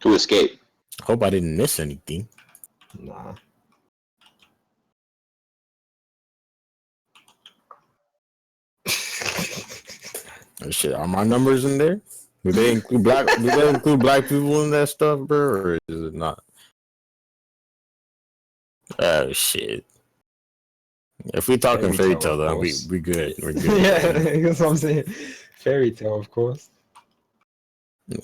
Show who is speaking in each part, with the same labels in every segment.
Speaker 1: Who escaped?
Speaker 2: Hope I didn't miss anything.
Speaker 3: Nah.
Speaker 2: Oh, shit, are my numbers in there? Do they include black? Do they include black people in that stuff, bro, or is it not? Oh shit! If we talking fairy tale, then we good. We're good.
Speaker 3: Yeah, that's what I'm saying. Fairy tale, of course.
Speaker 2: No,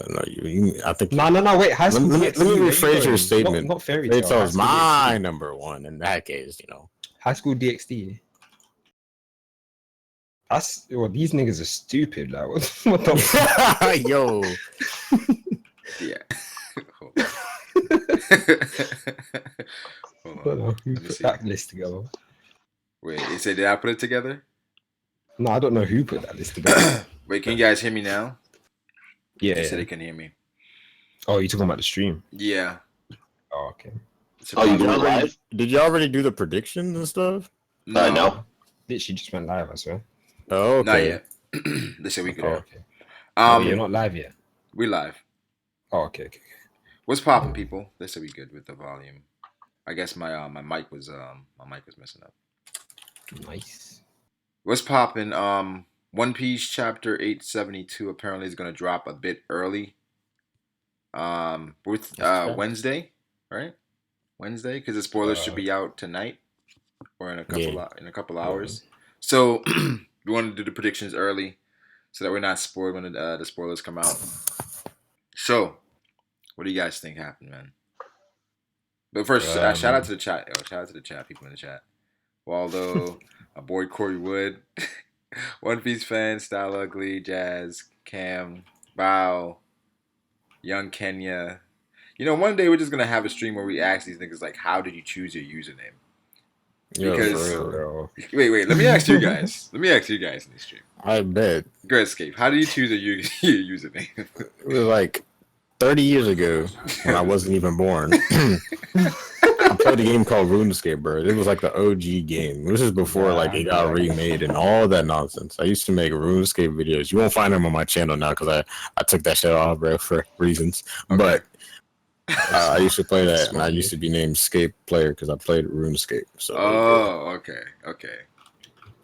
Speaker 2: I think.
Speaker 3: No. Wait, High School
Speaker 2: Let
Speaker 3: DxD.
Speaker 2: me rephrase your statement.
Speaker 3: Not fairy
Speaker 2: Fairy
Speaker 3: tale.
Speaker 2: tale is my number one in that case.
Speaker 3: High School DxD. These niggas are stupid. Like, what the
Speaker 2: Yo.
Speaker 4: Yeah. Hold
Speaker 3: Hold
Speaker 4: on.
Speaker 3: on. Who
Speaker 4: Let me
Speaker 3: put
Speaker 4: see.
Speaker 3: that list together?
Speaker 4: Wait, you say did I put it together?
Speaker 3: No, I don't know who put that list together.
Speaker 4: Wait, can you guys hear me now?
Speaker 3: Yeah.
Speaker 4: They said they can hear me.
Speaker 3: Oh, you're talking about the stream?
Speaker 4: Yeah.
Speaker 3: Oh, okay.
Speaker 1: Oh, you do it live?
Speaker 2: Did you already do the predictions and stuff?
Speaker 1: No.
Speaker 3: Literally just went live, I swear.
Speaker 2: Oh, okay.
Speaker 4: Not yet. They said we could.
Speaker 3: Oh, okay. You're not live yet?
Speaker 4: We live.
Speaker 3: Oh, okay.
Speaker 4: What's popping, people? They said we good with the volume. I guess my mic was messing up.
Speaker 3: Nice.
Speaker 4: What's popping? One Piece chapter 872 apparently is gonna drop a bit early. With Wednesday, right? Wednesday, because the spoilers should be out tonight or in a couple hours. So we want to do the predictions early so that we're not spoiled when the spoilers come out. So, what do you guys think happened, man? But first, shout out to the chat. Shout out to the chat, people in the chat. Waldo, my boy Corey Wood, One Piece fan, Style Ugly, Jazz, Cam, Bao, Young Kenya. One day we're just gonna have a stream where we ask these niggas like, "How did you choose your username?" Because wait, let me ask you guys. Let me ask you guys in this stream.
Speaker 2: I bet.
Speaker 4: Go Escape. How do you choose your username?
Speaker 2: It was like 30 years ago when I wasn't even born. I played a game called RuneScape, bro. It was like the OG game. This is before like it got remade and all that nonsense. I used to make RuneScape videos. You won't find them on my channel now because I took that shit off, bro, for reasons. Okay. But I used to play that, and I used to be named Scape Player because I played RuneScape. So.
Speaker 4: Oh, okay.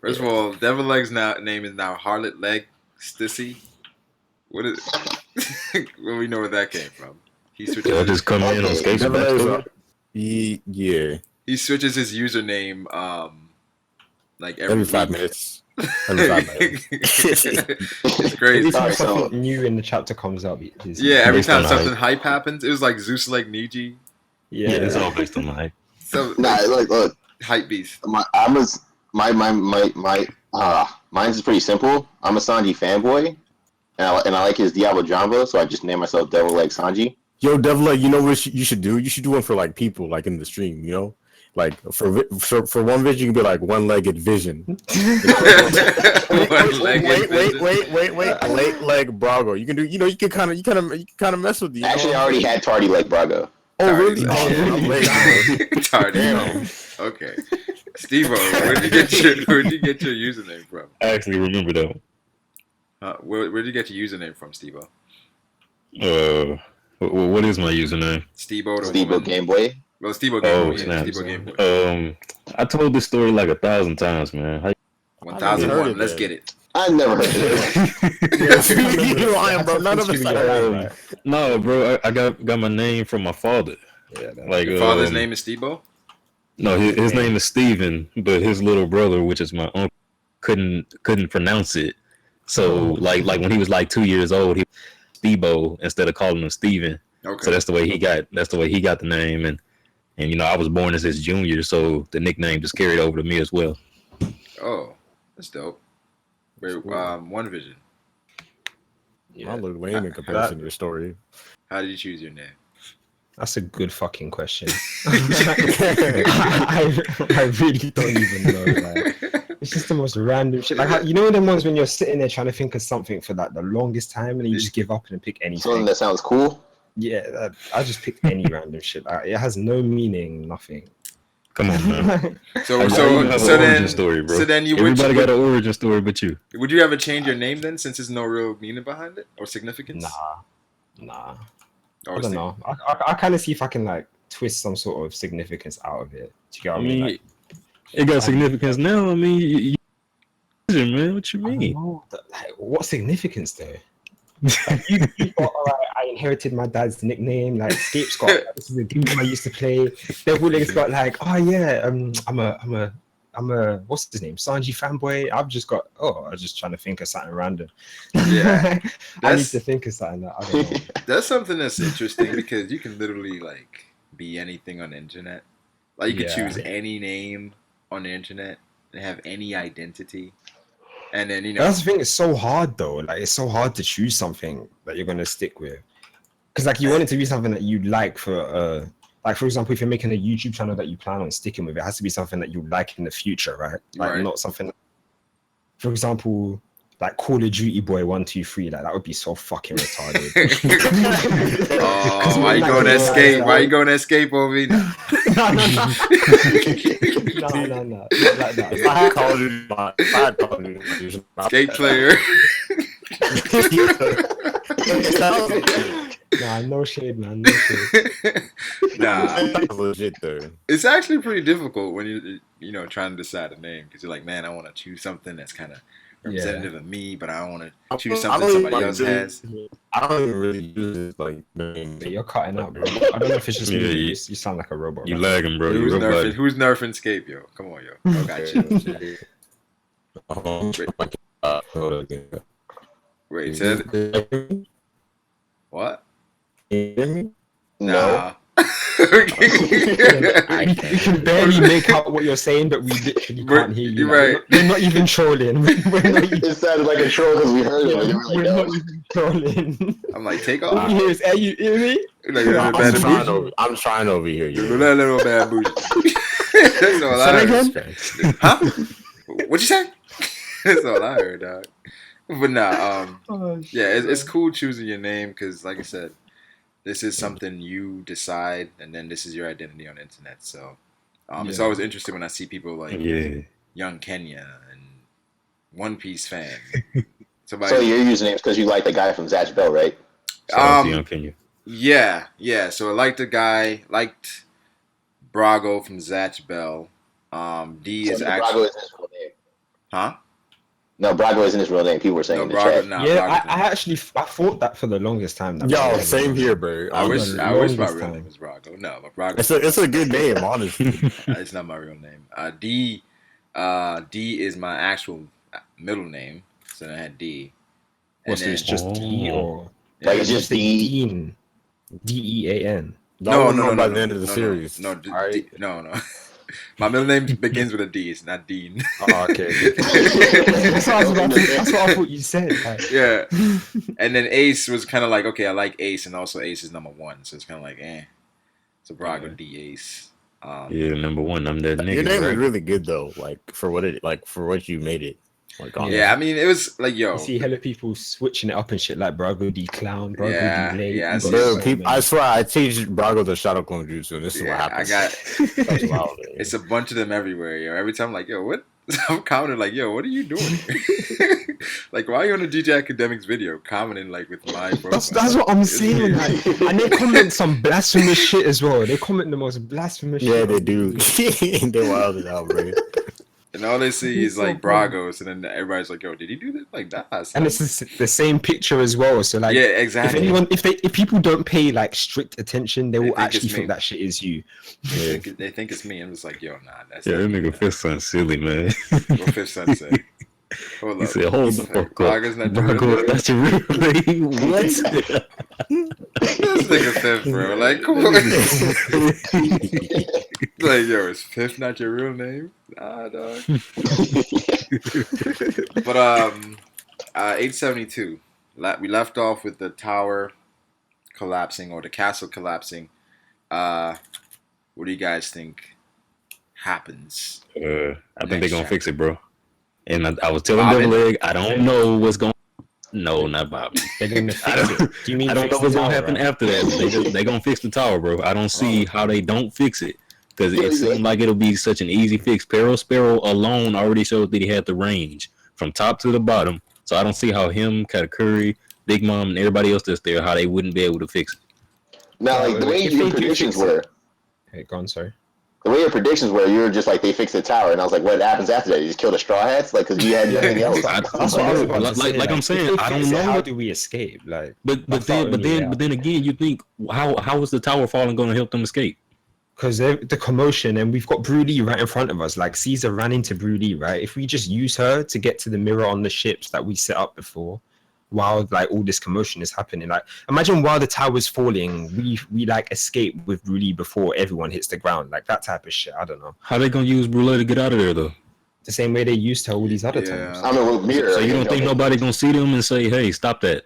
Speaker 4: First of all, Devil Leg's name is now Harlot Leg Stissy. What is? Well, we know where that came from. He switches.
Speaker 5: I'll just come in on Scape's backstory.
Speaker 2: Yeah.
Speaker 4: He switches his username like every
Speaker 2: 5 minutes. Every 5 minutes.
Speaker 4: It's crazy.
Speaker 3: Every time something new in the chapter comes out.
Speaker 4: Every time something hype happens, it was like Zeus Leg Niji.
Speaker 5: Yeah, it's all based on the hype.
Speaker 4: So
Speaker 1: look,
Speaker 4: hype beast.
Speaker 1: Mine's is pretty simple. I'm a Sanji fanboy, and I like his Diablo Jumbo, so I just named myself Devil Leg Sanji.
Speaker 2: Yo, Devil Leg, you know what you should do? You should do one for like people, like in the stream, Like for one vision, you can be like one-legged vision. Wait, late leg Brago. You can do, you can kind of mess with you.
Speaker 1: Actually, I already had Tardy Leg Brago.
Speaker 2: Oh, really?
Speaker 4: Tardy. Okay. Steve-O, where'd you get your username from?
Speaker 5: I actually remember that one.
Speaker 4: Where'd you get your username from, Steve-O?
Speaker 5: What is my username?
Speaker 4: Steve-O
Speaker 1: Game Boy.
Speaker 4: Well, Steve-O Game Boy.
Speaker 5: Snap.
Speaker 4: Steve-O Game Boy.
Speaker 5: I told this story like 1,000 times, man.
Speaker 4: 1001. Let's get it.
Speaker 1: I never heard of it.
Speaker 2: You're lying, bro. None of us.
Speaker 5: No, bro. I got my name from my father.
Speaker 4: Yeah, your father's name is Steve-O?
Speaker 5: No, his name is Steven, but his little brother, which is my uncle, couldn't pronounce it. So like when he was like 2 years old, he was Steve-O instead of calling him Steven. Okay. So that's the way he got the name, and I was born as his junior, so the nickname just carried over to me as well.
Speaker 4: Oh, that's dope. Wait, One Vision.
Speaker 2: I look lame in comparison to your story.
Speaker 4: How did you choose your name?
Speaker 3: That's a good fucking question. I really don't even know. Like, it's just the most random shit. Like, them ones when you're sitting there trying to think of something for like the longest time, and then you just give up and pick anything.
Speaker 1: Something that sounds cool.
Speaker 3: Yeah, I just picked any random shit. It has no meaning, nothing.
Speaker 5: Come on, man.
Speaker 4: So then
Speaker 5: everybody got an origin story, but you.
Speaker 4: Would you ever change your name then, since there's no real meaning behind it or significance?
Speaker 3: Nah. I
Speaker 4: Always
Speaker 3: don't
Speaker 4: think.
Speaker 3: know. I kind of see if I can like twist some sort of significance out of it. Do you get what
Speaker 5: I
Speaker 3: I mean?
Speaker 5: mean,
Speaker 3: Like,
Speaker 5: it got significance now. I mean, man, what you
Speaker 3: I don't
Speaker 5: mean?
Speaker 3: know. Like, what significance though? Like, you got, all right, I inherited my dad's nickname. Like Scape's got, this is a game I used to play. Devil's got like, oh yeah, I'm a what's his name? Sanji fanboy. I've just got, I was just trying to think of something random.
Speaker 4: Yeah,
Speaker 3: I need to
Speaker 4: that's
Speaker 3: think of something that I don't know.
Speaker 4: that's something that's interesting because you can literally like be anything on the internet. Like you could
Speaker 3: Yeah.
Speaker 4: choose any name on the internet and have any identity, and then
Speaker 3: That's the thing. It's so hard though. Like it's so hard to choose something that you're gonna stick with. Because like you want it to be something that you like for like for example, if you're making a YouTube channel that you plan on sticking with, it has to be something that you like in the future, right? Like
Speaker 4: Right.
Speaker 3: not something. For example, like Call of Duty Boy 123, like that would be so fucking retarded.
Speaker 4: Oh, why you going to escape? Why you going to escape over me?
Speaker 3: No, not like that.
Speaker 2: If I had Call of Duty, if I had Call of Duty,
Speaker 4: Escape player.
Speaker 3: Nah, no shade, man. No shade.
Speaker 4: Nah,
Speaker 2: That's legit though.
Speaker 4: it's actually pretty difficult when you trying to decide a name because you're like, man, I want to choose something that's kind of representative of me, but I don't want to choose something somebody else has.
Speaker 2: I don't even really use it like name.
Speaker 3: Yeah, you're cutting out, bro. I don't know if it's just me.
Speaker 5: Yeah,
Speaker 3: You sound like a robot.
Speaker 5: You
Speaker 3: right?
Speaker 5: lagging, bro. You real bad.
Speaker 4: Who's nerfing Escape, yo? Come on, yo. Oh, gotcha. Wait, said what?
Speaker 1: No.
Speaker 4: Nah.
Speaker 3: We can barely make out what you're saying, but we literally can't hear you.
Speaker 4: You're right.
Speaker 3: We're not even trolling. We're not even,
Speaker 1: It sounded like a troll because we heard it. Like, they were like,
Speaker 3: we're
Speaker 1: no.
Speaker 3: not even trolling.
Speaker 4: I'm like, take
Speaker 3: All
Speaker 4: off.
Speaker 3: you hear is, hey, you hear me?
Speaker 4: Like,
Speaker 2: I'm trying over here.
Speaker 4: that little bad bougie. That's all I heard. Huh? What'd you say? That's all I heard, dog. But nah, yeah, it's cool choosing your name because, like I said, this is something you decide, and then this is your identity on the internet. So, it's always interesting when I see people like Young Kenya and One Piece fan.
Speaker 1: So your username is because you like the guy from Zatch Bell, right?
Speaker 4: Yeah. So I liked the guy, liked Brago from Zatch Bell. D is actually
Speaker 1: Brago isn't his real name.
Speaker 4: Huh?
Speaker 1: No, Brago isn't his real name. People were saying in the chat.
Speaker 3: I thought that for the longest time.
Speaker 2: Yo, same here, bro.
Speaker 4: I wish my real name was Brago. No, but Brago.
Speaker 2: It's a good name, honestly.
Speaker 4: It's not my real name. D is my actual middle name, so I had D.
Speaker 3: Was it just D or
Speaker 1: like it's just D?
Speaker 3: Dean? DEAN.
Speaker 2: No. By the end of the series.
Speaker 4: No. My middle name begins with a D. It's not Dean.
Speaker 2: Oh, okay.
Speaker 3: That's what I thought you said. Like.
Speaker 4: Yeah. And then Ace was kind of like, okay, I like Ace, and also Ace is number 1, so it's kind of like, So Brago D Ace.
Speaker 5: Number 1. I'm that nigga.
Speaker 2: Your name is really good though. Like for what you made it. Like,
Speaker 4: yeah, I mean, it was like, yo.
Speaker 3: You see hella people switching it up and shit, like Brago D Clown, Brago D Late.
Speaker 4: Yeah,
Speaker 2: I swear, I changed Brago to Shadow Clone Jutsu, and this is what happens.
Speaker 4: That's wild, it's a bunch of them everywhere, yo. Every time, like, yo, what? I'm commenting, like, yo, what are you doing? Like, why are you on the DJ Academics video commenting, like, with my profile?
Speaker 3: That's what I'm saying. Like, and they comment some blasphemous shit as well. They comment the most blasphemous shit.
Speaker 2: Yeah, they do. They wild it out, bro.
Speaker 4: And all they see is like Bragos, and then everybody's like, "Yo, did he do this?" Like that.
Speaker 3: And it's the same picture as well. So like,
Speaker 4: yeah, exactly.
Speaker 3: If people don't pay like strict attention, they will actually think that shit is you.
Speaker 4: They think it's me. I'm just like, yo, nah, that's.
Speaker 5: Yeah, that nigga Fifth Son silly, man.
Speaker 4: What Fifth Son say? Hold
Speaker 5: he said, "Hold the fuck up,
Speaker 4: Brago's
Speaker 5: that's your real name." What?
Speaker 4: This nigga Fifth, bro. Like, come on. Like, yo, is Fifth not your real name? Nah, dog. But 872. We left off with the tower collapsing or the castle collapsing. What do you guys think happens?
Speaker 5: I think they're gonna fix it, bro. And I was telling Devil Egg, I don't know what's going. No, not Bobby.
Speaker 3: They're gonna fix it. Do you mean
Speaker 5: I don't know what's gonna happen after that. They gonna fix the tower, bro. I don't see how they don't fix it because it seemed like it'll be such an easy fix. Sparrow alone already showed that he had the range from top to the bottom. So I don't see how him, Katakuri, Big Mom, and everybody else that's there, how they wouldn't be able to fix it.
Speaker 1: Now, like the way
Speaker 3: If
Speaker 1: your
Speaker 3: they do
Speaker 1: predictions
Speaker 3: fix it-
Speaker 1: were,
Speaker 3: Hey, go on, sorry.
Speaker 1: the way your predictions were, you were just like they fixed the tower, and I was like, what happens after that? You just kill the straw hats, like because you had nothing else.
Speaker 3: That's what I was about to say.
Speaker 5: Like I'm saying,
Speaker 3: if they
Speaker 5: I don't
Speaker 3: fix it,
Speaker 5: know.
Speaker 3: how do we escape? Like,
Speaker 5: But
Speaker 3: that's our only way out.
Speaker 5: then again, you think how is the tower falling going to help them escape?
Speaker 3: Because the commotion, and we've got Broody right in front of us. Like Caesar ran into Broody, right? If we just use her to get to the mirror on the ships that we set up before, while like all this commotion is happening, like imagine while the tower's falling, we like escape with Broody before everyone hits the ground, like that type of shit. I don't know.
Speaker 5: How they gonna use Brule to get out of there though?
Speaker 3: The same way they used to all these other
Speaker 4: Yeah.
Speaker 3: times.
Speaker 1: I mean, with mirror.
Speaker 5: So you don't think nobody gonna see them and say, "Hey, stop that"?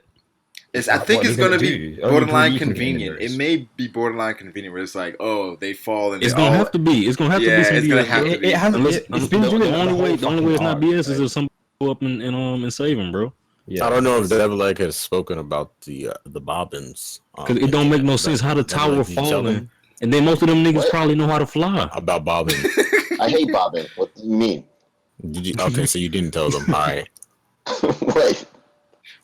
Speaker 4: I think
Speaker 3: What
Speaker 4: it's
Speaker 3: are they
Speaker 4: gonna
Speaker 3: gonna
Speaker 4: be
Speaker 3: do? Only
Speaker 4: borderline
Speaker 3: Broody can get in the
Speaker 4: convenient.
Speaker 3: mirrors.
Speaker 4: It may be borderline convenient where it's like, oh, they fall and
Speaker 5: It's
Speaker 4: they
Speaker 5: gonna
Speaker 4: all.
Speaker 5: have to be. It's gonna have to
Speaker 4: Yeah,
Speaker 5: be some
Speaker 4: it's gonna
Speaker 5: BS.
Speaker 4: have to
Speaker 3: It,
Speaker 4: be.
Speaker 3: it has.
Speaker 5: Unless
Speaker 3: It's been
Speaker 5: the
Speaker 3: doing it
Speaker 5: only way it's not
Speaker 3: arc,
Speaker 5: BS is
Speaker 3: right?
Speaker 5: if somebody go up and save him, bro.
Speaker 3: Yeah.
Speaker 2: I don't know if Devil Egg has spoken about the bobbins.
Speaker 5: Because it don't make no sense how the
Speaker 2: Devil
Speaker 5: tower
Speaker 2: Egg, did you tell
Speaker 5: falling,
Speaker 2: them
Speaker 5: and then most of them niggas
Speaker 1: What?
Speaker 5: probably know how to fly.
Speaker 2: about bobbins.
Speaker 1: I hate bobbing. What do you mean?
Speaker 2: Did you? Okay, so you didn't tell them. All right.
Speaker 1: Wait.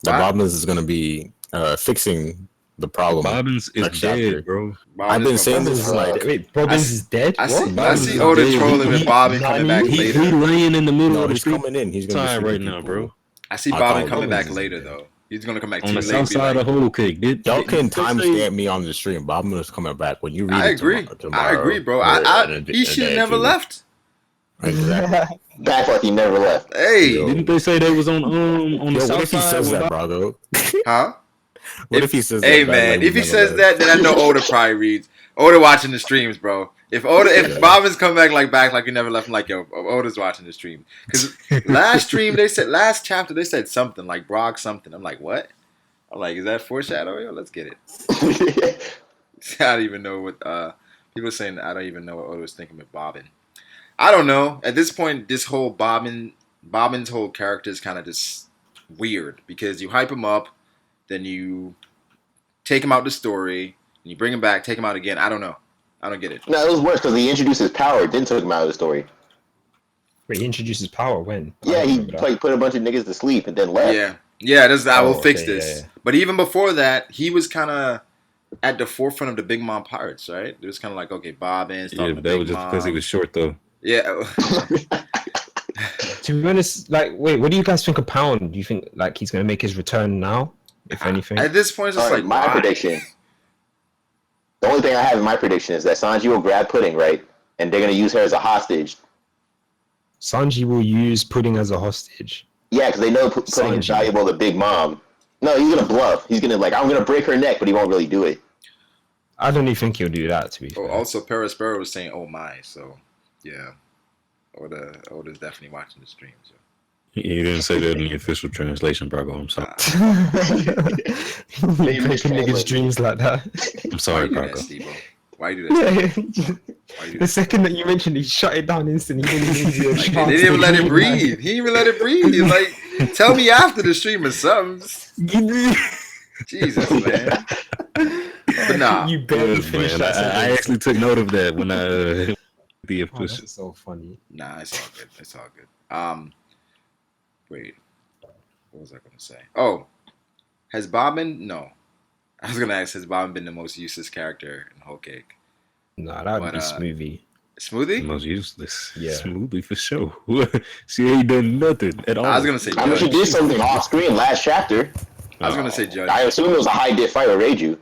Speaker 2: The
Speaker 4: Why?
Speaker 2: bobbins is gonna be fixing the problem.
Speaker 5: Bobbins is
Speaker 2: Next
Speaker 5: dead,
Speaker 2: chapter.
Speaker 5: bro.
Speaker 2: I've been saying this is like
Speaker 3: Wait, Bobbins is dead.
Speaker 4: I see.
Speaker 3: What?
Speaker 4: I
Speaker 5: Bobbins
Speaker 4: see
Speaker 5: is
Speaker 4: Oda
Speaker 5: dead.
Speaker 4: trolling with Bobbin coming back
Speaker 5: He
Speaker 4: later.
Speaker 5: laying in the middle
Speaker 2: no,
Speaker 5: of the
Speaker 2: he's
Speaker 5: street
Speaker 2: coming in. He's gonna be
Speaker 5: side
Speaker 2: shooting
Speaker 5: right now,
Speaker 2: people.
Speaker 5: bro.
Speaker 4: I see
Speaker 2: I
Speaker 4: Bobbin
Speaker 2: call
Speaker 4: coming
Speaker 2: him.
Speaker 4: back later though. He's gonna come back
Speaker 5: On
Speaker 4: too
Speaker 5: the
Speaker 4: late.
Speaker 5: south
Speaker 4: Be
Speaker 5: side
Speaker 4: like,
Speaker 5: of Whole Cake.
Speaker 2: Y'all can
Speaker 5: They say-
Speaker 2: timestamp me on the stream. Bobbin is coming back when you read
Speaker 4: I
Speaker 2: it
Speaker 4: agree.
Speaker 2: tomorrow.
Speaker 4: I agree, bro. He should have never left.
Speaker 2: Exactly.
Speaker 1: Back like he never left.
Speaker 4: Hey,
Speaker 2: Yo.
Speaker 5: Didn't they say they was on the
Speaker 2: Yo, what
Speaker 5: south
Speaker 2: if he
Speaker 5: side?
Speaker 2: says
Speaker 5: when
Speaker 2: that,
Speaker 5: Bob-
Speaker 2: Brago?
Speaker 4: huh?
Speaker 2: What if he says that?
Speaker 4: Hey
Speaker 2: back
Speaker 4: man,
Speaker 2: like we
Speaker 4: if he
Speaker 2: never
Speaker 4: says
Speaker 2: left?
Speaker 4: that, then I know Oda probably reads. Oda watching the streams, bro. If
Speaker 2: Yeah.
Speaker 4: Bobbins come back like he never left, I'm like, yo, Oda's watching the stream. Because last chapter they said something like Brock something. I'm like, what? I'm like, is that foreshadowing? Yo, let's get it. I don't even know what people are saying. I don't even know what Oda was thinking with Bobbin. I don't know. At this point, this whole Bobbin's whole character is kind of just weird because you hype him up, then you take him out the story, and you bring him back, take him out again. I don't know. I don't get it.
Speaker 1: No, it was worse because he introduced his power, then took him out of the story.
Speaker 3: Wait, he introduces power when? I
Speaker 1: Yeah,
Speaker 3: don't
Speaker 1: he
Speaker 3: remember that.
Speaker 1: like put a bunch of niggas to sleep and then left.
Speaker 4: Yeah. I will
Speaker 3: Oh,
Speaker 4: fix
Speaker 3: okay,
Speaker 4: this.
Speaker 3: yeah.
Speaker 4: But even before that, he was kind of at the forefront of the Big Mom Pirates, right? It was kind of like, okay, Bobbins,
Speaker 5: Yeah,
Speaker 4: talking
Speaker 5: but
Speaker 4: to
Speaker 5: that
Speaker 4: Big
Speaker 5: was just
Speaker 4: Mom.
Speaker 5: because he was short, though.
Speaker 4: Yeah.
Speaker 3: To be honest, like, wait, what do you guys think of Pound? Do you think like he's gonna make his return now, if anything?
Speaker 4: At this point, it's just
Speaker 1: All right,
Speaker 4: like,
Speaker 1: my
Speaker 4: why?
Speaker 1: prediction. The only thing I have in my prediction is that Sanji will grab Pudding, right? And they're gonna use her as a hostage.
Speaker 3: Sanji will use Pudding as a hostage.
Speaker 1: Yeah, because they know Pudding is
Speaker 3: Sanji.
Speaker 1: valuable to Big Mom. No, he's gonna bluff. He's gonna I'm gonna break her neck, but he won't really do it.
Speaker 3: I don't even think he'll do that. To be
Speaker 4: Oh,
Speaker 3: fair.
Speaker 4: also, Perospero was saying, oh my. So, yeah. Oda's definitely watching the stream. So.
Speaker 5: He didn't say that in the official translation, Brago. I'm sorry.
Speaker 3: Breaking niggas' dreams like that.
Speaker 5: I'm
Speaker 4: Why
Speaker 5: sorry,
Speaker 4: you do that,
Speaker 5: Brago.
Speaker 4: Steve-O? Why you do that?
Speaker 3: Yeah.
Speaker 4: Why you do
Speaker 3: The
Speaker 4: that?
Speaker 3: second that you mentioned, he shut it down instantly. He didn't even give you a
Speaker 4: Like,
Speaker 3: chance
Speaker 4: they didn't even
Speaker 3: to
Speaker 4: let it
Speaker 3: dream,
Speaker 4: breathe. He didn't even let it breathe. He's like, tell me after the stream or something.
Speaker 3: man.
Speaker 4: Jesus, man. But nah.
Speaker 3: You barely
Speaker 5: Good,
Speaker 3: finished
Speaker 5: man.
Speaker 3: that.
Speaker 5: I actually took note of that when I the
Speaker 3: Oh,
Speaker 5: official.
Speaker 3: that's so funny.
Speaker 4: Nah, it's all good. It's all good. Wait. What was I going to say? Oh. Has Bobbin? No. I was going to ask, has Bobbin been the most useless character in Whole Cake?
Speaker 3: Nah, that would
Speaker 4: But,
Speaker 3: be Smoothie.
Speaker 5: The
Speaker 4: Smoothie?
Speaker 5: most useless.
Speaker 3: Yeah.
Speaker 5: Smoothly for sure. She ain't done nothing at all.
Speaker 4: I was going to say
Speaker 1: I mean, she
Speaker 4: Judge.
Speaker 1: did something off screen last chapter.
Speaker 4: I was going to say Judge.
Speaker 1: I assume it was a high diff fight with Reiju.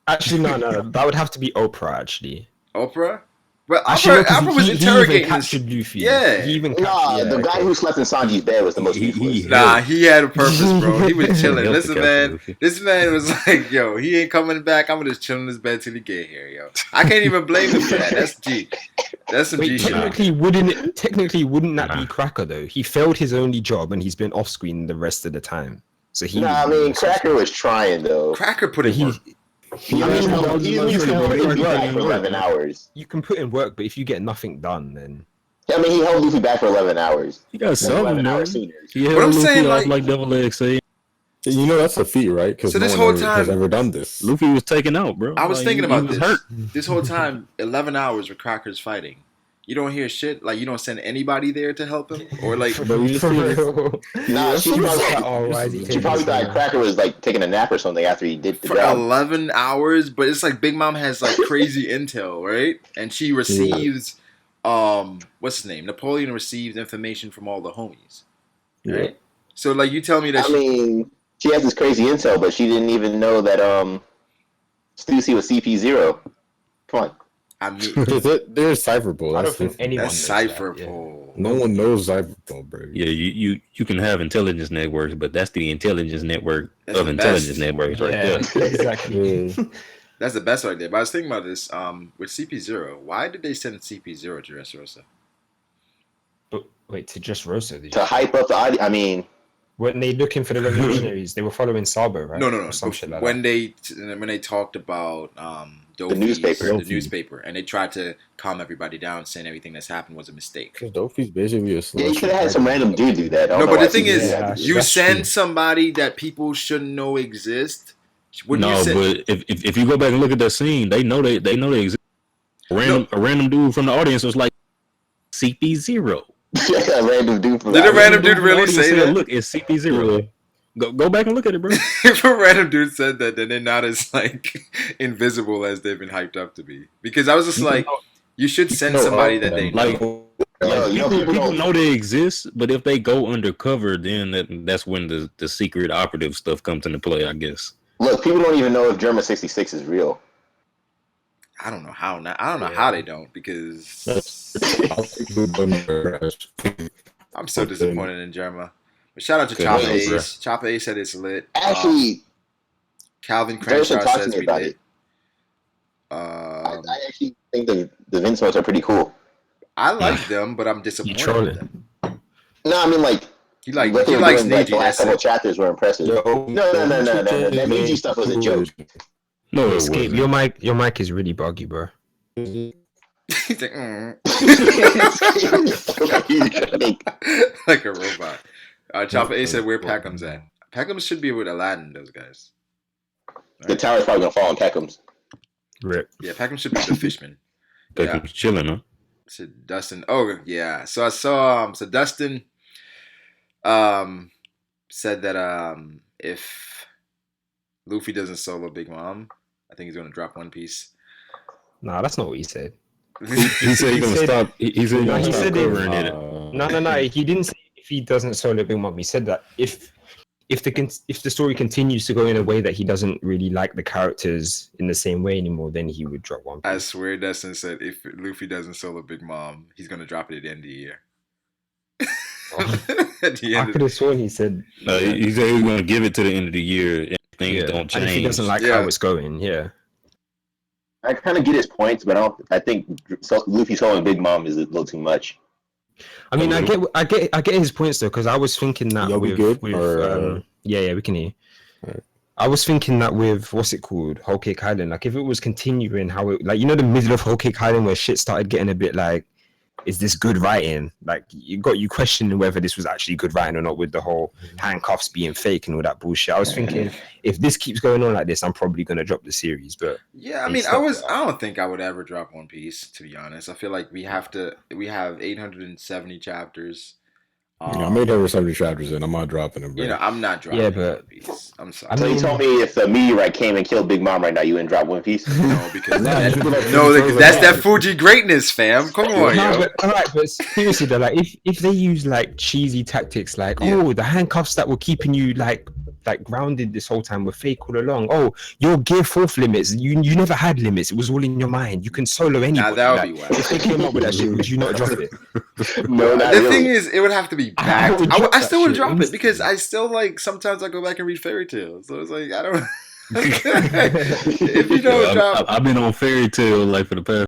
Speaker 3: Actually, no. That would have to be Oprah, actually.
Speaker 4: Oprah? Well,
Speaker 3: Actually, no, 'cause
Speaker 4: Oprah was
Speaker 3: he
Speaker 4: interrogating
Speaker 3: even
Speaker 4: this.
Speaker 3: captured Luffy.
Speaker 4: Yeah.
Speaker 3: He even
Speaker 1: Nah,
Speaker 3: captured.
Speaker 1: the guy who slept in Sanji's bed was the most
Speaker 5: He-
Speaker 1: useless.
Speaker 5: he-
Speaker 4: Nah, he had a purpose, bro. He was chilling.
Speaker 5: Help
Speaker 4: Listen,
Speaker 5: the
Speaker 4: man.
Speaker 5: Luffy.
Speaker 4: This man was like, yo, he ain't coming back. I'm gonna just chill in his bed till he get here, yo. I can't even blame him for that. That's G. That's some G
Speaker 3: Wait,
Speaker 4: shit.
Speaker 3: technically, wouldn't that
Speaker 5: Nah.
Speaker 3: be Cracker though? He failed his only job and he's been off screen the rest of the time. So he.
Speaker 1: Nah, I mean, Cracker was trying though.
Speaker 4: Cracker put in work.
Speaker 3: He
Speaker 1: I mean,
Speaker 3: was
Speaker 1: he's
Speaker 3: putting
Speaker 1: held
Speaker 3: work.
Speaker 1: Luffy back for 11 hours.
Speaker 3: You can put in work, but if you get nothing done, then
Speaker 1: I mean, he held Luffy back for 11 hours.
Speaker 5: He got something,
Speaker 1: 11 hour
Speaker 5: man.
Speaker 1: seniors.
Speaker 5: He
Speaker 4: But
Speaker 5: held
Speaker 4: I'm
Speaker 5: Luffy
Speaker 4: saying,
Speaker 5: off
Speaker 4: like-
Speaker 5: like Devil Egg say.
Speaker 2: You know that's a feat, right? Because
Speaker 4: So this
Speaker 2: no
Speaker 4: whole
Speaker 2: one has
Speaker 4: time-
Speaker 2: ever done this.
Speaker 5: Luffy was taken out, bro.
Speaker 4: I was
Speaker 5: Like,
Speaker 4: thinking
Speaker 5: he
Speaker 4: about
Speaker 5: was
Speaker 4: this.
Speaker 5: hurt.
Speaker 4: This whole time, 11 hours where Cracker's fighting. You don't hear shit. Like, you don't send anybody there to help him, or like,
Speaker 3: For real.
Speaker 1: Nah, she's probably
Speaker 3: Like, oh, why is he
Speaker 1: she
Speaker 3: taking
Speaker 1: probably
Speaker 3: so
Speaker 1: thought
Speaker 3: long?
Speaker 1: Cracker was like taking a nap or something after he did the
Speaker 4: for
Speaker 1: job.
Speaker 4: 11 hours. But it's like Big Mom has like crazy intel, right? And she receives, what's his name? Napoleon receives information from all the homies, right?
Speaker 2: Yeah.
Speaker 4: So like, you tell me that
Speaker 1: I mean, she has this crazy intel, but she didn't even know that Stussy was CP0. Come on.
Speaker 4: I mean,
Speaker 2: There's Cypherpole.
Speaker 3: I don't
Speaker 2: That's
Speaker 3: think
Speaker 2: different.
Speaker 3: anyone
Speaker 4: that's
Speaker 3: knows
Speaker 4: Cypher
Speaker 3: that, yeah.
Speaker 4: Pole.
Speaker 2: No one knows Cypherpole, bro.
Speaker 5: Yeah, you can have intelligence networks, but that's the intelligence network
Speaker 4: That's
Speaker 5: of
Speaker 4: the
Speaker 5: intelligence
Speaker 4: best.
Speaker 5: networks right
Speaker 3: Yeah,
Speaker 5: there.
Speaker 3: exactly.
Speaker 4: That's the best right there. But I was thinking about this. With CP0, why did they send CP0 to Dressrosa?
Speaker 3: But wait, to just Rosa? Did
Speaker 1: To
Speaker 3: you say?
Speaker 1: hype up the audience. I mean,
Speaker 3: Weren't they looking for the revolutionaries? They were following Sabo, right?
Speaker 4: No.
Speaker 3: Or some shit like
Speaker 4: when
Speaker 3: that.
Speaker 4: they talked about Dofi's,
Speaker 1: newspaper.
Speaker 4: the newspaper, and they tried to calm everybody down, saying everything that's happened was a mistake.
Speaker 2: Because Dofi's basically a
Speaker 1: yeah, you
Speaker 2: celestial
Speaker 1: could have had some
Speaker 2: dragon.
Speaker 1: random dude do that. I don't
Speaker 4: No,
Speaker 1: know
Speaker 4: but
Speaker 1: why
Speaker 4: the thing
Speaker 1: CP0
Speaker 4: is,
Speaker 1: had to do
Speaker 4: you
Speaker 3: that's
Speaker 4: send
Speaker 3: true.
Speaker 4: somebody that people shouldn't know exist. Wouldn't
Speaker 5: No,
Speaker 4: you send?
Speaker 5: but if you go back and look at that scene, they know they exist. A random dude from the audience was like CP0.
Speaker 1: a random dude from
Speaker 4: Did
Speaker 1: the
Speaker 4: a random
Speaker 1: audience.
Speaker 4: dude
Speaker 5: from the
Speaker 4: really
Speaker 5: audience
Speaker 4: say
Speaker 5: said,
Speaker 4: that?
Speaker 5: Look, it's CP0. Go back and look at it, bro.
Speaker 4: If a random dude said that, then they're not as like invisible as they've been hyped up to be. Because I was just like, you should send somebody that they
Speaker 5: like,
Speaker 4: know.
Speaker 1: Yo, you know
Speaker 5: people
Speaker 1: don't.
Speaker 5: know they exist, but if they go undercover, then that's when the secret operative stuff comes into play, I guess.
Speaker 1: Look, people don't even know if Germa 66 is real.
Speaker 4: I don't know how. I don't know how they don't, because I'm so disappointed in Germa. But shout out to
Speaker 5: Good
Speaker 4: Chopper
Speaker 5: hell, bro.
Speaker 4: Ace. Chopper Ace said it's lit.
Speaker 1: Actually,
Speaker 4: Calvin
Speaker 1: Versa
Speaker 4: Crenshaw
Speaker 1: talked to
Speaker 4: says
Speaker 1: me
Speaker 4: we
Speaker 1: about
Speaker 4: lit.
Speaker 1: it. I actually think the Vince modes are pretty cool.
Speaker 4: I like them, but I'm
Speaker 3: You
Speaker 4: disappointed with
Speaker 3: trolling?
Speaker 4: them.
Speaker 1: No, I mean like
Speaker 4: He
Speaker 1: what
Speaker 4: likes
Speaker 1: they were doing, like
Speaker 4: Neji.
Speaker 1: the last
Speaker 4: That's
Speaker 1: couple
Speaker 4: it.
Speaker 1: chapters were impressive. No. That Neji stuff was a joke.
Speaker 5: No, it
Speaker 3: Escape.
Speaker 5: wasn't.
Speaker 3: Your mic is really buggy, bro.
Speaker 4: He's like,
Speaker 1: Like,
Speaker 4: like a robot. Chopper Ace said where Peckham's at. Peckham should be with Aladdin, those guys.
Speaker 1: the tower's probably gonna fall on Peckham's.
Speaker 3: Rip.
Speaker 4: Yeah, Peckham should be the fishman.
Speaker 5: Beckham was chilling, huh?
Speaker 4: So Dustin. Oh yeah. So I saw. So Dustin, said that if Luffy doesn't solo Big Mom, I think he's gonna drop One Piece.
Speaker 3: Nah, that's not what he said.
Speaker 5: He said he's gonna stop. He said he's
Speaker 3: No,
Speaker 5: gonna
Speaker 3: he
Speaker 5: stop
Speaker 3: said
Speaker 5: covering it.
Speaker 3: No. He didn't say if he doesn't solo Big Mom. He said that if the story continues to go in a way that he doesn't really like the characters in the same way anymore, then he would drop One Piece.
Speaker 4: I swear, Dustin said if Luffy doesn't solo Big Mom, he's gonna drop it at the end of the year. At the
Speaker 3: I
Speaker 4: end
Speaker 3: could have sworn he said.
Speaker 5: No, he said he was gonna give it to the end of the year and things don't
Speaker 3: And
Speaker 5: change.
Speaker 3: if he doesn't like
Speaker 4: Yeah.
Speaker 3: how it's going, yeah.
Speaker 1: I kind of get his points, but I think Luffy soloing Big Mom is a little too much.
Speaker 3: I mean, I get his points though, because I was thinking that
Speaker 2: Yo, we
Speaker 3: with,
Speaker 2: good?
Speaker 3: with
Speaker 2: Or,
Speaker 3: yeah, we can hear.
Speaker 2: Alright.
Speaker 3: I was thinking that with what's it called, Whole Cake Island. Like if it was continuing how it, like, you know, the middle of Whole Cake Island where shit started getting a bit like, is this good writing? Like you questioning whether this was actually good writing or not, with the whole handcuffs being fake and all that bullshit. I was thinking if this keeps going on like this, I'm probably gonna drop the series. But
Speaker 4: Yeah, I
Speaker 3: They
Speaker 4: mean,
Speaker 3: stopped
Speaker 4: I don't think I would ever drop One Piece, to be honest. I feel like we have 870 chapters.
Speaker 2: I made over 70 chapters in. I'm not dropping them, bro.
Speaker 4: You know, I'm not dropping
Speaker 3: Yeah, but-
Speaker 4: One Piece. I'm sorry.
Speaker 3: I
Speaker 1: So you
Speaker 3: mean-
Speaker 1: told me if the meteorite came and killed Big Mom right now, you wouldn't drop One Piece?
Speaker 4: No, because
Speaker 2: Nah,
Speaker 4: that,
Speaker 2: you feel like
Speaker 4: no,
Speaker 2: Fuji
Speaker 4: that's
Speaker 2: Frozen
Speaker 4: that Fuji greatness, fam. Come on,
Speaker 3: No,
Speaker 4: yo.
Speaker 3: but all right, but seriously though, like if they use like cheesy tactics, like
Speaker 4: Yeah.
Speaker 3: the handcuffs that were keeping you like grounded this whole time were fake all along. Oh, your gear fourth limits, you never had limits. It was all in your mind. You can solo anybody.
Speaker 4: Nah, that would
Speaker 3: like,
Speaker 4: be whack.
Speaker 3: if they came up with that shit, would you not drop it?
Speaker 1: No, not
Speaker 4: The
Speaker 1: really.
Speaker 4: thing is, it would have to be
Speaker 3: I
Speaker 4: backed.
Speaker 3: would
Speaker 4: I
Speaker 3: drop that
Speaker 4: still would
Speaker 3: shit
Speaker 4: drop it
Speaker 3: instantly.
Speaker 4: because I still like sometimes I go back and read fairy tales. So it's like I don't. If you don't drop,
Speaker 5: I've been on fairy tale like for the past.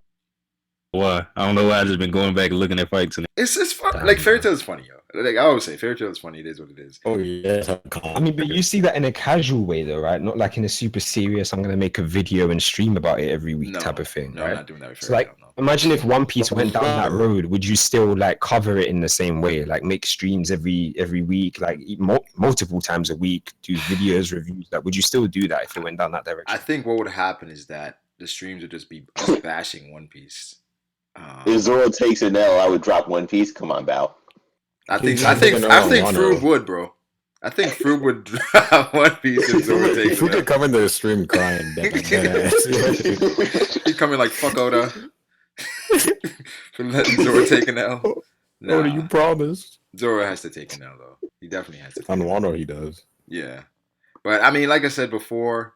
Speaker 5: Why? I don't know why. I just been going back and looking at fights and
Speaker 4: it's fun.
Speaker 3: Damn,
Speaker 4: Like fairy
Speaker 3: man.
Speaker 4: tale is funny, yo. Like I always say, fairy tale is funny. It is what it is.
Speaker 2: Oh, yeah.
Speaker 3: I mean, but you see that in a casual way though, right? Not like in a super serious, I'm gonna make a video and stream about it every week
Speaker 4: No,
Speaker 3: type of thing,
Speaker 4: No, I'm
Speaker 3: right?
Speaker 4: not doing that with
Speaker 3: So
Speaker 4: fairy
Speaker 3: like,
Speaker 4: tale. No.
Speaker 3: imagine if One Piece went down that road, would you still like cover it in the same way? Like make streams every week, like multiple times a week, do videos, reviews. Like, would you still do that if it went down that direction?
Speaker 4: I think what would happen is that the streams would just be us bashing One Piece.
Speaker 1: If Zoro takes an L, I would drop One Piece. Come on, Bao.
Speaker 4: I think
Speaker 2: Wano.
Speaker 4: Froob would, bro. I think Froob would drop One Piece if Zoro takes
Speaker 2: If we
Speaker 4: it.
Speaker 2: could come in the stream crying,
Speaker 4: He's coming like fuck Oda for letting Zoro take an L. Nah,
Speaker 2: Oda, you promised.
Speaker 4: Zoro has to take an L though. He definitely has to.
Speaker 2: On Wano, he does.
Speaker 4: Yeah, but I mean, like I said before,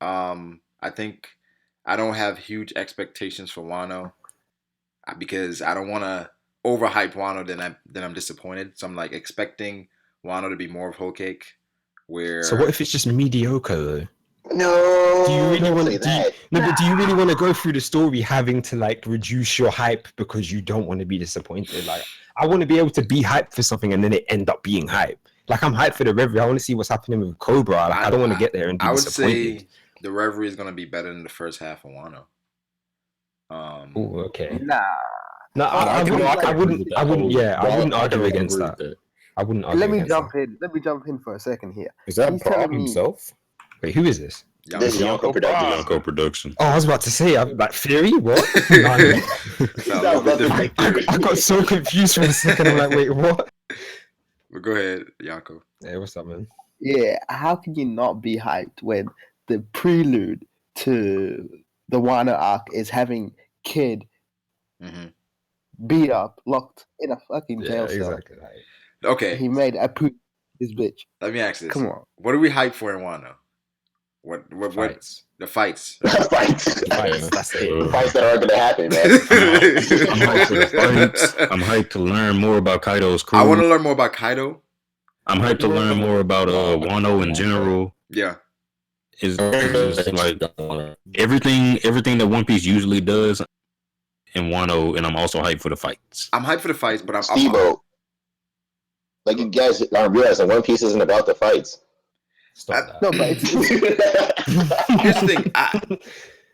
Speaker 4: I think I don't have huge expectations for Wano because I don't want to overhype Wano. Then I'm disappointed. So I'm like expecting Wano to be more of Whole Cake. Where
Speaker 3: So what if it's just mediocre though?
Speaker 1: No,
Speaker 3: Do you really
Speaker 1: don't
Speaker 3: want
Speaker 1: say
Speaker 3: to?
Speaker 1: that.
Speaker 3: But do you really want to go through the story having to like reduce your hype because you don't want to be disappointed? Like, I want to be able to be hyped for something and then it end up being hype. Like, I'm hyped for the Reverie. I want to see what's happening with Cobra. Like, I don't want to get there and be
Speaker 4: I would
Speaker 3: disappointed.
Speaker 4: say the Reverie is going to be better than the first half of Wano.
Speaker 3: Oh, okay.
Speaker 6: Nah.
Speaker 3: No, I wouldn't argue against that. I wouldn't argue
Speaker 6: Let me
Speaker 3: against
Speaker 6: jump
Speaker 3: that.
Speaker 6: in. Let me jump in for a second here.
Speaker 2: Is that
Speaker 6: He's
Speaker 2: Bob
Speaker 6: telling me-
Speaker 2: himself?
Speaker 3: Wait, who is this?
Speaker 1: This is Yonko Productions.
Speaker 5: Yonko Production.
Speaker 3: Oh, I was about to say, like, Theory? What? No.
Speaker 4: Sounds a little bit different.
Speaker 3: I got so confused for a second. I'm like, wait, what?
Speaker 4: But go ahead, Yonko.
Speaker 3: Hey, what's up, man?
Speaker 6: Yeah, how can you not be hyped when the prelude to the Wano arc is having Kid
Speaker 4: Mm-hmm.
Speaker 6: beat up, locked in a fucking jail cell?
Speaker 3: exactly. Like,
Speaker 4: Okay,
Speaker 6: He made a poop his bitch.
Speaker 4: let me ask this.
Speaker 6: Come on.
Speaker 4: What do we hype for in Wano? What
Speaker 3: fights.
Speaker 4: the fights?
Speaker 1: Fights.
Speaker 3: Fights, that's it.
Speaker 1: Fights that aren't gonna happen, man.
Speaker 5: I'm hyped for the fights. I'm hyped to learn more about Kaido's crew.
Speaker 4: I want to learn more about Kaido.
Speaker 5: I'm hyped to learn more about Wano in general.
Speaker 4: Yeah.
Speaker 5: Is just like everything that One Piece usually does in Wano, and I'm also hyped for the fights.
Speaker 4: I'm hyped for the fights, but I'm
Speaker 1: Steve-O. Like, you guys aren't realizing One Piece isn't about the fights.
Speaker 3: Stop that.
Speaker 6: No, but it's
Speaker 4: Here's the thing.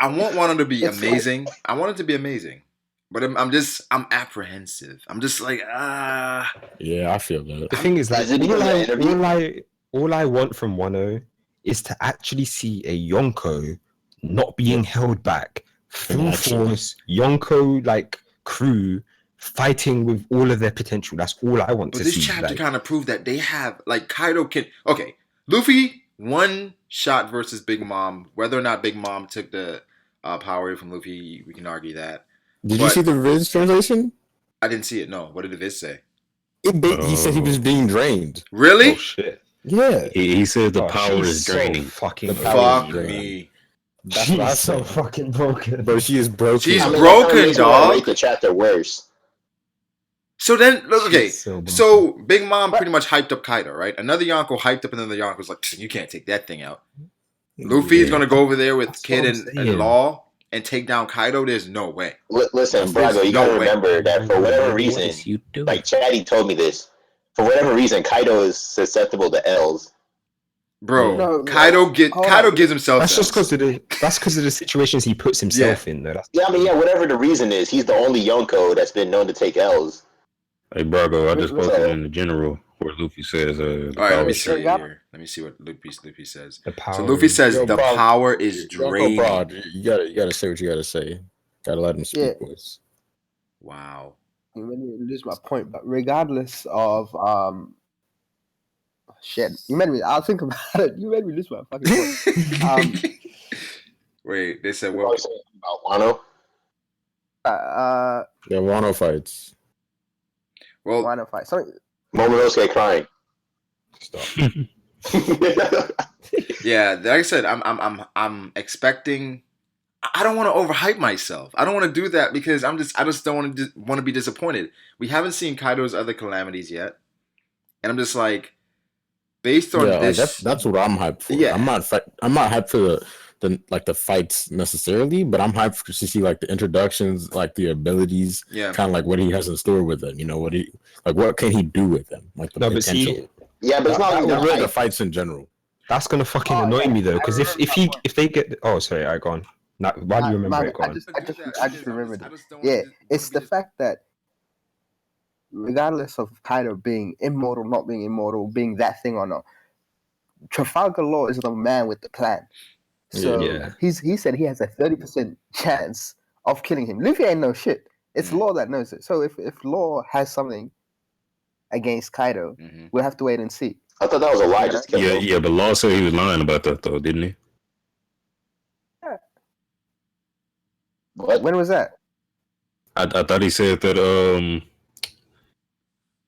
Speaker 4: I want Wano to be
Speaker 6: It's
Speaker 4: amazing. I want it to be amazing. But I'm apprehensive. I'm just like,
Speaker 2: Yeah, I feel that.
Speaker 3: The thing is, like,
Speaker 1: Is it because of the interview?
Speaker 3: all I want from Wano is to actually see a Yonko not being held back, full
Speaker 2: action.
Speaker 3: force Yonko like crew fighting with all of their potential. That's all I want
Speaker 4: But
Speaker 3: to
Speaker 4: this
Speaker 3: see.
Speaker 4: chapter
Speaker 3: like,
Speaker 4: kind of proved that they have, like, Kaido can. Okay, Luffy one shot versus Big Mom. Whether or not Big Mom took the power away from Luffy, we can argue that.
Speaker 2: Did you
Speaker 4: But-
Speaker 2: see the Viz translation?
Speaker 4: I didn't see it. No, what did the Viz say?
Speaker 2: He said he was being drained.
Speaker 4: Really?
Speaker 3: oh shit!
Speaker 2: Yeah.
Speaker 5: He said the
Speaker 3: Oh,
Speaker 5: power
Speaker 3: she's
Speaker 5: is
Speaker 3: so
Speaker 5: draining.
Speaker 3: fucking
Speaker 2: The
Speaker 3: broken.
Speaker 2: power
Speaker 4: Fuck
Speaker 2: is draining.
Speaker 4: me.
Speaker 2: That's what I
Speaker 3: She's so
Speaker 2: said.
Speaker 3: fucking broken.
Speaker 2: But she is broken.
Speaker 4: She's
Speaker 1: I mean,
Speaker 4: broken,
Speaker 1: that kinda makes me wanna
Speaker 4: dog.
Speaker 1: Make the chapter worse.
Speaker 4: So then, look, okay.
Speaker 3: She's so broken.
Speaker 4: So Big Mom pretty much hyped up Kaido, right? Another Yonko hyped up another Yonko was like, you can't take that thing out. Luffy's gonna go over there with
Speaker 3: That's
Speaker 4: Kid
Speaker 3: what I'm
Speaker 4: and
Speaker 3: saying.
Speaker 4: Law and take down Kaido. There's no way.
Speaker 1: Listen,
Speaker 4: There's
Speaker 1: Brago, you
Speaker 4: no
Speaker 1: gotta
Speaker 4: way.
Speaker 1: remember that for whatever reason,
Speaker 5: you do?
Speaker 1: like Chatty told me this, for whatever reason, Kaido is susceptible to L's.
Speaker 4: Bro,
Speaker 6: No,
Speaker 4: Kaido
Speaker 6: hold
Speaker 4: gives himself.
Speaker 3: That's just
Speaker 4: L's.
Speaker 3: because of the situations he puts himself in. Though. That's
Speaker 1: Yeah, I mean, yeah, whatever the reason is, he's the only Yonko that's been known to take L's.
Speaker 5: Hey, Brago, I just
Speaker 6: What's
Speaker 5: posted
Speaker 6: up?
Speaker 5: in the general where Luffy says,
Speaker 4: All right, let
Speaker 5: power
Speaker 4: me
Speaker 5: is
Speaker 4: see it
Speaker 6: Yeah.
Speaker 4: here. Let me see what Luffy says.
Speaker 3: the power.
Speaker 4: So Luffy says
Speaker 2: Yo,
Speaker 4: the
Speaker 2: Bob,
Speaker 4: power is
Speaker 2: Yonko
Speaker 4: draining.
Speaker 2: Broad, you gotta say what you gotta say. Gotta let him speak,
Speaker 6: Yeah.
Speaker 2: boys.
Speaker 4: Wow.
Speaker 6: You made me lose my point, but regardless of shit, you made me. I'll think about it. You made me lose my fucking point.
Speaker 4: Wait, they said
Speaker 1: What
Speaker 4: well.
Speaker 1: was saying about Wano?
Speaker 2: Yeah, Wano fights.
Speaker 4: Well,
Speaker 6: Why not fight? Something.
Speaker 1: Momonosuke crying.
Speaker 3: Stop.
Speaker 4: yeah, like I said, I'm expecting. I don't want to overhype myself. I don't want to do that because I just don't want to be disappointed. We haven't seen Kaido's other calamities yet, and I'm just like, based on
Speaker 2: Yeah, like,
Speaker 4: this,
Speaker 2: that's what I'm hyped for.
Speaker 4: Yeah.
Speaker 2: I'm not hyped for the fights necessarily, but I'm hyped to see like the introductions, like the abilities,
Speaker 4: yeah.
Speaker 2: kind of like what he has in store with them. You know what can he do with them? Like the
Speaker 3: No, but
Speaker 2: potential.
Speaker 3: see,
Speaker 1: Yeah, but it's not
Speaker 2: Not
Speaker 1: even
Speaker 2: really the
Speaker 1: hype.
Speaker 2: fights in general.
Speaker 3: that's gonna fucking
Speaker 6: Oh,
Speaker 3: annoy
Speaker 6: yeah.
Speaker 3: me though, because
Speaker 6: I
Speaker 3: if
Speaker 6: remember
Speaker 3: if they get sorry, I go on. Now, why do you remember it? Go
Speaker 6: I
Speaker 3: on.
Speaker 6: just remembered it. Yeah, it's the fact that regardless of Kaido being immortal, not being immortal, being that thing or not, Trafalgar Law is the man with the plan. So
Speaker 3: Yeah.
Speaker 6: he said he has a 30% chance of killing him. Luffy ain't no shit. It's Law that knows it. So if Law has something against Kaido, we'll have to wait and see.
Speaker 1: I thought that was a lie just to kill
Speaker 5: Yeah,
Speaker 1: Luffy.
Speaker 5: yeah, but Law said he was lying about that though, didn't he?
Speaker 1: What?
Speaker 6: When was that?
Speaker 5: I thought he said that. I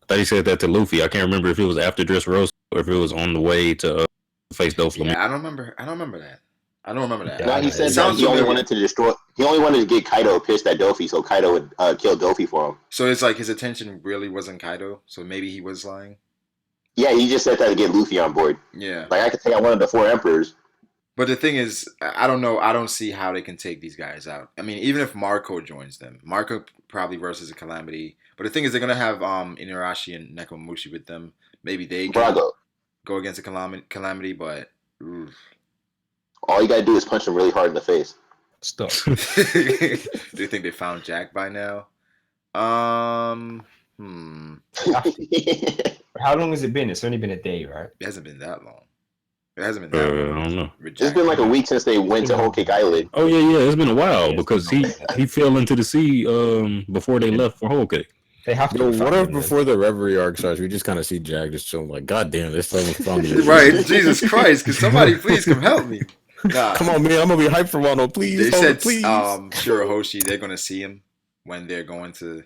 Speaker 5: thought he said that to Luffy. I can't remember if it was after Dressrosa or if it was on the way to face Doflamingo.
Speaker 4: Yeah, I don't remember that.
Speaker 1: No, he said that
Speaker 4: Sounds
Speaker 1: he only
Speaker 4: familiar.
Speaker 1: wanted to destroy. He only wanted to get Kaido pissed at Dofi, so Kaido would kill Dofi for him.
Speaker 4: So it's like his attention really wasn't Kaido. So maybe he was lying.
Speaker 1: Yeah, he just said that to get Luffy on board.
Speaker 4: Yeah.
Speaker 1: Like I could take out one of the 4 emperors.
Speaker 4: But the thing is, I don't know. I don't see how they can take these guys out. I mean, even if Marco joins them, Marco probably versus a Calamity. But the thing is, they're gonna have Inarashi and Nekomamushi with them. Maybe they can
Speaker 1: Brago.
Speaker 4: go against a Calamity, but
Speaker 1: All you gotta do is punch him really hard in the face.
Speaker 3: Stop.
Speaker 4: do you think they found Jack by now?
Speaker 3: How long has it been? It's only been a day, right?
Speaker 4: It hasn't been that long. It hasn't been that long.
Speaker 5: I don't know.
Speaker 1: It's been like a week since they went to Whole Cake Island.
Speaker 5: Oh yeah, it's been a while because he fell into the sea before they left for Whole Cake.
Speaker 3: They have to.
Speaker 2: Yo, what if before the Reverie arc starts, we just kind of see Jack just chilling like, God damn, this thing was from you.
Speaker 4: Right, Jesus Christ! Can somebody please come help me? Nah.
Speaker 2: Come on, man, I'm gonna be hyped for Wano, please.
Speaker 4: They
Speaker 2: Hold
Speaker 4: said,
Speaker 2: it, please.
Speaker 4: Shirahoshi, they're gonna see him when they're going to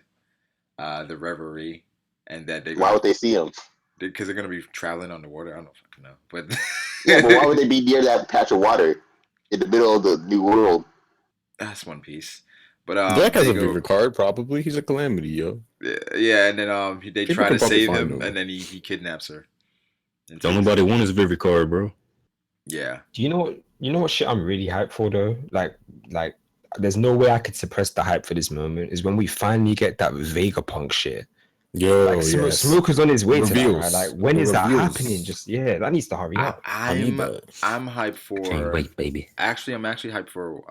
Speaker 4: the Reverie, and that they.
Speaker 1: Why would they see him?
Speaker 4: Because they're gonna be traveling on the water. I don't fucking know, but
Speaker 1: Yeah, but why would they be near that patch of water in the middle of the New World?
Speaker 4: that's One Piece. But
Speaker 2: Jack has
Speaker 4: they
Speaker 2: a favorite card, probably. He's a Calamity, yo.
Speaker 4: Yeah, and then they
Speaker 2: People
Speaker 4: try
Speaker 2: can
Speaker 4: to
Speaker 2: probably
Speaker 4: save
Speaker 2: find
Speaker 4: him,
Speaker 2: him.
Speaker 4: and then he kidnaps her. And
Speaker 5: Don't
Speaker 4: takes
Speaker 5: nobody
Speaker 4: her.
Speaker 5: want his Vivid card, bro.
Speaker 4: Yeah.
Speaker 3: Do you know what? You know what shit I'm really hyped for though? Like, there's no way I could suppress the hype for this moment. Is when we finally get that Vegapunk shit.
Speaker 2: Yo,
Speaker 3: Like, Smoker's on his way to that.
Speaker 2: Reveals.
Speaker 3: Right? Like, when
Speaker 2: The
Speaker 3: is that
Speaker 2: reveals.
Speaker 3: happening? Just that needs to hurry up.
Speaker 2: I need that.
Speaker 4: I'm hyped for.
Speaker 5: Can't wait, baby.
Speaker 4: Actually, I'm actually hyped for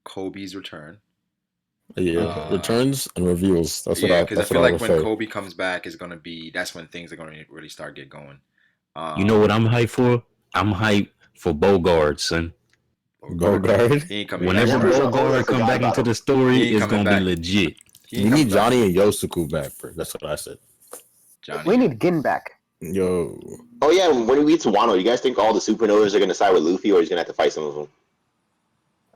Speaker 4: Kobe's return.
Speaker 2: Yeah, returns and reveals. That's what
Speaker 4: Yeah,
Speaker 2: I.
Speaker 4: because I
Speaker 2: That's
Speaker 4: feel
Speaker 2: what I
Speaker 4: like
Speaker 2: would
Speaker 4: when
Speaker 2: say.
Speaker 4: Kobe comes back, that's when things are gonna really start get going.
Speaker 5: You know what I'm hyped for? I'm hyped for Bogard, son.
Speaker 2: Bogard.
Speaker 4: He ain't coming
Speaker 5: Whenever
Speaker 4: back.
Speaker 5: Bogard come back into the
Speaker 4: He
Speaker 5: story,
Speaker 4: ain't
Speaker 5: it's
Speaker 4: coming
Speaker 5: gonna
Speaker 4: back.
Speaker 5: be legit.
Speaker 4: He ain't
Speaker 2: We
Speaker 4: coming
Speaker 2: need
Speaker 4: back.
Speaker 2: Johnny and Yosuku back, bro. That's what I said.
Speaker 4: Johnny.
Speaker 6: We need Gin back.
Speaker 2: Yo,
Speaker 1: Oh yeah, when we get to Wano, you guys think all the supernovas are gonna side with Luffy, or he's gonna have to fight some of them?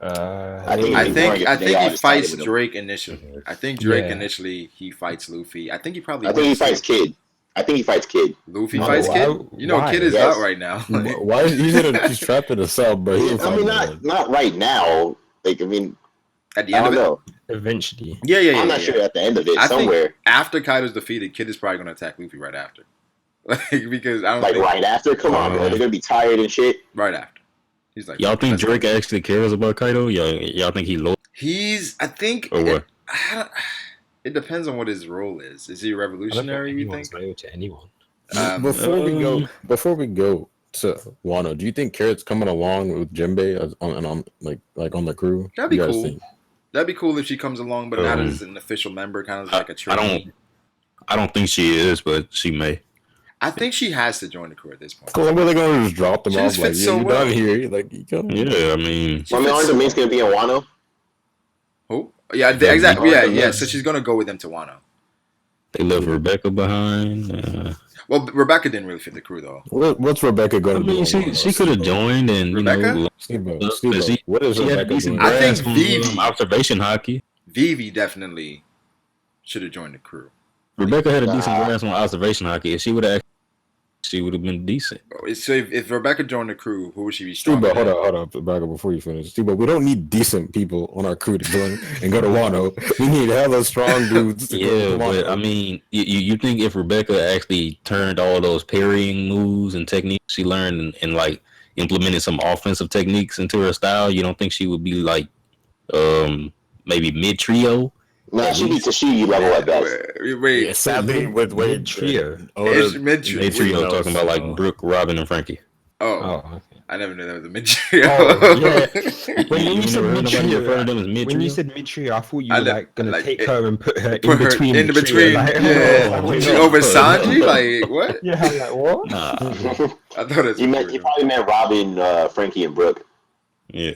Speaker 4: I
Speaker 1: it'd be boring
Speaker 4: think
Speaker 1: if they all
Speaker 4: he
Speaker 1: just sided
Speaker 4: fights
Speaker 1: with him.
Speaker 4: Drake initially. I think Drake
Speaker 3: Yeah.
Speaker 4: initially he fights Luffy. I think he probably.
Speaker 1: I think he
Speaker 4: wins,
Speaker 1: fights
Speaker 4: too.
Speaker 1: Kid. I think he fights Kid.
Speaker 4: Luffy
Speaker 3: No,
Speaker 4: fights
Speaker 3: why-
Speaker 4: Kid. You know,
Speaker 3: why?
Speaker 4: Kid is
Speaker 1: Yes.
Speaker 4: out right now.
Speaker 2: why is he's trapped in a cell, bro? He ain't
Speaker 1: I mean,
Speaker 2: fighting
Speaker 1: not right now. Like, I mean,
Speaker 4: At the
Speaker 1: I
Speaker 4: end
Speaker 1: don't
Speaker 4: of it.
Speaker 1: know.
Speaker 3: Eventually.
Speaker 4: Yeah.
Speaker 1: I'm not sure at the end of it.
Speaker 4: I think
Speaker 1: Somewhere,
Speaker 4: after Kaido's defeated, Kid is probably gonna attack Luffy right after. Like because I don't
Speaker 1: like
Speaker 4: think
Speaker 1: right after. Come on, bro. They're gonna be tired and shit.
Speaker 4: right after. He's like,
Speaker 5: Y'all think
Speaker 4: let's go.
Speaker 5: Drake actually cares about Kaido? Y'all think he low
Speaker 4: I think
Speaker 5: or what?
Speaker 4: it depends on what his role is. Is he
Speaker 3: I don't
Speaker 4: revolutionary?
Speaker 3: think
Speaker 4: You
Speaker 3: anyone's
Speaker 4: think?
Speaker 3: loyal to anyone.
Speaker 2: Before we go to Wano, do you think Carrot's coming along with Jinbei on the crew?
Speaker 4: That'd be
Speaker 2: You guys
Speaker 4: cool.
Speaker 2: think?
Speaker 4: That'd be cool if she comes along, but not as an official member, kind of like a trainee.
Speaker 5: I don't think she is, but she may.
Speaker 4: I think she has to join the crew at this point.
Speaker 2: Cause I'm really gonna just drop them
Speaker 4: She
Speaker 2: off
Speaker 4: just
Speaker 2: like,
Speaker 4: fits
Speaker 2: yeah,
Speaker 4: so
Speaker 2: you
Speaker 4: well.
Speaker 2: done here? Like, you come.
Speaker 5: Yeah, I mean,
Speaker 1: I mean, aren't the mains gonna be in Wano?
Speaker 4: Who? Yeah,
Speaker 5: Yeah,
Speaker 4: exactly.
Speaker 1: Marco
Speaker 4: Yeah.
Speaker 1: lives.
Speaker 4: So she's gonna go with them to Wano.
Speaker 5: they left Rebecca behind.
Speaker 4: Well, Rebecca didn't really fit the crew though.
Speaker 2: What's Rebecca
Speaker 5: I
Speaker 2: gonna do?
Speaker 5: mean,
Speaker 2: on
Speaker 5: she
Speaker 2: Wano?
Speaker 5: could have joined and
Speaker 4: Rebecca?
Speaker 2: Steve-O, what is
Speaker 5: she had
Speaker 2: Rebecca
Speaker 5: decent
Speaker 2: doing?
Speaker 4: I think
Speaker 5: grasp on
Speaker 4: Vivi-
Speaker 5: observation hockey.
Speaker 4: Vivi definitely should have joined the crew.
Speaker 5: Rebecca had a decent grasp on observation hockey. If she would have, she would have been decent.
Speaker 4: So if Rebecca joined the crew, who would she be stronger
Speaker 2: Steve-O,
Speaker 4: than?
Speaker 2: hold up, Brago, before you finish. Steve-O, we don't need decent people on our crew to join and go to Wano. We need hella strong dudes to go
Speaker 5: Yeah,
Speaker 2: to Wano.
Speaker 5: but I mean, you think if Rebecca actually turned all those parrying moves and techniques she learned and like implemented some offensive techniques into her style, you don't think she would be like maybe mid trio?
Speaker 1: Nah, she'd be Tashigi level at best.
Speaker 4: Wait,
Speaker 2: Yeah, sadly, with Wade
Speaker 3: trio.
Speaker 4: It's mid-trio.
Speaker 5: Mid trio,
Speaker 2: knows.
Speaker 5: talking about like Brooke, Robin, and Frankie.
Speaker 4: Oh,
Speaker 3: Oh, okay.
Speaker 4: I never knew that was a mid-trio.
Speaker 3: Oh, yeah. When
Speaker 5: You
Speaker 3: you said
Speaker 5: never heard nobody
Speaker 3: mid-trio,
Speaker 5: refer to them as mid
Speaker 3: when you
Speaker 5: trio?
Speaker 3: said mid-trio, I thought you
Speaker 4: I
Speaker 3: were
Speaker 4: li-
Speaker 3: like gonna
Speaker 4: like,
Speaker 3: take
Speaker 4: it-
Speaker 3: her and put her
Speaker 4: Put
Speaker 3: in
Speaker 4: her
Speaker 3: between.
Speaker 4: in
Speaker 3: the
Speaker 4: between.
Speaker 3: trio, like,
Speaker 4: Yeah.
Speaker 3: like,
Speaker 4: Over Sanji? Like, what?
Speaker 3: yeah, I'm like what?
Speaker 5: Nah,
Speaker 4: I thought it's
Speaker 1: You probably meant Robin, Frankie, and Brooke.
Speaker 5: yeah.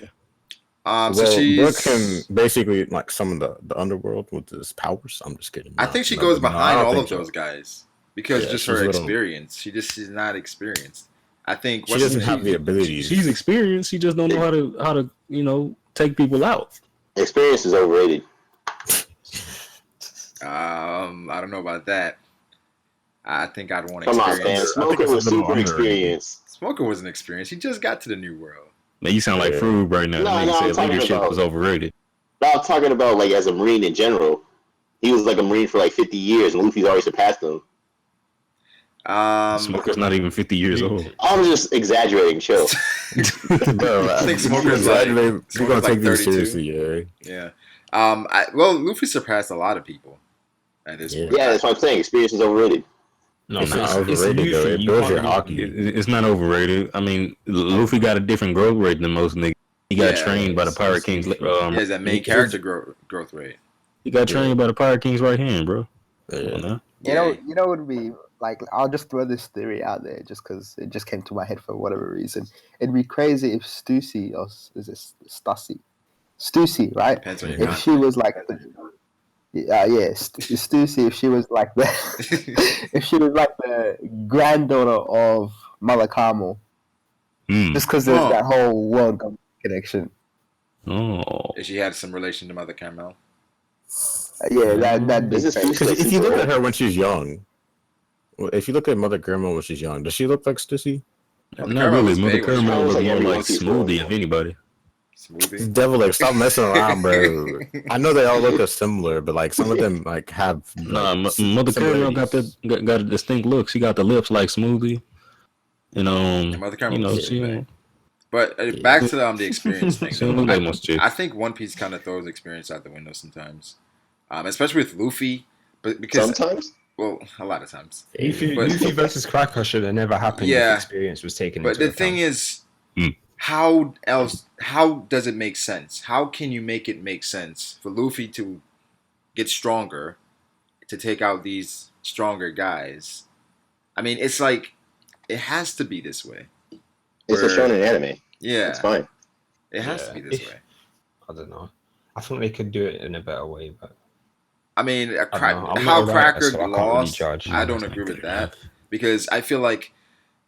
Speaker 4: So
Speaker 2: Well, Brooke
Speaker 4: she's.
Speaker 2: can basically like summon the underworld with his powers. I'm just kidding.
Speaker 4: I
Speaker 2: No,
Speaker 4: think she
Speaker 2: no,
Speaker 4: goes
Speaker 2: no, I
Speaker 4: behind
Speaker 2: don't
Speaker 4: all
Speaker 2: think
Speaker 4: of
Speaker 2: so.
Speaker 4: those guys because
Speaker 2: Yeah,
Speaker 4: just
Speaker 2: she's
Speaker 4: her
Speaker 2: a little.
Speaker 4: experience. She's not experienced. I think
Speaker 2: She doesn't have the abilities.
Speaker 5: She's experienced. She just don't know how to take people out.
Speaker 1: Experience is overrated.
Speaker 4: I don't know about that. I think I'd want
Speaker 1: Come on, man.
Speaker 4: experience.
Speaker 1: Smoker
Speaker 2: it's a
Speaker 1: was
Speaker 2: little
Speaker 1: super
Speaker 2: underrated.
Speaker 1: experienced.
Speaker 4: Smoker wasn't experienced. He just got to the new world.
Speaker 5: Man, you sound like
Speaker 2: Yeah.
Speaker 5: Froob right now.
Speaker 1: No,
Speaker 5: That nigga
Speaker 1: I'm
Speaker 5: said
Speaker 1: talking
Speaker 5: leadership
Speaker 1: about-
Speaker 5: was overrated.
Speaker 1: No, I'm talking about like as a Marine in general. He was like a Marine for like 50 years, and Luffy's already surpassed him.
Speaker 5: Smoker's not even 50 years old.
Speaker 1: I'm just exaggerating. Chill.
Speaker 2: Bro,
Speaker 4: I think
Speaker 2: you
Speaker 4: Smoker's
Speaker 2: guys-
Speaker 4: like-
Speaker 2: we're
Speaker 4: Smoker's
Speaker 2: gonna
Speaker 4: like
Speaker 2: take this
Speaker 4: 32.
Speaker 2: seriously, yeah.
Speaker 4: Yeah. Luffy surpassed a lot of people at this
Speaker 2: Yeah.
Speaker 4: point.
Speaker 1: Yeah, that's what I'm saying. Experience is overrated.
Speaker 5: No,
Speaker 2: It's
Speaker 5: no,
Speaker 2: not
Speaker 5: it's-
Speaker 2: overrated though.
Speaker 3: Luffy,
Speaker 2: It
Speaker 3: you
Speaker 2: builds
Speaker 3: can't
Speaker 2: your
Speaker 3: really-
Speaker 2: hockey.
Speaker 5: it's not overrated. I mean, Luffy got a different growth rate than most niggas. He got
Speaker 4: Yeah,
Speaker 5: trained by the
Speaker 3: it's-
Speaker 5: Pirate
Speaker 3: it's
Speaker 5: King's.
Speaker 3: different.
Speaker 4: He has that main
Speaker 5: he-
Speaker 4: character growth rate.
Speaker 5: He got trained by the Pirate King's right hand, bro. Come on
Speaker 2: Yeah.
Speaker 5: now.
Speaker 6: You know what would be like? I'll just throw this theory out there, just because it just came to my head for whatever reason. It'd be crazy if Stussy, or is it Stussy? Stussy, right?
Speaker 4: Depends on your
Speaker 6: If she was like, Stussy, if she was like the, if she was like the granddaughter of Mother Carmel, just because there's
Speaker 4: Oh.
Speaker 6: that whole world connection.
Speaker 5: Oh,
Speaker 4: If she had some relation to Mother Camel.
Speaker 6: That'd be
Speaker 1: This is
Speaker 6: crazy.
Speaker 2: Because if you
Speaker 1: super
Speaker 2: look
Speaker 1: old.
Speaker 2: at her when she's young, if you look at Mother Grandma when she's young, does she look like Stussy?
Speaker 5: not
Speaker 4: Caramel
Speaker 5: really.
Speaker 4: was
Speaker 5: Mother
Speaker 4: big when she
Speaker 5: Caramel
Speaker 1: was
Speaker 5: was
Speaker 1: like
Speaker 5: more
Speaker 1: every
Speaker 5: like
Speaker 1: One Piece
Speaker 5: Smoothie,
Speaker 1: girl.
Speaker 5: if anybody.
Speaker 4: Smoothie.
Speaker 2: Devil, like stop messing around, bro. I know they all look similar, but like some of them like have.
Speaker 5: Nah,
Speaker 2: like,
Speaker 5: Mother Caramel
Speaker 2: similarities.
Speaker 5: got a distinct look. She got the lips like Smoothie, and
Speaker 4: And Mother Caramel was
Speaker 5: she
Speaker 4: super
Speaker 5: don't,
Speaker 4: big. But back to the experience thing.
Speaker 5: she don't look
Speaker 4: though.
Speaker 5: like much chick.
Speaker 4: I think One Piece kind of throws experience out the window sometimes, especially with Luffy. But because
Speaker 1: Sometimes.
Speaker 4: well, a lot of times.
Speaker 3: Luffy,
Speaker 4: But-
Speaker 3: Luffy versus Cracker should have never happened
Speaker 4: Yeah.
Speaker 3: if experience was taken
Speaker 4: But
Speaker 3: into
Speaker 4: the
Speaker 3: account.
Speaker 4: thing is,
Speaker 5: Hmm.
Speaker 4: how does it make sense? How can you make it make sense for Luffy to get stronger, to take out these stronger guys? I mean, it's like it has to be this way.
Speaker 1: It's a
Speaker 4: Where-
Speaker 1: shonen anime.
Speaker 4: Yeah,
Speaker 1: It's fine.
Speaker 4: it has to
Speaker 3: Yeah.
Speaker 4: be this
Speaker 3: If-
Speaker 4: way.
Speaker 3: I don't know. I think they could do it in a better way, but
Speaker 4: I mean,
Speaker 3: know. I'm
Speaker 4: how
Speaker 3: not a writer,
Speaker 4: Cracker
Speaker 3: so I can't really
Speaker 4: lost,
Speaker 3: judge.
Speaker 4: I don't
Speaker 5: It's
Speaker 4: agree
Speaker 5: not
Speaker 4: with
Speaker 5: good
Speaker 4: that
Speaker 5: enough.
Speaker 4: because I feel like,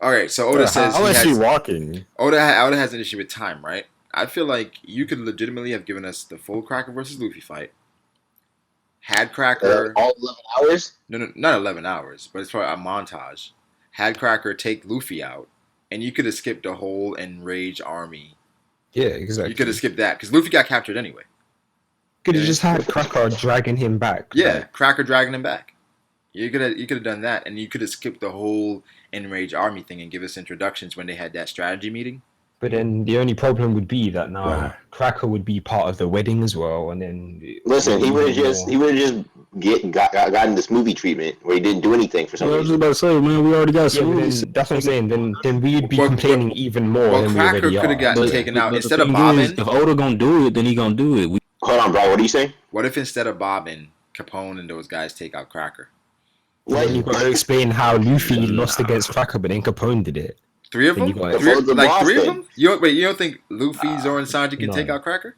Speaker 4: all right, so Oda
Speaker 2: Bro,
Speaker 4: says
Speaker 2: how
Speaker 4: he
Speaker 2: is she
Speaker 4: has,
Speaker 2: walking?
Speaker 4: Oda has an issue with time, right? I feel like you could legitimately have given us the full Cracker versus Luffy fight. Had Cracker,
Speaker 1: All 11 hours?
Speaker 4: no, not 11 hours, but it's probably a montage. Had Cracker take Luffy out, and you could have skipped a whole enraged army.
Speaker 3: yeah, exactly.
Speaker 4: You could have skipped that because Luffy got captured anyway.
Speaker 3: Could have just had Cracker dragging him back.
Speaker 4: Yeah,
Speaker 3: like,
Speaker 4: Cracker dragging him back. You could have done that, and you could have skipped the whole enraged army thing and give us introductions when they had that strategy meeting.
Speaker 3: but then the only problem would be that now
Speaker 5: Right.
Speaker 3: Cracker would be part of the wedding as well, and then
Speaker 1: Listen, he would have just gotten this movie treatment where he didn't do anything for some
Speaker 5: I was just
Speaker 1: reason.
Speaker 5: about to say, man, we already got
Speaker 3: Yeah, but
Speaker 5: Smoothie.
Speaker 3: then, that's what I'm saying. Then we'd be
Speaker 4: But-
Speaker 3: complaining even more
Speaker 4: Well,
Speaker 3: than we
Speaker 4: Cracker
Speaker 3: already
Speaker 4: could have
Speaker 3: are.
Speaker 4: gotten
Speaker 5: But-
Speaker 4: taken out
Speaker 5: but the
Speaker 4: instead of
Speaker 5: thing
Speaker 4: bobbing.
Speaker 5: is, if Oda gonna do it, then he gonna do it.
Speaker 1: Hold on, bro. What are you saying?
Speaker 4: What if instead of bobbing, Capone and those guys take out Cracker?
Speaker 3: Then you got to explain how Luffy lost against Cracker, but then Capone did it.
Speaker 4: Three of
Speaker 3: Then
Speaker 4: them?
Speaker 3: you got-
Speaker 4: Three,
Speaker 1: Well, the
Speaker 4: like
Speaker 1: boss
Speaker 4: three of
Speaker 1: then.
Speaker 4: them? You don't think Luffy, Zoro, and Sanji can
Speaker 3: no.
Speaker 4: take out Cracker?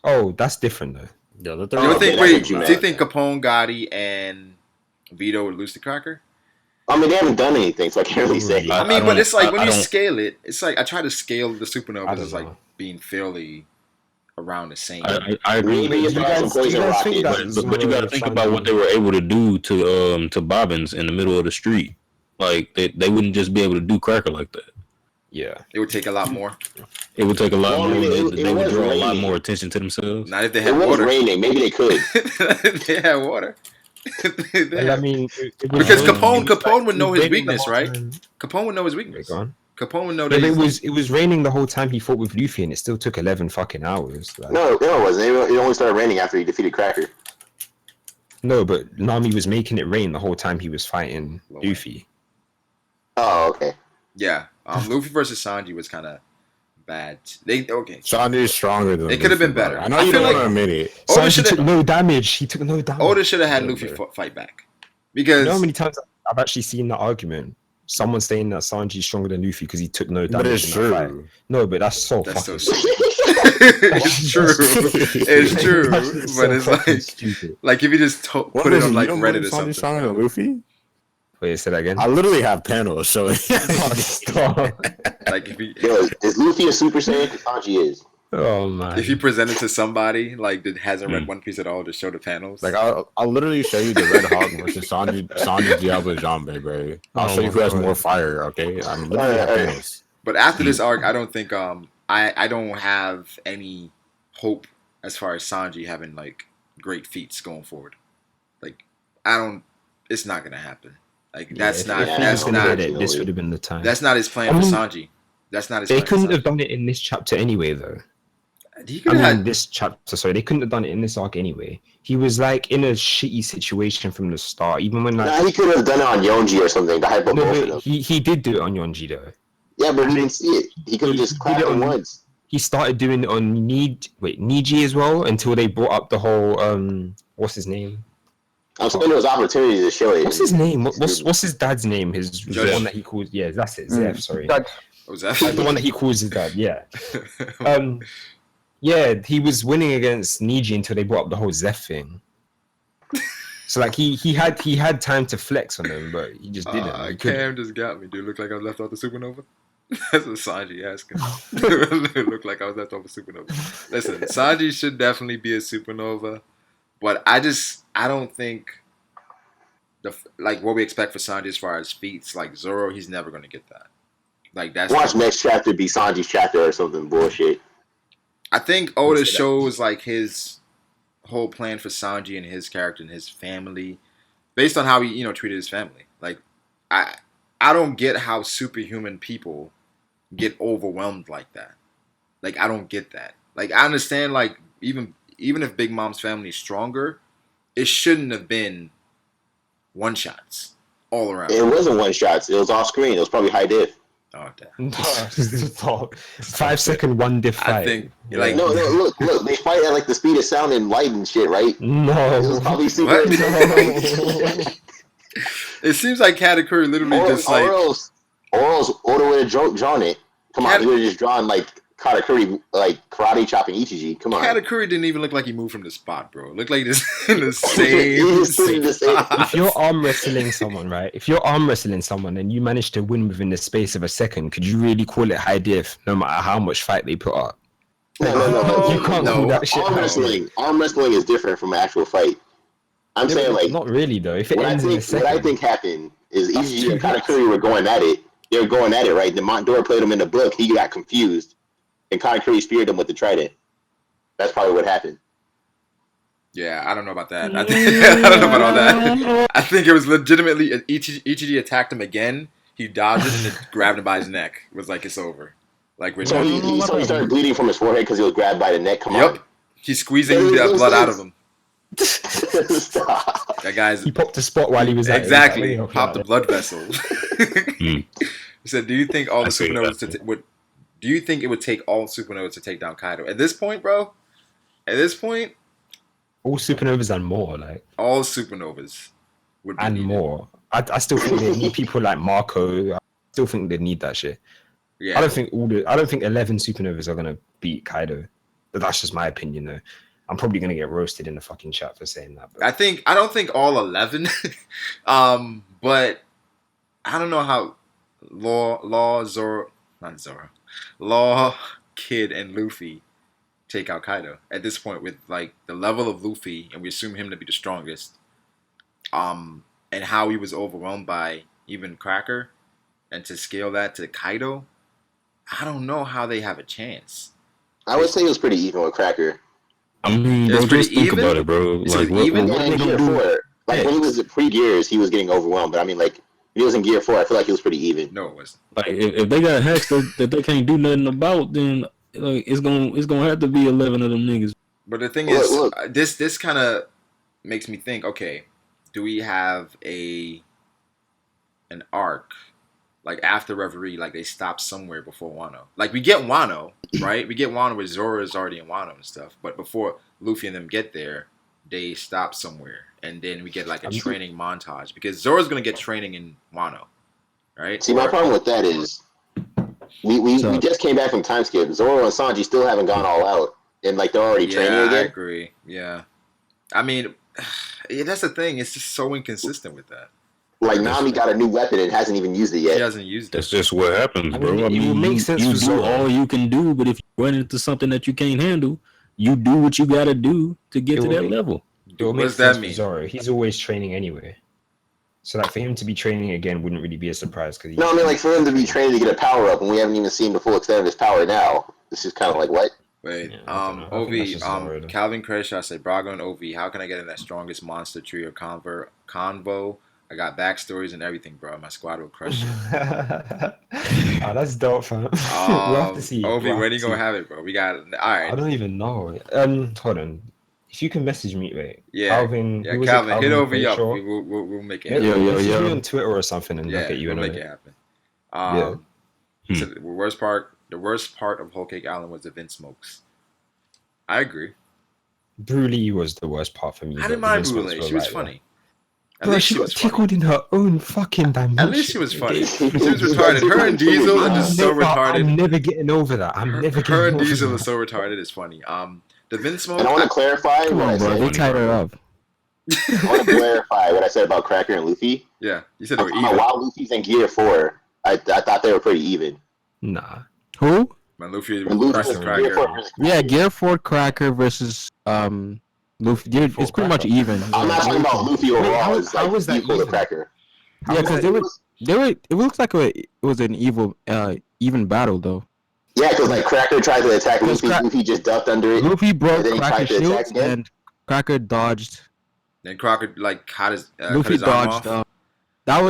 Speaker 3: Oh, that's different though.
Speaker 2: Yeah,
Speaker 4: You
Speaker 1: Oh,
Speaker 4: don't
Speaker 1: okay,
Speaker 4: think?
Speaker 1: that's
Speaker 4: Wait,
Speaker 1: what you
Speaker 4: do you
Speaker 1: meant.
Speaker 4: think Capone, Gotti, and Vito would lose to Cracker?
Speaker 1: I mean, they haven't done anything, so I can't really say.
Speaker 5: I
Speaker 4: I mean,
Speaker 5: don't-
Speaker 4: but it's like when
Speaker 5: I
Speaker 4: you
Speaker 5: don't-
Speaker 4: scale it, it's like I try to scale the
Speaker 3: I
Speaker 4: supernovas
Speaker 3: don't
Speaker 4: as like
Speaker 3: know.
Speaker 4: being fairly around the same.
Speaker 5: I agree.
Speaker 1: Maybe it's
Speaker 3: You
Speaker 1: not
Speaker 3: guys-
Speaker 1: some poison
Speaker 3: you guys
Speaker 1: rocket.
Speaker 3: think that-
Speaker 5: But you got to think about what they were able to do to Bobbins in the middle of the street. Like they wouldn't just be able to do Cracker like that.
Speaker 3: Yeah.
Speaker 4: It would take a lot more.
Speaker 5: It would take a lot
Speaker 1: Well, I
Speaker 5: more.
Speaker 1: mean,
Speaker 5: They,
Speaker 1: it
Speaker 5: they would
Speaker 1: was
Speaker 5: draw a lot
Speaker 1: raining.
Speaker 5: more attention to themselves.
Speaker 4: Not if they
Speaker 1: It
Speaker 4: had
Speaker 1: was
Speaker 4: water.
Speaker 1: raining. Maybe they could.
Speaker 4: They had water. They
Speaker 3: Well, I
Speaker 4: had-
Speaker 3: mean,
Speaker 4: Because
Speaker 3: raining.
Speaker 4: Capone would know his
Speaker 3: It was raining the
Speaker 4: weakness,
Speaker 3: whole
Speaker 4: right?
Speaker 3: time.
Speaker 4: Capone would know his
Speaker 3: Wait,
Speaker 4: weakness.
Speaker 3: go on.
Speaker 4: Capone would know
Speaker 3: Yeah,
Speaker 4: that.
Speaker 3: but
Speaker 4: he's-
Speaker 3: it was raining the whole time he fought with Luffy, and it still took 11 fucking hours. Like,
Speaker 1: No, it wasn't. It only started raining after he defeated Cracker.
Speaker 3: no, but Nami was making it rain the whole time he was fighting
Speaker 4: Lord.
Speaker 3: Luffy.
Speaker 1: Oh, okay.
Speaker 4: Yeah, Luffy versus Sanji was kind of bad. Okay.
Speaker 2: Sanji is stronger than.
Speaker 4: It could have
Speaker 2: Luffy,
Speaker 4: been better.
Speaker 2: bro. I know
Speaker 4: I
Speaker 2: you
Speaker 4: feel
Speaker 2: don't
Speaker 4: like-
Speaker 2: want to admit it.
Speaker 4: Oda
Speaker 3: Sanji
Speaker 4: shoulda-
Speaker 3: took no damage. He took no damage.
Speaker 4: Oda should have had
Speaker 3: Yeah,
Speaker 4: Luffy
Speaker 3: bro.
Speaker 4: fight back
Speaker 3: You
Speaker 4: because
Speaker 3: know how many times I've actually seen that argument? someone saying that Sanji's stronger than Luffy because he took no
Speaker 2: But
Speaker 3: damage
Speaker 2: it's
Speaker 3: in that fight.
Speaker 2: true.
Speaker 3: No, but that's so
Speaker 4: That's
Speaker 3: fucking
Speaker 4: so
Speaker 3: stupid.
Speaker 4: it's true. It's true.
Speaker 3: That's just
Speaker 4: But
Speaker 3: so
Speaker 4: it's
Speaker 3: fucking
Speaker 4: like,
Speaker 3: stupid.
Speaker 4: like if you just
Speaker 2: What
Speaker 4: put it
Speaker 2: is
Speaker 4: on
Speaker 2: it?
Speaker 4: like
Speaker 2: You don't
Speaker 4: Reddit
Speaker 2: believe
Speaker 4: or
Speaker 2: Sanji
Speaker 4: something.
Speaker 2: stronger than Luffy?
Speaker 3: Wait, say that again.
Speaker 2: I literally have panels showing.
Speaker 3: Stop.
Speaker 4: Like if you
Speaker 1: Yo, is Luffy a Super Saiyan? 'Cause Sanji is.
Speaker 3: Oh man.
Speaker 4: if you present it to somebody like that hasn't read One Piece at all, just show the panels.
Speaker 2: Like I'll literally show you the Red Hawk versus Sanji Diablo Jambe, bro. I'll show you who has more fire. Okay, I'm literally have panels.
Speaker 4: But after this arc, I don't think I don't have any hope as far as Sanji having like great feats going forward. Like I don't, it's not gonna happen. Like that's
Speaker 3: if
Speaker 4: not
Speaker 3: he
Speaker 4: that's
Speaker 3: was gonna
Speaker 4: not
Speaker 3: get it, this would have been the time.
Speaker 4: that's not his plan
Speaker 3: I mean,
Speaker 4: for Sanji. That's not his.
Speaker 3: They
Speaker 4: plan
Speaker 3: couldn't
Speaker 4: for
Speaker 3: have
Speaker 4: Sanji.
Speaker 3: done it in this chapter anyway, though.
Speaker 4: He
Speaker 3: I
Speaker 4: could
Speaker 3: mean,
Speaker 4: have had.
Speaker 3: this chapter. Sorry, they couldn't have done it in this arc anyway. He was like in a shitty situation from the start. Even when like
Speaker 1: Nah, he could have done it on Yonji or something to hype up
Speaker 3: no,
Speaker 1: both of
Speaker 3: but
Speaker 1: them.
Speaker 3: he did do it on Yonji though.
Speaker 1: Yeah, but we didn't see it. He could have just
Speaker 3: He
Speaker 1: clapped
Speaker 3: did it
Speaker 1: him
Speaker 3: on-
Speaker 1: once.
Speaker 3: He started doing it on Niji as well until they brought up the whole what's his name?
Speaker 1: I'm saying there was opportunities to show it.
Speaker 3: What's his name? What's his dad's name? His
Speaker 4: Judge.
Speaker 3: the one that he calls. Yeah, that's it. Zeph. Sorry,
Speaker 6: That,
Speaker 4: Was that?
Speaker 3: the one that he calls his dad. Yeah. Yeah, he was winning against Niji until they brought up the whole Zeph thing. So like he had time to flex on them, but he just didn't. He couldn't.
Speaker 4: Cam just got me. Do it look like I was left off the supernova? That's what Sanji asking. Do it look like I was left off the supernova? Listen, Sanji should definitely be a supernova, but I don't think like what we expect for Sanji as far as feats, like Zoro, he's never gonna get that. Like that's.
Speaker 1: Watch next chapter be Sanji's chapter or something bullshit.
Speaker 4: I think Oda shows like his whole plan for Sanji and his character and his family, based on how he treated his family. Like I don't get how superhuman people get overwhelmed like that. Like I don't get that. Like I understand like even if Big Mom's family is stronger, it shouldn't have been one shots all around.
Speaker 1: It wasn't one shots. It was off screen. It was probably high diff.
Speaker 4: Oh damn.
Speaker 3: 5 second one diff fight.
Speaker 4: I think like
Speaker 1: No, look. They fight at like the speed of sound and light and shit, right? It was
Speaker 3: No.
Speaker 1: probably super.
Speaker 4: What? It seems like Katakuri literally just like
Speaker 1: Oda would have drawn it. Come on, he would have just drawn like Katakuri like karate chopping Ichiji. Come on.
Speaker 4: Katakuri didn't even look like he moved from the spot, bro. It looked like this in the same.
Speaker 1: He was still in the same-
Speaker 4: spot.
Speaker 3: If you're arm wrestling someone, right? If you're arm wrestling someone and you manage to win within the space of a second, could you really call it high diff no matter how much fight they put up?
Speaker 1: No.
Speaker 3: You can't call that shit high diff.
Speaker 1: Arm wrestling is different from an actual fight. I'm saying like
Speaker 3: Not really though. If it
Speaker 1: what I
Speaker 3: ends in a
Speaker 1: think
Speaker 3: second,
Speaker 1: what I think happened is
Speaker 3: That's
Speaker 1: Ichiji
Speaker 3: too
Speaker 1: and Katakuri were going at it. They were going at it, right? The Montdora played him in the book. He got confused, and Katakuri speared him with the trident. That's probably what happened.
Speaker 4: Yeah, I don't know about that. I don't know about all that. I think it was legitimately Ichiji attacked him again. He dodged it and then grabbed him by his neck. It was like it's over. Like we're
Speaker 1: So
Speaker 4: done.
Speaker 1: he started bleeding from his forehead because he was grabbed by the neck. Come
Speaker 4: Yep.
Speaker 1: on.
Speaker 4: He's squeezing
Speaker 1: That
Speaker 4: the
Speaker 1: makes no
Speaker 4: blood out of
Speaker 1: sense.
Speaker 4: him.
Speaker 1: Stop.
Speaker 4: That guy's
Speaker 3: he popped a spot while he was at it.
Speaker 4: exactly
Speaker 3: Like,
Speaker 4: popped the blood vessel. He said, "Do you think all the
Speaker 5: I see
Speaker 4: supernovas would? Do you think it would take all supernovas to take down Kaido at this point, bro? At this point,
Speaker 3: all supernovas and more, like
Speaker 4: all supernovas would be
Speaker 3: and
Speaker 4: needed.
Speaker 3: more. I still think they need people like Marco. I still think they need that shit.
Speaker 4: Yeah,
Speaker 3: I don't think 11 supernovas are gonna beat Kaido. But that's just my opinion though. I'm probably gonna get roasted in the fucking chat for saying that. But
Speaker 4: I don't think all 11, but I don't know how Law, Kid, and Luffy take out Kaido at this point with like the level of Luffy, and we assume him to be the strongest. And how he was overwhelmed by even Cracker, and to scale that to Kaido, I don't know how they have a chance.
Speaker 1: I would say it was pretty even with Cracker.
Speaker 5: I mean,
Speaker 4: It
Speaker 5: bro,
Speaker 4: was pretty
Speaker 5: just think
Speaker 4: even?
Speaker 5: about it, bro.
Speaker 4: Is
Speaker 5: Like,
Speaker 4: it
Speaker 5: what,
Speaker 4: even?
Speaker 5: what
Speaker 1: Yeah,
Speaker 5: they
Speaker 1: in Gear
Speaker 5: gonna do?
Speaker 1: 4. Like when he was at pre-Gears, he was getting overwhelmed. But I mean, like when he was in Gear 4, I feel like he was pretty even.
Speaker 4: No, it wasn't.
Speaker 5: Like, if they got hacks that they can't do nothing about, then like it's gonna have to be 11 of them niggas.
Speaker 4: But the thing
Speaker 1: Look,
Speaker 4: is,
Speaker 1: look.
Speaker 4: This kind of makes me think. Okay, do we have an arc like after Reverie? Like they stop somewhere before Wano. Like we get Wano, right? We get Wano where Zoro is already in Wano and stuff. But before Luffy and them get there, they stop somewhere, and then we get like a training montage because Zoro's gonna get training in Wano. right?
Speaker 1: See, my problem with that is we just came back from time skip. Zoro and Sanji still haven't gone all out, and like they're already training
Speaker 4: I
Speaker 1: again.
Speaker 4: agree. Yeah, I mean, that's the thing. It's just so inconsistent with that.
Speaker 1: Like Nami got a new weapon and hasn't even used it yet.
Speaker 4: She hasn't used it.
Speaker 5: That's just what happens, bro. I
Speaker 3: it
Speaker 5: mean,
Speaker 3: will make sense
Speaker 5: you
Speaker 3: for
Speaker 5: do
Speaker 3: Zoro.
Speaker 5: all you can do, but if you run into something that you can't handle, you do what you gotta do to get to that level.
Speaker 3: It will
Speaker 4: What
Speaker 3: make
Speaker 4: does that
Speaker 3: sense
Speaker 4: mean?
Speaker 3: for Zoro. He's always training anyway. So like for him to be training again wouldn't really be a surprise.
Speaker 1: No, I mean like for him to be training to get a power up, and we haven't even seen the full extent of his power now. This is kind of like what?
Speaker 4: Wait,
Speaker 3: Yeah, I don't know. I think that's just Zoro, though.
Speaker 4: Calvin Creshaw said Brago and Ov. How can I get in that strongest monster trio convo? I got backstories and everything, bro. My squad will crush it.
Speaker 3: Oh, that's dope, fam. We'll have to see.
Speaker 4: Ov,
Speaker 3: We'll
Speaker 4: when
Speaker 3: have
Speaker 4: you
Speaker 3: to
Speaker 4: gonna
Speaker 3: see.
Speaker 4: have it, bro? We got all right.
Speaker 3: I don't even know. Hold on. If you can message me, wait.
Speaker 4: Yeah,
Speaker 3: Calvin.
Speaker 4: yeah,
Speaker 3: who was
Speaker 4: Calvin,
Speaker 3: it?
Speaker 4: hit Ov up.
Speaker 3: Crenshaw?
Speaker 4: We'll make it
Speaker 3: Yeah,
Speaker 4: happen.
Speaker 3: message me on Twitter or something, and
Speaker 4: Yeah,
Speaker 3: I'll get you
Speaker 4: we'll
Speaker 3: in on
Speaker 4: make
Speaker 3: it.
Speaker 4: it happen.
Speaker 3: Yeah.
Speaker 4: So the worst part of Whole Cake Island was the Vince Smokes. I agree.
Speaker 3: Bruley was the worst part for me.
Speaker 4: I
Speaker 3: but
Speaker 4: didn't
Speaker 3: the
Speaker 4: mind
Speaker 3: Vince Smokes
Speaker 4: Brule.
Speaker 3: were
Speaker 4: She was
Speaker 3: right
Speaker 4: funny. At
Speaker 3: Bro,
Speaker 4: least
Speaker 3: she got
Speaker 4: was funny.
Speaker 3: tickled in her own fucking dimension.
Speaker 4: At least she was funny. She was
Speaker 1: She
Speaker 4: retarded. Her and Diesel are
Speaker 3: I'm
Speaker 4: just so retarded.
Speaker 3: I'm never getting over that. I'm never getting
Speaker 4: Her and
Speaker 3: over
Speaker 4: Diesel
Speaker 3: that.
Speaker 4: are so retarded. It's funny. The Vince Smoke.
Speaker 1: And I want to clarify
Speaker 7: Come
Speaker 1: what I
Speaker 7: on, bro.
Speaker 1: said.
Speaker 7: They tied her up.
Speaker 1: I want to clarify what I said about Cracker and Luffy.
Speaker 4: Yeah, you said they
Speaker 1: I'm
Speaker 4: were
Speaker 1: talking
Speaker 4: even.
Speaker 1: about while Luffy's in Gear 4, I thought they were pretty even.
Speaker 3: Nah.
Speaker 7: Who?
Speaker 4: When Luffy
Speaker 1: When Luffy
Speaker 4: versus
Speaker 1: was in Gear 4
Speaker 4: Cracker.
Speaker 1: versus
Speaker 7: Yeah, Gear 4 Cracker versus Luffy. Yeah, it's pretty much even.
Speaker 1: I'm not talking about Luffy
Speaker 3: Wait,
Speaker 1: overall.
Speaker 3: how-
Speaker 1: It's
Speaker 3: how
Speaker 1: like
Speaker 3: was that
Speaker 1: equal to
Speaker 3: even?
Speaker 1: Cracker.
Speaker 7: Yeah, because they were. It looks like it was an even battle though.
Speaker 1: Yeah, because like Cracker tried to attack
Speaker 7: Because
Speaker 1: Luffy, Luffy just ducked under it.
Speaker 7: Luffy broke
Speaker 1: and then he
Speaker 7: Cracker
Speaker 1: tried to attack
Speaker 7: shields,
Speaker 1: again.
Speaker 7: and Cracker dodged.
Speaker 4: Then Crocker like cut his
Speaker 7: Luffy
Speaker 4: arm
Speaker 7: dodged.
Speaker 4: off.
Speaker 7: That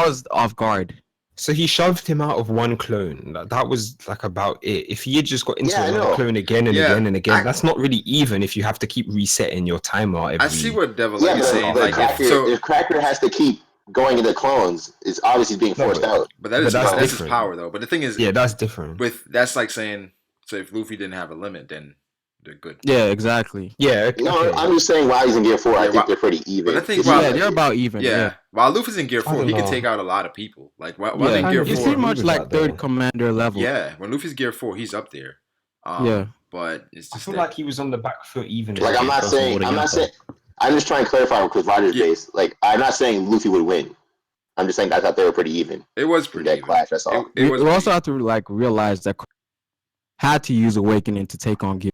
Speaker 7: was off guard.
Speaker 3: So he shoved him out of one clone. That was like about it. If he had just got into
Speaker 1: Yeah, I
Speaker 3: another
Speaker 1: know.
Speaker 3: clone again and
Speaker 4: Yeah,
Speaker 3: again and again, that's not really even if you have to keep resetting your timer every...
Speaker 4: I see what Devil
Speaker 1: Yeah,
Speaker 4: Lake is saying.
Speaker 1: but
Speaker 4: Like,
Speaker 1: Cracker, if Cracker has to keep going into clones, it's obviously being
Speaker 3: No,
Speaker 1: forced out.
Speaker 4: but that's
Speaker 3: that's
Speaker 4: his
Speaker 3: different.
Speaker 4: power though. But the thing is,
Speaker 3: Yeah, that's different.
Speaker 4: that's like saying, so if Luffy didn't have a limit, then they're good.
Speaker 7: Yeah, exactly.
Speaker 3: Yeah, okay.
Speaker 1: No, I'm just saying while he's in Gear 4, I
Speaker 4: Yeah,
Speaker 1: think they're pretty even.
Speaker 4: but I think
Speaker 1: It's
Speaker 4: while-
Speaker 1: just
Speaker 7: Yeah, they're about even.
Speaker 4: Yeah.
Speaker 7: Yeah.
Speaker 4: While Luffy's in Gear
Speaker 3: I
Speaker 4: 4,
Speaker 3: don't
Speaker 4: he can
Speaker 3: know.
Speaker 4: take out a lot of people. Like while
Speaker 7: Yeah,
Speaker 4: in Gear
Speaker 3: it's
Speaker 7: it's
Speaker 4: 4,
Speaker 7: pretty much
Speaker 3: with
Speaker 7: like
Speaker 3: that, though.
Speaker 7: third commander level.
Speaker 4: yeah, when Luffy's Gear 4, he's up there.
Speaker 7: Yeah.
Speaker 4: But it's
Speaker 3: I
Speaker 4: just
Speaker 3: feel
Speaker 4: that-
Speaker 3: like he was on the back foot even.
Speaker 1: like I'm not saying I'm just trying to clarify with Roger's
Speaker 4: Yeah.
Speaker 1: base. Like I'm not saying Luffy would win. I'm just saying I thought they were pretty even.
Speaker 4: it was
Speaker 1: In
Speaker 4: pretty
Speaker 1: that
Speaker 4: even.
Speaker 1: clash, that's all.
Speaker 4: It was
Speaker 7: We also
Speaker 4: pretty
Speaker 7: have to like realize that had to use Awakening to take on Gear.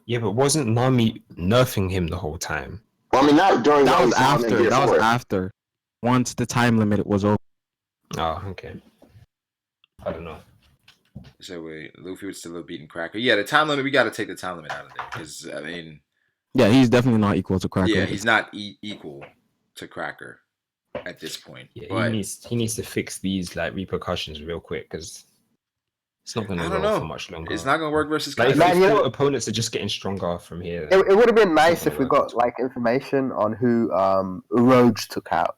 Speaker 3: Yeah, but wasn't Nami nerfing him the whole time?
Speaker 1: Well, I mean, not during
Speaker 7: That
Speaker 1: while
Speaker 7: was
Speaker 1: he's down in
Speaker 7: after.
Speaker 1: Gear
Speaker 7: That was
Speaker 1: 4.
Speaker 7: after. Once the time limit was over.
Speaker 3: Oh, okay. I don't know.
Speaker 4: So wait, Luffy would still have beaten Cracker. Yeah, the time limit, we got to take the time limit out of there. Because, I mean,
Speaker 7: Yeah, he's definitely not equal to Cracker.
Speaker 4: yeah, he's not equal to Cracker at this point.
Speaker 3: Yeah,
Speaker 4: but
Speaker 3: he needs to fix these like repercussions real quick because it's not going
Speaker 4: I
Speaker 3: to
Speaker 4: don't
Speaker 3: go
Speaker 4: know.
Speaker 3: for much longer.
Speaker 4: It's not going to work versus
Speaker 3: like
Speaker 4: Cracker.
Speaker 3: if
Speaker 6: Man,
Speaker 3: the opponents are just getting stronger from here.
Speaker 6: It would have been nice
Speaker 3: Something
Speaker 6: if we
Speaker 3: like
Speaker 6: got
Speaker 3: that.
Speaker 6: like information on who Roge took out.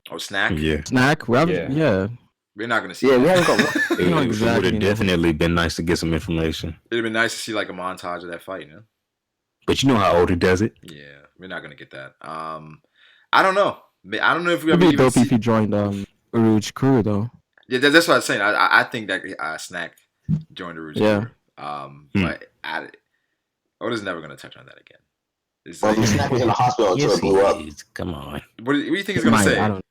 Speaker 4: Oh, Snack?
Speaker 5: Yeah.
Speaker 7: Snack. We haven't,
Speaker 3: Yeah.
Speaker 7: yeah.
Speaker 4: We're not going to see
Speaker 6: Yeah,
Speaker 4: that.
Speaker 6: we haven't got.
Speaker 5: It,
Speaker 7: know
Speaker 5: would
Speaker 7: exactly,
Speaker 5: have
Speaker 7: no.
Speaker 5: definitely been nice to get some information.
Speaker 4: It'd have been nice to see like a montage of that fight, you know?
Speaker 5: But you know how Oda does it.
Speaker 4: Yeah, we're not going to get that. I don't know. I don't know if we
Speaker 7: It'd
Speaker 4: ever
Speaker 7: be
Speaker 4: even
Speaker 7: dope
Speaker 4: see...
Speaker 7: if he joined Uruj crew though.
Speaker 4: Yeah, that's what I was saying. I think that Snack joined the Rouge.
Speaker 7: Yeah.
Speaker 4: But Oda's never going to touch on that again. It's
Speaker 1: Well,
Speaker 4: like,
Speaker 1: Snack was in the hospital until
Speaker 5: Yes,
Speaker 1: it blew up.
Speaker 5: he is. Come on.
Speaker 4: what do you think he's going to say?
Speaker 7: I don't.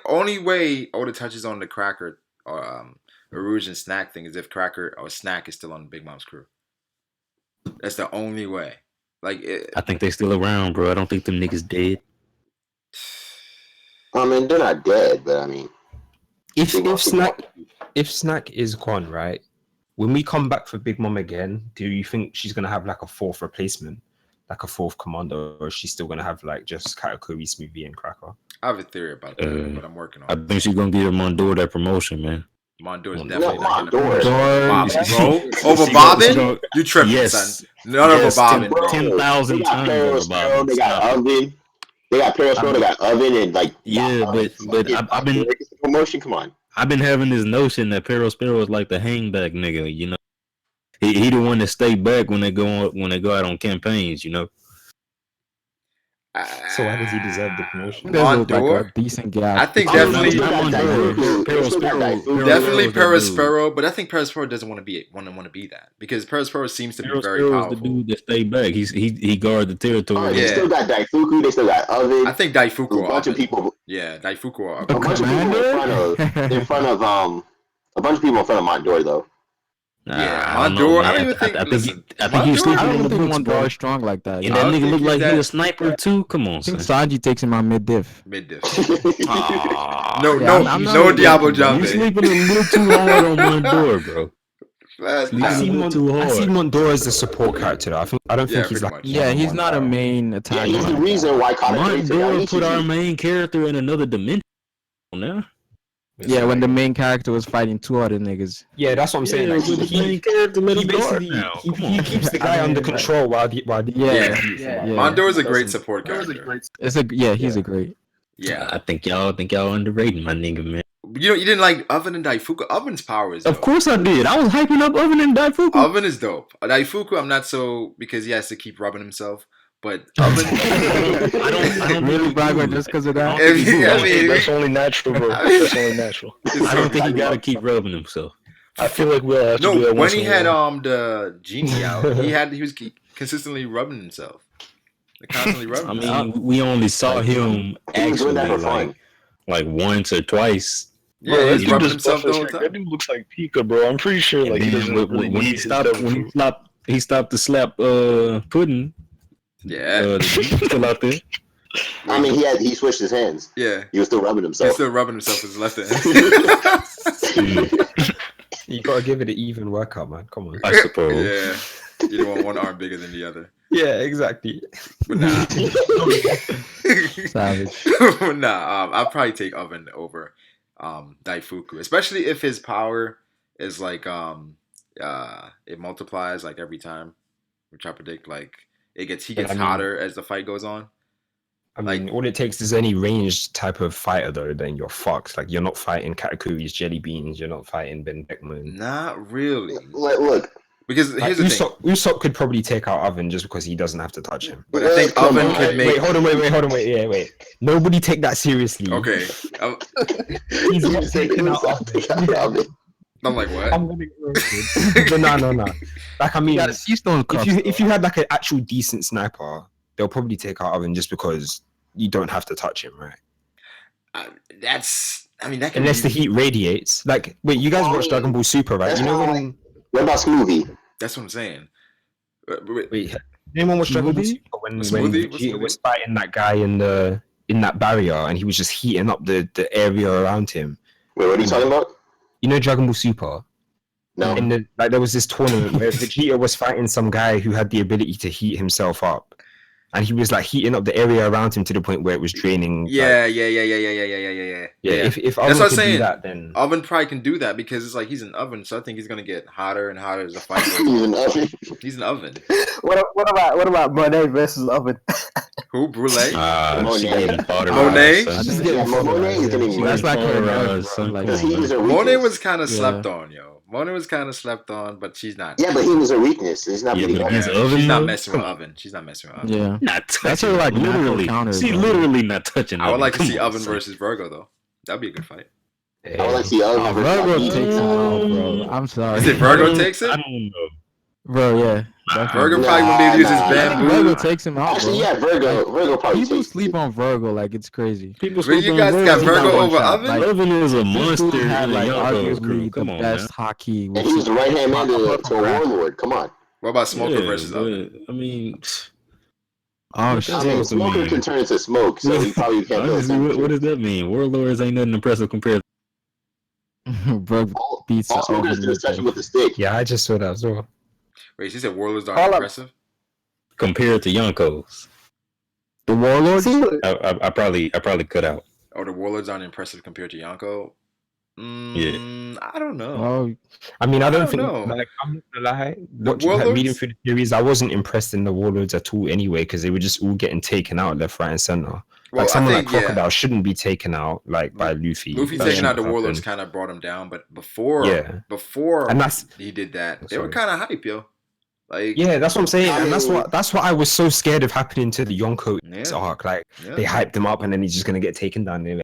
Speaker 4: Only way Oda touches on the Cracker or Rouge and Snack thing is if Cracker or Snack is still on Big Mom's crew. That's the only way. Like,
Speaker 5: I think they still around, bro. I don't think them niggas dead.
Speaker 1: I mean, they're not dead, but I mean,
Speaker 3: If
Speaker 1: they want-
Speaker 3: if Snack is gone, right? When we come back for Big Mom again, do you think she's gonna have like a fourth replacement, like a fourth commander, or is she still gonna have like just Katakuri, Smoothie, and Cracker?
Speaker 4: I have a theory about that, but I'm working
Speaker 5: I
Speaker 4: on it.
Speaker 5: think she's gonna give Mondor that promotion, man.
Speaker 4: Mondor is
Speaker 5: Mondor.
Speaker 4: definitely not getting a
Speaker 1: Mondor.
Speaker 4: promotion. Bob,
Speaker 5: She-
Speaker 4: bro, over
Speaker 5: she
Speaker 4: Bobbin?
Speaker 5: gonna-
Speaker 4: You tripping,
Speaker 5: Yes.
Speaker 4: son. None
Speaker 5: Yes,
Speaker 4: over Bobbin,
Speaker 5: 10
Speaker 4: bro.
Speaker 5: 10,000
Speaker 1: they got
Speaker 5: times
Speaker 1: Periscope,
Speaker 5: over Bobbin.
Speaker 1: they got
Speaker 5: Stop.
Speaker 1: Oven, they got Periscope, they got Oven, and like
Speaker 5: Yeah, but I've been
Speaker 1: it's a promotion. Come on,
Speaker 5: I've been having this notion that Pero Sparrow is like the hangback nigga, you know. He the one that stay back when they go out on campaigns, you know.
Speaker 3: So why does he deserve the promotion?
Speaker 7: There's like a
Speaker 4: Mondor?
Speaker 7: decent gap.
Speaker 4: I think
Speaker 1: Oh, they
Speaker 4: definitely,
Speaker 1: still got Daifuku. They still got Daifuku.
Speaker 4: definitely
Speaker 5: Perospero
Speaker 4: Perospero, but I think Perospero doesn't want to be that because Perospero seems to be very
Speaker 5: is the
Speaker 4: powerful.
Speaker 5: dude that stayed back. He guarded the territory.
Speaker 1: Oh, they
Speaker 4: Yeah.
Speaker 1: still got Daifuku. They still got Oven.
Speaker 4: I think Daifuku
Speaker 1: a
Speaker 4: or
Speaker 1: bunch of
Speaker 4: Oven.
Speaker 1: people.
Speaker 4: Yeah, Daifuku or
Speaker 1: A
Speaker 4: Oven.
Speaker 1: bunch of people in front of a bunch of people in front of Mondor though.
Speaker 4: Yeah,
Speaker 5: I don't know,
Speaker 4: Mondor.
Speaker 5: man.
Speaker 4: I don't even think.
Speaker 5: I
Speaker 4: Listen,
Speaker 5: think you
Speaker 4: Mondor-
Speaker 5: sleeping
Speaker 7: I
Speaker 5: on
Speaker 7: don't
Speaker 5: the
Speaker 7: think
Speaker 5: books, bro.
Speaker 7: Mondor is strong like that.
Speaker 5: And
Speaker 4: I
Speaker 5: that
Speaker 4: don't
Speaker 5: nigga
Speaker 4: think
Speaker 5: look
Speaker 4: he's
Speaker 5: like he
Speaker 4: that-
Speaker 5: a sniper too. Come on,
Speaker 7: I think
Speaker 5: son.
Speaker 7: Sanji takes him out mid diff.
Speaker 4: mid diff.
Speaker 5: Aw.
Speaker 4: No,
Speaker 7: Yeah,
Speaker 4: no,
Speaker 7: I'm not
Speaker 4: no
Speaker 7: even
Speaker 4: Diablo
Speaker 7: joking, bro.
Speaker 5: You
Speaker 4: Jambe.
Speaker 5: sleeping a little too hard on Mondor, bro.
Speaker 4: Nah.
Speaker 3: I see,
Speaker 5: Too
Speaker 3: I see
Speaker 5: hard.
Speaker 3: Mondor as the support character. Though. I don't
Speaker 4: Yeah,
Speaker 3: think he's
Speaker 4: pretty
Speaker 3: like
Speaker 4: much.
Speaker 7: Yeah, he's
Speaker 3: one
Speaker 7: not a
Speaker 3: hero.
Speaker 7: main
Speaker 1: Yeah,
Speaker 7: attacker.
Speaker 1: he's the
Speaker 7: like
Speaker 1: reason why Katakuri took out
Speaker 5: Mondor put our
Speaker 1: Ichiji.
Speaker 5: main character in another dimension. Now,
Speaker 7: Yeah, when the main character was fighting two other niggas.
Speaker 3: Yeah, that's what I'm saying.
Speaker 5: yeah,
Speaker 3: Like,
Speaker 5: but the main character let
Speaker 3: he
Speaker 5: him guard
Speaker 3: basically
Speaker 5: now. Come
Speaker 3: he
Speaker 5: on.
Speaker 3: keeps the guy
Speaker 7: I mean,
Speaker 3: under
Speaker 7: like-
Speaker 3: control while
Speaker 4: Yeah.
Speaker 7: Yeah.
Speaker 4: Mondor is a great
Speaker 3: Doesn't-
Speaker 4: support character.
Speaker 7: He's a great.
Speaker 4: Yeah,
Speaker 5: I think y'all underrating my nigga, man.
Speaker 4: you didn't like Oven and Daifuku. Oven's power is dope.
Speaker 5: Of course I did. I was hyping up Oven and Daifuku.
Speaker 4: Oven is dope. Daifuku, I'm not so because he has to keep rubbing himself. But Oven,
Speaker 5: I don't
Speaker 7: Really,
Speaker 5: think
Speaker 7: Brago,
Speaker 5: he do.
Speaker 7: just because of that?
Speaker 4: If he- I mean-
Speaker 8: That's only natural, bro. That's only natural.
Speaker 5: I don't think he gotta keep rubbing himself.
Speaker 8: I feel like we'll have to do
Speaker 4: no,
Speaker 8: that
Speaker 4: when
Speaker 8: once
Speaker 4: he
Speaker 8: in a
Speaker 4: had
Speaker 8: while.
Speaker 4: the genie out, he was consistently rubbing himself. Constantly rubbing.
Speaker 5: I
Speaker 4: himself.
Speaker 5: mean, we only saw him
Speaker 1: He was
Speaker 5: actually
Speaker 1: doing that for fun.
Speaker 5: like once or twice.
Speaker 4: yeah,
Speaker 8: Bro,
Speaker 4: he's
Speaker 8: that dude
Speaker 4: rubbing
Speaker 8: just
Speaker 4: himself the
Speaker 8: buff
Speaker 4: whole
Speaker 8: as heck.
Speaker 4: time.
Speaker 8: That dude looks like Pika, bro. I'm pretty sure like
Speaker 5: And
Speaker 8: he
Speaker 5: then
Speaker 8: doesn't really
Speaker 5: when
Speaker 8: need
Speaker 5: he
Speaker 8: his
Speaker 5: stopped
Speaker 8: devil
Speaker 5: when
Speaker 8: fruit.
Speaker 5: he stopped to slap Puddin.
Speaker 4: Yeah,
Speaker 5: The dude still out there.
Speaker 1: I mean, he switched his hands.
Speaker 4: yeah.
Speaker 1: He was still rubbing
Speaker 4: He's
Speaker 1: himself.
Speaker 4: still rubbing himself with his left hand.
Speaker 3: You gotta give it an even workout, man. Come on.
Speaker 5: I suppose.
Speaker 4: Yeah, you don't want one arm bigger than the other.
Speaker 3: Yeah, exactly.
Speaker 4: But nah,
Speaker 7: Savage.
Speaker 4: I'll probably take Oven over Daifuku, especially if his power is like it multiplies like every time, which I predict like he gets
Speaker 3: I mean-
Speaker 4: hotter as the fight goes on.
Speaker 3: I mean, all it takes is any ranged type of fighter, though, then you're fucked. Like, you're not fighting Katakuri's Jelly Beans, you're not fighting Ben Beckman.
Speaker 4: Not really,
Speaker 1: Look,
Speaker 4: because
Speaker 3: Like,
Speaker 4: here's the thing.
Speaker 3: Usopp could probably take out Oven just because he doesn't have to touch him.
Speaker 4: But I think
Speaker 1: Come
Speaker 4: Oven
Speaker 1: on.
Speaker 4: could make.
Speaker 3: Wait, hold on, wait. Nobody take that seriously.
Speaker 4: Okay,
Speaker 3: He's not taking out Oven.
Speaker 4: I'm like what?
Speaker 3: I'm gonna get roasted. But no. Like, I mean,
Speaker 7: got a sea stone
Speaker 3: if you had like an actual decent sniper, they'll probably take out Oven just because you don't have to touch him, right?
Speaker 4: I mean that can
Speaker 3: Unless
Speaker 4: be,
Speaker 3: the heat radiates. Like, wait, you guys watch Dragon Ball Super, right?
Speaker 1: That's
Speaker 3: You know
Speaker 1: why-
Speaker 3: when
Speaker 1: what about Smoothie?
Speaker 4: That's what I'm saying.
Speaker 3: wait, anyone watch Dragon Ball
Speaker 7: Smoothie?
Speaker 3: Super when
Speaker 4: Smoothie? What's
Speaker 3: Vegeta
Speaker 4: Smoothie?
Speaker 3: was fighting that guy in that barrier and he was just heating up the area around him?
Speaker 1: Wait, what are you talking about?
Speaker 3: You know Dragon Ball Super?
Speaker 1: No.
Speaker 3: In there was this tournament where Vegeta was fighting some guy who had the ability to heat himself up. And he was like heating up the area around him to the point where it was draining.
Speaker 4: Yeah.
Speaker 3: Yeah. If
Speaker 4: That's
Speaker 3: Oven
Speaker 4: what I'm
Speaker 3: could
Speaker 4: saying.
Speaker 3: do that, then
Speaker 4: Oven probably can do that because it's like he's an oven, so I think he's gonna get hotter and hotter as the fight goes
Speaker 1: He's
Speaker 4: on.
Speaker 1: an oven.
Speaker 4: He's an oven.
Speaker 6: What about Monet versus Oven?
Speaker 4: Who? Brulee?
Speaker 1: Monet.
Speaker 4: Monet?
Speaker 7: I just
Speaker 1: Yeah,
Speaker 7: get
Speaker 1: Monet is getting
Speaker 7: That's like her
Speaker 5: son.
Speaker 7: like
Speaker 1: because he was a weakness.
Speaker 4: Monet was kind of
Speaker 7: Yeah.
Speaker 4: slept on, yo. Monet was kind of slept on, but she's not.
Speaker 1: Yeah, but he was a weakness. He's not
Speaker 5: Yeah,
Speaker 1: being
Speaker 5: but
Speaker 1: oven.
Speaker 5: against Oven,
Speaker 4: She's not
Speaker 5: though?
Speaker 4: messing with Oven. She's not messing with Oven.
Speaker 7: yeah.
Speaker 5: Not touching.
Speaker 7: That's her, like, natural
Speaker 5: literally.
Speaker 7: counter,
Speaker 5: She
Speaker 7: bro.
Speaker 5: literally not touching.
Speaker 4: I would like to
Speaker 5: Come
Speaker 4: see
Speaker 5: on,
Speaker 4: Oven
Speaker 5: son.
Speaker 4: versus Virgo though. That'd be a good fight.
Speaker 1: I would like to see oven versus
Speaker 7: Virgo
Speaker 1: Taki.
Speaker 7: takes him out, bro. I'm sorry.
Speaker 4: Is it Virgo takes
Speaker 5: I
Speaker 4: it?
Speaker 5: don't know.
Speaker 7: Bro, yeah.
Speaker 4: Virgo
Speaker 1: Nah,
Speaker 4: probably won't be able to use his
Speaker 1: nah.
Speaker 7: I think
Speaker 4: bamboo.
Speaker 7: Virgo takes him out,
Speaker 1: Actually,
Speaker 7: bro.
Speaker 1: yeah, Virgo probably
Speaker 7: People
Speaker 1: takes
Speaker 7: sleep on Virgo like it's crazy.
Speaker 5: People
Speaker 4: But you
Speaker 5: sleep on
Speaker 4: guys got
Speaker 5: Virgo.
Speaker 4: Virgo
Speaker 7: Not one
Speaker 4: over
Speaker 7: shot,
Speaker 4: Oven?
Speaker 7: like,
Speaker 5: Oven is a
Speaker 7: This
Speaker 5: monster
Speaker 7: dude had
Speaker 5: in the
Speaker 7: like
Speaker 5: Yonkos crew.
Speaker 7: arguably the
Speaker 5: Come on,
Speaker 7: best hockey.
Speaker 1: And he was the right hand man to a warlord. Come on.
Speaker 4: What about Smoker
Speaker 5: Yeah,
Speaker 4: versus Oven?
Speaker 5: but, I mean,
Speaker 7: Oh
Speaker 1: I
Speaker 7: shit!
Speaker 1: mean,
Speaker 5: to
Speaker 1: Smoker
Speaker 5: me.
Speaker 1: can turn into smoke, so he probably can't do
Speaker 5: honestly, what
Speaker 1: it.
Speaker 5: does that mean? Warlords ain't nothing impressive compared.
Speaker 7: Bro beats
Speaker 1: All Smoker is
Speaker 7: Oven
Speaker 1: doing is
Speaker 7: with
Speaker 1: touching
Speaker 7: the-
Speaker 1: with the stick.
Speaker 3: yeah, I just saw that as well.
Speaker 4: Wait, she said Warlords
Speaker 6: Hold
Speaker 4: aren't
Speaker 6: up.
Speaker 4: impressive.
Speaker 5: Compared to Yonkos,
Speaker 7: the Warlords.
Speaker 6: See,
Speaker 5: I probably cut out.
Speaker 4: Oh, the Warlords aren't impressive compared to Yonko. I don't know.
Speaker 7: Oh,
Speaker 3: I mean, I don't
Speaker 4: don't
Speaker 3: think,
Speaker 4: know.
Speaker 3: like, I'm not gonna lie, watching, like,
Speaker 4: Warlords?
Speaker 3: reading through the series, I wasn't impressed in the Warlords at all anyway, because they were just all getting taken out left, right, and center.
Speaker 4: Well,
Speaker 3: Like, someone
Speaker 4: I
Speaker 3: like
Speaker 4: think
Speaker 3: Crocodile shouldn't be taken out, like, by Luffy.
Speaker 4: Luffy
Speaker 3: That
Speaker 4: taking out the
Speaker 3: shouldn't
Speaker 4: Warlords
Speaker 3: happen.
Speaker 4: kind of brought him down, but before
Speaker 3: Yeah.
Speaker 4: before
Speaker 3: And that's,
Speaker 4: he did that, they
Speaker 3: Sorry.
Speaker 4: were kind of hype, yo. Like,
Speaker 3: Yeah, that's what I'm saying, and
Speaker 1: mean-
Speaker 3: that's what I was so scared of happening to the Yonko
Speaker 4: Yeah.
Speaker 3: arc. Like
Speaker 4: yeah.
Speaker 3: they hyped him up, and then he's just gonna get taken down. I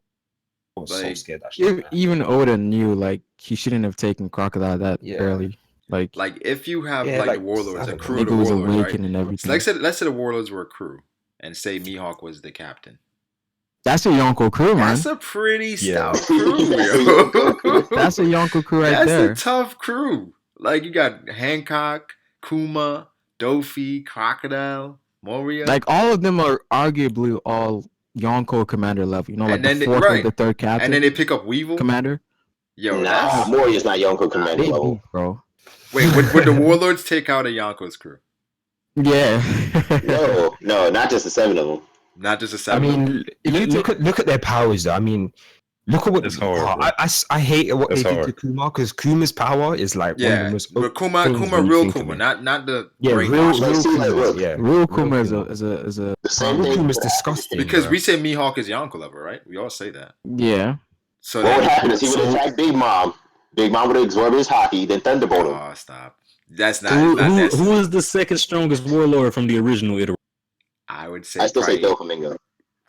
Speaker 3: was so
Speaker 4: Like,
Speaker 3: scared. Actually,
Speaker 7: Even Oda knew like he shouldn't have taken Crocodile that
Speaker 3: Yeah.
Speaker 7: early. Like
Speaker 4: if you have
Speaker 3: Yeah,
Speaker 4: like the
Speaker 3: like,
Speaker 4: warlords,
Speaker 3: I
Speaker 4: a
Speaker 3: don't
Speaker 4: crew of the
Speaker 7: nigga was
Speaker 4: warlords, right?
Speaker 7: awakened and
Speaker 4: So
Speaker 7: everything.
Speaker 4: let's say the warlords were a crew, and say Mihawk was the captain.
Speaker 7: That's a Yonko crew, man.
Speaker 4: That's a pretty
Speaker 3: Yeah.
Speaker 4: stout crew,
Speaker 1: That's a
Speaker 4: yo.
Speaker 1: Yonko crew.
Speaker 7: That's a Yonko crew right
Speaker 4: That's
Speaker 7: there.
Speaker 4: a tough crew. Like you got Hancock, Kuma, Dofi, Crocodile, Moria.
Speaker 7: Like all of them are arguably all Yonko commander level. You know, like
Speaker 4: And then
Speaker 7: the
Speaker 4: they-
Speaker 7: fourth
Speaker 4: right.
Speaker 7: or the third captain.
Speaker 4: and then they pick up Weevil.
Speaker 7: commander.
Speaker 4: Yo,
Speaker 1: Nah,
Speaker 4: that's
Speaker 1: Moria's not Yonko commander
Speaker 7: They
Speaker 1: level.
Speaker 7: do, bro.
Speaker 4: wait. Would the warlords take out a Yonko's crew?
Speaker 7: Yeah.
Speaker 1: No, not just the 7 of them.
Speaker 4: Not just a
Speaker 3: I
Speaker 4: seven.
Speaker 3: mean, look at their powers. Though. I mean, look at what
Speaker 5: It's hard, bro.
Speaker 3: I hate what
Speaker 5: It's
Speaker 3: they did to
Speaker 5: hard.
Speaker 3: Kuma because Kuma's power is like one of
Speaker 4: Yeah,
Speaker 3: the most.
Speaker 4: but Kuma,
Speaker 3: things
Speaker 4: Kuma,
Speaker 3: when you
Speaker 4: real
Speaker 3: think of
Speaker 4: Kuma,
Speaker 3: it.
Speaker 4: not the
Speaker 3: Yeah,
Speaker 4: brainwash.
Speaker 1: Like,
Speaker 3: real
Speaker 1: see, like,
Speaker 3: Kuma.
Speaker 1: look.
Speaker 3: Yeah,
Speaker 7: Real Kuma
Speaker 3: Kuma.
Speaker 7: is a
Speaker 1: The same
Speaker 3: Real
Speaker 1: thing.
Speaker 3: Kuma's
Speaker 1: would
Speaker 3: disgusting.
Speaker 4: Because
Speaker 3: bro.
Speaker 4: we say Mihawk is Yonko level, right? We all say that.
Speaker 7: yeah.
Speaker 4: So
Speaker 1: What would
Speaker 4: then,
Speaker 1: happen is he would attack Big Mom. Big Mom would absorb his hockey, then thunderbolt him.
Speaker 4: oh, stop. That's not.
Speaker 5: Who,
Speaker 4: it's not that
Speaker 5: who is the second strongest warlord from the original iteration?
Speaker 4: I would say
Speaker 1: I still say
Speaker 4: probably,
Speaker 1: Doflamingo.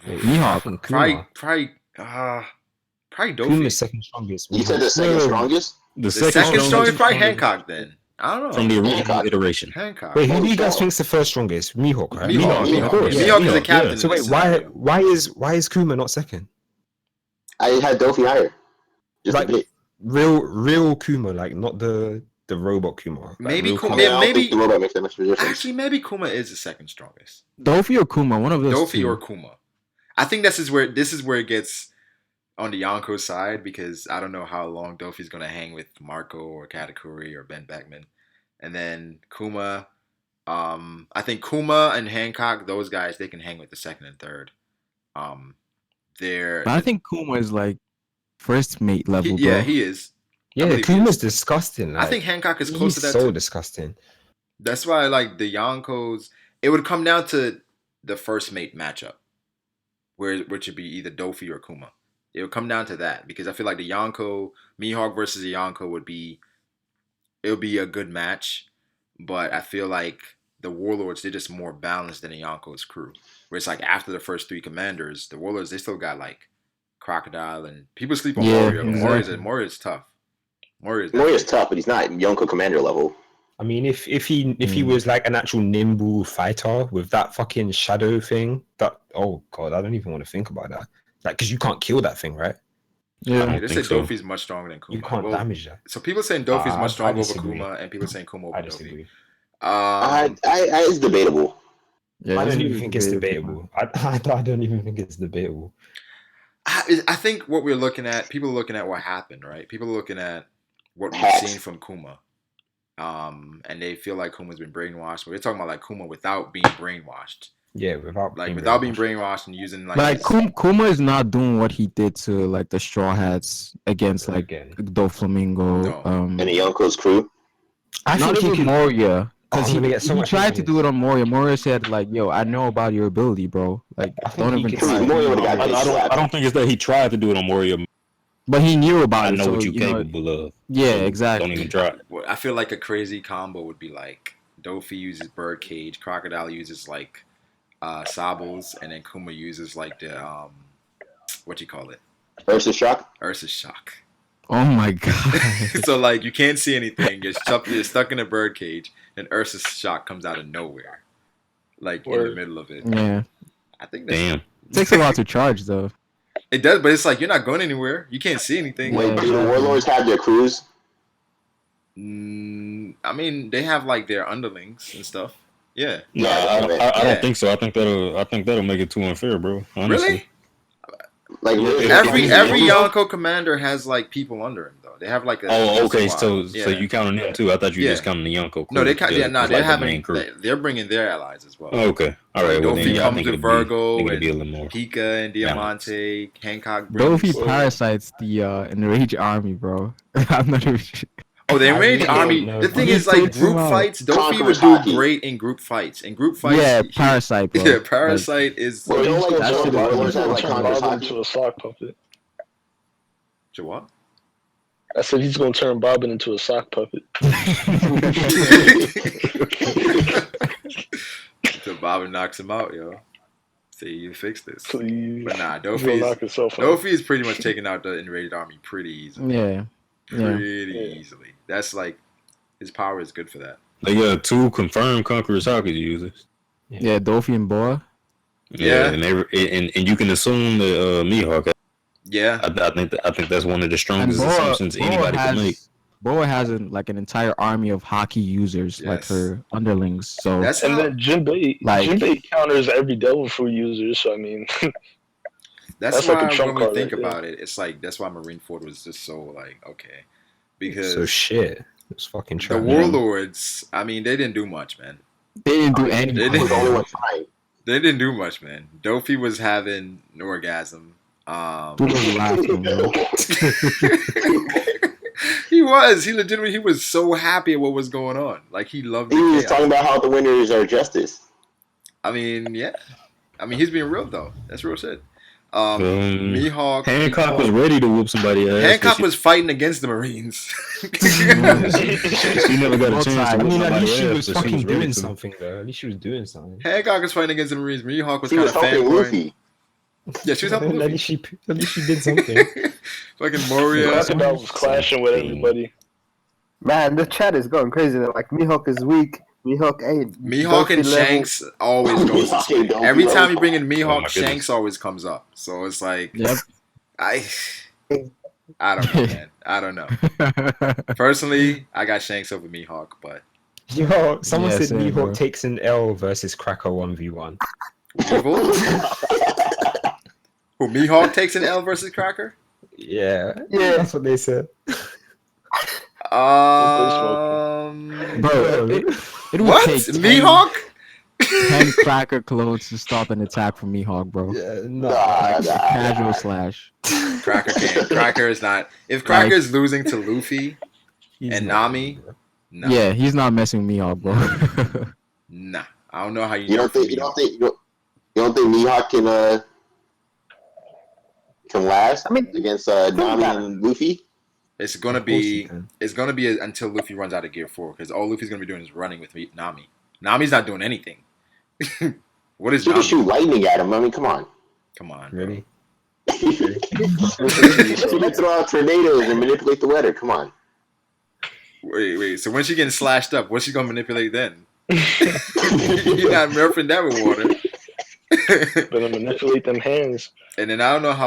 Speaker 3: Mihawk and Kuma.
Speaker 4: probably Dofi.
Speaker 3: Kuma's second strongest.
Speaker 1: You said the second
Speaker 5: Wait.
Speaker 1: strongest?
Speaker 5: The
Speaker 4: The second strongest,
Speaker 5: strongest
Speaker 4: probably Hancock. Then I don't know.
Speaker 5: from the original
Speaker 1: Hancock.
Speaker 5: iteration.
Speaker 4: Hancock.
Speaker 3: Wait, who do you guys think's the first strongest? Mihawk, right?
Speaker 4: Mihawk.
Speaker 3: Of course.
Speaker 4: Mihawk is the
Speaker 5: Mihawk,
Speaker 4: captain.
Speaker 5: yeah.
Speaker 4: in
Speaker 3: So
Speaker 4: this
Speaker 3: wait,
Speaker 4: scenario.
Speaker 3: why is Kuma not second?
Speaker 1: I had Dofi higher. Just
Speaker 3: Like,
Speaker 1: a bit.
Speaker 3: Real Kuma, like not the robot Kuma. Like,
Speaker 4: Maybe
Speaker 3: real
Speaker 4: Kuma.
Speaker 1: I mean, I don't
Speaker 4: Maybe
Speaker 1: think the robot makes that much of a difference.
Speaker 4: actually, maybe Kuma is the second strongest.
Speaker 7: Dofi or Kuma, one of those
Speaker 4: Dofi
Speaker 7: two.
Speaker 4: or Kuma. I think this is where it gets on the Yonko side because I don't know how long Dofi's gonna hang with Marco or Katakuri or Ben Beckman, and then Kuma. I think Kuma and Hancock, those guys, they can hang with the second and third. They're
Speaker 7: But I think Kuma is like first mate level, bro.
Speaker 4: yeah, he is. I
Speaker 3: Yeah,
Speaker 4: believe he
Speaker 3: Kuma's
Speaker 4: is.
Speaker 3: disgusting.
Speaker 4: I think Hancock is close
Speaker 3: he's
Speaker 4: to that
Speaker 3: so
Speaker 4: too.
Speaker 3: disgusting.
Speaker 4: That's why I like the Yonkos. It would come down to the first mate matchup, which would be either Dofi or Kuma. It would come down to that because I feel like the Yonko Mihawk versus the Yonko would be a good match, but I feel like the Warlords they're just more balanced than the Yonko's crew. Where it's like after the first three commanders, the Warlords they still got like Crocodile and people sleep on
Speaker 7: Yeah,
Speaker 4: Moria.
Speaker 7: exactly.
Speaker 4: Moria's tough.
Speaker 1: Moria's tough, but he's not Yonko commander level.
Speaker 3: I mean, if he was like an actual nimble fighter with that fucking shadow thing, that oh god, I don't even want to think about that. Like, because you can't kill that thing, right?
Speaker 7: Yeah.
Speaker 4: They say
Speaker 5: think so.
Speaker 4: Dofi's much stronger than Kuma.
Speaker 3: You can't
Speaker 4: Well,
Speaker 3: damage that.
Speaker 4: So people saying Dofi's
Speaker 3: I
Speaker 4: much stronger over
Speaker 3: disagree.
Speaker 4: Kuma, and people saying Kuma over
Speaker 3: I
Speaker 4: Dofi.
Speaker 3: disagree.
Speaker 1: It's debatable.
Speaker 7: Yeah,
Speaker 3: I
Speaker 7: it's
Speaker 3: don't even
Speaker 7: really
Speaker 3: think it's
Speaker 7: debatable.
Speaker 3: debatable. I don't even think it's debatable.
Speaker 4: I think what we're looking at, people are looking at what happened, right? People are looking at what we've
Speaker 1: Hacks.
Speaker 4: seen from Kuma. And they feel like Kuma's been brainwashed. But we're talking about like Kuma without being brainwashed.
Speaker 3: Yeah, without
Speaker 4: Like
Speaker 3: being
Speaker 4: without being
Speaker 3: brainwashed.
Speaker 4: brainwashed and using like,
Speaker 7: But like
Speaker 4: his-
Speaker 7: Kuma is not doing what he did to like the Straw Hats against like
Speaker 3: Again.
Speaker 7: Doflamingo.
Speaker 4: No.
Speaker 1: And the Yonko's crew.
Speaker 3: I
Speaker 7: Not
Speaker 3: think he
Speaker 7: even
Speaker 3: could.
Speaker 7: Moria. Because
Speaker 3: I'm gonna get so
Speaker 7: he
Speaker 3: much
Speaker 7: tried to
Speaker 3: happiness.
Speaker 7: do it on Moria. Moria said like, "Yo, I know about your ability, bro. Like,
Speaker 3: I think
Speaker 7: don't
Speaker 3: he
Speaker 7: even
Speaker 3: could-
Speaker 7: try."
Speaker 1: Moria would've got
Speaker 5: I,
Speaker 1: bitch
Speaker 5: I
Speaker 1: slapped.
Speaker 5: don't think it's that he tried to do it on Moria.
Speaker 7: But he knew about
Speaker 5: I
Speaker 7: it.
Speaker 5: know
Speaker 7: so,
Speaker 5: what you're
Speaker 7: you know,
Speaker 5: capable of.
Speaker 7: yeah,
Speaker 5: So
Speaker 7: exactly.
Speaker 5: Don't even try.
Speaker 4: what I feel like a crazy combo would be like Dofi uses Birdcage, Crocodile uses like Sables, and then Kuma uses like the what you call it,
Speaker 1: Versus Shock.
Speaker 4: Ursa's Shock.
Speaker 7: Oh my god.
Speaker 4: So like you can't see anything. You're stuck in a birdcage, and Ursa's Shock comes out of nowhere, like in the
Speaker 8: Word.
Speaker 4: middle of it.
Speaker 7: Yeah,
Speaker 4: I think that's,
Speaker 5: Damn.
Speaker 7: takes a while to charge though.
Speaker 4: it does, but it's like you're not going anywhere. You can't see anything.
Speaker 1: Wait,
Speaker 7: Yeah,
Speaker 1: do the
Speaker 7: exactly.
Speaker 1: Warlords have their crews?
Speaker 4: I mean, they have like their underlings and stuff. Yeah.
Speaker 5: Nah,
Speaker 1: Yeah,
Speaker 5: I
Speaker 4: yeah.
Speaker 5: don't think so. I think that'll make it too unfair, bro. Honestly.
Speaker 4: Really?
Speaker 1: Like
Speaker 5: Yeah,
Speaker 4: Every
Speaker 5: yeah.
Speaker 4: Yonko commander has like people under him though. They have like a
Speaker 5: Oh, okay.
Speaker 4: squad.
Speaker 5: So you counting them too? I thought you
Speaker 4: Yeah.
Speaker 5: just counting the Yonko crew.
Speaker 4: No, they can't. Yeah, no,
Speaker 5: It's
Speaker 4: they're
Speaker 5: like the
Speaker 4: having.
Speaker 5: main crew.
Speaker 4: They're bringing their allies as well.
Speaker 5: Oh, okay. All right.
Speaker 4: Like,
Speaker 5: Well,
Speaker 4: Dofi
Speaker 5: then, yeah, I
Speaker 4: comes
Speaker 5: think
Speaker 4: with
Speaker 5: it'd
Speaker 4: Virgo
Speaker 5: be a
Speaker 4: and
Speaker 5: little more.
Speaker 4: Pika and Diamante. Hancock brings.
Speaker 7: Dofi parasites the enraged army, bro. I'm not even sure.
Speaker 4: Oh, the enraged
Speaker 3: I really
Speaker 4: army.
Speaker 3: don't know,
Speaker 4: The
Speaker 3: bro.
Speaker 4: thing
Speaker 7: He
Speaker 4: is, like
Speaker 7: takes
Speaker 4: group
Speaker 7: them out.
Speaker 4: fights, Dofi would
Speaker 1: Conqueror's
Speaker 4: do
Speaker 1: hockey.
Speaker 4: great in group fights. In group fights,
Speaker 7: Yeah,
Speaker 4: he-
Speaker 7: parasite, bro.
Speaker 4: Yeah,
Speaker 7: Like,
Speaker 4: Parasite is.
Speaker 1: Well, don't like
Speaker 7: That
Speaker 1: Joe,
Speaker 7: shit
Speaker 1: the
Speaker 7: is
Speaker 1: Warlords have like
Speaker 8: Turn
Speaker 1: Conqueror's
Speaker 8: Bob
Speaker 1: hockey.
Speaker 8: into a sock puppet.
Speaker 4: what?
Speaker 8: I said he's gonna turn Bobbin into a sock puppet.
Speaker 4: So Bobbin knocks him out, yo. See, you fix this.
Speaker 8: Please.
Speaker 4: But nah,
Speaker 8: He's gonna knock himself out.
Speaker 4: Dofi is pretty much taking out the invaded army pretty easily.
Speaker 7: Yeah.
Speaker 4: Pretty easily. That's like his power is good for that.
Speaker 5: They got 2 confirmed Conqueror's Hockey users.
Speaker 7: Yeah, Dolphy and Boa.
Speaker 4: Yeah.
Speaker 5: And you can assume that Mihawk.
Speaker 4: Yeah.
Speaker 5: I think that's one of the
Speaker 7: And
Speaker 5: strongest assumptions anybody can make.
Speaker 7: Boa has an entire army of hockey users, like her underlings. So
Speaker 4: that's
Speaker 8: and then Jinbei counters every devil fruit user. So I mean,
Speaker 4: that's why like when we think about it, it's like that's why Marineford was just so like okay, because
Speaker 3: so shit. It's fucking trash.
Speaker 4: The warlords. I mean, they didn't do much, man.
Speaker 7: They didn't do anything.
Speaker 4: They didn't do much, man. Dofi was having an orgasm. He was. He legitimately. He was so happy at what was going on. Like he loved.
Speaker 1: He was talking about how the winners are justice.
Speaker 4: I mean, yeah. I mean, he's being real though. That's real shit. Mihawk.
Speaker 5: Hancock was ready to whoop somebody ass.
Speaker 4: Hancock was fighting against the Marines.
Speaker 5: She never got a chance.
Speaker 3: I mean, at least she was fucking doing something though. At least she was doing something.
Speaker 4: Hancock was fighting against the Marines. Mihawk was kind of fanboying. Yeah, she was helping Luffy.
Speaker 3: At least she did something.
Speaker 4: Fucking Moria.
Speaker 8: Crocodile was clashing with everybody.
Speaker 6: Man, the chat is going crazy. They're like, Mihawk is weak. Mihawk ain't.
Speaker 4: Mihawk and Shanks always goes this way. Every time you bring in Mihawk, Shanks always comes up. So it's like, I don't know, man. I don't know. Personally, I got Shanks over Mihawk, but
Speaker 3: yo, someone said Mihawk takes an L versus Cracker 1v1.
Speaker 4: Evil? Who, Mihawk takes an L versus Cracker?
Speaker 3: Yeah, that's what they said.
Speaker 7: Bro, it would
Speaker 4: what?
Speaker 7: take
Speaker 4: Mihawk?
Speaker 7: 10 Cracker clones to stop an attack from Mihawk, bro.
Speaker 3: Yeah,
Speaker 7: Casual slash.
Speaker 4: Cracker can't. Cracker is not. If Cracker is losing to Luffy and Nami, no.
Speaker 7: Yeah, he's not messing with Mihawk, bro.
Speaker 4: Nah, I don't know how
Speaker 1: you don't think Mihawk can last? I mean, against Nami and Luffy.
Speaker 4: It's gonna be until Luffy runs out of Gear 4, because all Luffy's gonna be doing is running with Nami. Nami's not doing anything. What is
Speaker 1: Nami? You can shoot lightning at him. I mean, come on.
Speaker 3: Really?
Speaker 1: She can throw out tornadoes and manipulate the weather. Come on.
Speaker 4: Wait. So when she getting slashed up, what's she gonna manipulate then? You're not nerfing that with water.
Speaker 8: Gonna manipulate them hands.
Speaker 4: And then I don't know if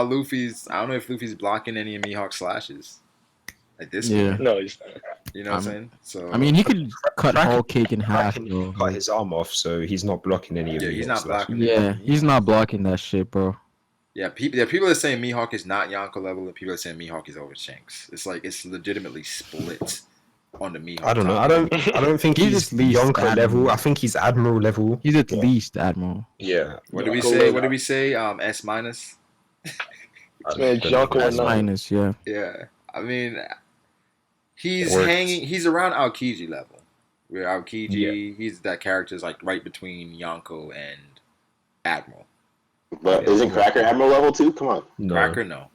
Speaker 4: Luffy's blocking any of Mihawk's slashes. Like this one.
Speaker 8: No, he's not.
Speaker 4: You know what I'm saying? So
Speaker 7: I mean, he could cut whole cake in half.
Speaker 3: Cut his arm off, so he's not blocking any of it.
Speaker 4: Yeah, he's not blocking.
Speaker 7: Yeah, he's not blocking that shit, bro.
Speaker 4: Yeah, people are saying Mihawk is not Yonko level, and people are saying Mihawk is over Shanks. It's like it's legitimately split on the Mihawk.
Speaker 3: I don't know. I don't think he's Yonko level. I think he's Admiral level.
Speaker 7: He's at least Admiral.
Speaker 3: Yeah.
Speaker 4: What do we say? What do we say? S minus.
Speaker 8: Yonko
Speaker 7: S minus. Yeah.
Speaker 4: Yeah. I mean, he's hanging. He's around Aokiji level. Where Aokiji, he's that character's like right between Yonko and Admiral.
Speaker 1: But isn't Cracker Admiral level too? Come on.
Speaker 3: No.
Speaker 4: Cracker, no.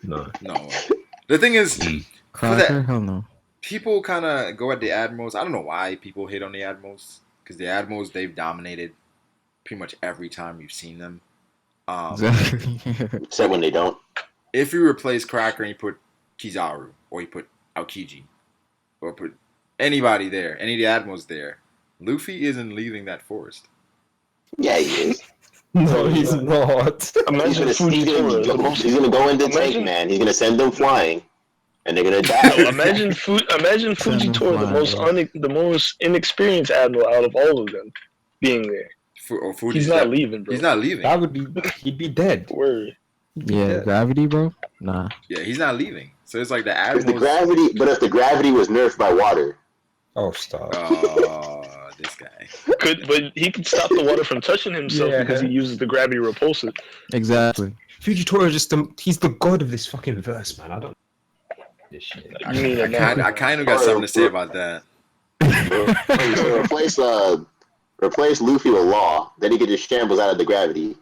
Speaker 3: No.
Speaker 4: The thing is,
Speaker 7: Cracker, hell no.
Speaker 4: People kind of go at the Admirals. I don't know why people hate on the Admirals. Because the Admirals, they've dominated pretty much every time you've seen them.
Speaker 1: Except when they don't.
Speaker 4: If you replace Cracker and you put Kizaru, or you put Aokiji, or put anybody there, any of the Admirals there, Luffy isn't leaving that forest.
Speaker 1: Yeah, he is.
Speaker 3: No, he's not.
Speaker 8: Imagine
Speaker 1: he's gonna go into tank, man. He's gonna send them flying, and they're gonna die.
Speaker 8: No, imagine Fujitora, the most inexperienced admiral out of all of them, being there. He's not leaving, bro.
Speaker 4: He's not leaving.
Speaker 3: That would be. He'd be dead.
Speaker 8: Word.
Speaker 7: Yeah, gravity, bro. Nah.
Speaker 4: Yeah, he's not leaving. So it's like the Admirals.
Speaker 1: If the gravity was nerfed by water.
Speaker 3: Oh, stop.
Speaker 4: This guy.
Speaker 8: But he could stop the water from touching himself because he uses the gravity repulsor.
Speaker 7: Exactly.
Speaker 3: Fujitora he's the god of this fucking verse, man. I don't this shit.
Speaker 4: I kind of got something to say about that.
Speaker 1: So replace Luffy with Law, then he could just shambles out of the gravity.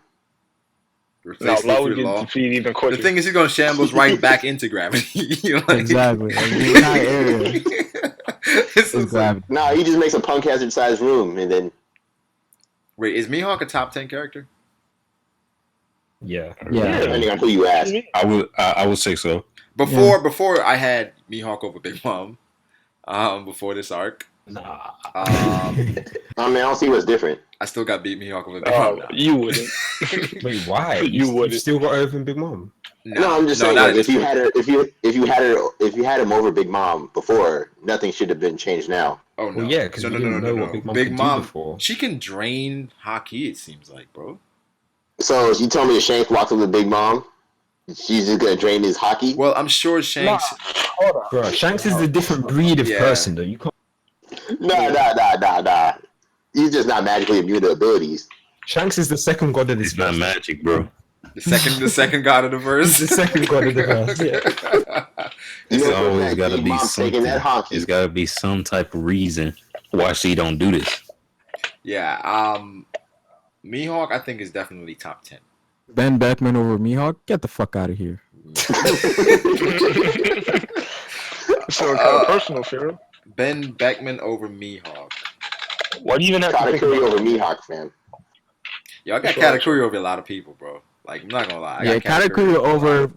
Speaker 4: Replace
Speaker 8: Law
Speaker 4: Luffy
Speaker 8: would
Speaker 4: with
Speaker 8: get
Speaker 4: Law.
Speaker 8: defeated even quicker.
Speaker 4: The thing is, he's gonna shambles right back into gravity.
Speaker 7: Exactly. Like, the entire area
Speaker 4: It's
Speaker 7: is
Speaker 4: like,
Speaker 7: gravity.
Speaker 1: No, he just makes a punk hazard sized room and then.
Speaker 4: wait, is Mihawk a top 10 character?
Speaker 3: Yeah.
Speaker 7: Yeah.
Speaker 1: Depending on who you ask.
Speaker 5: I would say so.
Speaker 4: Before I had Mihawk over Big Mom. Before this arc.
Speaker 3: Nah.
Speaker 1: I mean, I don't see what's different.
Speaker 4: I still got beat Mihawk over Big Mom. Now.
Speaker 8: You wouldn't.
Speaker 3: Wait, why?
Speaker 8: You would.
Speaker 3: You've still got her over Big Mom.
Speaker 1: No, I'm just saying,
Speaker 4: not
Speaker 1: like,
Speaker 4: at this
Speaker 1: if you
Speaker 4: point.
Speaker 1: had her, if you had him over Big Mom before, nothing should have been changed now.
Speaker 4: Oh no!
Speaker 3: Well, yeah, because we didn't know what Big Mom could do before.
Speaker 4: She can drain Haki. It seems like, bro.
Speaker 1: So you tell me if Shanks walks up with Big Mom, she's just gonna drain his hockey?
Speaker 4: Well, I'm sure Shanks.
Speaker 8: Hold on.
Speaker 3: Bro, Shanks is a different breed of person, though. You can't.
Speaker 1: Nah. He's just not magically immune to abilities.
Speaker 3: Shanks is the second god of this
Speaker 5: It's not
Speaker 3: verse.
Speaker 5: magic, bro.
Speaker 4: The second god of the verse.
Speaker 3: He's the second god of the verse. Yeah.
Speaker 5: It's
Speaker 1: You know,
Speaker 5: always
Speaker 1: Big
Speaker 5: got to be
Speaker 1: Mom's taking
Speaker 5: something.
Speaker 1: that hockey.
Speaker 5: It's got to be some type of reason why she don't do this.
Speaker 4: Yeah. Mihawk, I think, is definitely top 10.
Speaker 7: Ben Beckman over Mihawk? Get the fuck out of here.
Speaker 8: So kind of personal, Pharaoh.
Speaker 4: Ben Beckman over Mihawk.
Speaker 8: Why do you even have to think
Speaker 1: Katakuri
Speaker 8: about
Speaker 1: over Mihawk, fam.
Speaker 4: Yo, I got Katakuri over a lot of people, bro. Like, I'm not gonna lie.
Speaker 7: Yeah, Katakuri over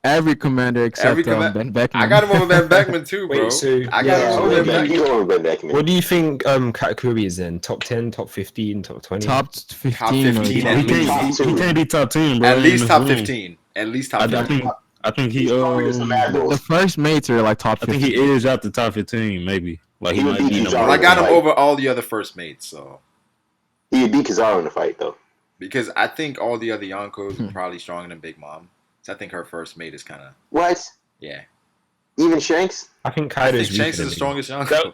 Speaker 7: every commander except Ben Beckman.
Speaker 4: I got him over Ben Beckman too, bro.
Speaker 3: Wait, so
Speaker 4: I got him over Ben Beckman.
Speaker 1: You over Ben Beckman.
Speaker 3: What do you think Katakuri is in? Top 10, top 15, top 20?
Speaker 7: Top 15.
Speaker 4: Top 15
Speaker 7: or-
Speaker 4: at
Speaker 5: He
Speaker 4: least.
Speaker 5: can't be top 10, bro.
Speaker 4: At
Speaker 5: in
Speaker 4: least
Speaker 5: this
Speaker 4: top
Speaker 5: room.
Speaker 4: 15. At least top
Speaker 5: I
Speaker 4: 15.
Speaker 5: think he
Speaker 1: He's probably just some admirals.
Speaker 7: The first mates are like top
Speaker 5: I
Speaker 7: 15.
Speaker 5: think he edged out the top 15, maybe. Like he
Speaker 1: He would
Speaker 5: might
Speaker 1: beat
Speaker 5: be
Speaker 1: Kizaru.
Speaker 5: number
Speaker 4: Well, I got him
Speaker 1: Right.
Speaker 4: over all the other first mates, so
Speaker 1: He would beat Kizaru in the fight, though.
Speaker 4: because I think all the other Yonkos are probably stronger than Big Mom. So I think her first mate is kind of
Speaker 1: What?
Speaker 4: yeah.
Speaker 1: Even Shanks?
Speaker 3: I think
Speaker 4: I
Speaker 3: Kaido's
Speaker 4: think Shanks is the
Speaker 3: weaker than
Speaker 4: strongest Yonko.
Speaker 8: That-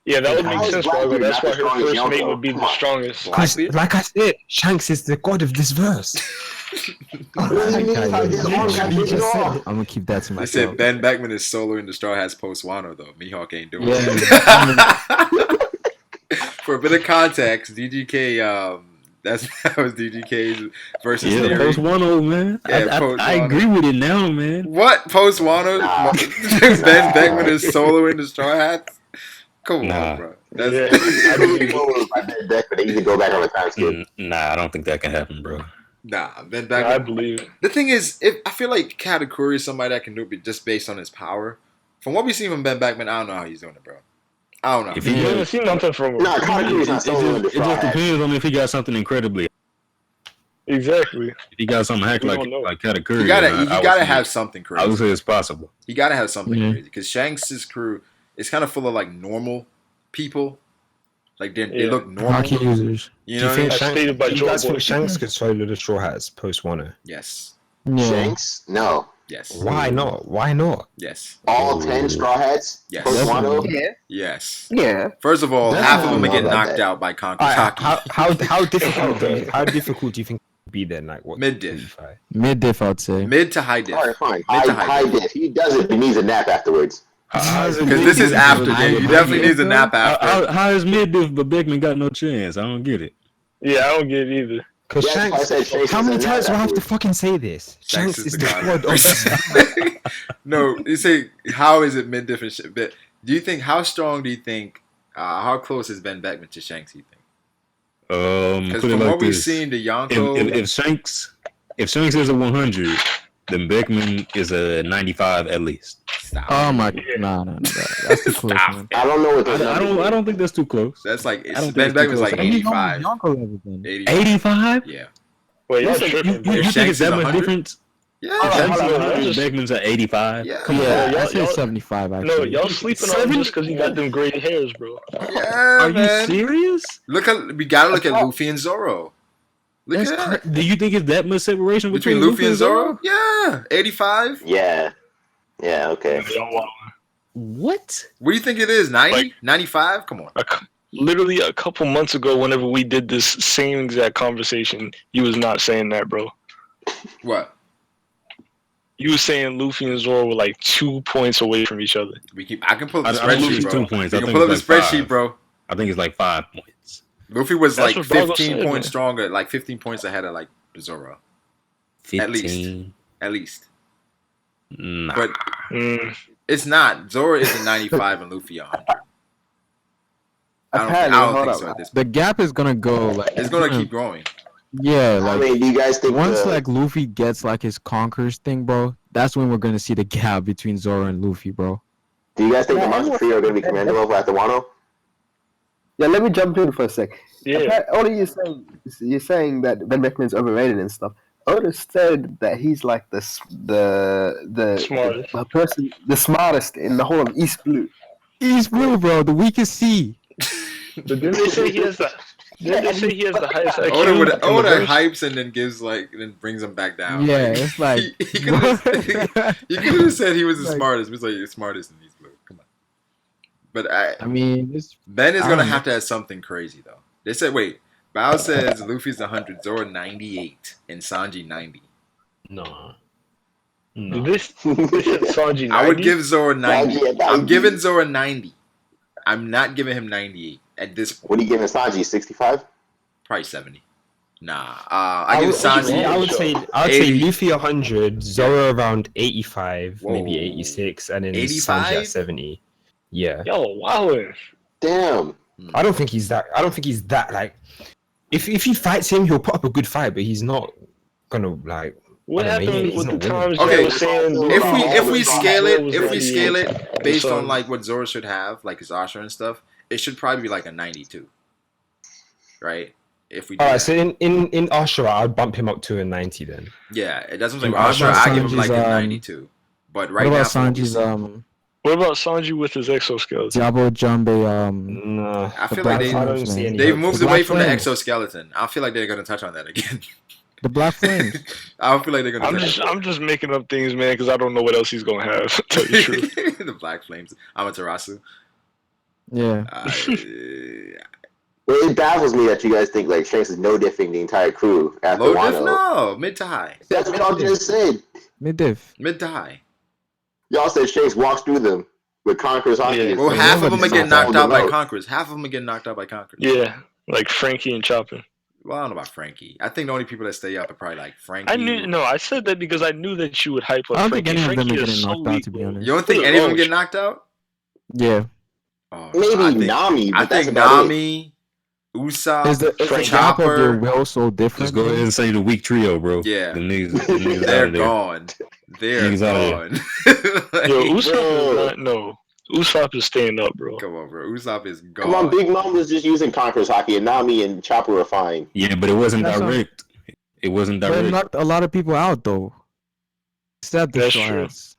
Speaker 8: Yeah, that would
Speaker 1: How
Speaker 8: make
Speaker 1: is
Speaker 8: sense,
Speaker 1: Blackbeard
Speaker 8: Brago. That's
Speaker 1: not
Speaker 8: why
Speaker 1: the
Speaker 8: her
Speaker 1: strongest
Speaker 8: first mate
Speaker 1: Yonko?
Speaker 8: would be
Speaker 1: Come
Speaker 8: the
Speaker 1: on.
Speaker 8: strongest.
Speaker 3: Because,
Speaker 4: Blackbeard?
Speaker 3: like I said, Shanks is the god of this verse.
Speaker 1: What do you mean? How his arm got taken off?
Speaker 7: I'm gonna keep that to
Speaker 4: They
Speaker 7: myself.
Speaker 4: said Ben Beckman is solo in the Straw Hats post Wano though. Mihawk ain't doing
Speaker 7: Yeah.
Speaker 4: it. For a bit of context, DGK that was DGK's versus
Speaker 5: Yeah,
Speaker 4: theory.
Speaker 5: post 1-0, man.
Speaker 4: Yeah, post
Speaker 5: I
Speaker 4: 1-0.
Speaker 5: agree with it now, man.
Speaker 4: What post Wano?
Speaker 1: Nah.
Speaker 4: Ben Beckman is solo in the Straw Hats. Come
Speaker 5: Nah.
Speaker 4: on, bro. That's
Speaker 8: Yeah.
Speaker 1: I believe by Ben Beckman. They need to go back on the time skip.
Speaker 5: Nah, I don't think that can happen, bro.
Speaker 4: nah. Ben
Speaker 8: I
Speaker 4: Beckman.
Speaker 8: believe it.
Speaker 4: The thing is, I feel like Katakuri is somebody that can do it just based on his power. From what we've seen from Ben Beckman, I don't know how he's doing it, bro. I don't know.
Speaker 5: If
Speaker 8: You
Speaker 5: he
Speaker 8: haven't seen nothing from him.
Speaker 1: Nah, Katakuri's not solo in the
Speaker 5: it just
Speaker 1: Straw Hats.
Speaker 5: depends on if he got something incredibly.
Speaker 8: Exactly.
Speaker 5: If he got something hacked
Speaker 8: We
Speaker 5: like
Speaker 8: don't know.
Speaker 5: Katakuri,
Speaker 4: You gotta,
Speaker 5: then
Speaker 4: you
Speaker 5: I would
Speaker 4: gotta
Speaker 5: say-
Speaker 4: have something
Speaker 5: I would
Speaker 4: crazy.
Speaker 5: say it's possible.
Speaker 4: You gotta have something
Speaker 7: Yeah.
Speaker 4: crazy because Shanks' crew is kind of full of like normal people. Like they
Speaker 8: Yeah.
Speaker 4: look normal.
Speaker 7: Hockey users.
Speaker 4: You
Speaker 3: Do
Speaker 4: know
Speaker 3: you
Speaker 4: what I mean?
Speaker 3: think
Speaker 8: As stated by
Speaker 3: do you
Speaker 8: Joe
Speaker 3: guys think
Speaker 8: Boy.
Speaker 3: Shanks could solo the Straw Hats post Wano?
Speaker 4: Yes.
Speaker 7: Yeah.
Speaker 1: Shanks? No.
Speaker 4: Yes.
Speaker 3: Why not? Why not?
Speaker 4: Yes.
Speaker 1: All 10 Straw Hats?
Speaker 4: Yes.
Speaker 1: Post Wano?
Speaker 6: Yeah,
Speaker 4: Yes.
Speaker 6: yeah.
Speaker 4: First of all,
Speaker 3: That's
Speaker 4: half of
Speaker 3: not
Speaker 4: them are
Speaker 1: wrong
Speaker 4: getting
Speaker 1: about
Speaker 4: knocked
Speaker 1: that.
Speaker 4: out by Conquer
Speaker 3: Alright,
Speaker 4: Taki.
Speaker 3: how difficult do you think it would be then? Like what?
Speaker 4: Mid-diff.
Speaker 3: 35?
Speaker 7: Mid diff, I'd say.
Speaker 4: Mid to high diff.
Speaker 1: All right, fine.
Speaker 4: Mid to
Speaker 1: High diff. He does it. He needs a nap afterwards.
Speaker 4: Because this is after diff. You definitely need a nap after.
Speaker 5: How is mid diff but Beckman got no chance? I don't get it.
Speaker 8: Yeah, I don't get it either.
Speaker 3: Because
Speaker 1: Yeah, that's why I said Shanks
Speaker 3: how
Speaker 1: is
Speaker 3: many
Speaker 1: a
Speaker 3: times do I have to
Speaker 1: afterwards.
Speaker 3: fucking say this? Shanks is the god of this.
Speaker 4: No, you say how is it mid diff and shit? But do you think how strong do you think? How close is Ben Beckman to Shanks? You think? Because
Speaker 5: Put it
Speaker 4: from
Speaker 5: like
Speaker 4: what we've
Speaker 5: this.
Speaker 4: seen, the Yonko.
Speaker 5: If Shanks is a 100, then Beckman is a 95 at least.
Speaker 4: Stop.
Speaker 7: Oh my nah, that's too close,
Speaker 4: Stop.
Speaker 7: man.
Speaker 1: I don't know what those numbers
Speaker 5: I don't think that's too close.
Speaker 4: That's like
Speaker 5: I don't think
Speaker 4: Ben
Speaker 5: it's too
Speaker 4: Beckman's
Speaker 5: close.
Speaker 4: like
Speaker 5: I think
Speaker 4: 85.
Speaker 7: Yonko level then.
Speaker 4: 85.
Speaker 5: 85?
Speaker 4: Yeah.
Speaker 8: Wait, y'all
Speaker 5: You think
Speaker 8: tripping.
Speaker 5: you
Speaker 8: bro.
Speaker 5: think
Speaker 4: Shanks
Speaker 5: it's that
Speaker 4: is
Speaker 5: much
Speaker 4: 100?
Speaker 5: difference?
Speaker 4: Yeah.
Speaker 5: Shanks
Speaker 8: hold
Speaker 5: is
Speaker 8: on,
Speaker 5: 100,
Speaker 8: just-
Speaker 5: Beckman's at 85.
Speaker 4: Yeah.
Speaker 5: Come on.
Speaker 7: Yeah,
Speaker 8: y'all-
Speaker 7: I say
Speaker 8: y'all-
Speaker 7: 75 actually.
Speaker 8: No, y'all sleeping on him just because he got them gray hairs, bro.
Speaker 4: Yeah,
Speaker 5: Are you
Speaker 4: man.
Speaker 5: serious?
Speaker 4: We gotta look at Luffy and Zoro. Look
Speaker 5: That's
Speaker 4: at that.
Speaker 5: Do you think it's that much separation
Speaker 4: Between Luffy and Zoro? Yeah. 85.
Speaker 1: Yeah. Yeah, okay.
Speaker 5: What?
Speaker 4: What do you think it is? 90?
Speaker 8: Like-
Speaker 4: 95? Come on.
Speaker 8: Literally a couple months ago, whenever we did this same exact conversation, you was not saying that, bro.
Speaker 4: What?
Speaker 8: You was saying Luffy and Zoro were like 2 points away from each other.
Speaker 4: I can pull up the
Speaker 5: I don't think
Speaker 4: spreadsheet,
Speaker 5: it's
Speaker 4: bro.
Speaker 5: 2 points.
Speaker 4: You
Speaker 5: I
Speaker 4: can
Speaker 5: think
Speaker 4: pull up the
Speaker 5: it's like
Speaker 4: spreadsheet,
Speaker 5: 5.
Speaker 4: bro.
Speaker 5: I think it's like 5 points.
Speaker 4: Luffy was
Speaker 8: That's
Speaker 4: like
Speaker 8: what Brago
Speaker 4: 15
Speaker 8: said,
Speaker 4: points
Speaker 8: man.
Speaker 4: stronger, like 15 points ahead of like Zoro.
Speaker 5: 15.
Speaker 4: At least.
Speaker 5: Nah.
Speaker 4: But it's not. Zoro is a 95 and Luffy 100.
Speaker 6: Apparently,
Speaker 4: I don't
Speaker 6: hold
Speaker 4: think
Speaker 6: up.
Speaker 4: so at this
Speaker 7: The
Speaker 4: point.
Speaker 7: gap is gonna go like
Speaker 4: It's gonna keep growing.
Speaker 7: Yeah,
Speaker 1: I
Speaker 7: like
Speaker 1: mean, do you guys think
Speaker 7: once like Luffy gets like his conquers thing, bro, that's when we're gonna see the gap between Zoro and Luffy, bro.
Speaker 1: do you guys think the
Speaker 6: Yeah,
Speaker 1: monster
Speaker 6: everyone-
Speaker 1: trio are going to be commando level at the Wano?
Speaker 6: Yeah, let me jump in for a sec.
Speaker 8: Yeah.
Speaker 6: Oda, you're saying that Ben Beckman's overrated and stuff. Oda said that he's like the
Speaker 8: Smartest.
Speaker 6: person, the smartest in the whole of East Blue.
Speaker 7: East Blue, bro, the weakest sea.
Speaker 8: But didn't they say he has the? Didn't they say he has the highest IQ?
Speaker 4: Oda
Speaker 8: in the verse?
Speaker 4: hypes and then gives like then brings him back down.
Speaker 7: Yeah, it's like
Speaker 4: he could have said he was the
Speaker 7: Like-
Speaker 4: smartest. He was like the smartest in East Blue. Come on. But
Speaker 7: I mean, it's
Speaker 4: Ben is
Speaker 7: I
Speaker 4: gonna
Speaker 7: don't
Speaker 4: have to have something crazy though. They said wait. Bao says Luffy's 100, Zoro 98, and Sanji 90.
Speaker 3: No.
Speaker 8: This said Sanji 90.
Speaker 4: I would give Zoro 90.
Speaker 1: 90.
Speaker 4: I'm giving Zoro 90. I'm not giving him 98 at this point.
Speaker 1: What are you giving Sanji? 65?
Speaker 4: Probably 70. Nah. I give
Speaker 3: I
Speaker 4: Sanji.
Speaker 3: would say
Speaker 4: 80.
Speaker 3: Luffy 100, Zoro around 85,
Speaker 4: Whoa.
Speaker 3: maybe 86, and then
Speaker 4: 85?
Speaker 3: Sanji at 70. Yeah.
Speaker 8: Yo, wowin'.
Speaker 1: Damn.
Speaker 3: I don't think he's that like. If he fights him, he'll put up a good fight, but he's not gonna like.
Speaker 8: What
Speaker 3: I don't know,
Speaker 8: happened
Speaker 3: he's
Speaker 8: with the
Speaker 3: not winning.
Speaker 8: times
Speaker 4: Okay,
Speaker 8: they were saying
Speaker 4: if we scale it,
Speaker 8: was
Speaker 4: if we
Speaker 8: 98,
Speaker 4: scale it based on
Speaker 8: so-
Speaker 4: like what Zoro should have, like his Asha and stuff, it should probably be like a 92. Right? If we do
Speaker 3: Alright,
Speaker 4: that.
Speaker 3: so in Ashura, I'd bump him up to a 90 then.
Speaker 4: Yeah, it doesn't like
Speaker 7: What
Speaker 4: Asha,
Speaker 7: about
Speaker 4: I give him like a
Speaker 7: Sanji's,
Speaker 4: 92. But right
Speaker 7: what
Speaker 4: now
Speaker 7: about
Speaker 4: from what we
Speaker 7: Sanji's
Speaker 4: see-
Speaker 8: What about Sanji with his exoskeleton?
Speaker 7: Diablo Jambe
Speaker 3: No.
Speaker 4: I
Speaker 7: the
Speaker 4: feel like
Speaker 7: black
Speaker 3: I don't
Speaker 7: flames,
Speaker 3: see
Speaker 7: man.
Speaker 3: any
Speaker 4: they've
Speaker 3: hope
Speaker 4: moved
Speaker 3: for
Speaker 4: away
Speaker 7: Black
Speaker 4: from the
Speaker 7: Flames.
Speaker 4: exoskeleton. I feel like they're gonna touch on that again.
Speaker 7: The Black Flames.
Speaker 4: I don't feel like they're gonna touch
Speaker 8: I'm just making up things, man, because I don't know what else he's gonna have. To tell you the truth.
Speaker 4: the Black Flames. Amaterasu.
Speaker 7: Yeah.
Speaker 1: Well, it baffles me that you guys think like Shanks is no different the entire crew after
Speaker 4: Low diff?
Speaker 1: Wano.
Speaker 4: No, mid to high.
Speaker 1: That's what y'all just said.
Speaker 7: Mid-diff.
Speaker 4: Mid to high.
Speaker 1: Y'all said Shanks walks through them with Conqueror's hockey.
Speaker 8: Yeah.
Speaker 4: Well,
Speaker 7: Yeah,
Speaker 4: half of them are
Speaker 7: nobody's
Speaker 4: getting
Speaker 1: not
Speaker 4: knocked out by
Speaker 1: following
Speaker 4: Conquerors. Half of them are getting knocked out by Conquerors.
Speaker 8: Yeah, like Frankie and Choppin.
Speaker 4: Well, I don't know about Frankie. I think the only people that stay up are probably like Frankie.
Speaker 8: I said that because I knew that you would hype up
Speaker 7: I don't think
Speaker 8: Frankie.
Speaker 7: any of them
Speaker 8: Frankie
Speaker 7: are
Speaker 8: is
Speaker 7: getting
Speaker 8: so
Speaker 7: knocked out,
Speaker 8: weak,
Speaker 7: to be
Speaker 8: bro.
Speaker 7: honest.
Speaker 4: You don't think
Speaker 8: What's
Speaker 4: any of them
Speaker 8: wrong
Speaker 4: get
Speaker 8: with
Speaker 4: knocked out?
Speaker 7: Yeah.
Speaker 4: Oh,
Speaker 1: Maybe
Speaker 4: I think,
Speaker 1: Nami, but
Speaker 4: I
Speaker 1: that's
Speaker 4: think
Speaker 1: about it.
Speaker 4: Nami, Usopp,
Speaker 7: Is the gap of their
Speaker 4: Chopper,
Speaker 7: will so different?
Speaker 5: Just go ahead and say the weak trio, bro.
Speaker 4: Yeah.
Speaker 5: The niggas
Speaker 4: they're
Speaker 5: out of there.
Speaker 4: gone. They're
Speaker 5: Niggas outta
Speaker 4: gone.
Speaker 8: Yo, Usopp
Speaker 1: Bro.
Speaker 8: is not. No, Usopp is staying up, bro.
Speaker 4: Come on, bro. Usopp is gone.
Speaker 1: Come on, Big Mom was just using Conqueror's hockey, and Nami and Chopper were fine.
Speaker 5: Yeah, but it wasn't
Speaker 7: That's not-
Speaker 5: direct. It wasn't
Speaker 7: They
Speaker 5: direct.
Speaker 7: knocked a lot of people out, though. Except the
Speaker 8: That's
Speaker 7: Straw
Speaker 8: true.
Speaker 7: Hats.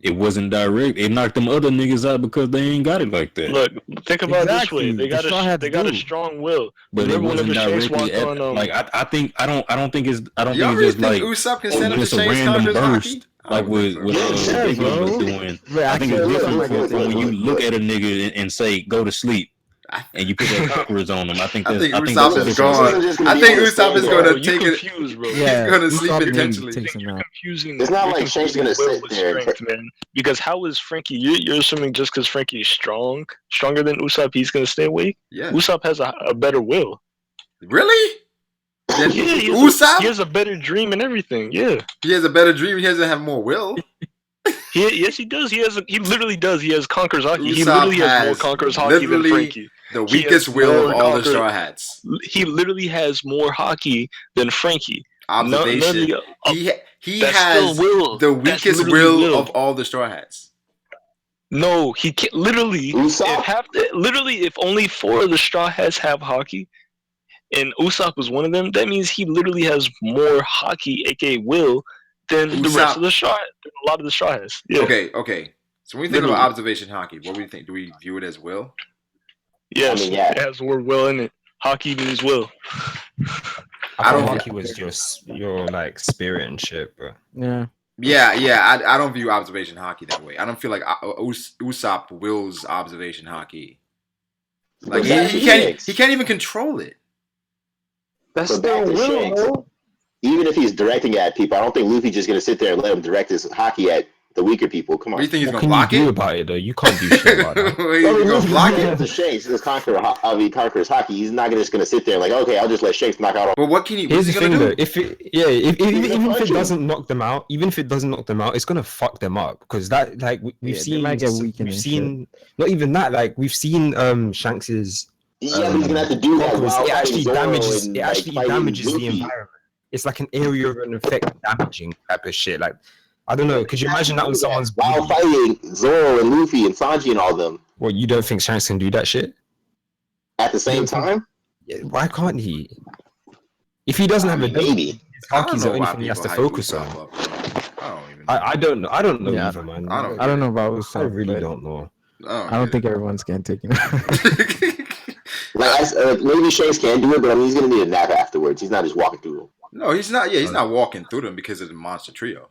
Speaker 5: It wasn't direct. It knocked them other niggas out because they ain't got it like that.
Speaker 8: Look, think about it this way.
Speaker 7: Exactly.
Speaker 8: They got
Speaker 7: The Straw Hats
Speaker 8: they got a
Speaker 7: do.
Speaker 8: strong will.
Speaker 5: But it
Speaker 8: Remember
Speaker 5: wasn't
Speaker 8: whenever Shanks
Speaker 5: directly
Speaker 8: walked
Speaker 5: at,
Speaker 8: on,
Speaker 5: like I think I don't think it's
Speaker 4: Y'all
Speaker 5: it's
Speaker 4: really
Speaker 5: just
Speaker 4: think
Speaker 5: like
Speaker 4: Usopp can stand up to
Speaker 5: just a
Speaker 4: Shanks
Speaker 5: random
Speaker 4: Conqueror's hockey?
Speaker 5: burst like with
Speaker 7: Yeah,
Speaker 5: Big Mom
Speaker 7: bro.
Speaker 5: was doing.
Speaker 7: But
Speaker 5: I think it's
Speaker 7: actually,
Speaker 5: different
Speaker 1: look,
Speaker 5: from
Speaker 1: look,
Speaker 5: when you
Speaker 1: look,
Speaker 5: look
Speaker 1: look.
Speaker 5: at a nigga and say go to sleep and you put that Conquerors on them. I think
Speaker 4: I
Speaker 5: that's
Speaker 4: think
Speaker 5: that's
Speaker 4: Usopp
Speaker 5: the
Speaker 4: is
Speaker 5: difference.
Speaker 4: gone.
Speaker 1: It's just gonna
Speaker 4: I
Speaker 1: be
Speaker 4: think
Speaker 1: on the
Speaker 4: Usopp is
Speaker 1: stand,
Speaker 4: going
Speaker 8: bro,
Speaker 4: to
Speaker 8: you
Speaker 4: take it.
Speaker 8: confused, bro.
Speaker 7: Yeah,
Speaker 4: He's going to sleep
Speaker 7: Usopp maybe
Speaker 4: intentionally.
Speaker 7: takes him out.
Speaker 8: Confusing.
Speaker 1: It's not
Speaker 8: you're
Speaker 1: like Shank's
Speaker 8: confusing
Speaker 1: gonna
Speaker 8: will
Speaker 1: sit
Speaker 8: with
Speaker 1: there and
Speaker 8: strength, man. Because how is Frankie? You're assuming just because Frankie is stronger than Usopp, he's gonna stay awake.
Speaker 4: Yeah.
Speaker 8: Usopp has a better will.
Speaker 4: Really? Then
Speaker 8: Yeah, he
Speaker 4: Usopp?
Speaker 8: has a better dream and everything. Yeah.
Speaker 4: He has a better dream. He doesn't have more will.
Speaker 8: Yes, he does. He literally does. He has Conqueror's hockey. He
Speaker 4: Usopp
Speaker 8: literally has more
Speaker 4: has
Speaker 8: Conqueror's hockey than
Speaker 4: literally
Speaker 8: Frankie.
Speaker 4: The
Speaker 8: He
Speaker 4: weakest
Speaker 8: has
Speaker 4: will of
Speaker 8: more
Speaker 4: all the
Speaker 8: Conqueror-
Speaker 4: Straw Hats.
Speaker 8: He literally has more hockey than Frankie.
Speaker 4: Observation. He
Speaker 8: that's
Speaker 4: has
Speaker 8: still will.
Speaker 4: the
Speaker 8: That's
Speaker 4: weakest
Speaker 8: literally
Speaker 4: will of all the Straw Hats.
Speaker 8: No, he can't. Literally,
Speaker 1: Usopp?
Speaker 8: if only 4 of the Straw Hats have hockey, and Usopp is one of them, that means he literally has more hockey, aka will, than the
Speaker 4: Usopp-
Speaker 8: rest of the Straw. Than a lot of the Straw Hats. Yeah.
Speaker 4: Okay. So when we think
Speaker 8: Literally.
Speaker 4: about observation hockey, what do we think? Do we view it as will?
Speaker 8: Yes,
Speaker 1: I mean, yeah.
Speaker 8: it has the word will in it. Hockey means will.
Speaker 4: I don't-
Speaker 3: thought hockey was your like spirit and shit, bro.
Speaker 7: Yeah.
Speaker 4: Yeah. I don't view observation hockey that way. I don't feel like Usopp wills observation hockey. Like
Speaker 1: But back
Speaker 4: he
Speaker 1: to
Speaker 4: can't
Speaker 1: Shanks.
Speaker 4: he can't even control it.
Speaker 8: That's
Speaker 1: But back to Shanks. Even if he's directing at people, I don't think Luffy's just gonna sit there and let him direct his hockey at the weaker people. Come
Speaker 4: What
Speaker 1: on.
Speaker 4: do you think he's
Speaker 3: What
Speaker 4: gonna
Speaker 3: can you
Speaker 4: block
Speaker 3: do
Speaker 4: it?
Speaker 3: about it though? You can't do shit about that.
Speaker 4: He's gonna block it.
Speaker 1: The Shanks is Conqueror's hockey. He's not just gonna sit there like, okay, I'll just let Shanks knock out all.
Speaker 4: But what can he?
Speaker 3: Here's
Speaker 4: What's
Speaker 3: the
Speaker 4: he
Speaker 3: thing
Speaker 4: gonna
Speaker 3: though,
Speaker 4: do?
Speaker 3: even if
Speaker 1: punch
Speaker 3: it
Speaker 1: him.
Speaker 3: doesn't knock them out, it's gonna fuck them up because that like we've
Speaker 7: Yeah, they
Speaker 3: seen
Speaker 7: might get weakened
Speaker 3: we've
Speaker 7: and
Speaker 3: seen not even that like we've seen Shanks's
Speaker 1: Yeah, but he's gonna have to do that
Speaker 3: conquerors.
Speaker 1: while
Speaker 3: It actually
Speaker 1: fighting Zoro
Speaker 3: damages
Speaker 1: and
Speaker 3: it
Speaker 1: like
Speaker 3: actually
Speaker 1: fighting
Speaker 3: damages the
Speaker 1: Luffy.
Speaker 3: environment. It's like an area of an effect damaging type of shit. Like I don't know, could you imagine that on someone's
Speaker 1: while
Speaker 3: body?
Speaker 1: fighting Zoro and Luffy and Sanji and all them
Speaker 3: Well, you don't think Shanks can do that shit?
Speaker 1: at the same time?
Speaker 3: Yeah, why can't he? If he doesn't have a
Speaker 1: Maybe.
Speaker 3: his
Speaker 4: I don't
Speaker 3: hockey's the
Speaker 4: know
Speaker 3: only
Speaker 4: why
Speaker 3: thing he has
Speaker 4: people
Speaker 3: to
Speaker 4: hype
Speaker 3: focus
Speaker 4: Usopp
Speaker 3: on.
Speaker 4: up, bro. I don't even.
Speaker 3: I don't know. I don't know
Speaker 7: Yeah,
Speaker 3: either, man.
Speaker 4: I don't
Speaker 7: I don't know about
Speaker 3: I
Speaker 7: Usopp.
Speaker 3: really
Speaker 7: but
Speaker 3: don't know.
Speaker 7: I don't think everyone's getting taken.
Speaker 1: Maybe Shanks can do it, but I mean, he's gonna need a nap afterwards. He's not just walking through them.
Speaker 4: No, he's not. Yeah, he's not walking through them because of the monster trio,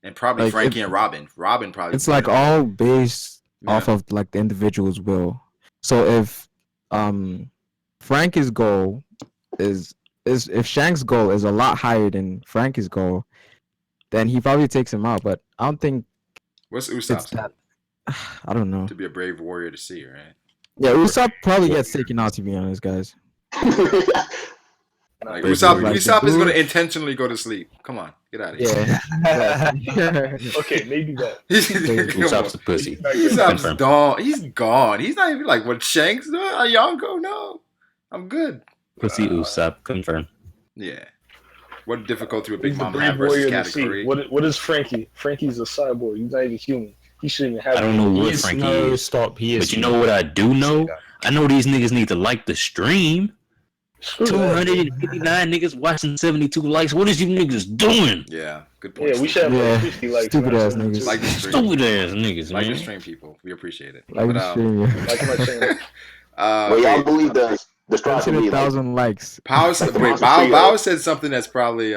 Speaker 4: and probably
Speaker 7: Like,
Speaker 4: Frankie and Robin. Robin probably.
Speaker 7: It's like all based
Speaker 4: Yeah.
Speaker 7: off of like the individual's will. So if Frankie's goal is if Shank's goal is a lot higher than Frankie's goal, then he probably takes him out. But I don't think
Speaker 4: What's
Speaker 7: it's
Speaker 4: Usopp's
Speaker 7: that. I don't know.
Speaker 4: to be a brave warrior to see, right?
Speaker 7: Yeah, Usopp probably gets taken out, to be honest, guys.
Speaker 4: Like
Speaker 7: Brave
Speaker 4: Usopp,
Speaker 7: warrior.
Speaker 4: Usopp is
Speaker 7: Dude.
Speaker 4: going to intentionally go to sleep. Come on, get out of here.
Speaker 7: Yeah.
Speaker 9: Okay, maybe that.
Speaker 5: Usopp's a pussy.
Speaker 4: Usopp's
Speaker 5: Confirm.
Speaker 4: gone. He's gone. He's not even like what Shanks. Yonko, no, I'm good.
Speaker 5: Pussy Usopp. Confirm.
Speaker 4: Yeah. What difficulty would Big
Speaker 9: He's the
Speaker 4: Mom have
Speaker 9: brave
Speaker 4: versus
Speaker 9: warrior to see.
Speaker 4: category?
Speaker 9: What is Frankie? Frankie's a cyborg. He's not even human. He shouldn't even have.
Speaker 5: I don't know
Speaker 3: He
Speaker 5: what
Speaker 3: is,
Speaker 5: Frankie
Speaker 3: no,
Speaker 5: is.
Speaker 3: stop. He is.
Speaker 5: But you know what I do know? I know these niggas need to like the stream.
Speaker 9: Screw that.
Speaker 5: 259 niggas watching 72 likes. What is you niggas doing?
Speaker 4: Yeah, good point.
Speaker 9: Yeah, we should have
Speaker 7: Yeah,
Speaker 9: like 50 likes.
Speaker 7: stupid
Speaker 9: not
Speaker 7: ass
Speaker 9: 72.
Speaker 7: niggas.
Speaker 4: Like the stream.
Speaker 5: Stupid ass niggas,
Speaker 4: Like the
Speaker 5: man.
Speaker 4: stream people. We appreciate it.
Speaker 7: Like
Speaker 4: But,
Speaker 7: the stream, yeah.
Speaker 9: Like my channel.
Speaker 1: Well, y'all
Speaker 4: wait,
Speaker 1: believe the straw should be like
Speaker 7: 1,000 likes.
Speaker 4: Pow,
Speaker 1: Like the
Speaker 4: wait,
Speaker 1: Monster
Speaker 4: Bao,
Speaker 1: Trio.
Speaker 4: Bao said something that's probably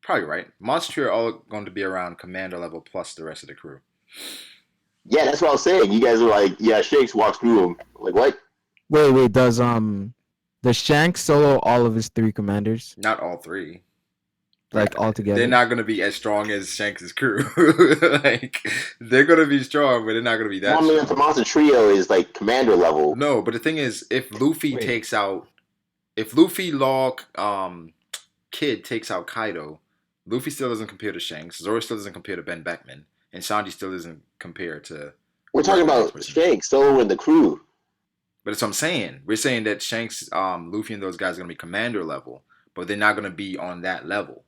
Speaker 4: probably right. Monster Trio are all going to be around commander level plus the rest of the crew.
Speaker 1: yeah, that's what I was saying. You guys are like, yeah, Shanks walks through them. Like what?
Speaker 7: Wait, does Shank solo all of his 3 commanders?
Speaker 4: Not all 3.
Speaker 7: Like all together?
Speaker 4: They're not going to be as strong as Shanks' crew. Like they're going to be strong, but they're not going to be that
Speaker 1: Well, I mean,
Speaker 4: strong.
Speaker 1: if the Monster Trio is like commander level.
Speaker 4: No, but the thing is, if Luffy
Speaker 3: Wait.
Speaker 4: takes out, if Luffy, Law, Kid takes out Kaido, Luffy still doesn't compare to Shanks. Zoro still doesn't compare to Ben Beckman, and Sanji still doesn't compare to.
Speaker 1: We're talking about Shanks, Solo, and the crew.
Speaker 4: But that's what I'm saying. We're saying that Shanks, Luffy, and those guys are gonna be commander level, but they're not gonna be on that level.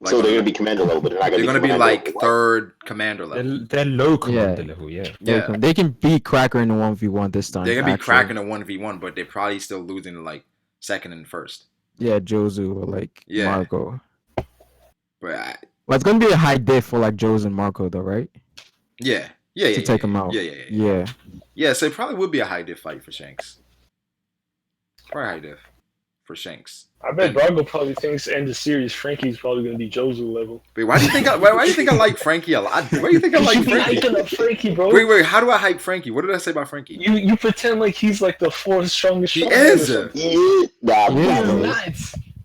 Speaker 4: Like,
Speaker 1: So they're gonna be commander level, but they're not
Speaker 4: they're
Speaker 1: gonna
Speaker 4: gonna be
Speaker 1: commander
Speaker 4: like
Speaker 1: level.
Speaker 4: third commander level.
Speaker 3: They're low commander
Speaker 7: Yeah.
Speaker 3: level. Yeah.
Speaker 4: Yeah,
Speaker 7: They can beat Cracker in a 1v1 this time.
Speaker 4: they're gonna be
Speaker 7: actually.
Speaker 4: cracking a 1v1, but they're probably still losing to like second and first.
Speaker 7: Yeah, Jozu or like
Speaker 4: Yeah.
Speaker 7: Marco.
Speaker 4: But
Speaker 7: Well, it's gonna be a high diff for like Jozu and Marco though, right?
Speaker 4: yeah,
Speaker 7: To take them out.
Speaker 4: Yeah. Yeah, so it probably would be a high diff fight for Shanks. Probably high diff for Shanks.
Speaker 9: I bet Brago probably thinks end of series Frankie's probably gonna be Jozu level.
Speaker 4: Wait, why do you think I like Frankie a lot? Why do you think I like
Speaker 9: You be
Speaker 4: Frankie?
Speaker 9: hyping up Frankie, bro.
Speaker 4: Wait, how do I hype Frankie? What did I say about Frankie?
Speaker 9: You pretend like he's like the 4th strongest.
Speaker 4: He
Speaker 9: strongman or
Speaker 4: is.
Speaker 9: something.
Speaker 1: Yeah, nah,
Speaker 7: Yeah.
Speaker 9: He's
Speaker 1: nah,
Speaker 9: not.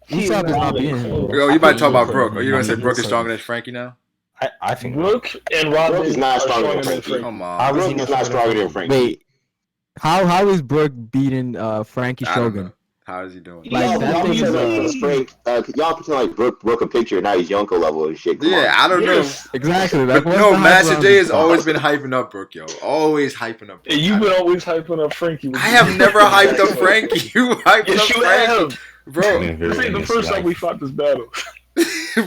Speaker 9: He's
Speaker 7: Usopp is not
Speaker 9: not.
Speaker 7: being here.
Speaker 4: Yo, you about to talk about
Speaker 3: Yeah.
Speaker 4: Brooke? Are you gonna say
Speaker 3: Yeah.
Speaker 4: Brooke is stronger than Frankie now?
Speaker 3: I think.
Speaker 9: Brooke and Robin
Speaker 1: Brooke is not
Speaker 9: are
Speaker 1: stronger than
Speaker 9: than
Speaker 1: Frankie.
Speaker 4: Come
Speaker 3: I
Speaker 4: on.
Speaker 3: was-
Speaker 1: Brooke is not stronger than Frankie.
Speaker 7: Wait, how is Brooke beating Frankie
Speaker 4: I don't
Speaker 7: Shogun?
Speaker 4: know. How is he doing?
Speaker 7: Like,
Speaker 1: y'all,
Speaker 7: that
Speaker 1: y'all
Speaker 7: thing is,
Speaker 1: pretend like Frank, y'all pretend like Brooke a picture, now he's Yonko level and shit. Come
Speaker 4: Yeah,
Speaker 1: on.
Speaker 4: I don't
Speaker 9: Yes.
Speaker 7: Exactly.
Speaker 4: know.
Speaker 7: Like,
Speaker 4: But
Speaker 7: what's
Speaker 4: no,
Speaker 7: the hype
Speaker 4: Master
Speaker 7: around
Speaker 4: J
Speaker 7: this
Speaker 4: has
Speaker 7: stuff?
Speaker 4: always been hyping up Brooke, yo. Always hyping up Brooke.
Speaker 9: And you've been always hyping up Frankie.
Speaker 4: I have never hyped up Frankie. You hyped
Speaker 9: Yes,
Speaker 4: up
Speaker 9: you
Speaker 4: Frankie.
Speaker 9: have.
Speaker 4: Bro,
Speaker 9: This ain't the first time we fought this battle.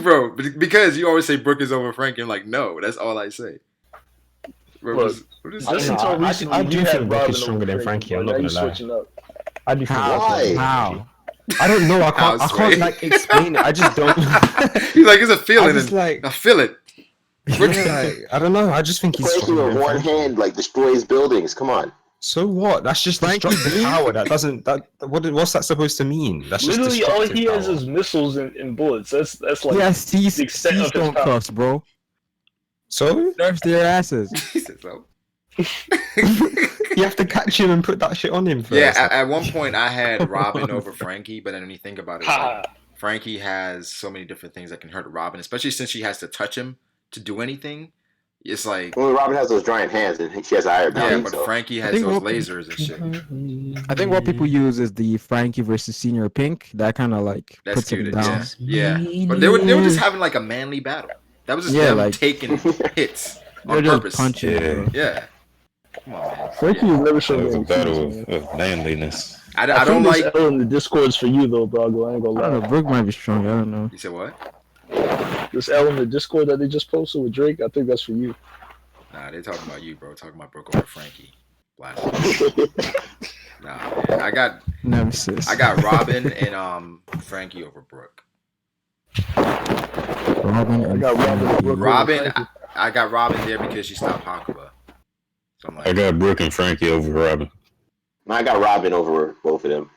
Speaker 4: bro, because you always say Brooke is over Frankie. I'm like, no, that's all I say. Bro,
Speaker 9: Look,
Speaker 4: what is
Speaker 3: I
Speaker 9: Just
Speaker 3: don't know,
Speaker 9: until
Speaker 3: I
Speaker 9: recently,
Speaker 3: do
Speaker 9: you
Speaker 3: think
Speaker 9: had
Speaker 3: Brooke is
Speaker 9: Robin
Speaker 3: stronger
Speaker 9: over
Speaker 3: than Frankie, I'm
Speaker 9: but
Speaker 3: not
Speaker 9: now
Speaker 3: gonna
Speaker 9: you
Speaker 3: lie.
Speaker 9: switching up.
Speaker 3: I do think.
Speaker 1: Why?
Speaker 7: How?
Speaker 3: I don't know. I
Speaker 4: How,
Speaker 3: can't
Speaker 4: Sway?
Speaker 3: like explain it. I just don't.
Speaker 4: He's like, it's a
Speaker 3: I
Speaker 4: feeling.
Speaker 3: just
Speaker 4: And
Speaker 3: like.
Speaker 4: I feel it.
Speaker 3: Yeah, like, I don't know. I just think he's
Speaker 1: Frankie
Speaker 3: stronger
Speaker 1: with
Speaker 3: than
Speaker 1: one
Speaker 3: Frankie.
Speaker 1: hand like destroys buildings. Come on.
Speaker 3: So what? That's just
Speaker 7: Frankie
Speaker 3: destructive
Speaker 7: B?
Speaker 3: power. That doesn't. What's that supposed to mean? That's just
Speaker 9: Literally, all
Speaker 3: destructive
Speaker 9: he has
Speaker 3: power.
Speaker 9: is missibles and bullets. That's like
Speaker 7: He has
Speaker 9: the extent of his
Speaker 7: Stone
Speaker 9: power.
Speaker 7: cuffs, bro.
Speaker 3: So
Speaker 7: Nerf their asses.
Speaker 4: He said so.
Speaker 3: you have to catch him and put that shit on him first.
Speaker 4: Yeah, at one point I had Robin over Frankie, but then when you think about it, it's
Speaker 9: Ha!
Speaker 4: like, Frankie has so many different things that can hurt Robin, especially since she has to touch him to do anything. It's like
Speaker 1: Well, Robin has those giant hands, and she has a higher
Speaker 4: yeah,
Speaker 1: bounty.
Speaker 4: but
Speaker 1: So.
Speaker 4: Frankie has
Speaker 7: think
Speaker 4: those
Speaker 7: what-
Speaker 4: lasers and shit.
Speaker 7: I think what people use is the Frankie versus Senior Pink. That kind of like
Speaker 4: That's
Speaker 7: puts him
Speaker 4: cute.
Speaker 7: down.
Speaker 4: Yeah. But they were just having like a manly battle. That was just
Speaker 7: Yeah,
Speaker 4: them
Speaker 7: like-
Speaker 4: taking hits
Speaker 7: They're
Speaker 4: on
Speaker 7: just
Speaker 4: purpose.
Speaker 7: punching.
Speaker 5: Yeah.
Speaker 7: bro.
Speaker 4: Yeah. Come on, man.
Speaker 9: Frankie was never
Speaker 5: That
Speaker 9: shown
Speaker 5: was a
Speaker 9: any
Speaker 5: battle
Speaker 9: keys, man.
Speaker 5: of manliness.
Speaker 4: I
Speaker 9: I
Speaker 4: don't
Speaker 9: think
Speaker 4: like.
Speaker 9: this L in the Discord's for you though, Brago. I ain't gonna
Speaker 7: I don't
Speaker 9: lie.
Speaker 7: know. Brooke might be strong. I don't know.
Speaker 4: You said what?
Speaker 9: This L in the Discord that they just posted with Drake, I think that's for you.
Speaker 4: Nah, they're talking about you, bro. Talking about Brooke over Frankie. Blast. Nah, man. I got
Speaker 7: Nemesis.
Speaker 4: Robin and Frankie over Brooke.
Speaker 7: Robin.
Speaker 9: I
Speaker 7: And
Speaker 9: got Robin and Brooke over
Speaker 4: Robin,
Speaker 9: Frankie.
Speaker 4: I got Robin there because she stopped Hakuba. So I'm
Speaker 5: I
Speaker 4: like,
Speaker 5: got Brooke and Frankie over Robin.
Speaker 1: I got Robin over both of them.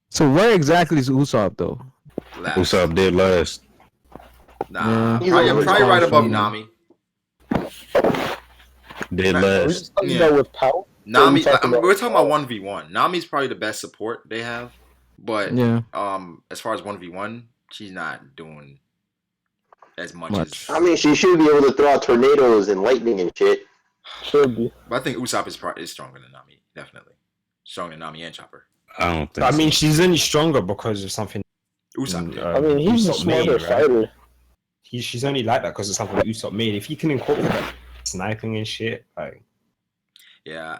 Speaker 7: So where exactly is Usopp though?
Speaker 4: last.
Speaker 5: Usopp dead last.
Speaker 4: Nah,
Speaker 1: Yeah.
Speaker 4: probably, I'm probably right above
Speaker 7: Yeah.
Speaker 4: Nami.
Speaker 5: Dead
Speaker 4: Right.
Speaker 9: Are we
Speaker 5: last.
Speaker 9: just talking
Speaker 4: Yeah.
Speaker 9: about with power?
Speaker 4: Nami,
Speaker 9: So we talking
Speaker 4: we're talking about 1v1. Nami's probably the best support they have, but
Speaker 7: Yeah.
Speaker 4: as far as 1v1, she's not doing as much
Speaker 7: Much.
Speaker 4: as.
Speaker 1: I mean, she should be able to throw out tornadoes and lightning and shit.
Speaker 9: Should be.
Speaker 4: But I think Usopp is stronger than Nami, definitely stronger than Nami and Chopper.
Speaker 5: I don't think
Speaker 3: I
Speaker 5: so.
Speaker 3: mean, she's only stronger because of something.
Speaker 4: Usopp, yeah.
Speaker 9: I mean, he's a
Speaker 3: Usopp made,
Speaker 9: smarter
Speaker 3: right?
Speaker 9: fighter.
Speaker 3: She's only like that because of something Usopp made. If he can incorporate that sniping and shit, like
Speaker 4: Yeah,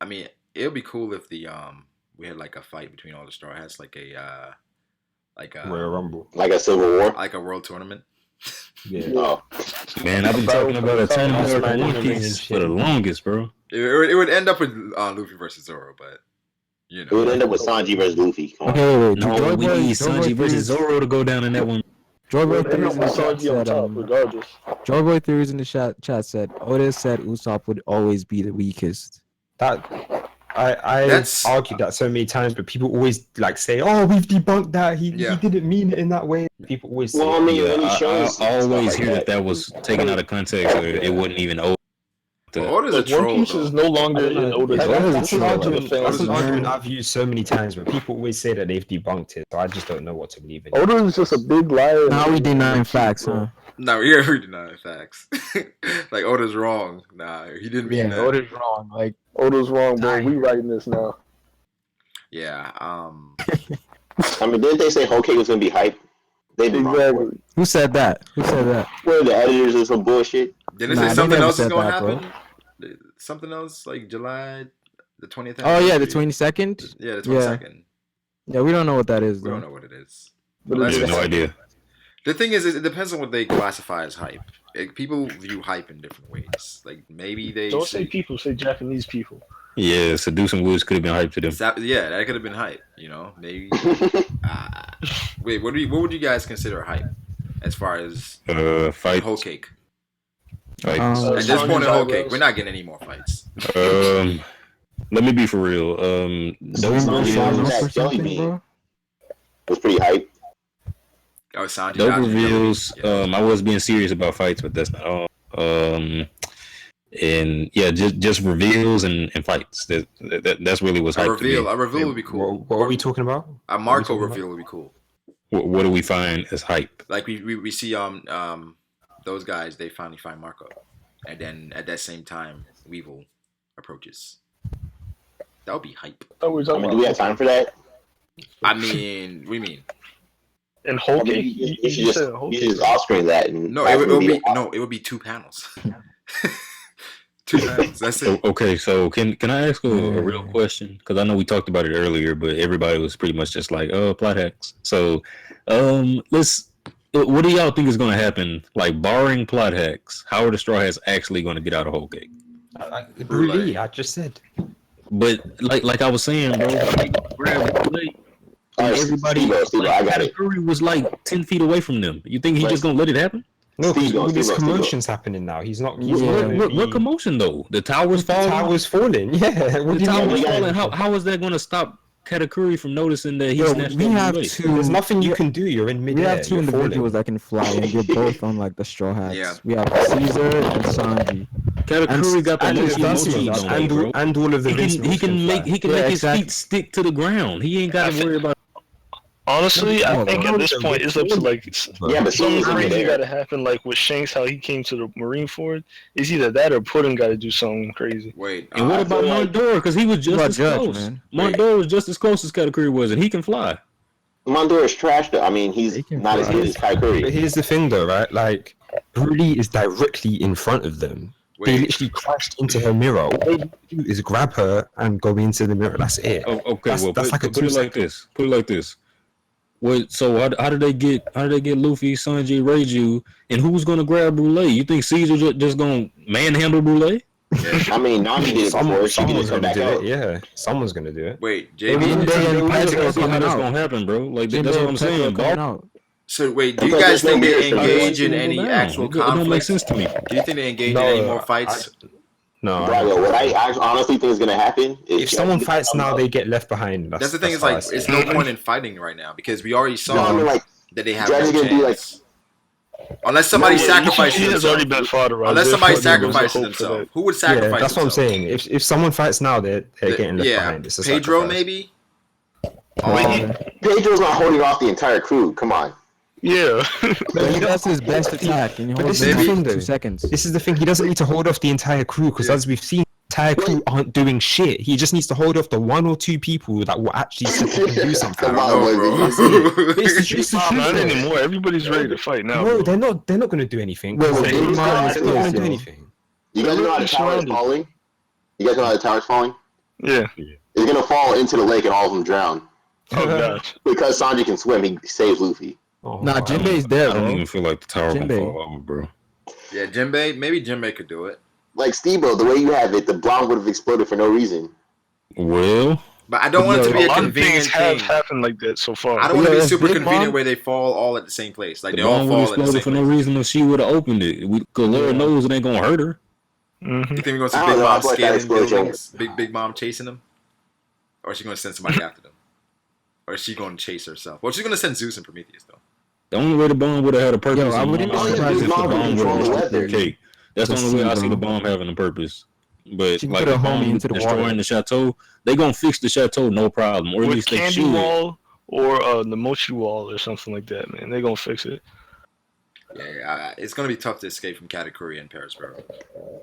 Speaker 4: I mean, it would be cool if we had like a fight between all the Straw Hats, like a
Speaker 3: Royal Rumble.
Speaker 1: Like a Civil War.
Speaker 4: like a world tournament.
Speaker 3: Yeah.
Speaker 1: Oh.
Speaker 5: Man, I've been talking about a tournament
Speaker 3: That's
Speaker 5: for
Speaker 3: my
Speaker 5: One
Speaker 3: name and
Speaker 5: Piece
Speaker 3: shit.
Speaker 5: for the longest, bro.
Speaker 4: It would end up with Luffy versus Zoro, but you
Speaker 1: It would
Speaker 4: know.
Speaker 1: end up with Sanji versus Luffy. Come on.
Speaker 7: Okay, wait.
Speaker 5: No,
Speaker 7: Joy
Speaker 5: we
Speaker 7: Boy-
Speaker 5: need
Speaker 7: Joy Boy
Speaker 5: Sanji versus
Speaker 7: Theories-
Speaker 5: Zoro to go down in that one.
Speaker 7: Joy Boy
Speaker 9: Well, they
Speaker 7: Theories
Speaker 9: don't
Speaker 7: in the
Speaker 9: want
Speaker 7: chat
Speaker 9: Sanji on
Speaker 7: said,
Speaker 9: top, regardless.
Speaker 7: Joy Boy Theories in the chat said Otis said Usopp would always be the weakest.
Speaker 3: That I
Speaker 4: That's-
Speaker 3: argued that so many times, but people always like say, "Oh, we've debunked that. He
Speaker 4: Yeah.
Speaker 3: didn't mean it in that way." People always say,
Speaker 1: Well, I mean,
Speaker 5: Yeah,
Speaker 1: when he
Speaker 5: I
Speaker 1: shows
Speaker 5: always
Speaker 1: stuff
Speaker 5: hear
Speaker 1: like
Speaker 5: that was taken out of context, or it wasn't even over.
Speaker 4: Well, Oda's a
Speaker 9: Like, One
Speaker 4: troll,
Speaker 9: Piece
Speaker 4: though.
Speaker 9: is no longer
Speaker 3: I don't
Speaker 9: in
Speaker 3: know.
Speaker 9: Oda's
Speaker 3: That-
Speaker 9: hands.
Speaker 3: that's an
Speaker 9: Like,
Speaker 3: argument.
Speaker 9: the fans
Speaker 3: That's an
Speaker 9: is-
Speaker 3: argument I've used so many times, but people always say that they've debunked it. So I just don't know what to believe in.
Speaker 9: Oda is just a big liar.
Speaker 7: Now we denying facts, huh?
Speaker 4: No, you're denying facts. Like Oda's wrong. Nah, he didn't mean that.
Speaker 7: Oda's wrong. Like,
Speaker 9: Oda's wrong, bro. We writing this now.
Speaker 4: Yeah.
Speaker 1: I mean, didn't they say Whole Cake was gonna be hype? They've been wrong for it.
Speaker 9: Exactly.
Speaker 7: who said that? Who said that?
Speaker 1: What are the editors or some bullshit?
Speaker 4: Didn't
Speaker 7: Nah,
Speaker 4: it
Speaker 7: they
Speaker 4: say something
Speaker 7: never
Speaker 4: else is
Speaker 7: said
Speaker 4: gonna
Speaker 7: that, bro.
Speaker 4: happen? Something else like July the 20th.
Speaker 7: Oh yeah, the
Speaker 4: anniversary?
Speaker 7: 22nd.
Speaker 4: Yeah, the
Speaker 7: Yeah.
Speaker 4: 22nd.
Speaker 7: Yeah, we don't know what that is
Speaker 4: We don't
Speaker 7: though.
Speaker 4: know what it is.
Speaker 9: But
Speaker 4: That's
Speaker 5: I have
Speaker 9: it's
Speaker 5: no idea.
Speaker 4: The thing is, it depends on what they classify as hype. People view hype in different ways. Like maybe they
Speaker 9: don't say people, say Japanese people.
Speaker 5: Yeah, Seducing Woods could have been hyped to them.
Speaker 4: Yeah, that could have been hype. You know, maybe. Wait, what would you guys consider hype as far as
Speaker 5: Fight.
Speaker 4: whole cake?
Speaker 5: Fight.
Speaker 7: Um,
Speaker 4: At this
Speaker 9: Sanji's
Speaker 4: point in whole
Speaker 9: eyebrows.
Speaker 4: cake, we're not getting any more fights.
Speaker 5: Let me be for real. Those
Speaker 7: Sanji
Speaker 5: reveals,
Speaker 7: or
Speaker 1: Jelly
Speaker 7: something,
Speaker 1: bean.
Speaker 7: bro?
Speaker 1: Was pretty hype.
Speaker 4: Oh, Sanji.
Speaker 5: those
Speaker 4: Dodging
Speaker 5: reveals.
Speaker 4: Jelly.
Speaker 5: I was being serious about fights, but that's not all. And yeah, just reveals and fights. That's really what's
Speaker 4: A
Speaker 5: hyped to me.
Speaker 4: reveal would be cool.
Speaker 3: What are we talking about?
Speaker 4: A Marco
Speaker 3: talking about?
Speaker 4: reveal would be cool.
Speaker 5: What do we find as hype?
Speaker 4: Like we see those guys, they finally find Marco, and then at that same time, Weevil approaches. That would be hype.
Speaker 9: Oh, we're
Speaker 1: I
Speaker 9: talking
Speaker 1: mean, do we have
Speaker 9: about
Speaker 1: time for that?
Speaker 4: I mean, what do you mean?
Speaker 9: and Whole
Speaker 1: I mean,
Speaker 9: Cake.
Speaker 1: you should
Speaker 9: You
Speaker 1: just
Speaker 9: said Whole
Speaker 1: you
Speaker 9: Cake.
Speaker 1: should just off-screen that and
Speaker 4: No,
Speaker 1: have
Speaker 4: it would
Speaker 1: movie-
Speaker 4: be 2 panels. 2 panels. That's it.
Speaker 5: Okay, so can I ask a real question? Because I know we talked about it earlier, but everybody was pretty much just like, "Oh, plot hacks." So, let's. What do y'all think is going to happen? Like, barring plot hacks, how are the Straw Hats actually going to get out of Whole Cake?
Speaker 3: Brûlée, I just said.
Speaker 5: But like I was saying, bro, like,
Speaker 1: All right,
Speaker 5: everybody,
Speaker 1: Steve, I got it.
Speaker 5: Curry was like 10 feet away from them. You think he's
Speaker 1: Right.
Speaker 5: just gonna let it happen?
Speaker 3: No, because
Speaker 1: Steve-O,
Speaker 3: all this
Speaker 1: Steve-O, Steve-O.
Speaker 3: commotion's happening now. He's not. He's
Speaker 7: Yeah.
Speaker 3: not gonna
Speaker 5: What
Speaker 3: be-
Speaker 5: commotion though? The towers
Speaker 3: The
Speaker 5: falling.
Speaker 3: tower's falling. Yeah. What
Speaker 5: The
Speaker 3: do you
Speaker 5: tower's
Speaker 3: mean?
Speaker 5: falling. How is that gonna stop Katakuri from noticing that he's
Speaker 7: Yo,
Speaker 5: snatched
Speaker 7: we
Speaker 5: up
Speaker 7: have
Speaker 5: away?
Speaker 7: two.
Speaker 3: There's nothing you can do. You're in
Speaker 7: We
Speaker 3: midair.
Speaker 7: have two
Speaker 3: You're falling.
Speaker 7: individuals that can fly, and they're both on like the Straw Hats.
Speaker 4: Yeah.
Speaker 7: We have Caesar and Sanji.
Speaker 5: Katakuri got the
Speaker 3: And
Speaker 5: mochi
Speaker 3: that's
Speaker 5: mochi
Speaker 3: it.
Speaker 5: on, bro.
Speaker 3: And all of the
Speaker 5: He can
Speaker 3: Vince
Speaker 5: make
Speaker 3: fly.
Speaker 5: his
Speaker 7: Yeah,
Speaker 5: feet
Speaker 7: exactly.
Speaker 5: stick to the ground. He ain't got to worry about.
Speaker 8: Honestly, I
Speaker 3: No,
Speaker 8: think
Speaker 3: no,
Speaker 8: at this
Speaker 3: no,
Speaker 8: point it's up to like
Speaker 1: Yeah, but
Speaker 8: something
Speaker 1: Soon's gonna be
Speaker 8: crazy got
Speaker 1: there.
Speaker 8: to happen, like with Shanks, how he came to the Marineford. It's either that or Pudding got to do something crazy.
Speaker 4: Wait,
Speaker 5: And what
Speaker 1: I
Speaker 5: about
Speaker 1: feel like-
Speaker 5: Mondor? Because he was
Speaker 7: What
Speaker 5: just
Speaker 7: about
Speaker 5: as
Speaker 7: Judge,
Speaker 5: close.
Speaker 7: man?
Speaker 5: Mondor was just as close as Katakuri was, and he can fly.
Speaker 1: Mondor is trash though. I mean, he's
Speaker 7: He can
Speaker 1: not as
Speaker 7: fly.
Speaker 1: good as
Speaker 3: But
Speaker 1: Kaikuri.
Speaker 3: here's the thing, though, right? Like, Broly is directly in front of them. They
Speaker 4: wait.
Speaker 3: literally crashed into her mirror. All they need to do is grab her and go into the mirror. That's it.
Speaker 5: Oh, okay,
Speaker 3: That's-
Speaker 5: well,
Speaker 3: that's like a
Speaker 5: put it like
Speaker 3: 2-second.
Speaker 5: this. Put it like this. What? So how did they get Luffy, Sanji, Reiju, and who's gonna grab Brule? You think Caesar just gonna manhandle Brule?
Speaker 1: I mean, Nami did it before. She can
Speaker 3: Someone's
Speaker 1: just come
Speaker 3: gonna
Speaker 1: back
Speaker 3: do
Speaker 1: out.
Speaker 3: it. Yeah, someone's gonna do it.
Speaker 4: Wait,
Speaker 7: They
Speaker 4: JB.
Speaker 7: Jinbei and
Speaker 5: We
Speaker 7: Pedro
Speaker 5: just gotta see how
Speaker 7: coming
Speaker 5: that's
Speaker 7: out.
Speaker 5: gonna happen, bro. Like
Speaker 7: Jinbei
Speaker 5: that's what
Speaker 7: and
Speaker 5: I'm
Speaker 7: Pedro
Speaker 5: saying.
Speaker 7: coming
Speaker 5: Ball,
Speaker 7: out.
Speaker 4: So wait, do you
Speaker 1: Because
Speaker 4: guys
Speaker 1: there's no
Speaker 4: think they
Speaker 1: mirrors for
Speaker 4: engage
Speaker 5: Fights
Speaker 4: in
Speaker 5: gonna go
Speaker 4: any
Speaker 5: down.
Speaker 4: actual
Speaker 5: It don't make
Speaker 4: conflicts?
Speaker 5: sense to me.
Speaker 4: Do you think they engage in any more fights?
Speaker 3: No.
Speaker 1: Brago, what I honestly think is gonna happen is
Speaker 3: If someone fights now, they get left behind.
Speaker 4: That's the thing. Is
Speaker 3: how I
Speaker 4: like
Speaker 3: see
Speaker 4: it's
Speaker 3: it.
Speaker 4: no point in fighting right now because we already
Speaker 1: No,
Speaker 4: saw
Speaker 1: I mean, like,
Speaker 4: that they have
Speaker 1: Judge
Speaker 4: no
Speaker 1: is gonna do, like-
Speaker 4: chance. Unless somebody
Speaker 1: No,
Speaker 4: sacrifices
Speaker 8: He has already been
Speaker 4: himself.
Speaker 8: fought around.
Speaker 4: Unless somebody
Speaker 8: Therefore, there was a
Speaker 4: sacrifices
Speaker 8: hope for
Speaker 4: himself.
Speaker 8: that.
Speaker 4: Who would
Speaker 3: Yeah,
Speaker 4: sacrifice
Speaker 3: that's what I'm
Speaker 4: himself?
Speaker 3: saying. If someone fights now, they're getting left behind. It's a
Speaker 4: Pedro
Speaker 3: sacrifice.
Speaker 4: maybe.
Speaker 1: Pedro's not holding off the entire crew. Come on.
Speaker 8: Yeah.
Speaker 7: That's his best attack, and he
Speaker 3: But
Speaker 7: holds
Speaker 3: this
Speaker 7: it
Speaker 3: is the
Speaker 7: down
Speaker 3: thing,
Speaker 7: for
Speaker 3: though.
Speaker 7: 2 seconds.
Speaker 3: This is the thing. He doesn't need to hold off the entire crew because,
Speaker 4: Yeah.
Speaker 3: as we've seen, the entire crew aren't doing shit. He just needs to hold off the 1 or 2 people that will actually step up and do
Speaker 4: I
Speaker 3: something.
Speaker 4: don't know, bro.
Speaker 3: It's the truth,
Speaker 8: Not
Speaker 3: though.
Speaker 8: anymore. Everybody's ready to fight now.
Speaker 3: No,
Speaker 8: Bro.
Speaker 3: they're not going to do anything.
Speaker 7: Wait,
Speaker 3: They're
Speaker 7: wait,
Speaker 3: not
Speaker 7: Big Mom is
Speaker 3: going to
Speaker 7: close,
Speaker 3: do
Speaker 7: yo.
Speaker 3: anything.
Speaker 1: You guys know how the
Speaker 8: They're
Speaker 1: tower is
Speaker 8: surrounded.
Speaker 1: falling? You guys know how the tower is falling?
Speaker 8: Yeah.
Speaker 1: It's gonna fall into the lake and all of them drown.
Speaker 8: Oh gosh.
Speaker 1: Because Sanji can swim, he saves Luffy.
Speaker 3: Oh,
Speaker 7: Nah, Jinbei's there,
Speaker 5: I don't
Speaker 7: bro.
Speaker 5: even feel like the tower can
Speaker 7: Jinbei.
Speaker 5: fall over, bro.
Speaker 4: Yeah, Jinbei. Maybe Jinbei could do it.
Speaker 1: Like Steve-O, the way you have it, the bomb would have exploded for no reason.
Speaker 5: Well,
Speaker 4: But I don't want it to be
Speaker 8: A
Speaker 4: a
Speaker 8: lot of
Speaker 4: convenient
Speaker 8: things have
Speaker 4: thing.
Speaker 8: happened like that so far.
Speaker 4: I don't want to
Speaker 7: Yo,
Speaker 4: be
Speaker 7: if
Speaker 4: super
Speaker 7: Big
Speaker 4: convenient
Speaker 7: Mom-
Speaker 4: where they fall all at the same place. Like
Speaker 5: the
Speaker 4: they all
Speaker 5: bomb would
Speaker 4: fall at the
Speaker 5: exploded
Speaker 4: same
Speaker 5: for no
Speaker 4: place.
Speaker 5: reason if she would have opened it. Cause Lord knows it ain't gonna hurt her.
Speaker 8: Mhm.
Speaker 4: You think we're going to see
Speaker 1: I
Speaker 4: Big
Speaker 1: don't know, I
Speaker 4: Mom
Speaker 1: feel like that
Speaker 4: scaling
Speaker 1: explosion-
Speaker 4: buildings? Big Mom chasing them? Or is she going to send somebody after them? Or is she going to chase herself? Well, she's going to send Zeus and Prometheus, though.
Speaker 5: The only way the bomb would have had a purpose
Speaker 7: Yo, I
Speaker 5: in
Speaker 7: wouldn't
Speaker 5: my
Speaker 7: be
Speaker 5: mind
Speaker 7: surprised
Speaker 5: is
Speaker 7: if
Speaker 5: if the
Speaker 1: Mom
Speaker 5: bomb would
Speaker 1: control
Speaker 5: have
Speaker 1: the
Speaker 5: destroyed their
Speaker 1: weather.
Speaker 5: cake. That's the
Speaker 7: The
Speaker 5: only way I
Speaker 7: sea,
Speaker 5: see the
Speaker 7: bro.
Speaker 5: bomb having a purpose. But
Speaker 7: She can
Speaker 5: like
Speaker 7: put
Speaker 5: the
Speaker 7: a homie
Speaker 5: bomb
Speaker 7: into the
Speaker 5: destroying
Speaker 7: water.
Speaker 5: the chateau, they gonna fix the chateau no problem, or at
Speaker 8: With
Speaker 5: least they
Speaker 8: Candy
Speaker 5: should.
Speaker 8: Wall or the Mochi Wall or something like that, man. They're gonna fix it.
Speaker 4: Yeah, it's going to be tough to escape from Katakuri and Parisburg.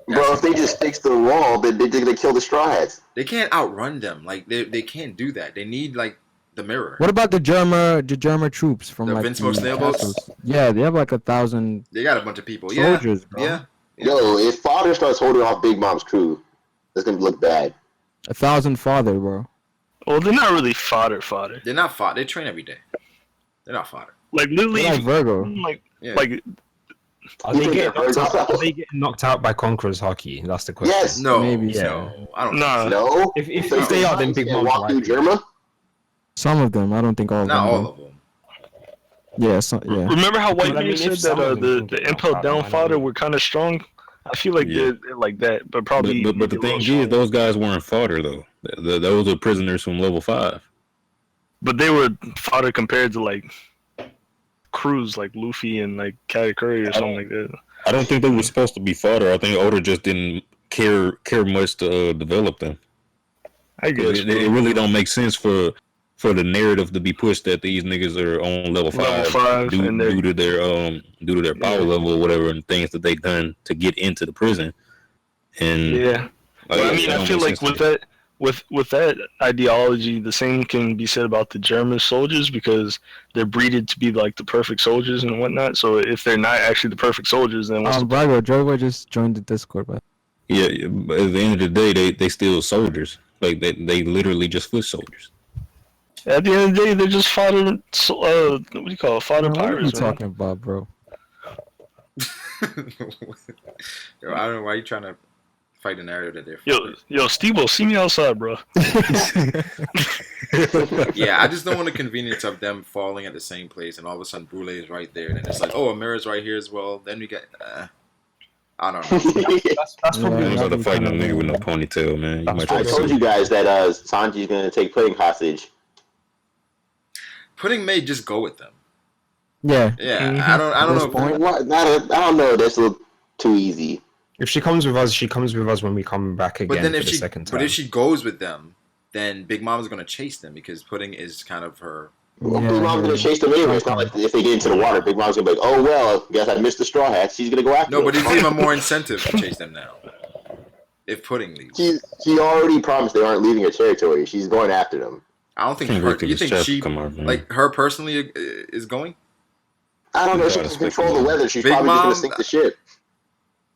Speaker 1: Bro, if they just fix the wall, then they're gonna kill the Straw Hats.
Speaker 4: They can't outrun them. Like, they can't do that. They need, like, the mirror.
Speaker 7: What about the Germa troops from
Speaker 4: The
Speaker 7: like
Speaker 4: Vince Smoke
Speaker 7: the
Speaker 4: snail boats?
Speaker 7: castles? Yeah, they have like 1,000
Speaker 4: They got a bunch of people. Yeah.
Speaker 7: soldiers, bro.
Speaker 4: Yeah.
Speaker 1: Yo, if Father starts holding off Big Mom's crew, that's gonna look bad.
Speaker 7: 1,000 father, bro.
Speaker 8: Well, they're not really fodder.
Speaker 4: They're not fought. They train every day. They're not fodder.
Speaker 8: Like literally,
Speaker 7: They're like Virgo.
Speaker 8: like
Speaker 4: Yeah.
Speaker 8: like
Speaker 3: Are they
Speaker 1: You think
Speaker 3: getting
Speaker 1: they're
Speaker 3: knocked out?
Speaker 1: Virgos?
Speaker 3: Are they getting knocked out by Conqueror's Haki? That's the question.
Speaker 1: Yes.
Speaker 4: No.
Speaker 7: Maybe.
Speaker 4: No. I don't
Speaker 8: Nah.
Speaker 1: No.
Speaker 3: If they are, then Big Mom's
Speaker 1: walk through
Speaker 3: right.
Speaker 1: Germa.
Speaker 7: Some of them. I don't think all of
Speaker 4: Not
Speaker 7: them.
Speaker 4: all
Speaker 7: though.
Speaker 4: of them.
Speaker 7: Yeah, yeah.
Speaker 8: remember how
Speaker 3: But I
Speaker 8: Whitebeard
Speaker 3: mean, if
Speaker 8: said
Speaker 3: some
Speaker 8: that
Speaker 3: of them
Speaker 8: the
Speaker 3: can get
Speaker 8: impel
Speaker 3: knocked out,
Speaker 8: down
Speaker 3: why not
Speaker 8: fodder
Speaker 3: me?
Speaker 8: were kind of strong. I feel like
Speaker 5: Yeah.
Speaker 8: they're like that, but probably.
Speaker 5: But the
Speaker 8: maybe a
Speaker 5: thing
Speaker 8: little
Speaker 5: is,
Speaker 8: stronger.
Speaker 5: those guys weren't fodder though. Those are prisoners from level 5.
Speaker 8: But they were fodder compared to like crews like Luffy and like Katakuri or something like that.
Speaker 5: I don't think they were supposed to be fodder. I think Oda just didn't care much to develop them.
Speaker 8: I guess.
Speaker 5: It really don't make sense for the narrative to be pushed that these niggas are on level 5,
Speaker 8: Level 5 and they're-
Speaker 5: due to their power
Speaker 8: Yeah.
Speaker 5: level or whatever, and things that they've done to get into the prison. And
Speaker 8: Yeah. But I mean, I feel like with that ideology, the same can be said about the German soldiers because they're breeded to be like the perfect soldiers and whatnot. So if they're not actually the perfect soldiers, then what's the
Speaker 7: Brago, Joey just joined the Discord, but
Speaker 5: yeah, but at the end of the day, they still soldiers. Like they literally just foot soldiers.
Speaker 8: At the end of the day, they're just fodder. What do you call it? Fodder
Speaker 7: what are you
Speaker 8: pirates, man.
Speaker 7: talking about, bro?
Speaker 4: Yo, I don't know why you trying to fight the narrative that they're.
Speaker 8: Yo, Steve-O, see me outside, bro.
Speaker 4: Yeah, I just don't want the convenience of them falling at the same place and all of a sudden Brule is right there. And then it's like, oh, Amira's right here as well. Then we get. I don't know.
Speaker 3: That's probably
Speaker 7: Yeah,
Speaker 5: Niggas
Speaker 7: that'd
Speaker 5: are
Speaker 7: be
Speaker 5: fighting a
Speaker 7: kinda-
Speaker 5: nigga with no ponytail, man. You
Speaker 3: That's
Speaker 5: might
Speaker 3: what
Speaker 5: try
Speaker 1: I
Speaker 5: to
Speaker 1: told
Speaker 5: sue.
Speaker 1: you guys that Sanji's gonna take Pudding hostage.
Speaker 4: Pudding may just go with them.
Speaker 7: Yeah.
Speaker 4: Yeah,
Speaker 8: Mhm.
Speaker 4: I don't
Speaker 7: This
Speaker 4: know.
Speaker 7: point-
Speaker 1: What? I don't know. That's a little too easy.
Speaker 3: If she comes with us, she comes with us when we come back again
Speaker 4: But then
Speaker 3: for
Speaker 4: if
Speaker 3: the
Speaker 4: she,
Speaker 3: second time.
Speaker 4: but if she goes with them, then Big Mom's gonna chase them because Pudding is kind of her
Speaker 1: Well,
Speaker 7: Yeah,
Speaker 1: Big Mom's gonna chase them anyway. It's not like if they get into the water, Big Mom's gonna be like, "Oh well, guess I missed the Straw Hats." She's gonna go after
Speaker 4: No,
Speaker 1: them.
Speaker 4: but it's even more incentive to chase them now. If Pudding leaves,
Speaker 1: She already promised they aren't leaving her territory. She's going after them.
Speaker 4: I don't think
Speaker 5: Can't
Speaker 4: her.
Speaker 5: wait till
Speaker 4: You
Speaker 5: this
Speaker 4: think
Speaker 5: chapter
Speaker 4: she
Speaker 5: come out, man.
Speaker 4: like her personally is going?
Speaker 1: I don't know. She
Speaker 5: Gotta
Speaker 1: can control the weather. She's
Speaker 4: Big
Speaker 1: probably just
Speaker 4: Mom-
Speaker 1: gonna sink the ship.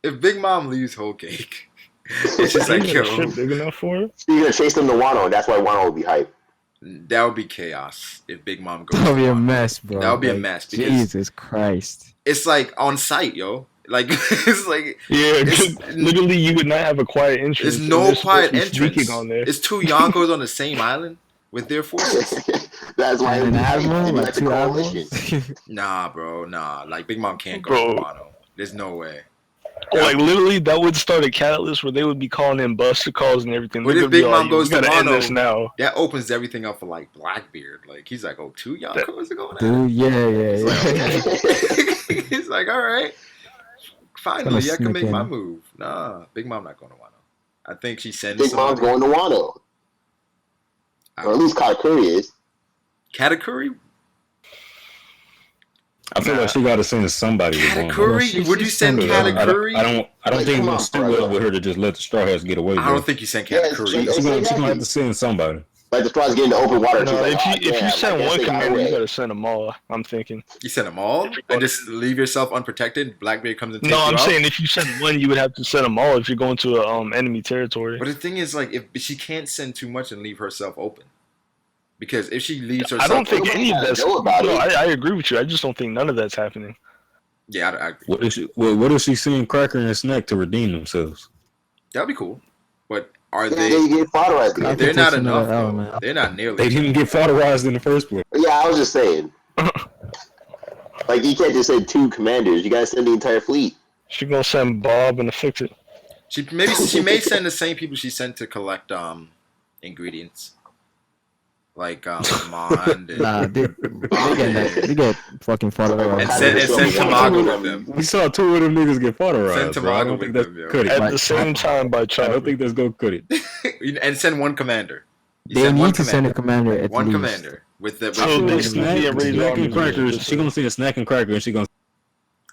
Speaker 4: If Big Mom leaves whole cake, it's just like
Speaker 8: Isn't
Speaker 4: yo,
Speaker 8: the ship big enough for her?
Speaker 1: She's gonna chase them to Wano, and that's why Wano will be hype.
Speaker 4: that would be chaos if Big Mom goes.
Speaker 7: That would
Speaker 4: to
Speaker 7: be a
Speaker 4: Wano.
Speaker 7: mess, bro.
Speaker 4: That would be a
Speaker 7: Like,
Speaker 4: mess because
Speaker 7: Jesus Christ.
Speaker 4: it's like on site, yo. Like it's like
Speaker 8: Yeah,
Speaker 4: It's-
Speaker 8: literally, you would not have a quiet entrance.
Speaker 4: there's
Speaker 8: and
Speaker 4: no
Speaker 8: they're supposed
Speaker 4: quiet
Speaker 8: to be
Speaker 4: entrance.
Speaker 8: sneaking on there.
Speaker 4: It's two Yonkos on the same island with their forces.
Speaker 1: That's why
Speaker 7: And
Speaker 1: it'll
Speaker 7: an
Speaker 1: be hype.
Speaker 7: admiral,
Speaker 1: It'll be
Speaker 7: like
Speaker 1: the
Speaker 7: two
Speaker 1: coalition.
Speaker 7: admirals.
Speaker 4: Nah, bro, nah. Like Big Mom can't go
Speaker 8: Bro.
Speaker 4: to Wano. There's no way.
Speaker 8: Like literally, that would start a catalyst where they would be calling in buster calls and everything.
Speaker 4: What
Speaker 8: They're
Speaker 4: if
Speaker 8: gonna be
Speaker 4: Big
Speaker 8: like,
Speaker 4: Mom
Speaker 8: "Yo,
Speaker 4: goes
Speaker 8: we
Speaker 4: to
Speaker 8: gotta end
Speaker 4: Wano?
Speaker 8: this now."
Speaker 4: That opens everything up for like Blackbeard. Like he's like, oh, two Yonkos are going at it.
Speaker 7: Dude, yeah.
Speaker 4: He's like, all right, finally,
Speaker 7: Gonna
Speaker 4: I can
Speaker 7: sneak
Speaker 4: make my
Speaker 7: in.
Speaker 4: move. Nah, Big Mom not going to Wano. I think she's sending
Speaker 1: Big Mom's
Speaker 4: somebody.
Speaker 1: going to Wano, or at least Katakuri is.
Speaker 4: Katakuri?
Speaker 5: I feel like she got to send somebody. to Wano.
Speaker 4: Katakuri? Would you send Katakuri?
Speaker 5: I don't
Speaker 1: Like,
Speaker 5: think
Speaker 1: come
Speaker 5: we'll
Speaker 1: on,
Speaker 5: still
Speaker 1: bro.
Speaker 5: well with her to just let the Straw Hats get away.
Speaker 4: I
Speaker 5: Bro.
Speaker 4: don't think you send
Speaker 1: Yeah,
Speaker 4: Katakuri.
Speaker 5: She's
Speaker 1: it's-
Speaker 5: gonna have to send somebody.
Speaker 1: Like the Straws get into open water.
Speaker 8: No,
Speaker 1: she's like,
Speaker 8: if
Speaker 1: "Oh,
Speaker 8: you
Speaker 1: damn,
Speaker 8: send
Speaker 1: I guess
Speaker 8: one
Speaker 1: they got
Speaker 8: commander, you
Speaker 1: away."
Speaker 8: gotta send them all. I'm thinking.
Speaker 4: You send them all and just leave yourself unprotected. Blackbeard comes and takes
Speaker 8: No,
Speaker 4: you
Speaker 8: I'm
Speaker 4: out?
Speaker 8: saying if you send one, you would have to send them all if you're going to a enemy territory.
Speaker 4: But the thing is, like, if she can't send too much and leave herself open, because if she leaves
Speaker 8: I
Speaker 4: herself,
Speaker 8: don't think
Speaker 1: Nobody
Speaker 8: any of
Speaker 1: gotta
Speaker 8: that's.
Speaker 1: know about
Speaker 8: No,
Speaker 1: it.
Speaker 8: I agree with you. I just don't think none of that's happening.
Speaker 4: yeah, I agree.
Speaker 5: What if she send Cracker and Snack to redeem themselves?
Speaker 4: That'd be cool. But are
Speaker 1: Yeah,
Speaker 4: they?
Speaker 1: they get fodderized
Speaker 7: I
Speaker 1: again.
Speaker 4: They're
Speaker 7: think
Speaker 4: not
Speaker 7: that's
Speaker 4: enough.
Speaker 7: another
Speaker 4: Though.
Speaker 7: element.
Speaker 4: They're not nearly.
Speaker 5: They didn't get fodderized in the first place.
Speaker 1: Yeah, I was just saying. Like you can't just send two commanders. You gotta send the entire fleet.
Speaker 8: She gonna send Bob and fix it.
Speaker 4: She may send the same people she sent to collect ingredients, like Mond and,
Speaker 7: Nah, they get fucking fought
Speaker 4: and
Speaker 7: over.
Speaker 4: send Tamago with them.
Speaker 5: We saw two of them niggas get fodderized.
Speaker 4: Send
Speaker 5: Bro. I
Speaker 4: Tamago
Speaker 5: don't think
Speaker 4: with
Speaker 5: that's
Speaker 4: them, yo.
Speaker 5: cut it.
Speaker 8: At the same time by
Speaker 5: I
Speaker 8: Chopper.
Speaker 5: don't think that's gonna cut it.
Speaker 4: And send one commander. You
Speaker 7: They
Speaker 4: send one
Speaker 7: need to send a
Speaker 4: commander.
Speaker 7: commander at
Speaker 4: One
Speaker 7: least.
Speaker 4: commander with the
Speaker 8: So
Speaker 4: with,
Speaker 8: they
Speaker 4: with,
Speaker 8: still be enraged
Speaker 5: Snack
Speaker 8: armies,
Speaker 5: and Cracker.
Speaker 8: just
Speaker 5: She gonna send a Snack and Cracker, and she gonna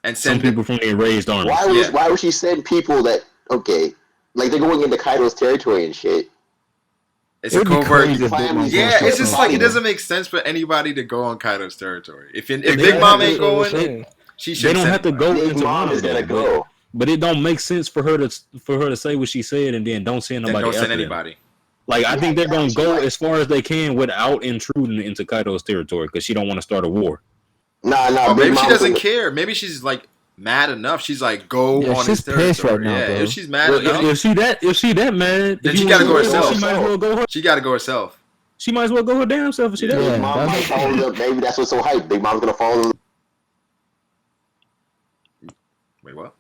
Speaker 4: and
Speaker 5: send
Speaker 4: send
Speaker 5: people from the enraged army.
Speaker 1: Why would she send people that like they're going into Kaido's territory and shit?
Speaker 4: It's
Speaker 7: It
Speaker 4: a
Speaker 7: would be
Speaker 4: covert.
Speaker 7: crazy if Big Mom
Speaker 4: Yeah,
Speaker 7: goes
Speaker 4: it's
Speaker 7: to
Speaker 4: just
Speaker 7: the
Speaker 4: like it
Speaker 7: body.
Speaker 4: doesn't make sense for anybody to go on Kaido's territory. If Big
Speaker 5: don't
Speaker 4: Mom
Speaker 5: have
Speaker 4: ain't
Speaker 5: to-
Speaker 4: going, she
Speaker 5: They
Speaker 4: should.
Speaker 5: don't have to go
Speaker 1: Big
Speaker 5: into
Speaker 1: Mom
Speaker 5: Wano,
Speaker 1: is gonna
Speaker 5: though,
Speaker 1: go.
Speaker 5: but it don't make sense for her to say what she said and then don't send
Speaker 4: Then
Speaker 5: nobody.
Speaker 4: don't send
Speaker 5: after them.
Speaker 4: anybody.
Speaker 5: Like I think they're
Speaker 1: Yeah,
Speaker 5: gonna
Speaker 1: she
Speaker 5: go
Speaker 1: might.
Speaker 5: as far as they can without intruding into Kaido's territory because she don't want to start a war.
Speaker 1: Nah,
Speaker 4: Or
Speaker 1: Big
Speaker 4: maybe she
Speaker 1: Mom's
Speaker 4: doesn't
Speaker 1: gonna-
Speaker 4: care. Maybe she's like mad enough. She's like, go
Speaker 7: Yeah,
Speaker 4: on
Speaker 7: she's
Speaker 4: his territory.
Speaker 7: pissed right now,
Speaker 4: yeah,
Speaker 7: bro.
Speaker 4: if she's mad
Speaker 5: Well,
Speaker 4: enough,
Speaker 5: if she that mad,
Speaker 4: Then
Speaker 5: if
Speaker 4: she
Speaker 5: you
Speaker 4: gotta
Speaker 5: wanna
Speaker 4: go
Speaker 5: go,
Speaker 4: herself.
Speaker 5: She might as well go.
Speaker 4: she got to go herself.
Speaker 5: She might as well go her damn self. If she
Speaker 4: Yeah.
Speaker 5: that
Speaker 1: Big
Speaker 7: Yeah,
Speaker 1: Mom might
Speaker 7: that's-
Speaker 1: follow them. Maybe that's what's so hype. Big Mom's gonna follow them.
Speaker 4: Wait, what?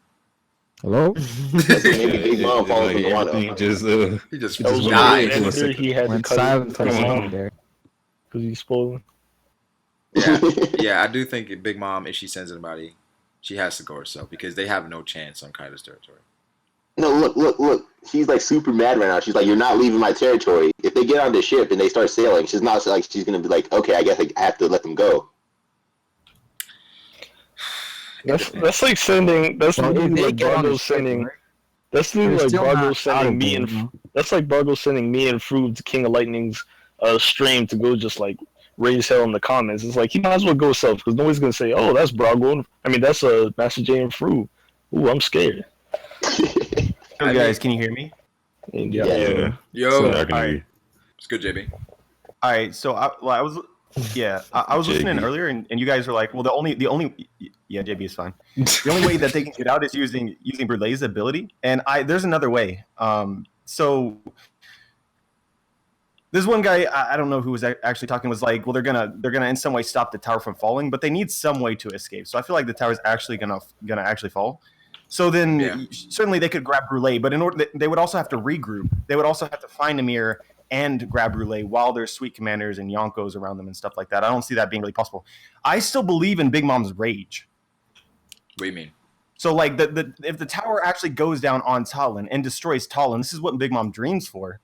Speaker 7: Hello?
Speaker 1: Maybe Big Mom follows them to
Speaker 5: everything
Speaker 1: Wano.
Speaker 5: just
Speaker 4: He just
Speaker 5: That was
Speaker 8: So
Speaker 4: died.
Speaker 5: weird.
Speaker 8: after he had to
Speaker 7: Went
Speaker 8: cut
Speaker 7: silent for a
Speaker 8: it
Speaker 7: second there.
Speaker 8: because he's spoiling.
Speaker 4: Yeah, yeah, I do think Big Mom, if she sends anybody, she has to go herself because they have no chance on Kaido's territory.
Speaker 1: No, look. She's like super mad right now. She's like, "You're not leaving my territory." If they get on the ship and they start sailing, she's not like she's gonna be like, "Okay, I guess I have to let them go."
Speaker 8: That's like sending. That's
Speaker 7: Well, if
Speaker 8: literally
Speaker 7: they
Speaker 8: like
Speaker 7: get on the
Speaker 8: Brago
Speaker 7: ship,
Speaker 8: sending.
Speaker 7: right,
Speaker 8: That's
Speaker 7: they're
Speaker 8: literally like
Speaker 7: still
Speaker 8: Brago
Speaker 7: not out
Speaker 8: sending
Speaker 7: of
Speaker 8: me
Speaker 7: game,
Speaker 8: and.
Speaker 7: you know?
Speaker 8: That's like Brago sending me and Fruit to King of Lightning's stream to go just like raise hell in the comments. It's like he might as well go self because nobody's gonna say, "Oh, that's Brago." I mean, that's Master J and Fruit. Ooh, I'm scared.
Speaker 10: Hey guys, can you hear me?
Speaker 8: And
Speaker 1: Yeah.
Speaker 4: Yo,
Speaker 5: So I can
Speaker 10: Alright.
Speaker 5: hear.
Speaker 4: it's good, JB.
Speaker 10: All right, so I was listening
Speaker 5: JB.
Speaker 10: earlier, and you guys were like, well, the only JB is fine. The only way that they can get out is using Brulee's ability, and there's another way. So there's one guy I don't know who was actually talking was like, well, they're gonna in some way stop the tower from falling, but they need some way to escape. So I feel like the tower's actually gonna actually fall. So then
Speaker 4: Yeah.
Speaker 10: certainly they could grab Brulee, but in order they would also have to regroup. They would also have to find Amir and grab Brulee while there's sweet commanders and Yonkos around them and stuff like that. I don't see that being really possible. I still believe in Big Mom's rage.
Speaker 4: What do you mean?
Speaker 10: So like if the tower actually goes down on Talon and destroys Talon, this is what Big Mom dreams for,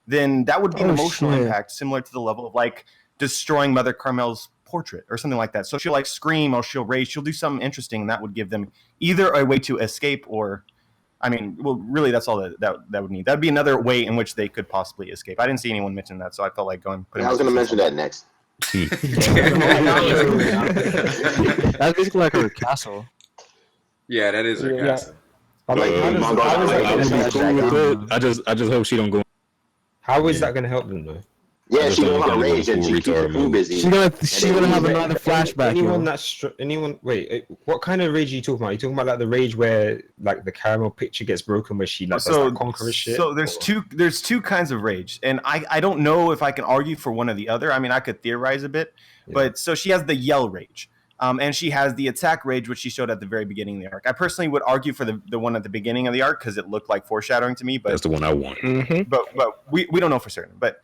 Speaker 10: then that would be an
Speaker 7: Oh,
Speaker 10: emotional
Speaker 7: shit.
Speaker 10: impact similar to the level of like destroying Mother Carmel's portrait or something like that. So she'll like scream or she'll rage. She'll do something interesting, and that would give them either a way to escape or, I mean, well, really, that's all that would need. That'd be another way in which they could possibly escape. I didn't see anyone mention that, so I felt like going.
Speaker 1: I was going to mention that next.
Speaker 7: That's basically like her castle.
Speaker 4: Yeah, that is her castle.
Speaker 3: But like,
Speaker 5: I just hope she don't go.
Speaker 3: how is that going to help them though?
Speaker 1: Yeah, she goes on a rage and she keeps her crew busy.
Speaker 7: She's gonna have another flashback.
Speaker 3: What kind of rage are you talking about? Are you talking about like the rage where like the caramel picture gets broken where she like does that conqueror shit?
Speaker 10: So there's two kinds of rage, and I don't know if I can argue for one or the other. I mean, I could theorize a bit, but so she has the yell rage. And she has the attack rage, which she showed at the very beginning of the arc. I personally would argue for the one at the beginning of the arc because it looked like foreshadowing to me. But
Speaker 5: that's the one I want.
Speaker 10: Mm-hmm. But we don't know for certain. But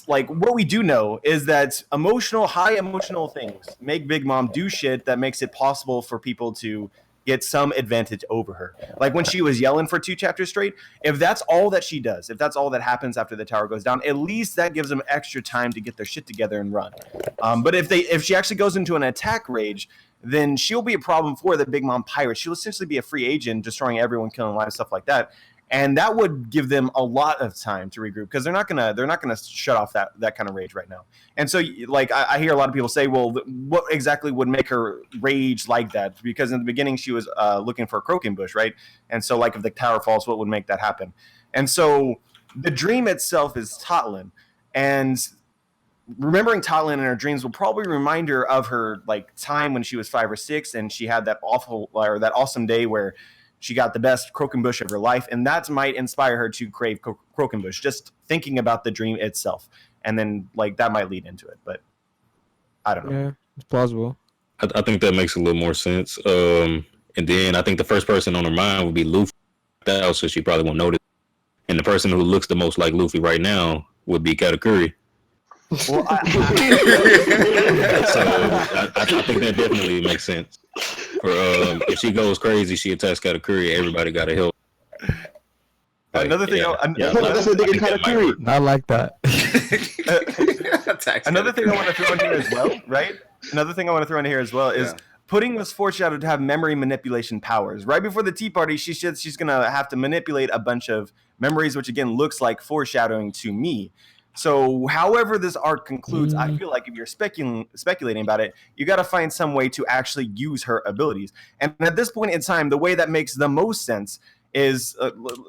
Speaker 10: like what we do know is that high emotional things make Big Mom do shit that makes it possible for people to get some advantage over her. Like when she was yelling for 2 chapters straight, if that's all that she does, if that's all that happens after the tower goes down, at least that gives them extra time to get their shit together and run. But if she actually goes into an attack rage, then she'll be a problem for the Big Mom Pirates. She'll essentially be a free agent, destroying everyone, killing lives, stuff like that. And that would give them a lot of time to regroup because they're not gonna shut off that kind of rage right now. And so, like, I hear a lot of people say, well, what exactly would make her rage like that? Because in the beginning she was looking for a croaking bush, right? And so, like, if the tower falls, what would make that happen? And so, the dream itself is Totlin, and remembering Totlin in her dreams will probably remind her of her like time when she was 5 or 6, and she had that awesome day where she got the best Croakenbush of her life, and that might inspire her to crave Croakenbush, just thinking about the dream itself. And then, like, that might lead into it, but I don't know.
Speaker 7: Yeah, it's plausible.
Speaker 5: I think that makes a little more sense. And then I think the first person on her mind would be Luffy, so she probably won't notice. And the person who looks the most like Luffy right now would be Katakuri.
Speaker 10: Well,
Speaker 5: So I think that definitely makes sense. For if she goes crazy, she attacks Katakuri. Everybody got to help. Like,
Speaker 10: another thing,
Speaker 7: I like that.
Speaker 10: Another thing I want to throw in here as well, right? Another thing I want to throw in here as well is Pudding was foreshadowed to have memory manipulation powers. Right before the tea party, she said she's gonna have to manipulate a bunch of memories, which again looks like foreshadowing to me. So, however this arc concludes, I feel like if you're speculating about it, you got to find some way to actually use her abilities. And at this point in time, the way that makes the most sense is,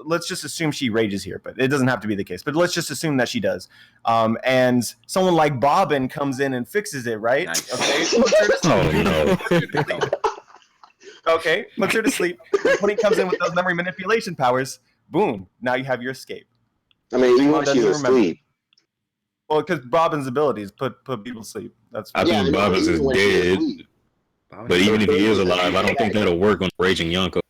Speaker 10: let's just assume she rages here, but it doesn't have to be the case. But let's just assume that she does. And someone like Bobbin comes in and fixes it, right? Nice. Okay. Okay, puts her to sleep. When he comes in with those memory manipulation powers, boom, now you have your escape.
Speaker 1: I mean, even when she's asleep.
Speaker 10: Well, because Bobbin's abilities put people to sleep.
Speaker 5: I think Bobbins is dead. But even if he is alive, I don't think that'll work on Raging Yonko.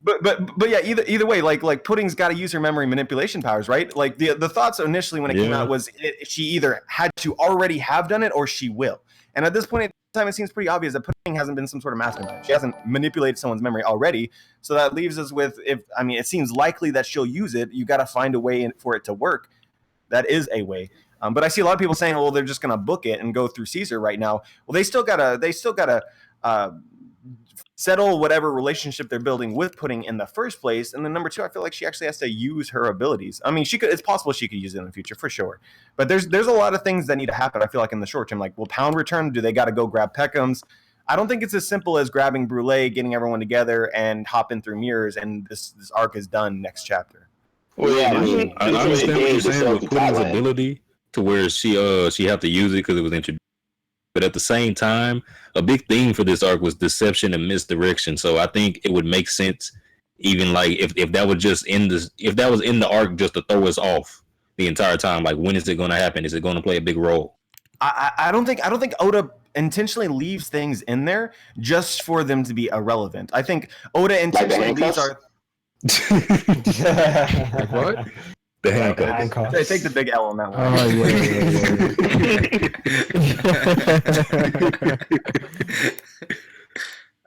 Speaker 10: But yeah, either way, like Pudding's got to use her memory manipulation powers, right? Like the thoughts initially when it came out was she either had to already have done it or she will. And at this point in time, it seems pretty obvious that Pudding hasn't been some sort of mastermind. She hasn't manipulated someone's memory already. So that leaves us with, it seems likely that she'll use it. You got to find a way for it to work. That is a way. But I see a lot of people saying, well, they're just going to book it and go through Caesar right now. Well, they still gotta settle whatever relationship they're building with Pudding in the first place. And then number 2, I feel like she actually has to use her abilities. I mean, it's possible she could use it in the future for sure. But there's a lot of things that need to happen. I feel like in the short term, like, will Pound return? Do they got to go grab Peckham's? I don't think it's as simple as grabbing Brule, getting everyone together, and hopping through mirrors, and this arc is done next chapter.
Speaker 5: Well, yeah, I understand what you're saying with Pudding's ability to where she have to use it because it was introduced. But at the same time, a big theme for this arc was deception and misdirection. So I think it would make sense, even like if that was just in the arc, just to throw us off the entire time. Like, when is it going to happen? Is it going to play a big role?
Speaker 10: I don't think Oda intentionally leaves things in there just for them to be irrelevant. I think Oda intentionally leaves our.
Speaker 7: What?
Speaker 5: The handcuffs.
Speaker 10: They take the big L on that one.
Speaker 4: Oh,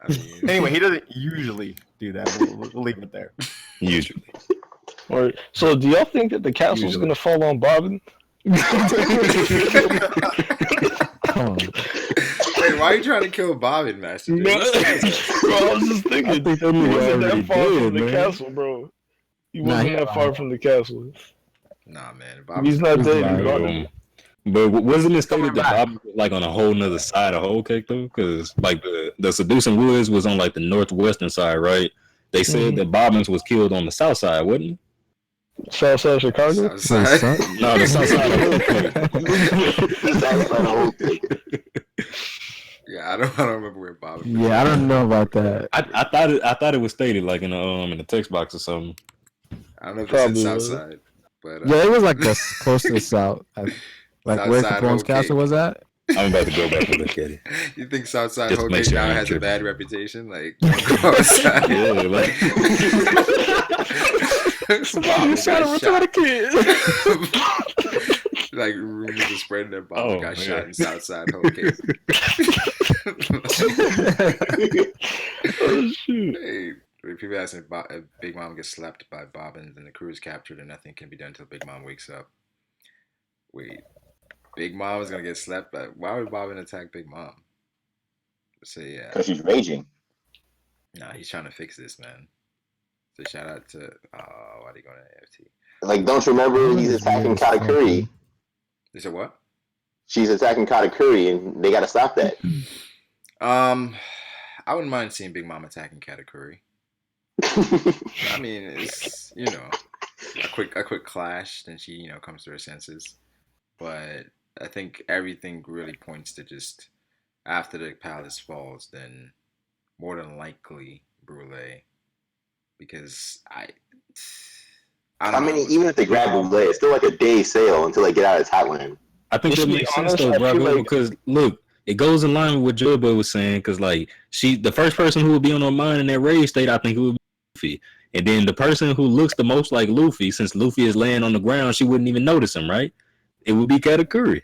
Speaker 4: yeah.
Speaker 10: Anyway, he doesn't usually do that. We'll leave it there.
Speaker 5: Usually.
Speaker 9: So, do y'all think that the castle's going to fall on Bobbin?
Speaker 7: Come on.
Speaker 4: Wait, why are you trying to kill Bobbin, Master?
Speaker 8: No, bro, I was just thinking.
Speaker 2: I think that
Speaker 8: He
Speaker 2: nigga
Speaker 8: wasn't
Speaker 2: already
Speaker 8: that far
Speaker 2: did,
Speaker 8: from the
Speaker 2: man.
Speaker 8: castle, bro. He
Speaker 7: Nah,
Speaker 8: wasn't
Speaker 7: he
Speaker 8: that far from the castle.
Speaker 4: Nah, man.
Speaker 8: If
Speaker 4: Bobbin's
Speaker 8: he's not
Speaker 7: He's
Speaker 8: dead.
Speaker 7: lying.
Speaker 8: He brought him.
Speaker 5: But wasn't it
Speaker 3: Coming
Speaker 5: stated that
Speaker 3: back.
Speaker 5: Bob was like on a whole nother side of Whole Cake though? Because like the Seducing Woods was on like the northwestern side, right? They said that Bobbins was killed on the south side, wasn't he?
Speaker 8: Southside Chicago.
Speaker 4: Southside.
Speaker 5: No, the south side of Whole Cake.
Speaker 1: That's the whole thing.
Speaker 4: Yeah, I don't remember where Bobbin.
Speaker 7: Yeah, I don't know about that.
Speaker 5: I thought it was stated like in the text box or something.
Speaker 4: I don't know if it's
Speaker 8: Probably
Speaker 4: in
Speaker 8: was.
Speaker 4: Southside, but
Speaker 7: Yeah, it was like this close to the south. Like where
Speaker 4: Southside
Speaker 7: Capone's
Speaker 4: Whole
Speaker 7: castle
Speaker 4: Cake.
Speaker 7: was at.
Speaker 5: I'm about to go back and look at it.
Speaker 4: You think Southside
Speaker 5: Just
Speaker 4: Whole
Speaker 5: make
Speaker 4: Cake
Speaker 5: sure I
Speaker 4: now
Speaker 5: ain't
Speaker 4: has a
Speaker 5: tripping.
Speaker 4: bad reputation? Like, don't go outside.
Speaker 5: Yeah, like
Speaker 8: Somebody's trying to return a kid.
Speaker 4: Like rumors are spreading that Bob
Speaker 5: Oh,
Speaker 4: got
Speaker 5: man.
Speaker 4: shot in Southside Whole Cake.
Speaker 8: Oh shoot.
Speaker 4: Hey, people asking if Big Mom gets slapped by Bobbins and the crew is captured and nothing can be done until Big Mom wakes up. Wait, Big Mom is gonna get slapped by? Why would Bobbin attack Big Mom? So yeah,
Speaker 1: Because she's raging.
Speaker 4: nah, he's trying to fix this, man. So shout out to why are they going to AFT?
Speaker 1: Like, don't you remember he's attacking Katakuri?
Speaker 4: They said what?
Speaker 1: She's attacking Katakuri, and they got to stop that.
Speaker 4: I wouldn't mind seeing Big Mom attacking Katakuri. I mean, it's a quick clash, then she comes to her senses. But I think everything really points to just after the palace falls, then more than likely Brule, because I don't know.
Speaker 1: even if they grab Brule, it's still like a day sail until they get out of Thailand.
Speaker 5: I think
Speaker 8: Just
Speaker 5: that
Speaker 8: to be
Speaker 5: makes sense
Speaker 8: honest,
Speaker 5: though,
Speaker 8: I feel
Speaker 5: Brago,
Speaker 8: like-
Speaker 5: because look, it goes in line with what Joy Boy was saying, because like the first person who would be on her mind in that rage state, I think it would be Luffy. And then the person who looks the most like Luffy, since Luffy is laying on the ground, she wouldn't even notice him, right? It would be Katakuri.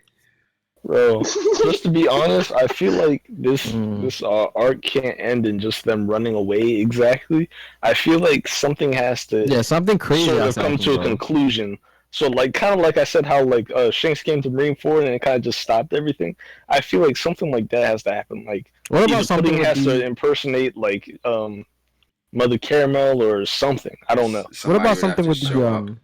Speaker 8: Bro, just to be honest, I feel like this arc can't end in just them running away exactly. I feel like something has to
Speaker 7: Yeah, something crazy
Speaker 8: sort
Speaker 7: has
Speaker 8: of come to a
Speaker 7: happened, bro.
Speaker 8: conclusion. So like kind of like I said how like Shanks came to Marineford and it kind of just stopped everything. I feel like something like that has to happen. Like
Speaker 7: What about
Speaker 8: either
Speaker 7: something
Speaker 8: Pudding
Speaker 7: with
Speaker 8: has
Speaker 7: the-
Speaker 8: to impersonate like Mother Caramel or something. I don't know.
Speaker 7: What about
Speaker 4: Somebody would have
Speaker 7: something
Speaker 4: to
Speaker 7: with
Speaker 4: show up.
Speaker 7: the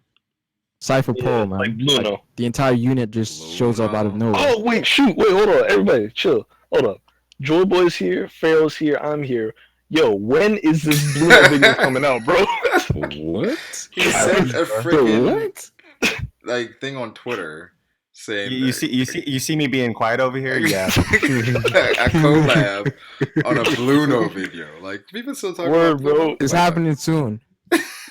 Speaker 7: Cypher
Speaker 8: Yeah,
Speaker 7: Pole, man?
Speaker 8: like Bluno.
Speaker 7: the entire unit just shows up out of
Speaker 4: Bluno.
Speaker 7: nowhere.
Speaker 8: Oh wait, shoot, wait, hold on, everybody, chill, hold up. Joy Boy's here, Pharaoh's here, I'm here. Yo, when is this Bluno video coming out, bro?
Speaker 5: What?
Speaker 4: He sent a freaking
Speaker 5: What?
Speaker 4: like thing on Twitter saying
Speaker 10: You see me being quiet over here. Yeah.
Speaker 4: a collab on a Bluno video. Like people still talking
Speaker 8: Word,
Speaker 4: about
Speaker 8: bro.
Speaker 4: Bluno.
Speaker 7: It's
Speaker 4: Like,
Speaker 7: happening soon.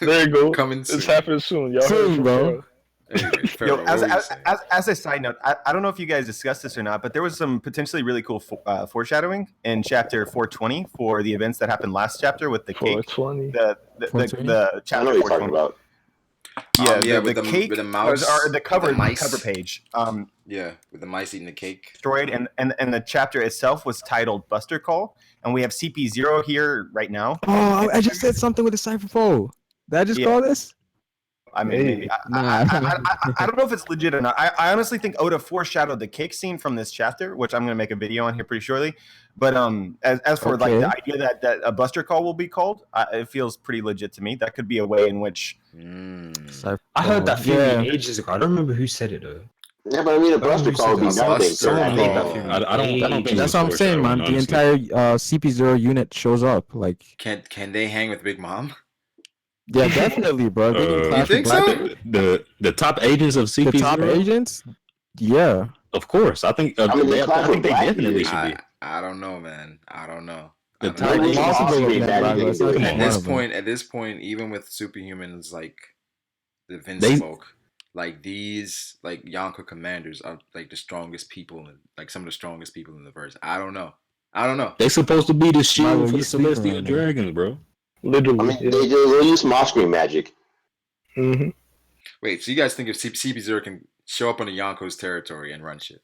Speaker 8: There you go.
Speaker 4: Coming soon.
Speaker 8: It's happening soon. Y'all heard
Speaker 7: Soon,
Speaker 8: from
Speaker 7: bro.
Speaker 8: Pharaoh.
Speaker 4: Anyway,
Speaker 10: Yo,
Speaker 4: Pharaoh, what were you saying?
Speaker 10: as a side note, I don't know if you guys discussed this or not, but there was some potentially really cool foreshadowing in chapter 420 for the events that happened last chapter with the cake.
Speaker 8: 420.
Speaker 10: The
Speaker 7: 420?
Speaker 10: the
Speaker 1: I
Speaker 10: chapter
Speaker 1: know what you're talking
Speaker 10: 420.
Speaker 1: about.
Speaker 10: Yeah,
Speaker 4: with
Speaker 10: the
Speaker 4: the-
Speaker 10: cake
Speaker 4: with the mouse,
Speaker 10: or the cover
Speaker 4: with the mice.
Speaker 10: cover page.
Speaker 4: Yeah, with the mice eating the cake.
Speaker 10: Destroyed, and the chapter itself was titled Buster Call, and we have CP0 here right now.
Speaker 7: Oh, I just said something with the Cypher Pole. Did I just
Speaker 10: Yeah.
Speaker 7: call this?
Speaker 10: I mean, maybe.
Speaker 7: Nah.
Speaker 10: I don't know if it's legit or not. I honestly think Oda foreshadowed the cake scene from this chapter, which I'm going to make a video on here pretty shortly. But as for like
Speaker 7: Okay.
Speaker 10: the idea that a Buster Call will be called, it feels pretty legit to me. That could be a way in which.
Speaker 7: Cypher
Speaker 3: I heard
Speaker 7: Pole.
Speaker 3: that theory
Speaker 7: Yeah.
Speaker 3: ages ago. I don't remember who said it though.
Speaker 1: Yeah, but I mean, a Buster
Speaker 3: who
Speaker 1: Call would be
Speaker 3: said that.
Speaker 1: nothing.
Speaker 4: Buster
Speaker 1: So I think
Speaker 4: Call.
Speaker 1: that
Speaker 5: I don't think
Speaker 7: That's what I'm saying, man. The entire CP0 unit shows up. Like,
Speaker 4: Can they hang with Big Mom?
Speaker 7: yeah, definitely, bro. They can
Speaker 5: You
Speaker 7: clash with
Speaker 4: think so?
Speaker 7: Black-
Speaker 5: The top agents of CP0?
Speaker 7: The top agents? Yeah.
Speaker 5: Of course. I think
Speaker 1: I mean, they clash
Speaker 5: I think
Speaker 1: with
Speaker 5: they
Speaker 1: Blackbeard.
Speaker 5: definitely should be.
Speaker 4: I don't know, man. I don't know.
Speaker 5: The
Speaker 4: I don't
Speaker 5: top
Speaker 4: know.
Speaker 5: agents
Speaker 7: Also
Speaker 1: Awesome
Speaker 7: go with
Speaker 1: Green
Speaker 7: that,
Speaker 1: Bad
Speaker 7: Brago. It's not
Speaker 1: Green
Speaker 7: just
Speaker 1: Bad.
Speaker 7: one of them.
Speaker 4: At this point, even with superhumans like the Vince
Speaker 5: They-
Speaker 4: folk, like these like Yonko commanders are like the strongest people and like some of the strongest people in the verse. I don't know.
Speaker 5: They supposed to be the
Speaker 7: Brago,
Speaker 5: shield for
Speaker 7: you
Speaker 5: the
Speaker 7: speaking
Speaker 5: Celestial
Speaker 7: right now.
Speaker 5: Dragons, bro.
Speaker 8: Literally.
Speaker 1: I mean, they'll use small screen magic.
Speaker 8: Mm-hmm.
Speaker 4: Wait, so you guys think if CP0 can show up on the Yonko's territory and run shit?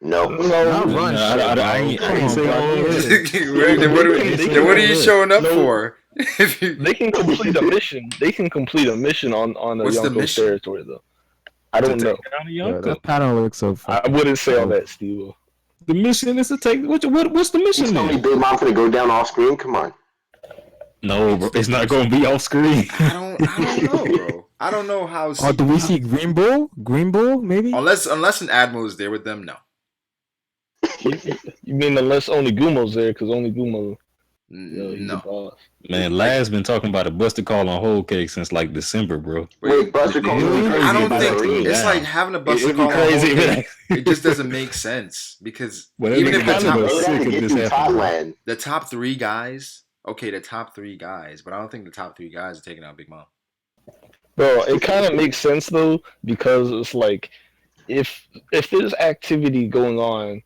Speaker 1: No.
Speaker 7: Not run
Speaker 5: Nah,
Speaker 7: shit,
Speaker 5: I
Speaker 7: bro.
Speaker 5: ain't
Speaker 7: Come on,
Speaker 5: saying
Speaker 7: bro.
Speaker 5: all this.
Speaker 4: then what are you showing up for? If you-
Speaker 8: They can complete a mission. They can complete a mission on a
Speaker 4: What's the
Speaker 8: Yonko's
Speaker 4: mission?
Speaker 8: territory though.
Speaker 9: I don't know.
Speaker 7: Yeah, that panel looks so
Speaker 9: I
Speaker 7: fucking.
Speaker 9: wouldn't say all that, Steve.
Speaker 5: The mission is to take. What's the
Speaker 1: You
Speaker 5: mission
Speaker 1: tell me
Speaker 5: then?
Speaker 1: Big Mom gonna go down off screen? Come on.
Speaker 5: No, bro, it's not going to be off screen.
Speaker 4: I don't know, bro. I don't know how.
Speaker 7: Oh, do we see Green Bull? Green Bull, maybe?
Speaker 4: Unless an admiral is there with them, no.
Speaker 9: You mean unless only Gumo's there, because only Gumo, he's
Speaker 4: No.
Speaker 9: the boss.
Speaker 5: Man, Laz been talking about a Buster Call on Whole Cake since like December, bro.
Speaker 1: Wait, Buster Call is crazy.
Speaker 4: I don't
Speaker 1: about
Speaker 4: think
Speaker 1: that.
Speaker 4: it's like having a Buster
Speaker 5: It'd be
Speaker 4: Call on
Speaker 5: crazy,
Speaker 4: Whole
Speaker 5: man.
Speaker 4: Cake. It just doesn't make sense because
Speaker 5: Well,
Speaker 4: even
Speaker 5: that
Speaker 4: if the
Speaker 5: nigga
Speaker 4: top,
Speaker 5: Bro,
Speaker 1: They have
Speaker 5: sick
Speaker 1: to
Speaker 5: if
Speaker 1: get
Speaker 5: this
Speaker 1: through
Speaker 5: happened, bro.
Speaker 1: Thailand.
Speaker 4: the top three guys, okay, the top three guys, but I don't think the top three guys are taking out Big Mom.
Speaker 9: Bro, it kind of makes sense though, because it's like if there's activity going on,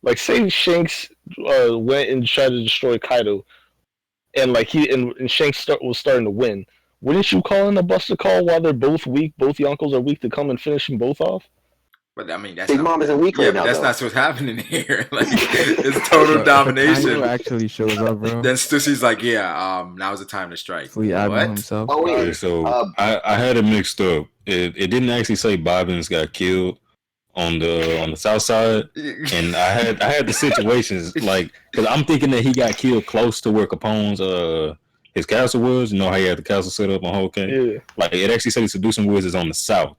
Speaker 9: like say Shanks went and tried to destroy Kaido, and like and Shanks was starting to win. Wouldn't you call in a Buster Call while they're both weak? Both Yonkos are weak to come and finish them both off.
Speaker 4: But I mean, that's
Speaker 1: Big
Speaker 4: not,
Speaker 1: Mom isn't weak
Speaker 4: yeah,
Speaker 1: right
Speaker 4: but
Speaker 1: now,
Speaker 4: that's
Speaker 1: though.
Speaker 4: not what's happening here. Like it's total
Speaker 7: Kainu
Speaker 4: domination.
Speaker 7: actually shows up, bro.
Speaker 4: Then Stussy's like, yeah, now's the time to strike.
Speaker 7: Fleet Admiral
Speaker 4: What?
Speaker 7: himself.
Speaker 1: Oh
Speaker 5: Okay,
Speaker 1: wait,
Speaker 5: so
Speaker 1: uh,
Speaker 5: I had it mixed up. It didn't actually say Bobbins got killed on the south side, and I had the situations like because I'm thinking that he got killed close to where Capone's his castle was. You know how he had the castle set up on Whole Cake?
Speaker 9: Yeah.
Speaker 5: Like it actually said the Seducing Woods is on the south,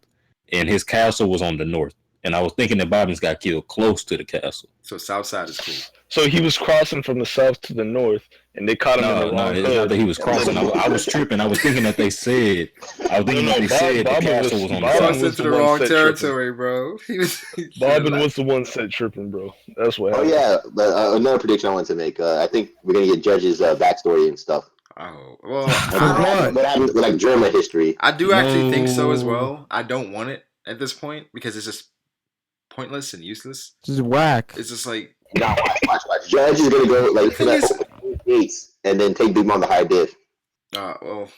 Speaker 5: and his castle was on the north. And I was thinking that Bobbins got killed close to the castle.
Speaker 4: So South Side is cool.
Speaker 9: So he was crossing from the south to the north, and they caught him in the
Speaker 5: No,
Speaker 9: wrong
Speaker 5: it's not
Speaker 9: hood.
Speaker 5: that he was crossing. I was tripping. I was thinking that they said. I was thinking that they said the castle was on the
Speaker 9: Bobbin
Speaker 5: south.
Speaker 4: Crossed
Speaker 9: was
Speaker 4: into
Speaker 9: the
Speaker 4: the
Speaker 9: one
Speaker 4: wrong
Speaker 9: set
Speaker 4: territory, bro.
Speaker 9: Bobbin was the one set tripping, bro. That's what
Speaker 1: oh
Speaker 9: happened.
Speaker 1: yeah, but another prediction I wanted to make. I think we're gonna get Judge's backstory and stuff.
Speaker 4: Oh well,
Speaker 1: What happened with like German history?
Speaker 4: I do actually think so as well. I don't want it at this point because it's just pointless and useless.
Speaker 7: This is whack.
Speaker 4: It's just like
Speaker 1: Now watch. Judge is gonna go like for
Speaker 4: The thing
Speaker 1: that gates and then take Big Mom to high diff.
Speaker 4: well,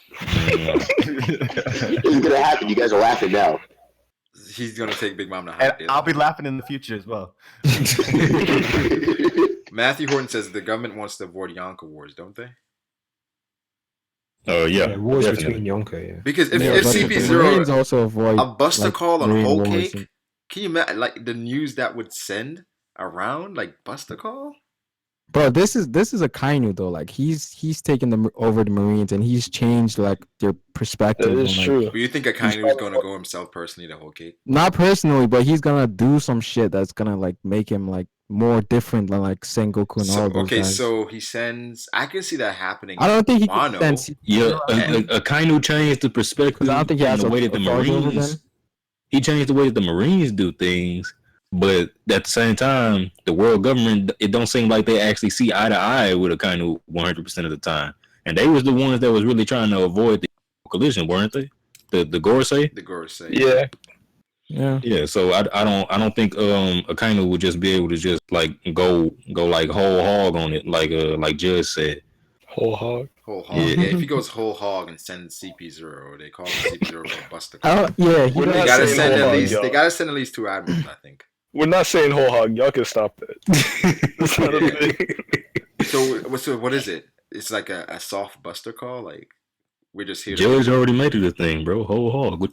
Speaker 1: It's gonna happen. You guys are laughing now.
Speaker 4: he's gonna take Big Mom to high.
Speaker 10: And I'll be laughing in the future as well.
Speaker 4: Matthew Horton says the government wants to avoid Yonka wars, don't they?
Speaker 5: Oh yeah,
Speaker 3: Wars
Speaker 5: definitely.
Speaker 3: between Yonko, yeah.
Speaker 4: Because if
Speaker 7: Yeah, but the Marines
Speaker 4: CP0
Speaker 7: also avoid
Speaker 4: a Buster
Speaker 7: like,
Speaker 4: Call on
Speaker 7: Marine
Speaker 4: Whole
Speaker 7: wars
Speaker 4: Cake,
Speaker 7: and-
Speaker 4: can you imagine like the news that would send around like Buster Call?
Speaker 7: Bro, this is a Kainu though. Like he's taken them over the Marines and he's changed like their perspective.
Speaker 9: That is
Speaker 7: on, like,
Speaker 9: true.
Speaker 4: Do you think Akainu is gonna go himself personally to Whole Cake?
Speaker 7: Not personally, but he's gonna do some shit that's gonna like make him like more different than like Sengoku and all those guys.
Speaker 4: So he sends. I can see that happening.
Speaker 7: I don't think he
Speaker 4: Wano.
Speaker 7: can send.
Speaker 5: Yeah, a Kainu changed the perspective.
Speaker 7: I don't think he has
Speaker 5: and the way that the
Speaker 7: authority over
Speaker 5: Marines.
Speaker 7: them.
Speaker 5: He changed the way that the Marines do things, but at the same time, the world government it don't seem like they actually see eye to eye with a Kainu 100% of the time. And they was the ones that was really trying to avoid the collision, weren't they? The Gorosei?
Speaker 4: The Gorosei.
Speaker 9: Yeah.
Speaker 7: Yeah.
Speaker 5: Yeah, so I don't think Akainu would just be able to just like go like whole hog on it like Judge said.
Speaker 9: Whole hog.
Speaker 4: Whole hog.
Speaker 5: Yeah.
Speaker 4: Yeah. If he goes whole hog and sends CP0, they call him CP0 for Buster.
Speaker 7: I don't, yeah, he
Speaker 9: We're
Speaker 4: They
Speaker 9: not
Speaker 4: gotta
Speaker 9: saying
Speaker 4: send
Speaker 9: whole
Speaker 4: at
Speaker 9: hog,
Speaker 4: least.
Speaker 9: y'all.
Speaker 4: They gotta send at least 2 admirals, I think.
Speaker 9: We're not saying whole hog. Y'all can stop that. That's not a thing.
Speaker 4: So what is it? It's like a soft Buster call. Like we're just here.
Speaker 5: Judge already made it a thing, bro. Whole hog.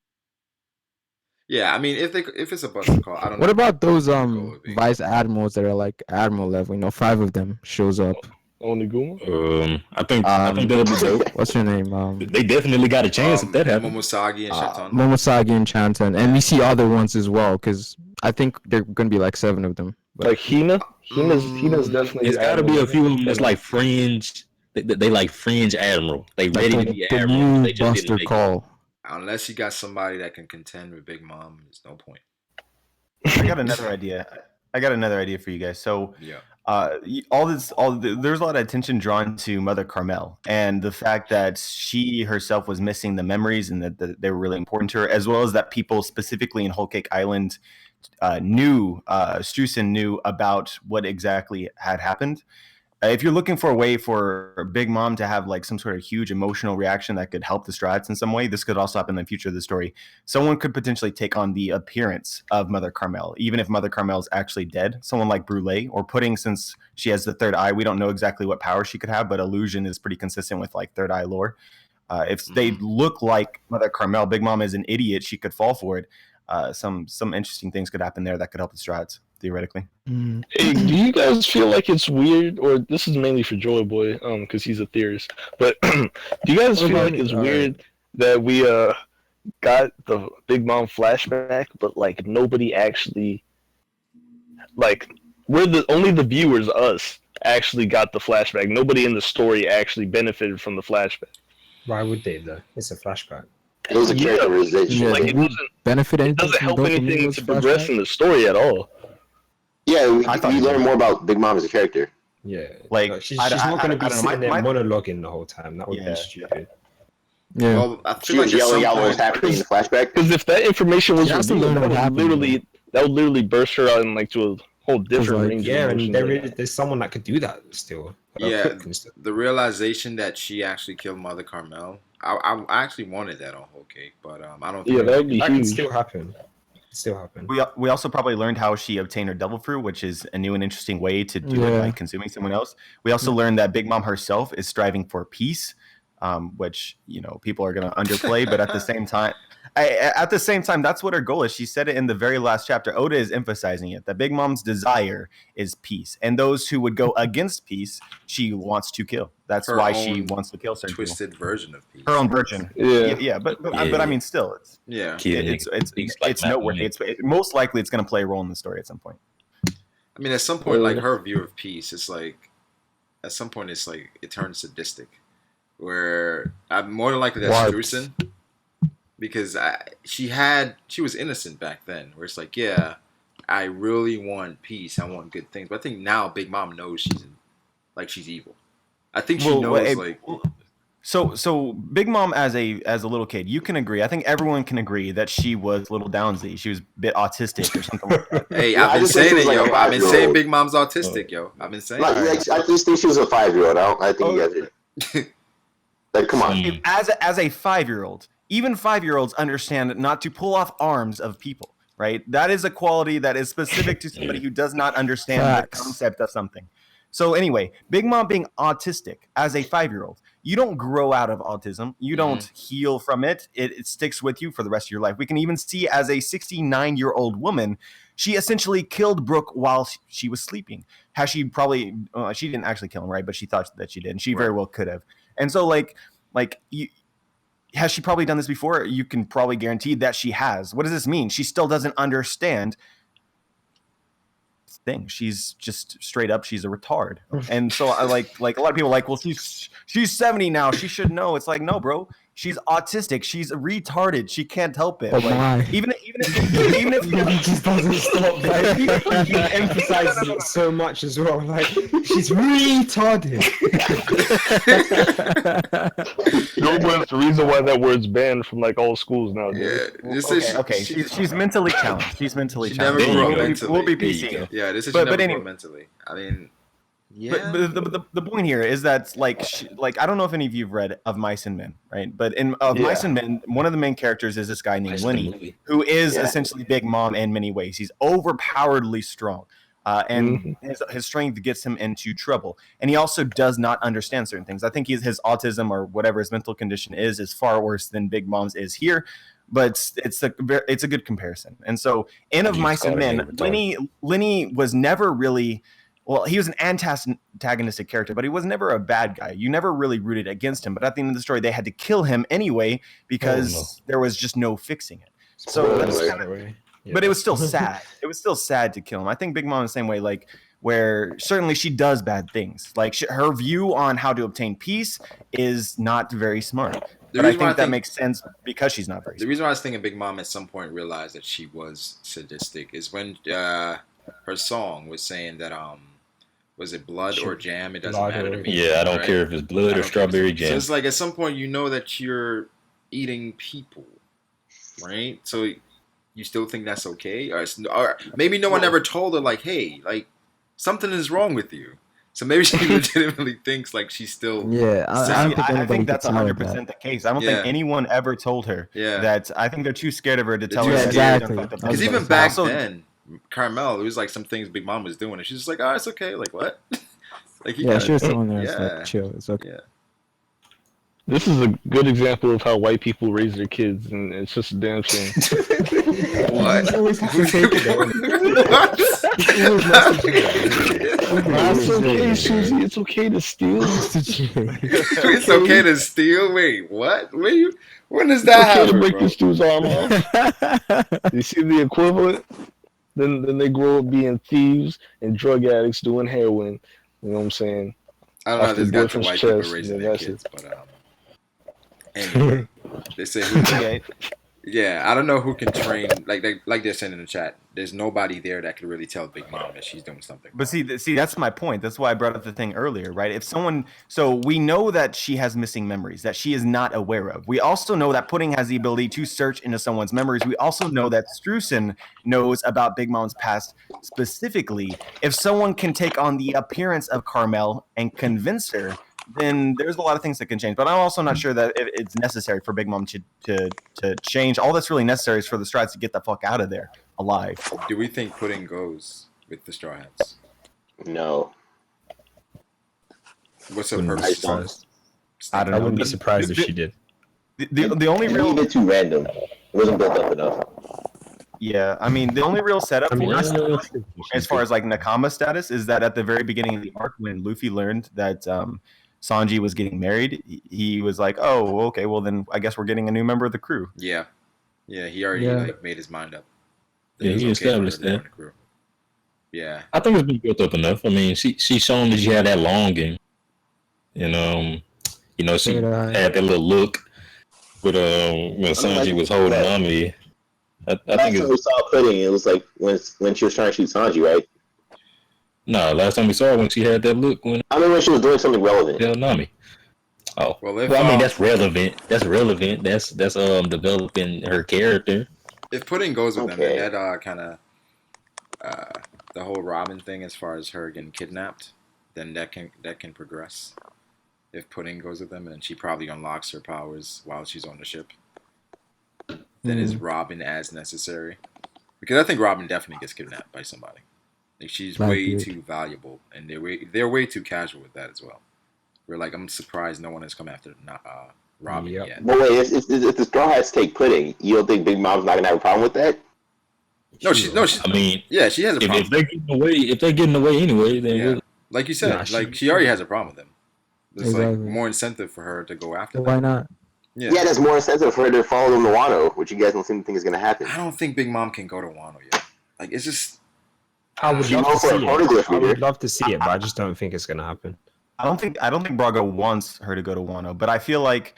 Speaker 4: Yeah, I mean, if it's a Buster call, I don't.
Speaker 7: What
Speaker 4: know
Speaker 7: about those
Speaker 4: what the goal would be.
Speaker 7: vice admirals that are like admiral level? You know, 5 of them shows up.
Speaker 9: Only Guma?
Speaker 5: I think that'll be dope.
Speaker 7: What's her name?
Speaker 5: They definitely got a chance if that happens.
Speaker 4: Momosagi and Shenton.
Speaker 7: Momosagi and Chanton, and we see other ones as well because I think they're gonna be like 7 of them. But
Speaker 9: Like Hina? Hina's definitely.
Speaker 5: It's got to be a few of them that's like fringe. They like fringe admiral. They
Speaker 7: like
Speaker 5: ready
Speaker 7: the,
Speaker 5: to be
Speaker 7: the
Speaker 5: admiral.
Speaker 7: new
Speaker 5: They just
Speaker 7: Buster
Speaker 5: didn't make it.
Speaker 7: Call.
Speaker 4: Unless you got somebody that can contend with Big Mom, there's no point.
Speaker 10: I got another idea for you guys. So
Speaker 4: Yeah.
Speaker 10: there's a lot of attention drawn to Mother Carmel and the fact that she herself was missing the memories and that they were really important to her, as well as that people specifically in Whole Cake Island Strusen knew about what exactly had happened. If you're looking for a way for Big Mom to have like some sort of huge emotional reaction that could help the Strats in some way, this could also happen in the future of the story. Someone could potentially take on the appearance of Mother Carmel, even if Mother Carmel is actually dead. Someone like Brûlé, or putting, since she has the third eye, we don't know exactly what power she could have, but illusion is pretty consistent with like third eye lore. If they look like Mother Carmel, Big Mom is an idiot, she could fall for it. some interesting things could happen there that could help the Strats theoretically.
Speaker 9: Hey, do you guys feel like it's weird, or this is mainly for Joy Boy, because he's a theorist, but do you guys feel like it's weird that we got the Big Mom flashback, but like nobody actually, like, only the viewers, us, actually got the flashback. Nobody in the story actually benefited from the flashback.
Speaker 3: Why would they though? It's a flashback.
Speaker 1: It was a characterization.
Speaker 7: Yeah,
Speaker 9: Like,
Speaker 7: did we benefit
Speaker 9: It
Speaker 7: anything
Speaker 9: doesn't
Speaker 7: from
Speaker 9: help
Speaker 7: Doflamingo's
Speaker 9: anything to progress
Speaker 7: flashback?
Speaker 9: in the story at all.
Speaker 1: Yeah,
Speaker 10: I thought
Speaker 1: we
Speaker 10: you
Speaker 1: learn
Speaker 10: did.
Speaker 1: more about Big Mom as a character.
Speaker 3: Yeah,
Speaker 10: Like,
Speaker 3: she's
Speaker 10: I
Speaker 3: not going to be
Speaker 10: don't know.
Speaker 3: sitting there
Speaker 10: My-
Speaker 3: monologuing the whole time. That would
Speaker 10: Yeah.
Speaker 3: be stupid.
Speaker 7: Yeah.
Speaker 4: Well, I
Speaker 1: She
Speaker 4: feel
Speaker 1: was
Speaker 4: like at
Speaker 1: yelling
Speaker 4: some
Speaker 1: out what was
Speaker 4: point,
Speaker 1: happening in the flashback.
Speaker 9: Because if that information was
Speaker 7: She has to
Speaker 9: revealed,
Speaker 7: learn what happened,
Speaker 9: that would literally burst her out into a whole different
Speaker 7: like-
Speaker 9: range
Speaker 3: Yeah,
Speaker 9: of
Speaker 3: and
Speaker 9: emotions.
Speaker 3: there's someone that could do that still.
Speaker 4: yeah,
Speaker 3: Cook and stuff.
Speaker 4: the realization that she actually killed Mother Carmel, I actually wanted that on Whole Cake, but I don't think
Speaker 9: Yeah, that would be
Speaker 3: That can
Speaker 9: huge.
Speaker 3: still happen. Still happen.
Speaker 10: We also probably learned how she obtained her devil fruit, which is a new and interesting way to do it
Speaker 7: Yeah.
Speaker 10: by consuming someone else. We also learned that Big Mom herself is striving for peace, which people are going to underplay, but at the same time, that's what her goal is. She said it in the very last chapter. Oda is emphasizing it, that Big Mom's desire is peace, and those who would go against peace, she wants to kill. That's
Speaker 4: Her
Speaker 10: why she
Speaker 4: own
Speaker 10: wants to kill certain people.
Speaker 4: twisted version of peace.
Speaker 10: Her own version.
Speaker 9: Yeah.
Speaker 10: But
Speaker 5: Yeah.
Speaker 10: I mean, still, it's
Speaker 4: Yeah,
Speaker 10: it's noteworthy. Most likely it's going to play a role in the story at some point.
Speaker 4: I mean, at some point, like her view of peace, it's like, at some point, it's like it turns sadistic, where I'm more than likely that's
Speaker 7: What?
Speaker 4: Drusen, because she was innocent back then, where it's like, yeah, I really want peace, I want good things, but I think now Big Mom knows she's evil. I think she knows
Speaker 10: So Big Mom as a little kid, you can agree. I think everyone can agree that she was a little downsy. She was a bit autistic or something like that.
Speaker 4: Hey,
Speaker 1: Yeah, I
Speaker 4: I've been
Speaker 1: just think
Speaker 4: saying
Speaker 1: she
Speaker 4: it,
Speaker 1: was like
Speaker 4: yo.
Speaker 1: a
Speaker 4: I've been saying
Speaker 1: 5-year-old.
Speaker 4: Big Mom's autistic, yo. I've been saying.
Speaker 1: Like,
Speaker 4: it.
Speaker 1: I just think she was a 5-year-old. I think you guys are. Like, come on.
Speaker 10: As a 5-year-old, even 5-year-olds understand not to pull off arms of people. Right? That is a quality that is specific to somebody who does not understand
Speaker 7: Facts.
Speaker 10: the concept of something. So anyway, Big Mom being autistic as a 5-year-old, you don't grow out of autism. You don't heal from it. It sticks with you for the rest of your life. We can even see as a 69-year-old woman, she essentially killed Brooke while she was sleeping. Has she probably? She didn't actually kill him, right? But she thought that she did, and she very well could have. And so, has she probably done this before? You can probably guarantee that she has. What does this mean? She still doesn't understand thing. She's just straight up, she's a retard. And so I like a lot of people are like, well, she's 70 now, she should know. It's like, no, bro, she's autistic, she's retarded, she can't help it.
Speaker 7: Oh
Speaker 10: Like,
Speaker 7: my.
Speaker 10: even if
Speaker 3: He just doesn't stop. Like, he emphasizes it so much as well. Like, she's retarded.
Speaker 9: No, but it's the reason why that word's banned from like all schools nowadays.
Speaker 4: Yeah, this is
Speaker 10: okay, she's mentally challenged. She's mentally
Speaker 4: She never
Speaker 10: challenged.
Speaker 4: grew up
Speaker 10: We'll be-
Speaker 4: mentally.
Speaker 10: We'll be
Speaker 4: There you
Speaker 10: PC.
Speaker 4: go. Yeah, this is
Speaker 10: But
Speaker 4: she never grew
Speaker 10: anyway-
Speaker 4: up mentally. I mean, yeah.
Speaker 10: But the point here is that I don't know if any of you've read Of Mice and Men, right? But in Mice and Men, one of the main characters is this guy named Lenny, who is essentially Big Mom in many ways. He's overpoweredly strong, and his strength gets him into trouble. And he also does not understand certain things. I think his autism or whatever his mental condition is far worse than Big Mom's is here. But it's a good comparison. And so in Of Mice and Men, Lenny was never really. Well, he was an antagonistic character, but he was never a bad guy. You never really rooted against him. But at the end of the story, they had to kill him anyway because there was just no fixing it. So that's kind of, but it was still sad. It was still sad to kill him. I think Big Mom is the same way, like where certainly she does bad things. Like her view on how to obtain peace is not very smart. But I think that makes sense because she's not very smart.
Speaker 4: The reason why I was thinking Big Mom at some point realized that she was sadistic is when her song was saying that was it blood or jam? It doesn't matter to me.
Speaker 5: Yeah, I don't care if it's blood or strawberry jam.
Speaker 4: So it's like at some point you know that you're eating people, right? So you still think that's okay, or maybe no one ever told her like, hey, like something is wrong with you. So maybe she legitimately thinks like she's still.
Speaker 7: Yeah,
Speaker 10: I think that's 100% the case. I don't think anyone ever told her
Speaker 4: Yeah.
Speaker 10: that. I think they're too scared of her to tell her.
Speaker 7: Yeah, exactly.
Speaker 4: Because even back then, Carmel, it was like some things Big Mom was doing, and she's just like, "Oh, it's okay." Like what? Like
Speaker 7: she was telling her, it's like, chill, it's okay.
Speaker 4: Yeah.
Speaker 9: This is a good example of how white people raise their kids, and it's just a damn shame.
Speaker 4: What?
Speaker 3: He's always has to take it. He always has to do that.
Speaker 9: It's okay, Susie. It's okay to steal.
Speaker 4: It's okay to steal. Wait, what? When does
Speaker 9: It's
Speaker 4: that
Speaker 9: okay to
Speaker 4: happen,
Speaker 9: break
Speaker 4: bro?
Speaker 9: this dude's arm off. You see the equivalent? Then they grow up being thieves and drug addicts doing heroin. You know what I'm saying?
Speaker 4: I don't know.
Speaker 9: Off
Speaker 4: This
Speaker 9: their
Speaker 4: got to
Speaker 9: boyfriend's
Speaker 4: white people
Speaker 9: chest,
Speaker 4: raising
Speaker 9: and
Speaker 4: their
Speaker 9: that's
Speaker 4: kids, but anyway, they say who. Yeah, I don't know who can train. Like they're saying in the chat, there's nobody there that could really tell Big Mom that she's doing something.
Speaker 10: But see, that's my point. That's why I brought up the thing earlier, right? If someone, so we know that she has missing memories that she is not aware of. We also know that Pudding has the ability to search into someone's memories. We also know that Streusen knows about Big Mom's past specifically. If someone can take on the appearance of Carmel and convince her, then there's a lot of things that can change. But I'm also not sure that it's necessary for Big Mom to change. All that's really necessary is for the Strats to get the fuck out of there alive.
Speaker 4: Do we think Pudding goes with the Straw Hats?
Speaker 1: No.
Speaker 4: What's her
Speaker 3: Wouldn't be
Speaker 4: purpose?
Speaker 3: surprised.
Speaker 10: I don't
Speaker 3: I
Speaker 10: know.
Speaker 3: wouldn't be surprised if she did.
Speaker 10: The only
Speaker 1: It's a
Speaker 10: real
Speaker 1: bit too random. It wasn't built up enough.
Speaker 10: Yeah, I mean, the only real setup
Speaker 3: I mean,
Speaker 10: for
Speaker 3: I
Speaker 10: it,
Speaker 3: still think
Speaker 10: as far as like Nakama status, is that at the very beginning of the arc, when Luffy learned that Sanji was getting married, he was like, "Oh, okay, well then I guess we're getting a new member of the crew."
Speaker 4: Yeah, he already like made his mind up.
Speaker 5: Yeah, he established that.
Speaker 4: The crew. Yeah,
Speaker 5: I think it's been built up enough. I mean, she's shown that she had that longing, and she had that little look with when Sanji was holding Nami. I
Speaker 1: Last
Speaker 5: think
Speaker 1: time we saw Pudding, it was like when she was trying to shoot Sanji, right?
Speaker 5: No, last time we saw her when she had that look when
Speaker 1: when she was doing something relevant.
Speaker 5: Nami. Oh,
Speaker 4: well,
Speaker 5: I mean that's relevant. That's relevant. That's developing her character.
Speaker 4: If Pudding goes with them, then that kind of the whole Robin thing, as far as her getting kidnapped, then that can progress. If Pudding goes with them, and she probably unlocks her powers while she's on the ship. Then is Robin as necessary? Because I think Robin definitely gets kidnapped by somebody. Like she's way too valuable, and they're way too casual with that as well. We're like, I'm surprised no one has come after Robin yet.
Speaker 1: But wait, if the Straw Hats take Pudding, you don't think Big Mom's not gonna have a problem with that?
Speaker 4: No, she. I mean, yeah, she has a problem.
Speaker 5: If they're getting away anyway, then
Speaker 4: like you said, she already has a problem with them. There's like more incentive for her to go after them.
Speaker 7: Why not?
Speaker 1: Yeah, there's more incentive for her to follow them to Wano, which you guys don't seem to think is going to happen.
Speaker 4: I don't think Big Mom can go to Wano yet. Like, it's just...
Speaker 3: I would love to see it. I would love to see it, but I just don't think it's going to happen.
Speaker 10: I don't think Brago wants her to go to Wano, but I feel like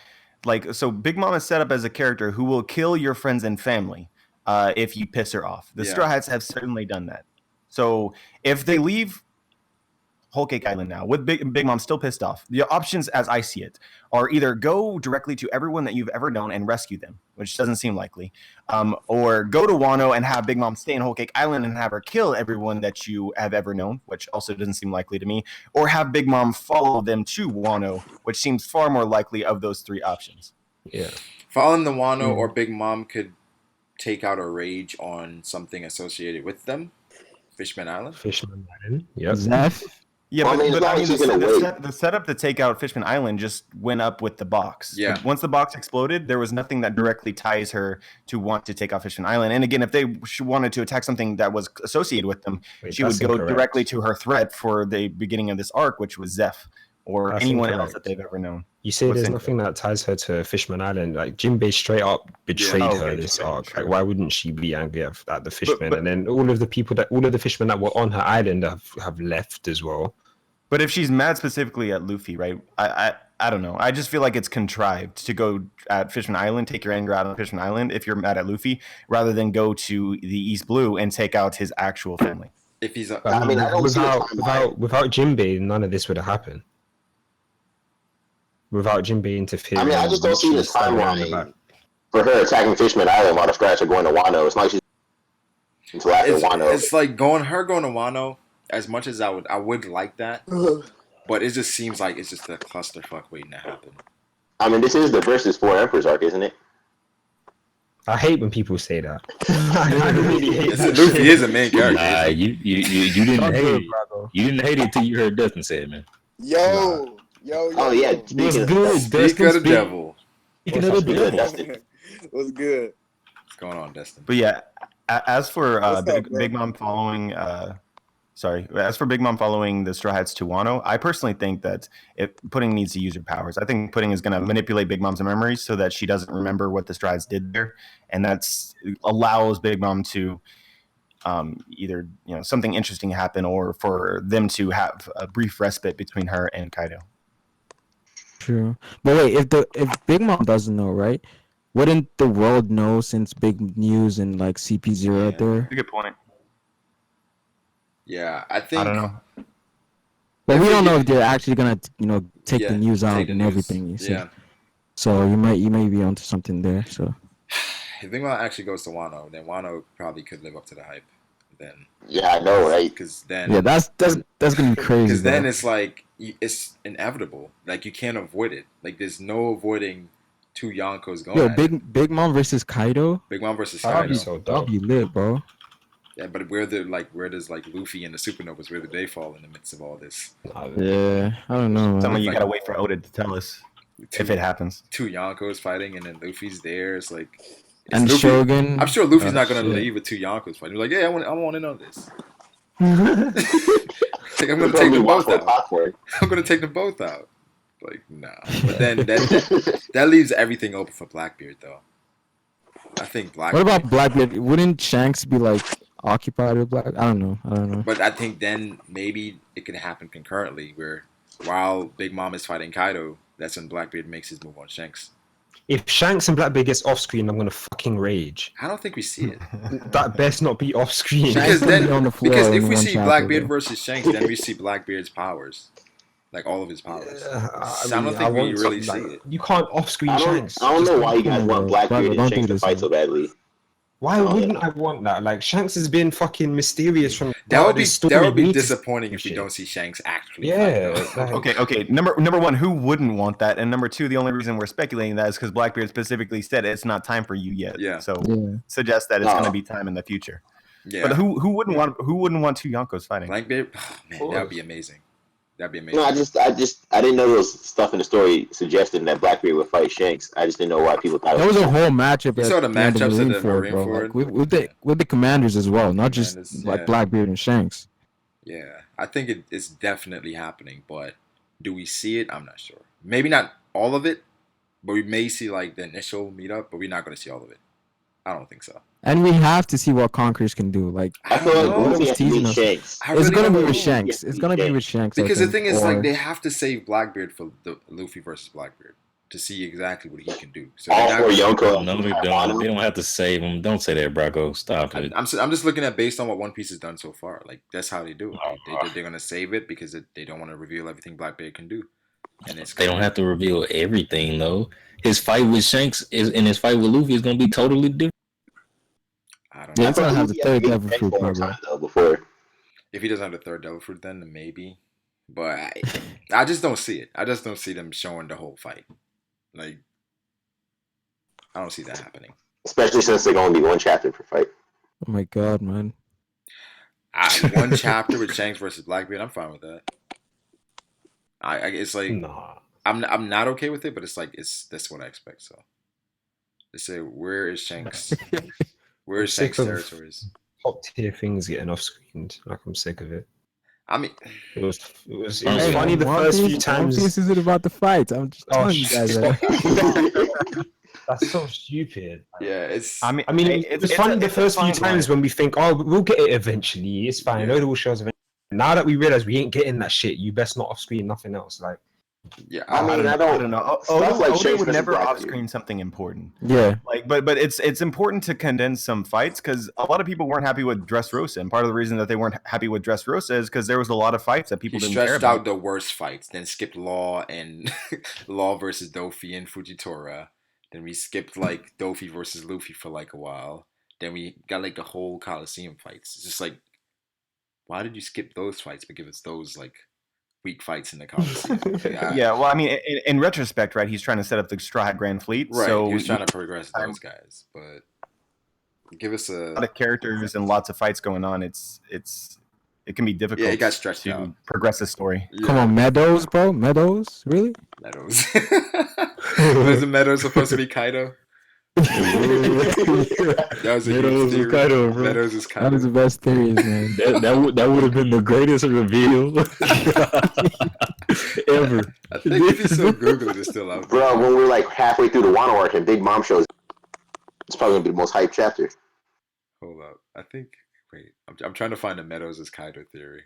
Speaker 10: so Big Mom is set up as a character who will kill your friends and family if you piss her off. The Straw Hats have certainly done that. So if they leave Whole Cake Island now, with Big Mom still pissed off, the options, as I see it, are either go directly to everyone that you've ever known and rescue them, which doesn't seem likely, or go to Wano and have Big Mom stay in Whole Cake Island and have her kill everyone that you have ever known, which also doesn't seem likely to me, or have Big Mom follow them to Wano, which seems far more likely of those three options.
Speaker 3: Yeah.
Speaker 4: Following the Wano or Big Mom could take out a rage on something associated with them. Fishman Island?
Speaker 3: Fishman Island, yep.
Speaker 7: Zeph?
Speaker 10: Yeah, but the setup to take out Fishman Island just went up with the box.
Speaker 4: Yeah.
Speaker 10: Once the box exploded, there was nothing that directly ties her to want to take out Fishman Island. And again, if she wanted to attack something that was associated with them, she would go directly to her threat for the beginning of this arc, which was Zeph or anyone else that they've ever known.
Speaker 3: You say there's nothing that ties her to Fishman Island. Like Jinbei straight up betrayed her this arc. Like why wouldn't she be angry at the fishmen? And then all of the fishmen that were on her island have left as well.
Speaker 10: But if she's mad specifically at Luffy, right? I don't know. I just feel like it's contrived to go at Fishman Island, take your anger out on Fishman Island if you're mad at Luffy, rather than go to the East Blue and take out his actual family.
Speaker 4: If he's,
Speaker 3: without Jinbei, none of this would have happened. Without Jinbei interfering.
Speaker 1: I mean, I just don't see the timeline for her attacking Fishman Island while the Scratch are going to Wano. It's not like she's until after Wano.
Speaker 4: It's like going to Wano. As much as I would like that, but it just seems like it's just a clusterfuck waiting to happen.
Speaker 1: I mean, this is the versus 4 Emperors arc, isn't it?
Speaker 3: I hate when people say that. I really hate that.
Speaker 4: Luffy is a main character.
Speaker 5: Nah, you didn't hate it. You didn't hate it till you heard Dustin say it, man.
Speaker 11: Yo.
Speaker 1: Oh yeah,
Speaker 3: Speak of the devil.
Speaker 11: What's good?
Speaker 4: What's going on, Destin?
Speaker 10: But yeah, as for Big Mom following, as for Big Mom following the Straw Hats to Wano, I personally think that Pudding needs to use her powers. I think Pudding is going to manipulate Big Mom's memories so that she doesn't remember what the Straw Hats did there, and that's allows Big Mom to either something interesting happen or for them to have a brief respite between her and Kaido.
Speaker 7: True. But wait, if Big Mom doesn't know, right? Wouldn't the world know since Big News and like CP0 out there?
Speaker 10: That's a good point.
Speaker 4: Yeah, I think.
Speaker 10: I don't know.
Speaker 7: But we don't know if they're actually gonna, take the news out
Speaker 4: the
Speaker 7: and
Speaker 4: news.
Speaker 7: everything. You see.
Speaker 4: Yeah.
Speaker 7: So you may be onto something there. So.
Speaker 4: If Big Mom actually goes to Wano, then Wano probably could live up to the hype. Then.
Speaker 1: Yeah, I know, right?
Speaker 4: Because then.
Speaker 7: Yeah, that's gonna be crazy.
Speaker 4: Because then it's like it's inevitable. Like you can't avoid it. Like there's no avoiding two Yonkos going.
Speaker 7: Yo, Big Mom versus Kaido.
Speaker 4: Big Mom versus Kaido.
Speaker 7: That'd be lit, bro.
Speaker 4: Yeah, but where does Luffy and the Supernovas, where do they fall in the midst of all this?
Speaker 7: Yeah, I don't know.
Speaker 10: Something you gotta wait for Oda to tell us if it happens.
Speaker 4: Two Yonkos fighting and then Luffy's there. It's like.
Speaker 7: And
Speaker 4: Luffy,
Speaker 7: Shogun.
Speaker 4: I'm sure Luffy's not gonna leave with two Yonkos fighting. He's like, yeah, I want in on this. Like, I'm gonna take them both out. I'm gonna take them both out. Like, nah. But then that leaves everything open for Blackbeard, though. I think Blackbeard.
Speaker 7: What about Blackbeard? Wouldn't Shanks be like occupied with Black? I don't know.
Speaker 4: But I think then maybe it can happen concurrently, where while Big Mom is fighting Kaido, that's when Blackbeard makes his move on Shanks.
Speaker 3: If Shanks and Blackbeard gets off screen, I'm gonna fucking rage.
Speaker 4: I don't think we see it.
Speaker 3: That best not be off screen.
Speaker 4: Because if we see Blackbeard versus Shanks, then we see Blackbeard's powers, like all of his powers. I don't think we really see it.
Speaker 3: You can't off screen Shanks.
Speaker 1: I don't know why you guys want Blackbeard and Shanks to fight so badly.
Speaker 3: Why wouldn't I want that? Like Shanks has been fucking mysterious from
Speaker 4: that would be disappointing if you don't see Shanks actually.
Speaker 3: Yeah.
Speaker 10: Okay. Number one, who wouldn't want that? And number two, the only reason we're speculating that is because Blackbeard specifically said it's not time for you yet.
Speaker 4: Yeah.
Speaker 10: So suggest that it's going to be time in the future.
Speaker 4: Yeah.
Speaker 10: But who wouldn't want two Yonkos fighting?
Speaker 4: Blackbeard, that would be amazing. That'd be amazing.
Speaker 1: No, I didn't know there was stuff in the story suggesting that Blackbeard would fight Shanks. I just didn't know why people thought
Speaker 7: that was a whole matchup.
Speaker 4: You saw the matchups in the Marineford,
Speaker 7: like, with the commanders as well, not just like Blackbeard and Shanks.
Speaker 4: Yeah, I think it's definitely happening, but do we see it? I'm not sure. Maybe not all of it, but we may see like the initial meetup, but we're not going to see all of it. I don't think so.
Speaker 7: And we have to see what Conquerors can do. Like
Speaker 1: I feel like Luffy teasing us.
Speaker 7: It's gonna be with Shanks. It's gonna be with Shanks.
Speaker 4: Because the thing is, like, they have to save Blackbeard for the Luffy versus Blackbeard to see exactly what he can do. So
Speaker 5: all four Yonko. No, they don't. They don't have to save him. Don't say that, Brago. Stop it.
Speaker 4: I'm just looking at based on what One Piece has done so far. Like that's how they do it. They're gonna save it because they don't want to reveal everything Blackbeard can do. And
Speaker 5: they don't have to reveal everything though. His fight with Shanks and his fight with Luffy is gonna be totally different.
Speaker 4: I don't know.
Speaker 7: That's gonna have the third devil fruit
Speaker 1: before.
Speaker 4: If he doesn't have the third devil fruit, then maybe. But I just don't see it. I just don't see them showing the whole fight. Like, I don't see that happening.
Speaker 1: Especially since they're gonna be one chapter per fight.
Speaker 7: Oh my god, man!
Speaker 4: One chapter with Shanks versus Blackbeard, I'm fine with that. It's like I'm not okay with it, but it's like that's what I expect. So they say, where is Shanks? Where is Shanks' territories?
Speaker 3: Top tier things getting off screened. Like I'm sick of it.
Speaker 4: I mean,
Speaker 3: it was funny the first few times.
Speaker 7: This isn't about the fight. I'm just telling you guys.
Speaker 3: That's so stupid.
Speaker 4: Yeah, it's.
Speaker 3: I mean, it's funny the first few times when we think, oh, we'll get it eventually. It's fine. Oda will show us eventually. Now that we realize we ain't getting that shit, you best not off screen nothing else. Like.
Speaker 4: Yeah,
Speaker 1: I don't know.
Speaker 10: Oda would never off-screen something important.
Speaker 7: Yeah,
Speaker 10: like, but it's important to condense some fights because a lot of people weren't happy with Dressrosa, and part of the reason that they weren't happy with Dressrosa is because there was a lot of fights that people didn't care about.
Speaker 4: He stretched out the worst fights, then skipped Law and Law versus Dofi and Fujitora. Then we skipped like Dofi versus Luffy for like a while. Then we got like the whole Coliseum fights. It's just like, why did you skip those fights but give us those like weak fights in the Coliseum?
Speaker 10: Yeah, well, I mean, in retrospect, right, he's trying to set up the Straw Hat Grand Fleet.
Speaker 4: Right,
Speaker 10: so
Speaker 4: he was trying to progress those guys, but give us a
Speaker 10: lot of characters and lots of fights going on. It can be difficult.
Speaker 4: Yeah, it got stretched
Speaker 10: to
Speaker 4: out.
Speaker 10: Progress the story.
Speaker 7: Yeah. Come on, Meadows, bro. Meadows, really?
Speaker 4: Meadows. Wasn't Meadows supposed to be Kaido? That was a
Speaker 5: Meadows
Speaker 4: huge
Speaker 5: is
Speaker 4: theory.
Speaker 5: Kaido, bro.
Speaker 4: Meadows is
Speaker 7: That was the
Speaker 4: Kaido.
Speaker 7: best theories, man.
Speaker 5: That would have been the greatest reveal ever.
Speaker 4: I think if you still Google it, it's still out there.
Speaker 1: Bro, when we're like halfway through the Wano arc and Big Mom shows, it's probably gonna be the most hyped chapter.
Speaker 4: Hold up. I think. Wait, I'm trying to find a Meadows is Kaido theory.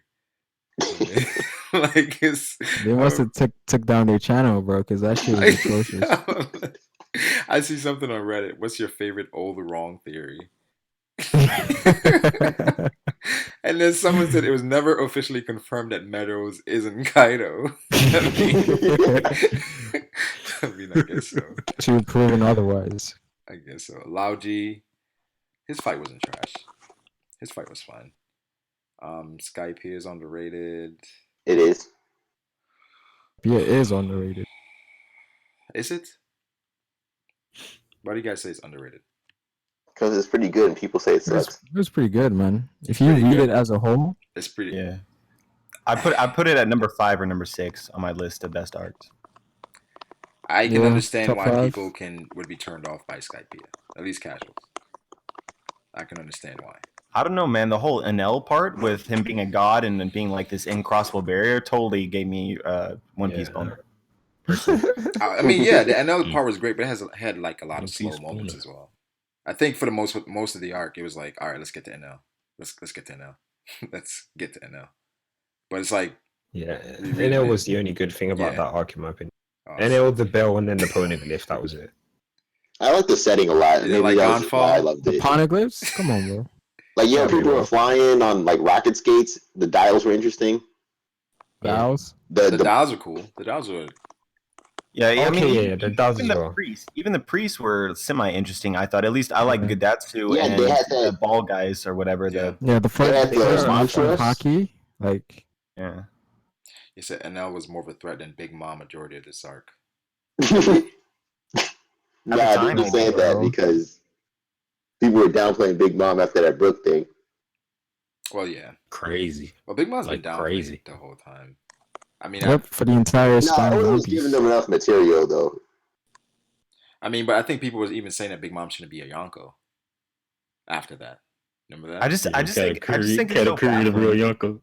Speaker 4: Like it's.
Speaker 7: They must have took down their channel, bro, because that shit was atrocious.
Speaker 4: I see something on Reddit. What's your favorite old wrong theory? And then someone said it was never officially confirmed that Meadows isn't Kaido. I mean, I guess so.
Speaker 7: To proven otherwise.
Speaker 4: I guess so. Lao G, his fight wasn't trash. His fight was fine. Skype here is underrated.
Speaker 1: It is.
Speaker 7: Yeah, it is underrated.
Speaker 4: Is it? Why do you guys say it's underrated?
Speaker 1: Because it's pretty good and people say it sucks.
Speaker 7: It was pretty good, man. If you read it as a whole,
Speaker 4: It's pretty.
Speaker 10: Yeah. I put it at number 5 or number 6 on my list of best arcs.
Speaker 4: I can
Speaker 7: Yeah,
Speaker 4: understand
Speaker 7: top
Speaker 4: why
Speaker 7: 5.
Speaker 4: people would be turned off by Skypea. At least casuals. I can understand why.
Speaker 10: I don't know, man. The whole NL part with him being a god and then being like this incrossable barrier totally gave me One Piece boner.
Speaker 4: I mean, yeah, the NL part was great, but it had like a lot of
Speaker 5: One
Speaker 4: slow
Speaker 5: Piece
Speaker 4: moments
Speaker 5: boner.
Speaker 4: as well. I think for the most of the arc, it was like, all right, let's get to NL. Let's get to NL. Let's get to NL. But it's like,
Speaker 3: Yeah,
Speaker 4: Really?
Speaker 3: NL was the only good thing about
Speaker 4: Yeah.
Speaker 3: that arc, in my opinion.
Speaker 4: oh,
Speaker 3: NL, the bell, and then the poneglyph. That was it.
Speaker 1: I like the setting a lot.
Speaker 4: Is it
Speaker 1: Maybe
Speaker 4: like
Speaker 1: that was just why I
Speaker 4: Gonfall?
Speaker 1: loved
Speaker 7: the
Speaker 1: it.
Speaker 7: poneglyphs? Come on, bro.
Speaker 1: Like, yeah,
Speaker 3: Probably
Speaker 1: people were
Speaker 3: was.
Speaker 1: flying on like rocket skates. The dials were interesting.
Speaker 7: Vows?
Speaker 4: the dials were cool. The dials were.
Speaker 10: Yeah, I mean,
Speaker 3: Okay, yeah, the does
Speaker 10: even
Speaker 3: as
Speaker 10: the
Speaker 3: well.
Speaker 10: priests, even the priests were semi-interesting. I thought. At least I like
Speaker 7: Yeah.
Speaker 10: Gadatsu
Speaker 1: Yeah,
Speaker 10: and
Speaker 1: they had
Speaker 10: the
Speaker 1: that-
Speaker 10: ball guys or whatever.
Speaker 4: Yeah.
Speaker 7: Yeah, the first,
Speaker 1: had
Speaker 7: the
Speaker 1: the
Speaker 7: first
Speaker 1: mantras.
Speaker 7: Haki, like,
Speaker 10: Yeah.
Speaker 4: You said NL was more of a threat than Big Mom majority of this arc.
Speaker 1: Nah,
Speaker 10: time,
Speaker 1: they just saying that
Speaker 7: bro.
Speaker 1: because people were downplaying Big Mom after that Brook thing.
Speaker 4: Well, yeah.
Speaker 5: Crazy.
Speaker 4: Well, Big Mom's
Speaker 5: Like
Speaker 4: been down
Speaker 5: crazy.
Speaker 4: the whole time. I mean,
Speaker 7: yep, for the entire
Speaker 1: No,
Speaker 7: span of
Speaker 1: Oda
Speaker 7: One
Speaker 1: was
Speaker 7: Piece.
Speaker 1: giving them enough material though.
Speaker 4: but I think people was even saying that Big Mom shouldn't be a Yonko. After that, remember that?
Speaker 10: I just think it's so
Speaker 5: Katakuri the real
Speaker 10: baffling.
Speaker 5: Yonko.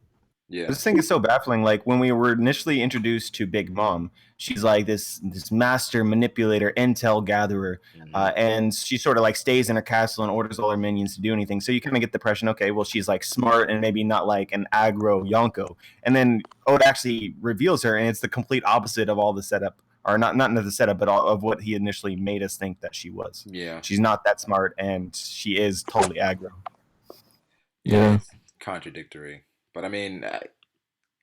Speaker 4: Yeah.
Speaker 10: I just think it's so baffling. Like when we were initially introduced to Big Mom, she's like this master manipulator, intel gatherer, and she sort of like stays in her castle and orders all her minions to do anything. So you kind of get the impression, okay, well she's like smart and maybe not like an aggro Yonko. And then Oda actually reveals her, and it's the complete opposite of all the setup, or not the setup, but all of what he initially made us think that she was.
Speaker 4: Yeah.
Speaker 10: She's not that smart, and she is totally aggro.
Speaker 7: Yeah.
Speaker 4: It's contradictory. But I mean,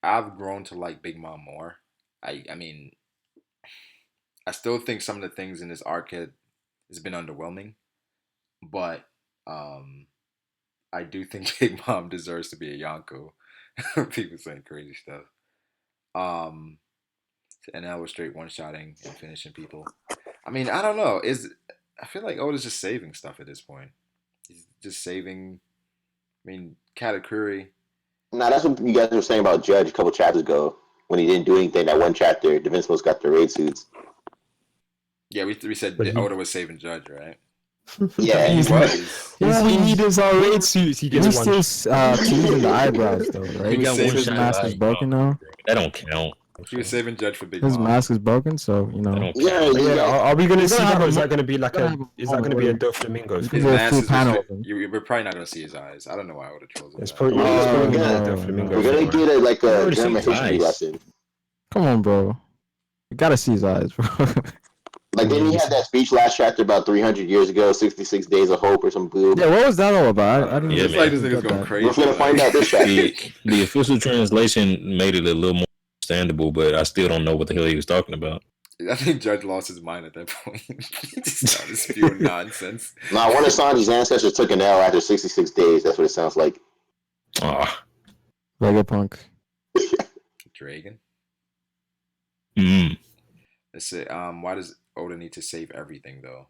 Speaker 4: I've grown to like Big Mom more. I mean, I still think some of the things in this arc has been underwhelming, but I do think Big Mom deserves to be a Yonko. People saying crazy stuff. And now we're straight one-shotting and finishing people. I mean, I don't know. I feel like Oda's just saving stuff at this point. He's just saving. I mean, Katakuri.
Speaker 1: Nah, that's what you guys were saying about Judge a couple chapters ago when he didn't do anything. That one chapter, the Invincibles got the raid suits.
Speaker 4: Yeah, we said
Speaker 3: But he-
Speaker 4: Oda was saving Judge, right?
Speaker 1: Yeah,
Speaker 4: He
Speaker 7: He's
Speaker 4: was.
Speaker 7: All we need is our raid suits.
Speaker 3: He
Speaker 7: He's
Speaker 3: gets one.
Speaker 7: still teasing the eyebrows, though, right?
Speaker 4: He got
Speaker 7: His
Speaker 4: one shot
Speaker 7: mask is broken now.
Speaker 5: That don't count.
Speaker 4: He was saving Judge for Big
Speaker 7: His
Speaker 4: Mom.
Speaker 7: mask is broken, so you
Speaker 5: That
Speaker 7: know.
Speaker 5: don't
Speaker 1: yeah,
Speaker 5: count.
Speaker 3: But yeah,
Speaker 1: yeah.
Speaker 3: are we going to
Speaker 7: You're
Speaker 3: see
Speaker 7: gonna
Speaker 3: that,
Speaker 7: have
Speaker 3: or
Speaker 7: a
Speaker 3: is
Speaker 7: mo-
Speaker 3: that going to be like
Speaker 7: you're gonna have a
Speaker 3: is that going to
Speaker 7: moment
Speaker 3: be a
Speaker 7: where-
Speaker 3: Doflamingo?
Speaker 7: His
Speaker 4: His
Speaker 7: There's
Speaker 4: mask
Speaker 7: two
Speaker 4: is
Speaker 7: panels.
Speaker 4: we're probably not gonna see his eyes. I don't know why Oda trolls him.
Speaker 3: It's
Speaker 4: that.
Speaker 3: probably
Speaker 1: Oh,
Speaker 3: going to be
Speaker 1: no,
Speaker 3: a
Speaker 7: no.
Speaker 3: Doflamingo.
Speaker 1: We're gonna
Speaker 3: somewhere.
Speaker 1: get like
Speaker 5: I
Speaker 1: a
Speaker 5: already
Speaker 1: German
Speaker 5: seen his
Speaker 1: history
Speaker 5: eyes.
Speaker 1: lesson.
Speaker 7: Come on, bro. You gotta see his eyes, bro.
Speaker 1: Like, didn't he have that speech last chapter about 300 years ago, 66 Days of Hope or some boo?
Speaker 7: Yeah, what was that all about? I didn't
Speaker 5: Yeah,
Speaker 4: It's
Speaker 5: man.
Speaker 4: like this nigga's
Speaker 7: get
Speaker 4: going
Speaker 7: that.
Speaker 4: crazy.
Speaker 1: We're gonna
Speaker 4: like-
Speaker 1: find out this chapter.
Speaker 5: The official translation made it a little more understandable, but I still don't know what the hell he was talking about.
Speaker 4: I think Judge lost his mind at that point. He just started spewing nonsense.
Speaker 1: Nah, one of Sanji's ancestors took an L after 66 days. That's what it sounds like.
Speaker 5: Ah,
Speaker 7: Vegapunk.
Speaker 4: Dragon.
Speaker 5: mm.
Speaker 4: Let's say, why does Oda need to save everything though?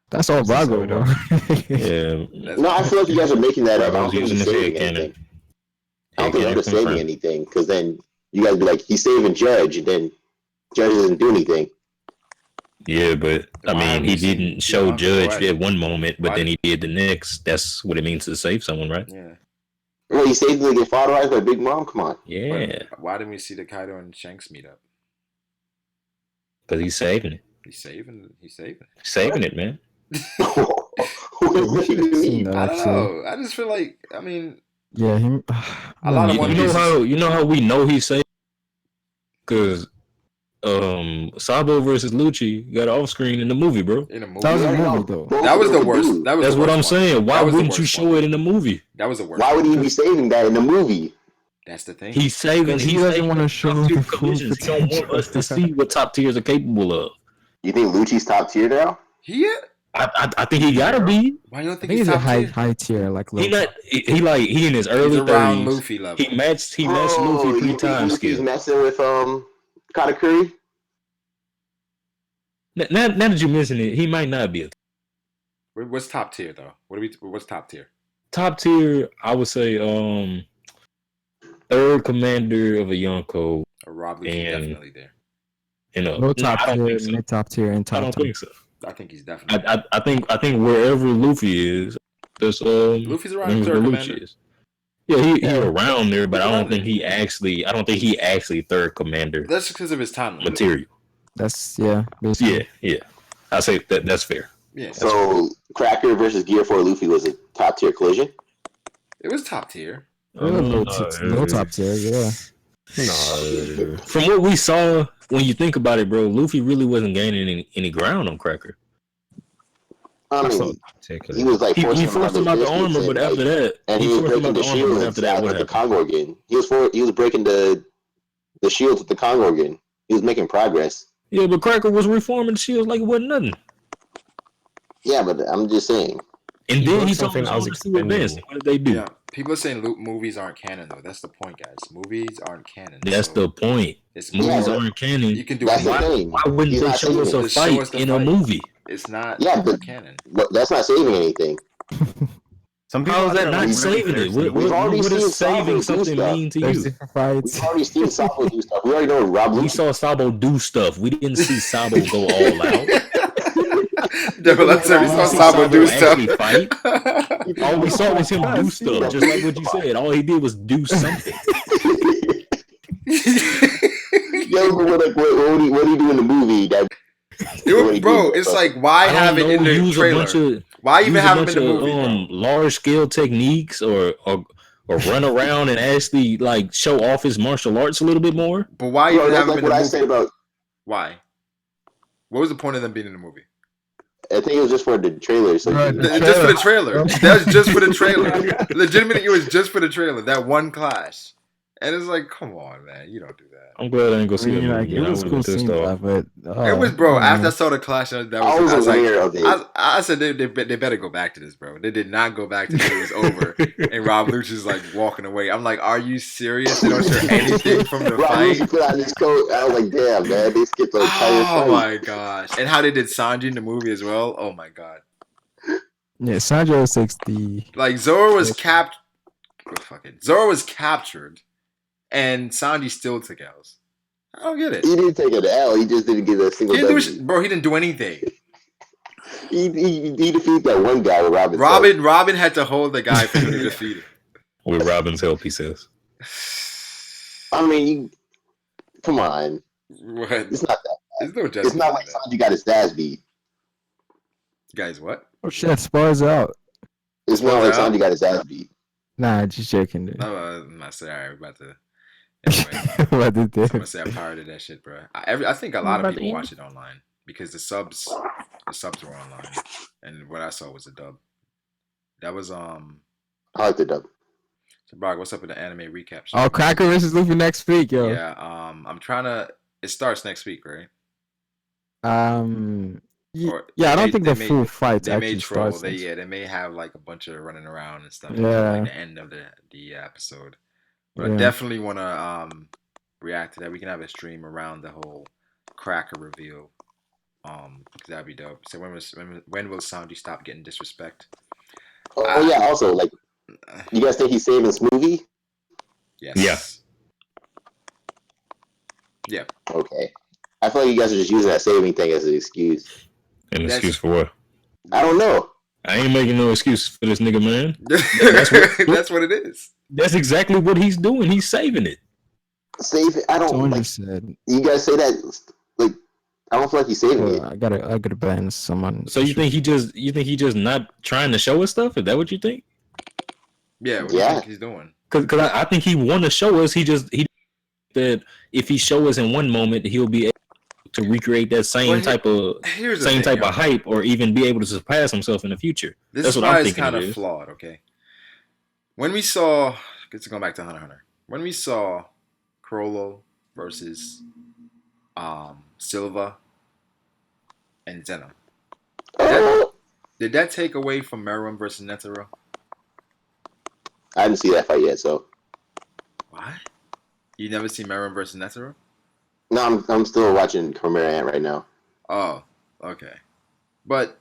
Speaker 7: That's all Brago,
Speaker 3: Soda.
Speaker 7: bro.
Speaker 5: Yeah,
Speaker 4: That's
Speaker 1: No, I feel like you guys are making that up. I don't
Speaker 5: Brago's
Speaker 1: think
Speaker 5: using
Speaker 1: he's
Speaker 5: his
Speaker 1: saving
Speaker 5: head cannon.
Speaker 1: anything. I don't think
Speaker 5: Head
Speaker 1: Oda's
Speaker 5: cannon
Speaker 1: saving
Speaker 5: confirmed.
Speaker 1: anything, because then you guys be like, he's saving Judge, and then Judge doesn't do anything.
Speaker 5: Yeah, but I
Speaker 4: Why
Speaker 5: mean,
Speaker 4: haven't
Speaker 5: he
Speaker 4: you seen
Speaker 5: didn't show
Speaker 4: Beyond?
Speaker 5: Judge
Speaker 4: What?
Speaker 5: at one moment, but
Speaker 4: Why
Speaker 5: then he did the next. That's what it means to save someone, right?
Speaker 4: Yeah.
Speaker 1: Well, he saved him to get fodderized by Big Mom. Come on.
Speaker 5: Yeah,
Speaker 4: But why didn't we see the Kaido and Shanks meet up?
Speaker 5: because he's saving it.
Speaker 4: He's saving. He's saving.
Speaker 5: Saving it, man.
Speaker 1: What do you
Speaker 7: Seen
Speaker 1: mean?
Speaker 7: that,
Speaker 4: I don't
Speaker 7: actually.
Speaker 4: know. I just feel like, I mean,
Speaker 7: Yeah, him.
Speaker 4: A lot of
Speaker 5: You
Speaker 4: One
Speaker 5: know
Speaker 4: Piece
Speaker 5: how we know he's saving? Because Sabo versus Lucci got off screen in the movie, bro.
Speaker 4: in a movie.
Speaker 7: That was a
Speaker 1: Yeah,
Speaker 7: movie, though.
Speaker 1: both
Speaker 4: That was
Speaker 1: of
Speaker 4: the
Speaker 1: them
Speaker 4: worst.
Speaker 1: do.
Speaker 4: That was
Speaker 5: That's
Speaker 4: the
Speaker 5: what
Speaker 4: worst
Speaker 5: I'm
Speaker 4: one.
Speaker 5: saying. Why
Speaker 4: That was the
Speaker 5: wouldn't you
Speaker 4: worst
Speaker 5: show
Speaker 4: one.
Speaker 5: it in the movie?
Speaker 4: That was the worst.
Speaker 1: Why
Speaker 4: one.
Speaker 1: would he be saving that in the movie?
Speaker 4: That's the thing.
Speaker 5: He's saving.
Speaker 7: Because he
Speaker 5: He's
Speaker 7: doesn't
Speaker 5: saving
Speaker 7: wanna
Speaker 5: the
Speaker 7: show
Speaker 5: top tier
Speaker 7: the full
Speaker 5: collisions. He don't want us to
Speaker 7: potential.
Speaker 5: see what top tiers are capable of.
Speaker 1: You think Lucci's top tier now?
Speaker 4: He?
Speaker 5: I think he gotta be.
Speaker 4: Why you don't
Speaker 7: I
Speaker 4: think
Speaker 7: think
Speaker 4: he's
Speaker 7: he's a
Speaker 4: top
Speaker 7: high
Speaker 4: tier?
Speaker 7: tier, like
Speaker 5: He
Speaker 7: low.
Speaker 5: not. He in his
Speaker 4: He's
Speaker 5: early
Speaker 4: around
Speaker 5: 30s.
Speaker 4: Luffy level.
Speaker 5: He matched
Speaker 1: Bro,
Speaker 5: Luffy
Speaker 1: you
Speaker 5: 3
Speaker 1: think
Speaker 5: times
Speaker 1: Luffy's
Speaker 5: skill.
Speaker 1: messing with Katakuri?
Speaker 5: Now that you mention it, he might not be a
Speaker 4: What's top tier though? What's top tier?
Speaker 5: top tier. I would say third commander of a Yonko.
Speaker 4: Or Rob Lucci
Speaker 5: And-
Speaker 4: definitely there.
Speaker 7: Low top
Speaker 5: I don't
Speaker 7: tier,
Speaker 5: think so.
Speaker 7: mid top tier, and
Speaker 5: I
Speaker 7: top
Speaker 5: don't
Speaker 7: tier.
Speaker 5: think so.
Speaker 4: I think he's definitely.
Speaker 5: I think wherever Luffy is, that's
Speaker 4: Luffy's around third commander.
Speaker 5: is. Yeah, he
Speaker 7: Yeah.
Speaker 5: around there, but
Speaker 4: He's
Speaker 5: I
Speaker 4: around
Speaker 5: don't think he actually third commander
Speaker 4: That's because of his timeline.
Speaker 5: material.
Speaker 7: That's basically.
Speaker 5: Yeah. I say that's fair.
Speaker 4: Yeah,
Speaker 1: So Cracker versus Gear 4 Luffy was a top tier collision.
Speaker 4: it was top tier.
Speaker 7: Low top tier, yeah.
Speaker 5: No. From what we saw, when you think about it, bro, Luffy really wasn't gaining any ground on Cracker.
Speaker 1: I
Speaker 3: That's
Speaker 1: mean,
Speaker 3: not particularly.
Speaker 1: he was like
Speaker 5: He
Speaker 1: forcing
Speaker 5: forced him out the armor, but after that,
Speaker 1: and he was breaking the shields
Speaker 5: what
Speaker 1: with the
Speaker 5: happened?
Speaker 1: Congo again. He was breaking the shields with the Congo again. He was making progress.
Speaker 5: Yeah, but Cracker was reforming the shields like it wasn't nothing.
Speaker 1: Yeah, but I'm just saying.
Speaker 5: And
Speaker 3: He
Speaker 5: then
Speaker 3: broke
Speaker 5: he told
Speaker 3: something
Speaker 5: us
Speaker 3: that was
Speaker 5: to advance.
Speaker 3: expendable.
Speaker 5: What did they do?
Speaker 4: Yeah, people are saying movies aren't canon though. That's the point, guys. Movies aren't canon.
Speaker 5: That's
Speaker 4: so
Speaker 5: the point.
Speaker 4: it's
Speaker 5: Movies
Speaker 1: Yeah,
Speaker 5: aren't canon.
Speaker 4: You can do
Speaker 1: That's
Speaker 4: it.
Speaker 1: the thing.
Speaker 5: Why wouldn't
Speaker 1: He's
Speaker 5: they
Speaker 1: not
Speaker 5: show us
Speaker 1: saving
Speaker 5: a
Speaker 1: it.
Speaker 4: Show
Speaker 5: fight
Speaker 4: us the
Speaker 5: in a
Speaker 4: fight.
Speaker 5: movie?
Speaker 4: It's not.
Speaker 1: Yeah, but
Speaker 4: canon.
Speaker 1: that's not saving anything.
Speaker 10: Some people
Speaker 5: How is
Speaker 10: out
Speaker 5: that
Speaker 10: there
Speaker 5: not
Speaker 10: are really
Speaker 5: saving it?
Speaker 10: thirsty.
Speaker 1: We've already
Speaker 5: What
Speaker 1: seen
Speaker 5: does saving
Speaker 1: Sabo do
Speaker 5: something
Speaker 1: stuff.
Speaker 5: mean to
Speaker 7: Thirsty
Speaker 5: you?
Speaker 7: for fights.
Speaker 1: We've already seen Sabo do stuff. We already know Rob
Speaker 5: We
Speaker 1: Lucci.
Speaker 5: saw Sabo do stuff. We didn't see Sabo go all out.
Speaker 4: Devil, let's say we saw Sabo do stuff.
Speaker 5: actually fight. All we saw was him do stuff, just like what you said. All he did was do something.
Speaker 1: Yo, but what do you do in the movie?
Speaker 4: Bro, it's like why have it in the trailer? Why even have him in the movie, bro?
Speaker 5: Large scale techniques or run around and actually like show off his martial arts a little bit more.
Speaker 4: But why
Speaker 1: Bro,
Speaker 4: even
Speaker 1: that's
Speaker 4: have him
Speaker 1: like
Speaker 4: in the
Speaker 1: what I
Speaker 4: movie?
Speaker 1: said about.
Speaker 4: Why? What was the point of them being in the movie?
Speaker 1: I think it was just for the trailer. So
Speaker 7: Right.
Speaker 4: Just for the trailer. That's just for the trailer. Legitimately, it was just for the trailer. That one clash, and it's like, come on, man, you don't do that.
Speaker 5: I'm glad I ain't go see that
Speaker 7: Like,
Speaker 5: movie.
Speaker 7: it was cool seeing that, but
Speaker 4: It was, bro. After I saw the clash, I was
Speaker 1: aware of it.
Speaker 4: I said they better go back to this, bro. They did not go back to this. It was over, and Rob Lucci's like walking away. I'm like, are you serious? They don't show anything from the
Speaker 1: Rob
Speaker 4: fight.
Speaker 1: Lucci put on his coat. I was like, damn, man, they skipped the entire fight.
Speaker 4: Oh my gosh! And how they did Sanji in the movie as well. Oh my god!
Speaker 7: yeah, Sanjo 60.
Speaker 4: Like Zoro was Zoro was captured, and Sanji still took L's. I don't get it.
Speaker 1: He didn't take an L. He just didn't get a single
Speaker 4: He didn't
Speaker 1: W.
Speaker 4: bro, he didn't do anything.
Speaker 1: He defeated that one guy with Robin.
Speaker 4: Robin had to hold the guy for him to defeat him.
Speaker 5: With Robin's help, he says.
Speaker 1: I mean, come on.
Speaker 4: What?
Speaker 1: It's not that.
Speaker 4: There's no
Speaker 1: It's not like
Speaker 4: justice.
Speaker 1: Sanji got his ass beat.
Speaker 4: Guys, what?
Speaker 7: Oh shit, spars out.
Speaker 1: It's not like
Speaker 4: out?
Speaker 1: Sanji got his ass beat.
Speaker 7: Nah, just joking, dude.
Speaker 4: No, I'm not saying. Alright, we're about to. Anyway,
Speaker 7: What did they?
Speaker 4: I'm gonna say I pirated that shit, bro. I think a lot of people watch it online because the subs were online, and what I saw was a dub. That was
Speaker 1: I like the dub.
Speaker 4: So Brago, what's up with the anime recap?
Speaker 7: Oh, Cracker versus Luffy next week, yo.
Speaker 4: Yeah, I'm trying to. It starts next week, right?
Speaker 7: Yeah, I don't think the full fight
Speaker 4: They
Speaker 7: actually
Speaker 4: may troll.
Speaker 7: starts.
Speaker 4: They may have like a bunch of running around and stuff.
Speaker 7: Yeah.
Speaker 4: Like the end of the episode. But
Speaker 7: Yeah.
Speaker 4: I definitely want to react to that. We can have a stream around the whole Cracker reveal. 'Cause that'd be dope. So when will Sanji stop getting disrespect?
Speaker 1: Oh yeah. Also, like, you guys think he's saving Smoothie?
Speaker 4: Yes.
Speaker 5: Yeah.
Speaker 4: Yeah.
Speaker 1: Okay. I I feel like you guys are just using that saving thing as an excuse.
Speaker 5: An
Speaker 4: That's-
Speaker 5: excuse for what?
Speaker 1: I don't know.
Speaker 5: I ain't making no excuses for this nigga, man.
Speaker 4: That's what it is.
Speaker 5: That's exactly what he's doing. He's saving it.
Speaker 1: Save it. I don't
Speaker 7: Someone
Speaker 1: like.
Speaker 7: just said,
Speaker 1: You guys say that like I don't feel like he's saving
Speaker 7: "Well,
Speaker 1: it.
Speaker 7: I gotta ban someone."
Speaker 5: So you think he just not trying to show us stuff? Is that what you think?
Speaker 4: Yeah, what do you
Speaker 1: Yeah.
Speaker 4: think he's doing?
Speaker 5: Because I think he want to show us. He that if he show us in one moment, he'll be able to recreate that same type of
Speaker 4: Here's the thing,
Speaker 5: type
Speaker 4: yo.
Speaker 5: of hype, or even be able to surpass himself in the future.
Speaker 4: This
Speaker 5: That's
Speaker 4: is
Speaker 5: what
Speaker 4: why
Speaker 5: I'm
Speaker 4: it's
Speaker 5: thinking.
Speaker 4: kind
Speaker 5: It
Speaker 4: of
Speaker 5: is.
Speaker 4: flawed, okay? When we saw, let's go back to Hunter x Hunter. When we saw Crollo versus Silva and Zeno, did that take away from Meruem versus Netero?
Speaker 1: I didn't see that fight yet, so
Speaker 4: What? You never seen Meruem versus Netero?
Speaker 1: no, I'm still watching Chimera Ant right now.
Speaker 4: Oh, okay. But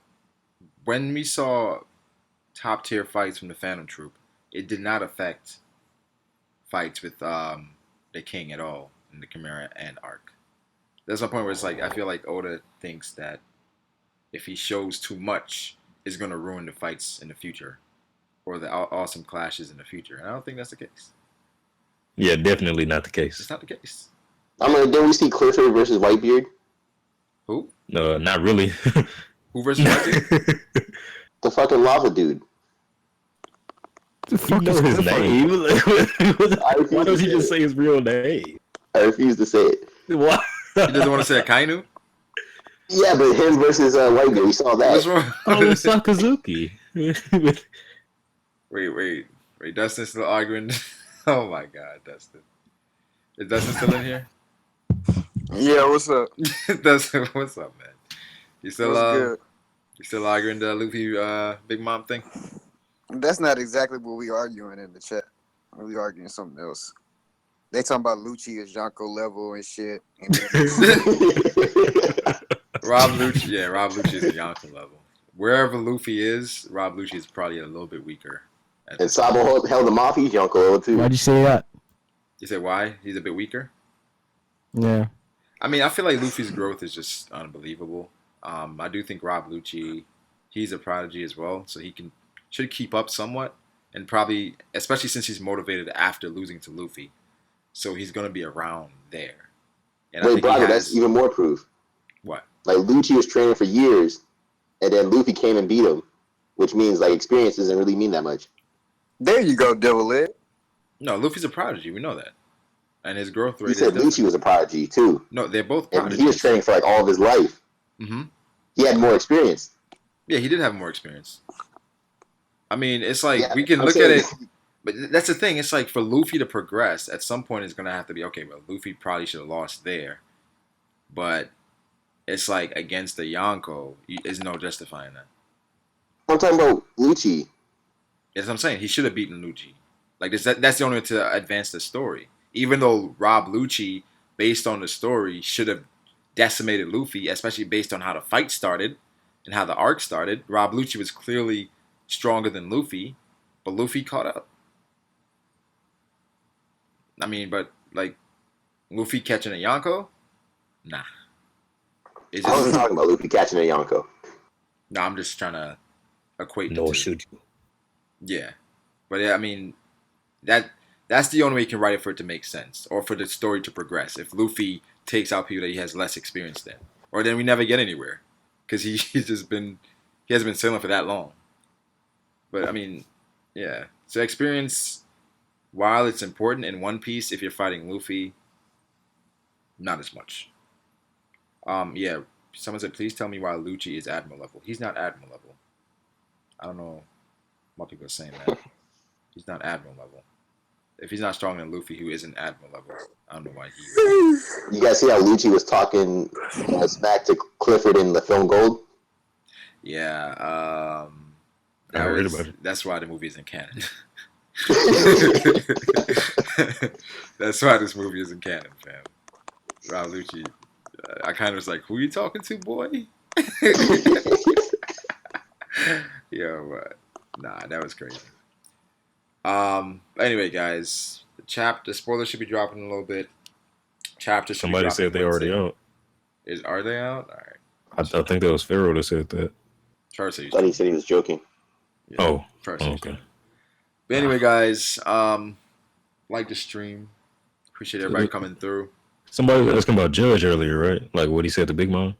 Speaker 4: when we saw top tier fights from the Phantom Troop, it did not affect fights with the King at all in the Chimera Ant arc. There's a point where it's like I feel like Oda thinks that if he shows too much, it's gonna ruin the fights in the future or the awesome clashes in the future. And I don't think that's the case.
Speaker 5: Yeah, definitely not the
Speaker 4: It's
Speaker 5: case.
Speaker 4: not the case.
Speaker 1: I mean, did we see Clifford versus Whitebeard?
Speaker 4: Who?
Speaker 5: No, not really.
Speaker 4: Who versus Whitebeard?
Speaker 1: The fucking lava dude.
Speaker 7: The
Speaker 5: You
Speaker 7: fuck
Speaker 5: know
Speaker 7: is
Speaker 5: his
Speaker 7: Clifford?
Speaker 5: name.
Speaker 1: I refuse
Speaker 5: Why
Speaker 1: to
Speaker 5: does he
Speaker 1: say
Speaker 5: just
Speaker 1: it.
Speaker 5: say his real name?
Speaker 1: I refuse to say it.
Speaker 5: Why?
Speaker 4: He doesn't want to say Akainu?
Speaker 1: Yeah, but him versus Whitebeard, we saw that.
Speaker 4: What's wrong?
Speaker 5: Oh, Sakazuki.
Speaker 4: Wait. Dustin's still arguing. Oh my God, Dustin. Is Dustin still in here?
Speaker 11: Yeah, what's up?
Speaker 4: Dustin, what's up, man? You still
Speaker 11: What's good?
Speaker 4: you still arguing the Luffy Big Mom thing?
Speaker 11: That's not exactly what we arguing in the chat. We arguing something else. They talking about Lucci is Janko level and shit. And
Speaker 4: Rob Lucci is a Yonko level. Wherever Luffy is, Rob Lucci is probably a little bit weaker.
Speaker 1: And Sabo held him off. He's Yonko too.
Speaker 7: Why'd you say that?
Speaker 4: You say why? He's a bit weaker?
Speaker 7: Yeah.
Speaker 4: I mean, I feel like Luffy's growth is just unbelievable. I do think Rob Lucci, he's a prodigy as well, so he should keep up somewhat, and probably, especially since he's motivated after losing to Luffy, so he's gonna be around there. And I
Speaker 1: Wait,
Speaker 4: think he
Speaker 1: Brago,
Speaker 4: has,
Speaker 1: that's even more proof.
Speaker 4: what?
Speaker 1: Like Lucci was training for years, and then Luffy came and beat him, which means like experience doesn't really mean that much.
Speaker 11: there you go, Devil Ed.
Speaker 4: No, Luffy's a prodigy. We know that, and his growth rate
Speaker 1: He said
Speaker 4: is different.
Speaker 1: Lucci was a prodigy too,
Speaker 4: No, they're both
Speaker 1: and
Speaker 4: prodigies.
Speaker 1: he was training for like all of his life.
Speaker 4: Mm-hmm.
Speaker 1: He had more experience.
Speaker 4: Yeah, he did have more experience. I mean, it's like
Speaker 1: Yeah,
Speaker 4: we can
Speaker 1: I'm
Speaker 4: look at
Speaker 1: saying-
Speaker 4: it, but that's the thing. It's like for Luffy to progress, at some point, it's gonna have to be okay. Well, Luffy probably should have lost there, but it's like against the Yonko, there's no justifying that.
Speaker 1: I'm talking about Lucci.
Speaker 4: That's what I'm saying. He should have beaten Lucci. Like that's the only way to advance the story. Even though Rob Lucci, based on the story, should have decimated Luffy, especially based on how the fight started and how the arc started. Rob Lucci was clearly stronger than Luffy, but Luffy caught up. I mean, but like Luffy catching a Yonko, nah. It's
Speaker 1: I wasn't
Speaker 4: just
Speaker 1: talking about Luffy catching a Yonko.
Speaker 4: no. I'm just trying to equate the
Speaker 5: Nor
Speaker 4: two.
Speaker 5: should you.
Speaker 4: Yeah, but yeah, I mean that's the only way you can write it for it to make sense or for the story to progress. If Luffy takes out people that he has less experience than, or then we never get anywhere because he hasn't been sailing for that long. But I mean, yeah. So experience, while it's important in One Piece, if you're fighting Luffy, not as much. Yeah. Someone said, please tell me why Lucci is Admiral level. He's not Admiral level. I don't know why people are saying that. He's not Admiral level. If he's not stronger than Luffy, who isn't Admiral level, I don't know why he.
Speaker 1: You guys see how Lucci was talking smack to Clifford in the film Gold?
Speaker 4: Yeah,
Speaker 5: I heard about it.
Speaker 4: That's why the movie isn't canon. That's why this movie isn't canon, fam. Rob Lucci, I kind of was like, who you talking to, boy? Yo, nah, that was crazy. Anyway, guys, the spoilers should be dropping in a little bit. Chapter should
Speaker 5: Somebody
Speaker 4: be
Speaker 5: said
Speaker 4: dropping
Speaker 5: they already
Speaker 4: Wednesday.
Speaker 5: out.
Speaker 4: Are they out? All right.
Speaker 5: I think that was Pharaoh that said that.
Speaker 1: I thought he said he was joking.
Speaker 4: Yeah,
Speaker 5: Oh,
Speaker 4: okay. But anyway, guys, like the stream. Appreciate everybody coming through.
Speaker 5: Somebody was asking about Judge earlier, right? Like what he said to Big Mom.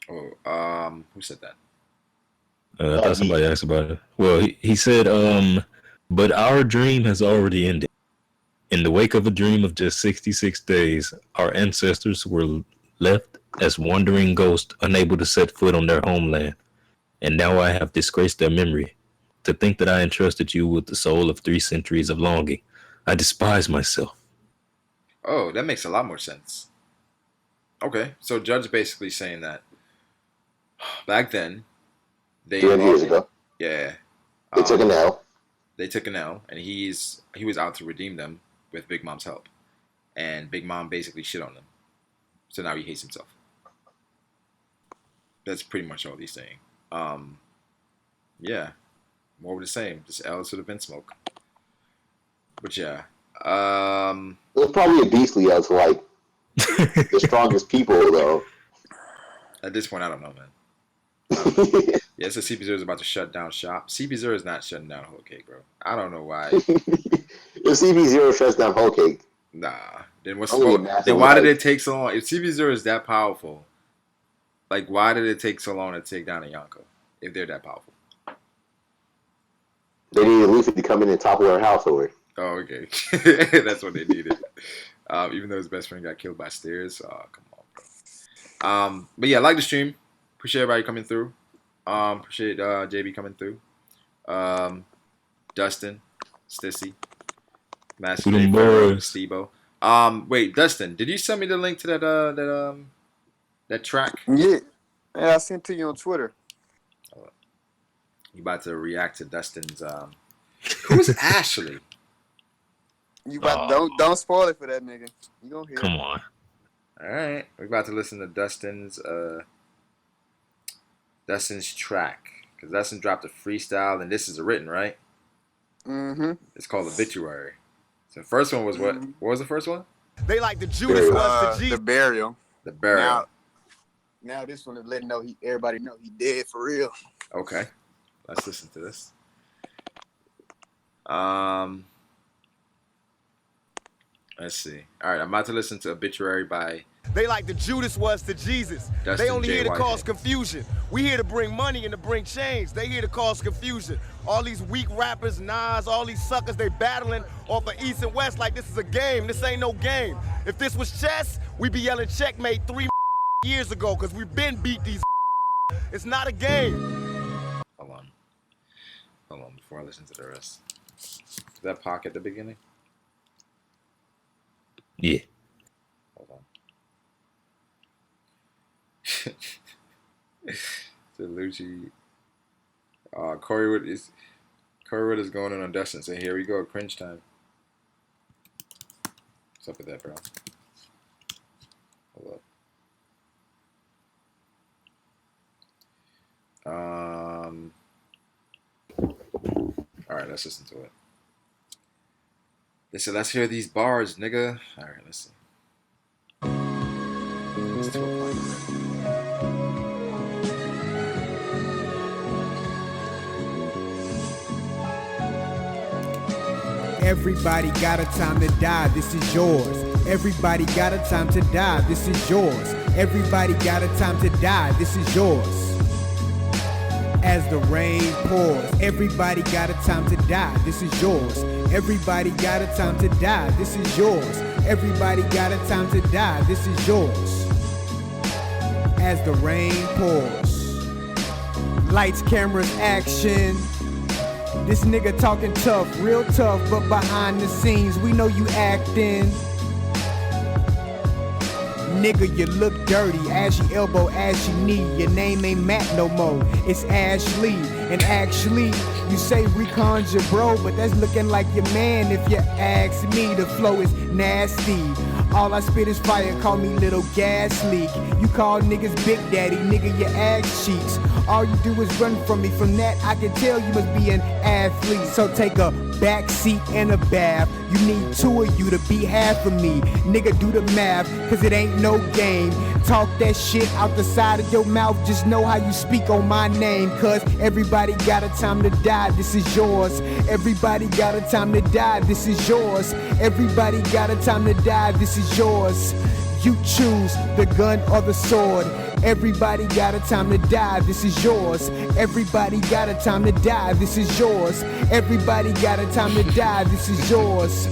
Speaker 4: Oh, who said that?
Speaker 5: I thought somebody asked about it. Well, he said, but our dream has already ended. In the wake of a dream of just 66 days, our ancestors were left as wandering ghosts, unable to set foot on their homeland. And now I have disgraced their memory. To think that I entrusted you with the soul of 3 centuries of longing, I despise myself.
Speaker 4: Oh, that makes a lot more sense. Okay, so Judge basically saying that back then,
Speaker 1: 200 years ago.
Speaker 4: Yeah.
Speaker 1: They took an L.
Speaker 4: They took an L, and he was out to redeem them with Big Mom's help. And Big Mom basically shit on them. So now he hates himself. That's pretty much all he's saying. Yeah. More of the same. Just L's would have been smoke. But yeah.
Speaker 1: It was probably a beastly L to like the strongest people though.
Speaker 4: At this point, I don't know, man. Yeah, it says CP0 is about to shut down shop. CP0 is not shutting down Whole Cake, bro. I don't know why.
Speaker 1: If CP0 shuts down Whole Cake,
Speaker 4: nah. Then why did it take so long? If CP0 is that powerful, like why did it take so long to take down a Yonko? If they're that powerful,
Speaker 1: they needed Luffy to come in and topple her house over.
Speaker 4: Oh, okay. That's what they needed. Even though his best friend got killed by stairs. Oh, come on, bro. But yeah, like the stream. Appreciate everybody coming through. Appreciate JB coming through. Dustin, Stissy, Master Stebo. Wait, Dustin, did you send me the link to that track?
Speaker 11: Yeah, I sent to you on Twitter.
Speaker 4: You about to react to Dustin's who's Ashley?
Speaker 11: You about don't spoil it for that nigga. You gonna hear
Speaker 5: Come on.
Speaker 4: Alright. We're about to listen to Dustin's track. Because Dustin dropped a freestyle and this is a written, right?
Speaker 11: Mm-hmm.
Speaker 4: It's called Obituary. So the first one was what? What was the first one?
Speaker 12: They like the Judas was the G.
Speaker 11: The Burial.
Speaker 4: The Burial.
Speaker 11: Now this one is letting everybody know he dead for real.
Speaker 4: Okay. Let's listen to this. Let's see. All right, I'm about to listen to Obituary by...
Speaker 12: They like the Judas was to Jesus.
Speaker 4: Dustin
Speaker 12: they only
Speaker 4: J.
Speaker 12: here to
Speaker 4: White.
Speaker 12: cause confusion. We here to bring money and to bring change. They here to cause confusion. All these weak rappers, Nas, all these suckers, they battling off of East and West like this is a game. This ain't no game. If this was chess, we'd be yelling checkmate 3 years ago because we've been beat these. It's not a game.
Speaker 4: Hold on, before I listen to the rest. Is that Pac at the beginning?
Speaker 5: Yeah.
Speaker 4: Hold on. So Lucci. Corey Wood is going in on Dustin saying, here we go, cringe time. What's up with that, bro? Hold up. Alright, let's listen to it. They said, let's hear these bars, nigga. Alright, let's see. It's 2 o'clock.
Speaker 13: Everybody got a time to die, this is yours. Everybody got a time to die, this is yours. Everybody got a time to die, this is yours. As the rain pours, everybody got a time to die, this is yours. Everybody got a time to die, this is yours. Everybody got a time to die, this is yours. As the rain pours. Lights, cameras, action. This nigga talking tough, real tough, but behind the scenes, we know you acting. Nigga, you look dirty, ashy elbow, ashy knee. Your name ain't Matt no more, it's Ashley. And actually, you say Recon's your bro, but that's looking like your man if you ask me. The flow is nasty. All I spit is fire, call me little gas leak. You call niggas Big Daddy, nigga, your ass cheeks. All you do is run from me. From that, I can tell you must be an athlete. So take a back seat and a bath. You need two of you to be half of me. Nigga, do the math, cause it ain't no game. Talk that shit out the side of your mouth. Just know how you speak on my name. Cause everybody got a time to die, this is yours. Everybody got a time to die, this is yours. Everybody got a time to die, this is yours. You choose the gun or the sword. Everybody got a time to die, this is yours. Everybody got a time to die, this is yours. Everybody got a time to die, this is yours.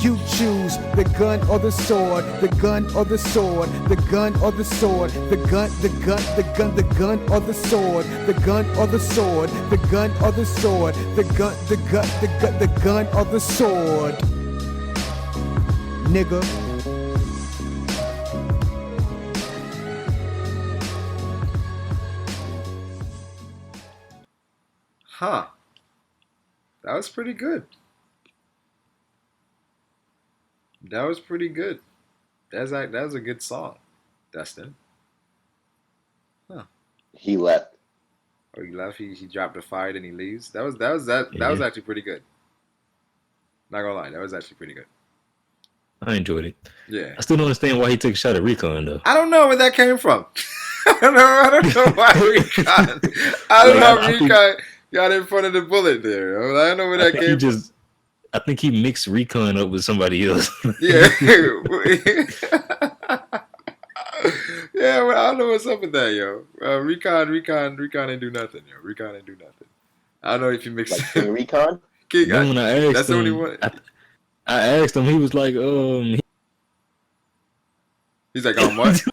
Speaker 13: You choose the gun or the sword, the gun or the sword, the gun or the sword, the gun, the gun, the gun, the gun or the sword, the gun or the sword, the gun or the sword, the gun, the gun, the gun, the gun or the sword. Nigga.
Speaker 4: Huh. That was pretty good. That was pretty good. That was a good song, Dustin. Huh.
Speaker 1: He left.
Speaker 4: Oh, he left. He dropped a fire and he leaves. That was actually pretty good. Not gonna lie, that was actually pretty good.
Speaker 5: I enjoyed it.
Speaker 4: Yeah.
Speaker 5: I still don't understand why he took a shot at Recon though.
Speaker 4: I don't know where that came from. I don't know why Recon. I don't know if Recon got in front of the bullet there. I don't know where that came from.
Speaker 5: I think he mixed Recon up with somebody else.
Speaker 4: Yeah. Yeah, well, I don't know what's up with that, yo. Recon ain't do nothing, yo. Recon ain't do nothing. I don't know if you mix
Speaker 1: like King Recon.
Speaker 4: King,
Speaker 5: then when I asked
Speaker 4: that's
Speaker 5: him,
Speaker 4: the only one.
Speaker 5: I asked him, he was like,
Speaker 4: he's like, on what?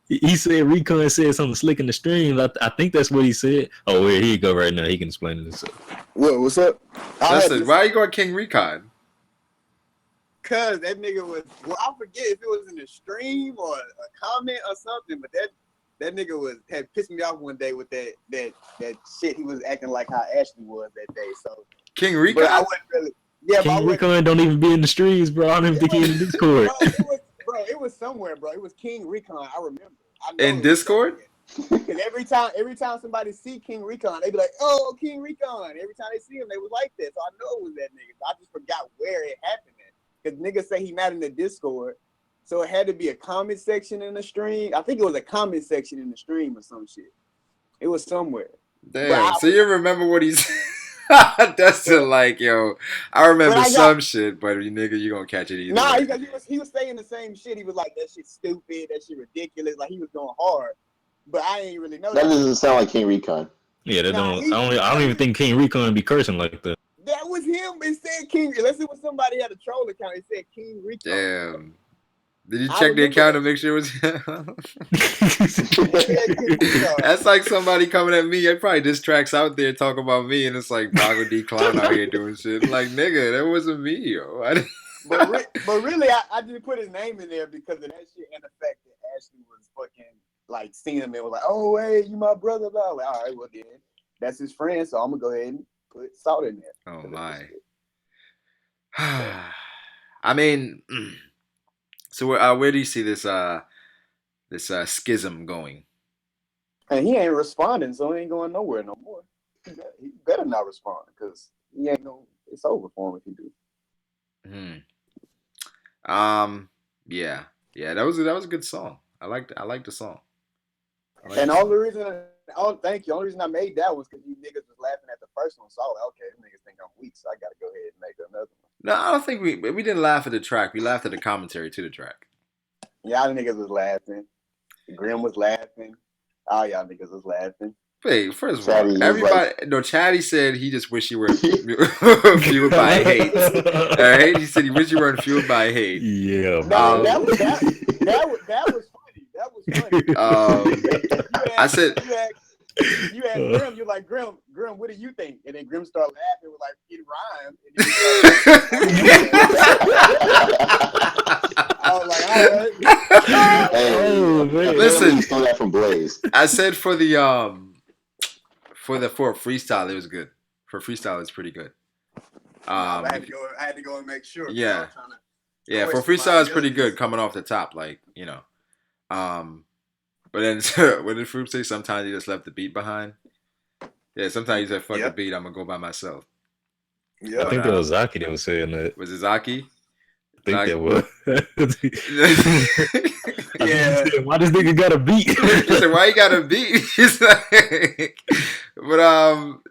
Speaker 5: He said Recon said something slick in the stream. I think that's what he said. Oh, well, here you go right now. He can explain it himself.
Speaker 11: What's up?
Speaker 4: Listen, why are you going King Recon?
Speaker 11: Cause that nigga was, well, I forget if it was in the stream or a comment or something, but that nigga had pissed me off one day with that shit. He was acting like how Ashley was that day. So
Speaker 4: King Recon,
Speaker 11: but I wasn't really. Yeah,
Speaker 5: King Recon don't even be in the streets, bro. I don't even think he in the Discord.
Speaker 11: It was somewhere, bro. It was King Recon. I remember.
Speaker 4: In Discord?
Speaker 11: Because every time somebody see King Recon, they be like, "Oh, King Recon." Every time they see him, they was like that. So I know it was that nigga. I just forgot where it happened at. Because niggas say he not in the Discord, so it had to be a comment section in the stream. I think it was a comment section in the stream or some shit. It was somewhere.
Speaker 4: Damn. So you remember what he's? That's like, yo. I remember some shit, but nigga, you gonna catch it either.
Speaker 11: Nah, he was saying the same shit. He was like, that shit stupid, that shit ridiculous. Like he was going hard, but I ain't really know.
Speaker 1: That doesn't sound like King Recon.
Speaker 5: Yeah, that I don't even think King Recon be cursing like that.
Speaker 11: That was him. It said King. Unless it was somebody had a troll account. It said King Recon.
Speaker 4: Damn. Did you check the account to make sure it was him? That's like somebody coming at me. It probably diss tracks out there talking about me, and it's like Brago D Clown out here doing shit. I'm like, nigga, that wasn't me, yo.
Speaker 11: But really, I just put his name in there because of that shit and the fact that Ashley was fucking like seeing him and was like, "Oh, hey, you my brother." Blah. Like, all right, well then, that's his friend, so I'm gonna go ahead and put Salt in there.
Speaker 4: Oh my. I mean, so where do you see this schism going?
Speaker 11: And he ain't responding, so he ain't going nowhere no more. He better not respond because he ain't no. It's over for him if he do.
Speaker 4: Yeah. That was a good song. I liked the song.
Speaker 11: And the only reason, thank you. The only reason I made that was because you niggas was laughing at the first one. So I was like, okay, them niggas think I'm weak, so I gotta go ahead and make another one.
Speaker 4: No, I don't think we didn't laugh at the track. We laughed at the commentary to the track.
Speaker 11: Y'all niggas was laughing. Grim was laughing. All y'all niggas was laughing.
Speaker 4: Wait, first of all, everybody. No, Chatty said he just wished he were fueled by hate. All right, he said he wished he weren't fueled by hate.
Speaker 5: Yeah.
Speaker 11: No, that was funny. That was funny.
Speaker 4: I said.
Speaker 11: You asked Grim, you're like, Grim, what do you think? And then Grim started laughing, was like, it rhymed. I was like, all right.
Speaker 1: Hey,
Speaker 4: listen,
Speaker 1: stole that from Blaze.
Speaker 4: I said for freestyle, it was good. For freestyle, it's pretty good.
Speaker 11: I had to go and make sure.
Speaker 4: Yeah. Yeah, for freestyle, it's pretty good coming off the top, like, you know. But then, what did Fruit say? Sometimes he just left the beat behind. Yeah, sometimes he said, "Fuck the beat, I'm gonna go by myself."
Speaker 11: Yeah.
Speaker 5: I think that was Zaki that was saying that.
Speaker 4: Was it Zaki?
Speaker 5: I think that was.
Speaker 11: Yeah.
Speaker 5: Why this nigga got a beat?
Speaker 4: He said, "Why you got a beat?" He's like, but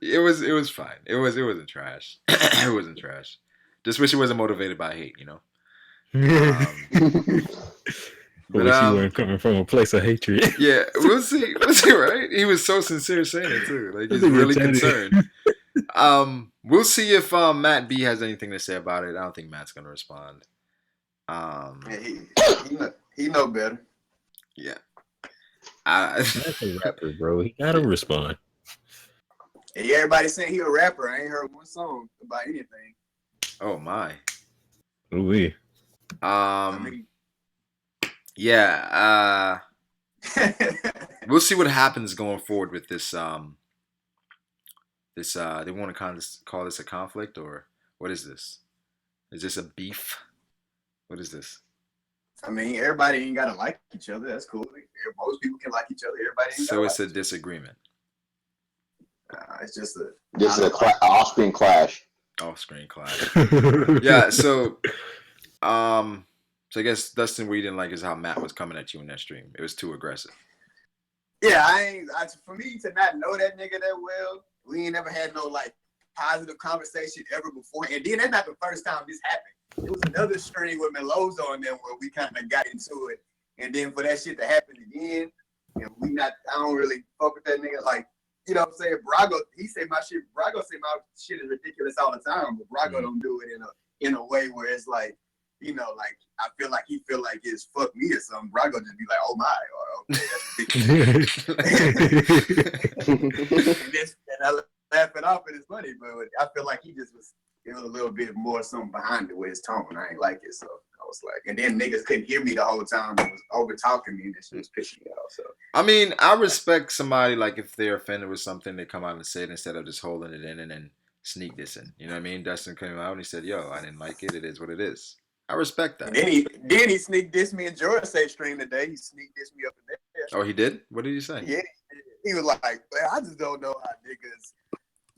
Speaker 4: it was fine. It wasn't trash. It wasn't trash. Just wish it wasn't motivated by hate, you know.
Speaker 5: But wish you weren't coming from a place of hatred.
Speaker 4: Yeah, we'll see. We'll see, right? He was so sincere saying it too. Like he's really concerned. We'll see if Matt B has anything to say about it. I don't think Matt's gonna respond.
Speaker 11: Yeah, he know better.
Speaker 4: Yeah.
Speaker 5: That's a rapper, bro. He gotta respond.
Speaker 11: Yeah, everybody saying he a rapper. I ain't heard one song about anything.
Speaker 4: Oh my.
Speaker 5: Ooh-wee.
Speaker 4: Yeah. We'll see what happens going forward with this. They want to call this a conflict, or what is this? Is this a beef? What is this?
Speaker 11: I mean, everybody ain't gotta like each other. That's cool. Most people can like each other. Everybody ain't
Speaker 4: So it's
Speaker 11: like
Speaker 4: a disagreement.
Speaker 11: It's just a
Speaker 1: off-screen clash.
Speaker 4: Off-screen clash. Yeah. So I guess Dustin, what you didn't like is how Matt was coming at you in that stream. It was too aggressive.
Speaker 11: Yeah, for me to not know that nigga that well, we ain't never had no like positive conversation ever before. And then that's not the first time this happened. It was another stream with Melozo on there where we kind of got into it. And then for that shit to happen again, and I don't really fuck with that nigga. Like, you know what I'm saying? Brago, Brago say my shit is ridiculous all the time, but Brago don't do it in a way where it's like, you know, like I feel like he feel like it's fuck me or something. Brago just be like, oh my, or okay, that's ridiculous. and I laugh it off and it's funny, but I feel like it was a little bit more something behind it with his tone. I ain't like it, so I was like, and then niggas couldn't hear me the whole time. It was over talking me, and this shit was pissing me off. So
Speaker 4: I mean, I respect somebody like if they're offended with something, they come out and say it instead of just holding it in and then sneak this in. You know what I mean? Dustin came out and he said, "Yo, I didn't like it. It is what it is." I respect that.
Speaker 11: And then he sneak dissed me in George say stream today. He sneak dissed me up in there.
Speaker 4: Oh, he did? What did he say?
Speaker 11: Yeah, he was like, "Man, I just don't know how niggas,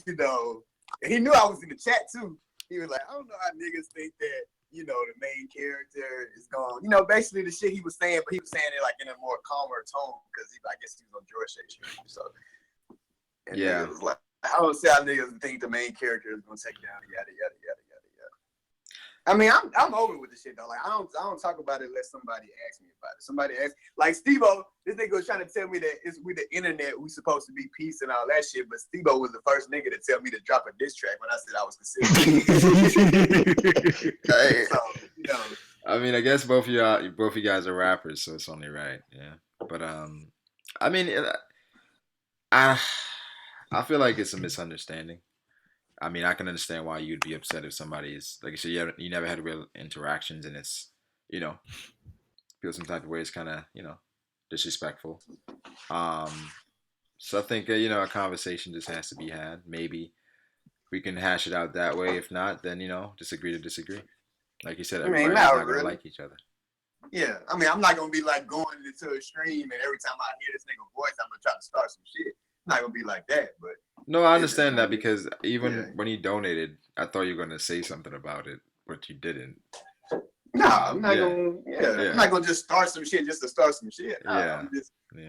Speaker 11: you know." And he knew I was in the chat too. He was like, "I don't know how niggas think that, you know, the main character is gone." You know, basically the shit he was saying, but he was saying it like in a more calmer tone because I guess he was on George Shea stream. So
Speaker 4: yeah,
Speaker 11: it was like, I don't see how niggas think the main character is gonna take down yada yada yada. I mean, I'm over with the shit though. Like I don't talk about it unless somebody asks me about it. Somebody asks, like Steve-O, this nigga was trying to tell me that it's with the internet we supposed to be peace and all that shit. But Steve-O was the first nigga to tell me to drop a diss track when I said I was considering. So, you know.
Speaker 4: I mean, I guess both of you guys are rappers, so it's only right. Yeah, but I mean, I feel like it's a misunderstanding. I mean, I can understand why you'd be upset if somebody is, like you said, you never had real interactions and it's, you know, feel some type of way. It's kind of, you know, disrespectful. So I think, you know, a conversation just has to be had. Maybe we can hash it out that way. If not, then, you know, disagree to disagree. Like you said, everybody's not going to like each other.
Speaker 11: Yeah. I mean, I'm not going to be like going into a stream and every time I hear this nigga voice, I'm going to try to start some shit. Not going to be like that, but.
Speaker 4: No, I understand that because even when you donated, I thought you were going to say something about it, but you didn't.
Speaker 11: No, I'm not going to, I'm not going to just start some shit just to start some shit. No, I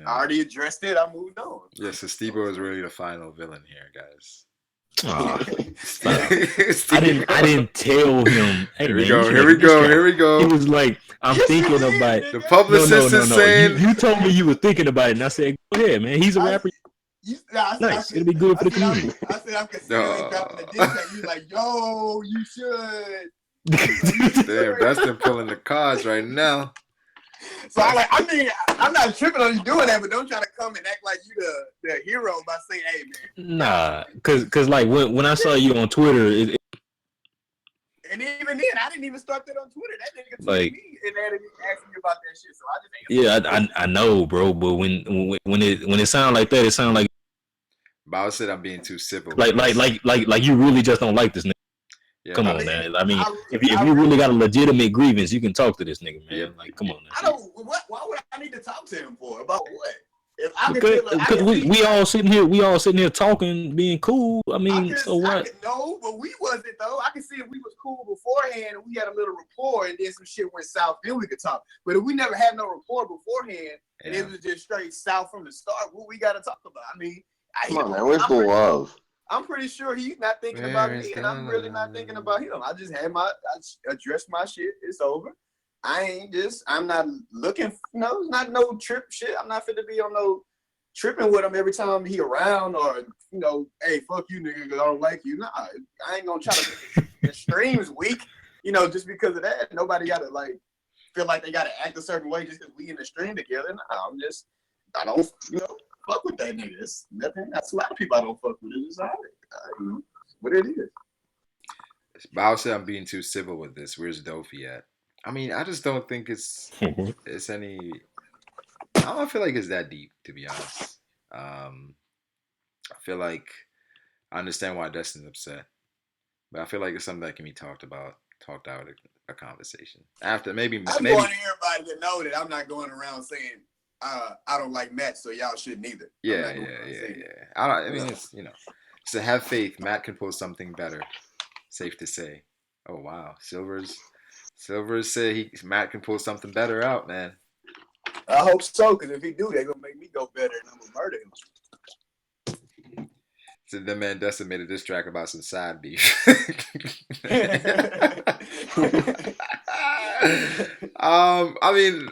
Speaker 11: already addressed it. I moved on.
Speaker 4: Yeah, so Steve-O is really the final villain here, guys.
Speaker 5: I didn't tell him. Hey,
Speaker 4: here we go.
Speaker 5: He was like, I'm thinking about
Speaker 4: the publicist is saying.
Speaker 5: You told me you were thinking about it, and I said, go ahead, man. He's a rapper. Nice. It'll be good for the community.
Speaker 11: I said I'm considering dropping the diss track. You like, yo, you should.
Speaker 4: Damn, Dustin pulling the cards right now.
Speaker 11: So I mean, I'm not tripping on you doing that, but don't try to come and act like you the hero by saying, "Hey, man."
Speaker 5: Nah, cause like when I saw you on Twitter,
Speaker 11: and even then, I didn't even start that on Twitter. That nigga
Speaker 5: like,
Speaker 11: me and asked me about that shit. So I just
Speaker 5: ain't. Yeah, I know, bro. But when it sounds like that, it sounds like.
Speaker 4: Bow said I'm being too civil.
Speaker 5: Like you really just don't like this nigga.
Speaker 4: Yeah.
Speaker 5: Come on, man. I mean, if you really got a legitimate grievance, you can talk to this nigga, man.
Speaker 4: Yeah.
Speaker 5: Like, come on. Now.
Speaker 11: I don't. Why would I need to talk to him for? About what? If I
Speaker 5: Because we all sitting here talking, being cool. I mean, so what?
Speaker 11: No, but we wasn't though. I can see if we was cool beforehand and we had a little rapport, and then some shit went south, then we could talk. But if we never had no rapport beforehand, and it was just straight south from the start, what we got to talk about? I mean,
Speaker 1: come on, man. Where's the love?
Speaker 11: I'm pretty sure he's not thinking about me, and I'm really not thinking about him. I just had I addressed my shit. It's over. I'm not looking, it's not no trip shit. I'm not fit to be on no tripping with him every time he around or, hey, fuck you nigga, because I don't like you. Nah, I ain't gonna try to make the streams weak, just because of that. Nobody gotta feel like they gotta act a certain way just because we in the stream together. Nah, I don't, fuck with that nigga. It's nothing. That's a lot of people I don't fuck with. It's all right. What it is.
Speaker 4: But I'll say I'm being too civil with this. Where's Dofi at? I mean, I just don't think it's any. I don't feel like it's that deep, to be honest. I feel like I understand why Dustin's upset, but I feel like it's something that can be talked out a conversation after maybe.
Speaker 11: I want everybody to know that I'm not going around saying I don't like Matt, so y'all shouldn't either.
Speaker 4: Yeah. I mean, it's so have faith. Matt can pull something better. Safe to say. Oh wow, Silvers said Matt can pull something better out, man.
Speaker 11: I hope so, because if he do, they're gonna make me go better and I'm gonna murder him.
Speaker 4: So the man Dustin made a diss track about some side beef. I mean,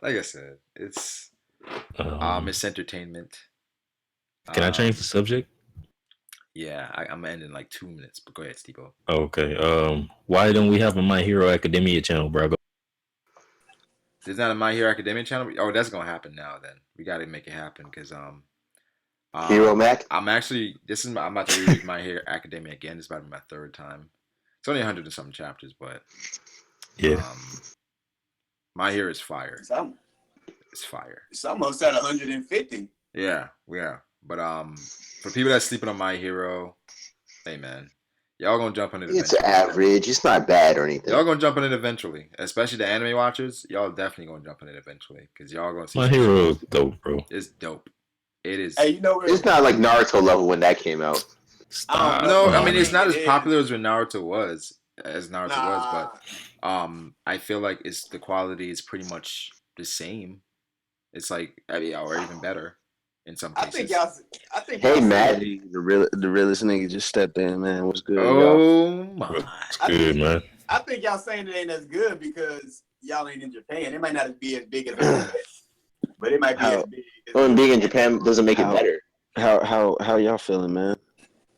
Speaker 4: like I said, it's entertainment.
Speaker 5: Can I change the subject?
Speaker 4: Yeah, I'm gonna end in like 2 minutes, but go ahead, Steve-O.
Speaker 5: Okay. Why don't we have a My Hero Academia channel, Brago?
Speaker 4: There's not a My Hero Academia channel? Oh, that's gonna happen now then. We gotta make it happen because
Speaker 1: Hero Mac?
Speaker 4: I'm about to read My Hero Academia again. It's about to be my third time. It's only 100 and something chapters, but
Speaker 5: yeah.
Speaker 4: My Hero is fire. It's fire.
Speaker 11: It's almost at 150.
Speaker 4: Yeah. But for people that's sleeping on My Hero, hey man, y'all gonna jump on it.
Speaker 1: It's average. It's not bad or anything.
Speaker 4: Y'all gonna jump on it eventually, especially the anime watchers. Y'all definitely gonna jump on it eventually because y'all gonna see.
Speaker 5: My Hero is dope, bro.
Speaker 4: It's dope. It is.
Speaker 11: Hey,
Speaker 1: it's not like Naruto level when that came out.
Speaker 4: No, I mean it's not as popular as when Naruto was, but I feel like the quality is pretty much the same. It's like or even better. In some cases.
Speaker 11: I think
Speaker 1: hey Matt,
Speaker 6: the realest nigga just stepped in, man. What's good?
Speaker 4: Oh my,
Speaker 5: it's good, man.
Speaker 11: I think y'all saying it ain't as good because y'all ain't in Japan. It might not be as big as but it might be as big.
Speaker 1: Being in Japan doesn't make it better.
Speaker 6: How y'all feeling, man?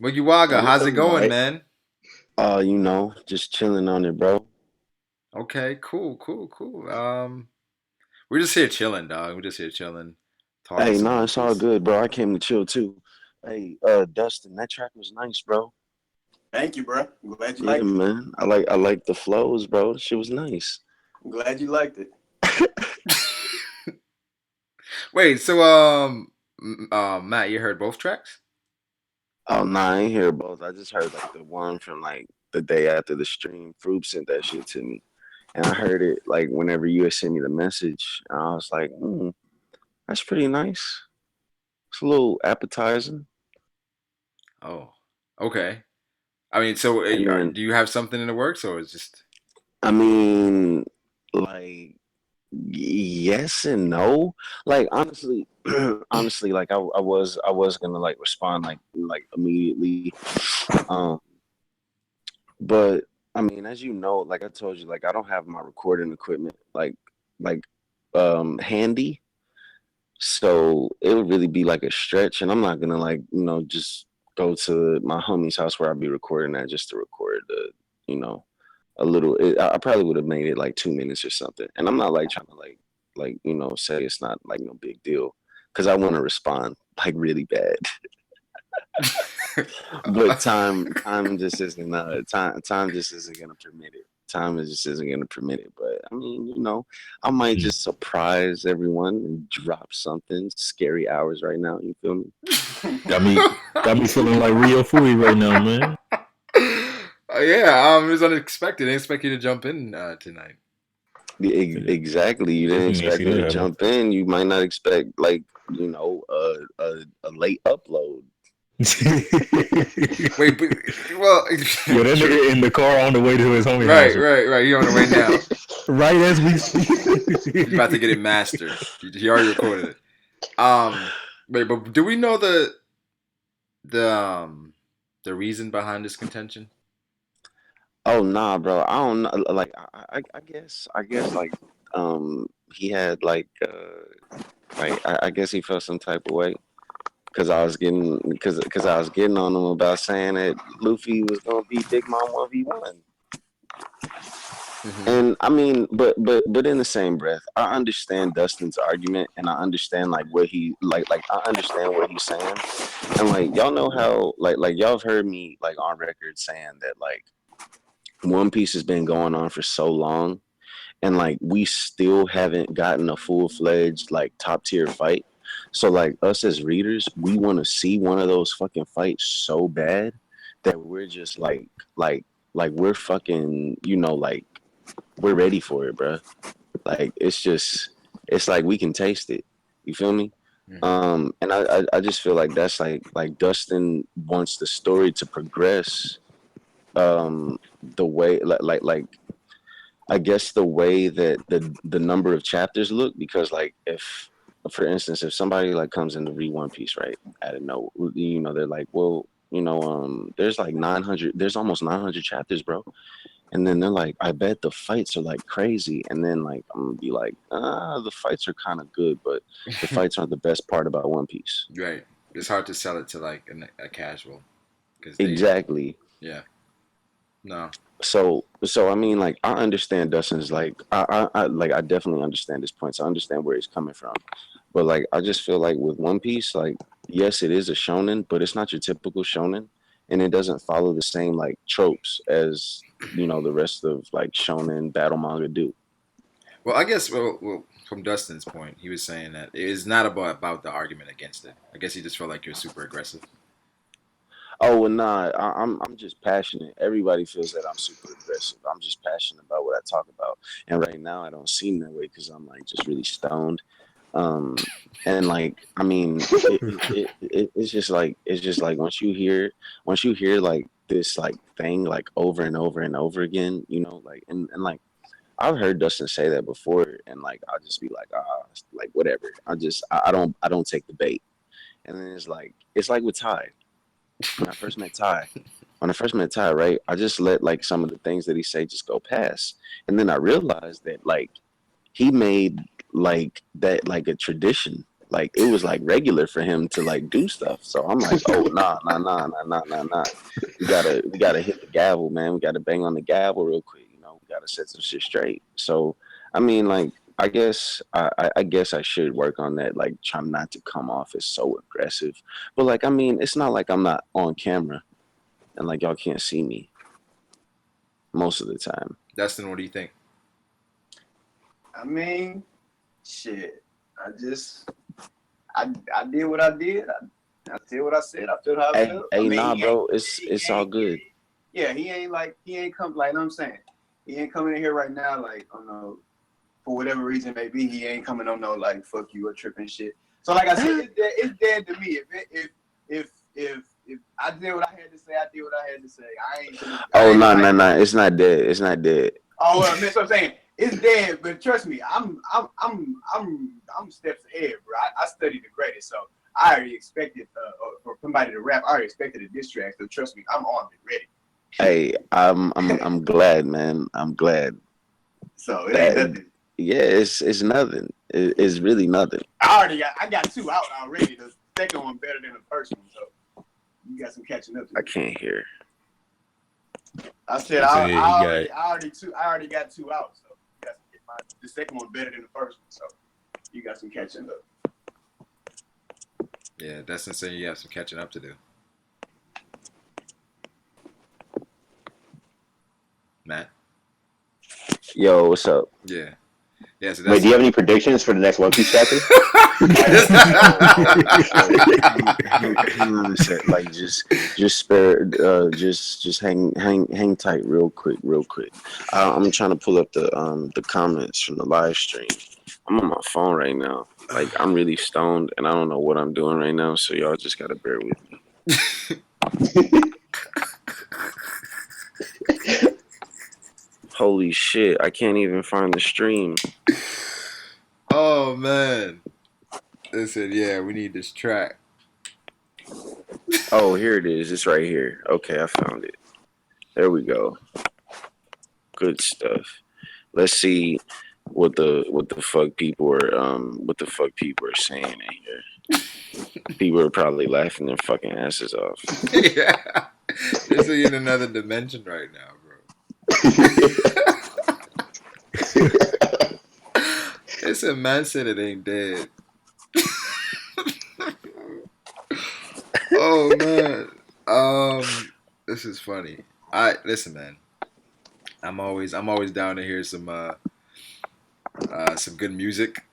Speaker 4: Mugiwaga, how's it going, man?
Speaker 6: Just chilling on it, bro.
Speaker 4: Okay, cool. We're just here chilling, dog. We're just here chilling.
Speaker 6: Hey, no, it's all good, bro. I came to chill too. Hey, Dustin, that track was nice, bro.
Speaker 11: Thank you, bro. I'm glad you liked it.
Speaker 6: Man. I like the flows, bro. Shit was nice.
Speaker 11: I'm glad you liked it.
Speaker 4: Wait, so Matt, you heard both tracks?
Speaker 6: Oh no, I ain't hear both. I just heard like the one from like the day after the stream. Fruit sent that shit to me, and I heard it like whenever you had sent me the message, and I was like, that's pretty nice. It's a little appetizing.
Speaker 4: Oh, okay. I mean, so do you have something in the works, or is just?
Speaker 6: I mean, like, yes and no. Like, honestly, like I was gonna like respond like immediately. But I mean, as you know, like I told you, like I don't have my recording equipment like handy. So it would really be like a stretch, and I'm not gonna just go to my homie's house where I'd be recording that just to record a little. I probably would have made it like 2 minutes or something, and I'm not like trying to say it's not like no big deal because I want to respond like really bad. But time just isn't time just isn't gonna permit it. Time just isn't gonna permit it. But I mean, I might just surprise everyone and drop something. Scary hours right now. You feel me?
Speaker 5: Got me feeling like Rio Fui right now, man.
Speaker 4: Yeah, it was unexpected. I didn't expect you to jump in tonight.
Speaker 6: Exactly. You didn't expect me to jump in. You might not expect like a late upload.
Speaker 4: Wait, but, well,
Speaker 5: yo, that nigga in the car on the way to his homie
Speaker 4: right,
Speaker 5: house.
Speaker 4: Right. You on the way now?
Speaker 7: Right as we speak.
Speaker 4: He's about to get it mastered. He already recorded it. Wait, but do we know the reason behind this contention?
Speaker 6: Oh nah, bro. I don't know. Like I guess like he had like I guess he felt some type of way because I was getting on him about saying that Luffy was gonna beat Big Mom 1v1. And I mean, but in the same breath, I understand Dustin's argument, and I understand like what he like I understand what he's saying, and like y'all know how like y'all have heard me like on record saying that like One Piece has been going on for so long, and like we still haven't gotten a full-fledged like top tier fight. So like us as readers, we want to see one of those fucking fights so bad that we're just like we're fucking like we're ready for it, bro. Like it's like we can taste it. You feel me? And I just feel like that's like Dustin wants the story to progress the way like I guess the way that the number of chapters look, because like if for instance if somebody like comes in to read One Piece right out of no they're like, well, there's like 900, there's almost 900 chapters, bro. And then they're like, I bet the fights are like crazy. And then like I'm gonna be like, the fights are kind of good, but the fights aren't the best part about One Piece.
Speaker 4: Right. It's hard to sell it to like a casual.
Speaker 6: Exactly.
Speaker 4: Yeah. No.
Speaker 6: So I mean, like I understand Dustin's like I definitely understand his points. I understand where he's coming from, but like I just feel like with One Piece, like yes, it is a shonen, but it's not your typical shonen, and it doesn't follow the same like tropes as the rest of like shonen battle manga do.
Speaker 4: Well, I guess well, from Dustin's point, he was saying that it is not about the argument against it. I guess he just felt like you're super aggressive.
Speaker 6: Oh well, nah, I'm just passionate. Everybody feels that I'm super aggressive. I'm just passionate about what I talk about, and right now I don't seem that way because I'm like just really stoned. And like I mean, it's just like once you hear like this like thing like over and over and over again, like and like I've heard Dustin say that before, and like I'll just be like like whatever. I don't take the bait, and then it's like with Ty. When I first met Ty, right, I just let like some of the things that he say just go past, and then I realized that like he made like that like a tradition. Like it was like regular for him to like do stuff. So I'm like, oh nah. We gotta hit the gavel, man. We gotta bang on the gavel real quick. We gotta set some shit straight. So I mean, like I guess I guess I should work on that, like try not to come off as so aggressive. But like I mean, it's not like I'm not on camera and like y'all can't see me most of the time.
Speaker 4: Dustin, what do you think?
Speaker 11: I mean, shit. I did what I did. I said what I said. I felt how I felt.
Speaker 6: Hey,
Speaker 11: I mean,
Speaker 6: nah, bro, it's all good.
Speaker 11: Yeah, he ain't come like I'm saying. He ain't coming in here right now like for whatever reason it may be, he ain't coming on no like fuck you or tripping shit. So like I said, it's dead to me. If I did what I had to say, I did what I had to say. I ain't.
Speaker 6: Oh no, it's not dead. It's not dead.
Speaker 11: Oh, that's what I'm saying. It's dead, but trust me, I'm steps ahead, bro. I studied the greatest, so I already expected for somebody to rap. I already expected a diss track, so trust me, I'm armed and ready.
Speaker 6: Hey, I'm glad, man. I'm glad.
Speaker 11: So it ain't nothing.
Speaker 6: Yeah, it's nothing. It's really nothing.
Speaker 11: I got two out already. The second one better than the first one, so you got some catching up to do.
Speaker 6: I can't hear.
Speaker 11: I said I already got two out, so the second one better than the first one, so you got some catching up.
Speaker 4: Yeah, Dustin saying you have some catching up to do. Matt?
Speaker 6: Yo, what's up?
Speaker 4: Yeah. Yeah, so
Speaker 1: Wait, do you have any predictions for the next One Piece chapter?
Speaker 6: Hang on a sec. Like, just spare, just hang tight, real quick. I'm trying to pull up the comments from the live stream. I'm on my phone right now. Like, I'm really stoned, and I don't know what I'm doing right now. So y'all just gotta bear with me. Holy shit! I can't even find the stream.
Speaker 4: Oh man. They said, yeah, we need this track.
Speaker 6: Oh, here it is. It's right here. Okay, I found it. There we go. Good stuff. Let's see what the fuck people are saying in here. People are probably laughing their fucking asses off.
Speaker 4: Yeah. This is in another dimension right now, bro. It's a man said it ain't dead. Oh man. This is funny. Listen, man. I'm always down to hear some good music.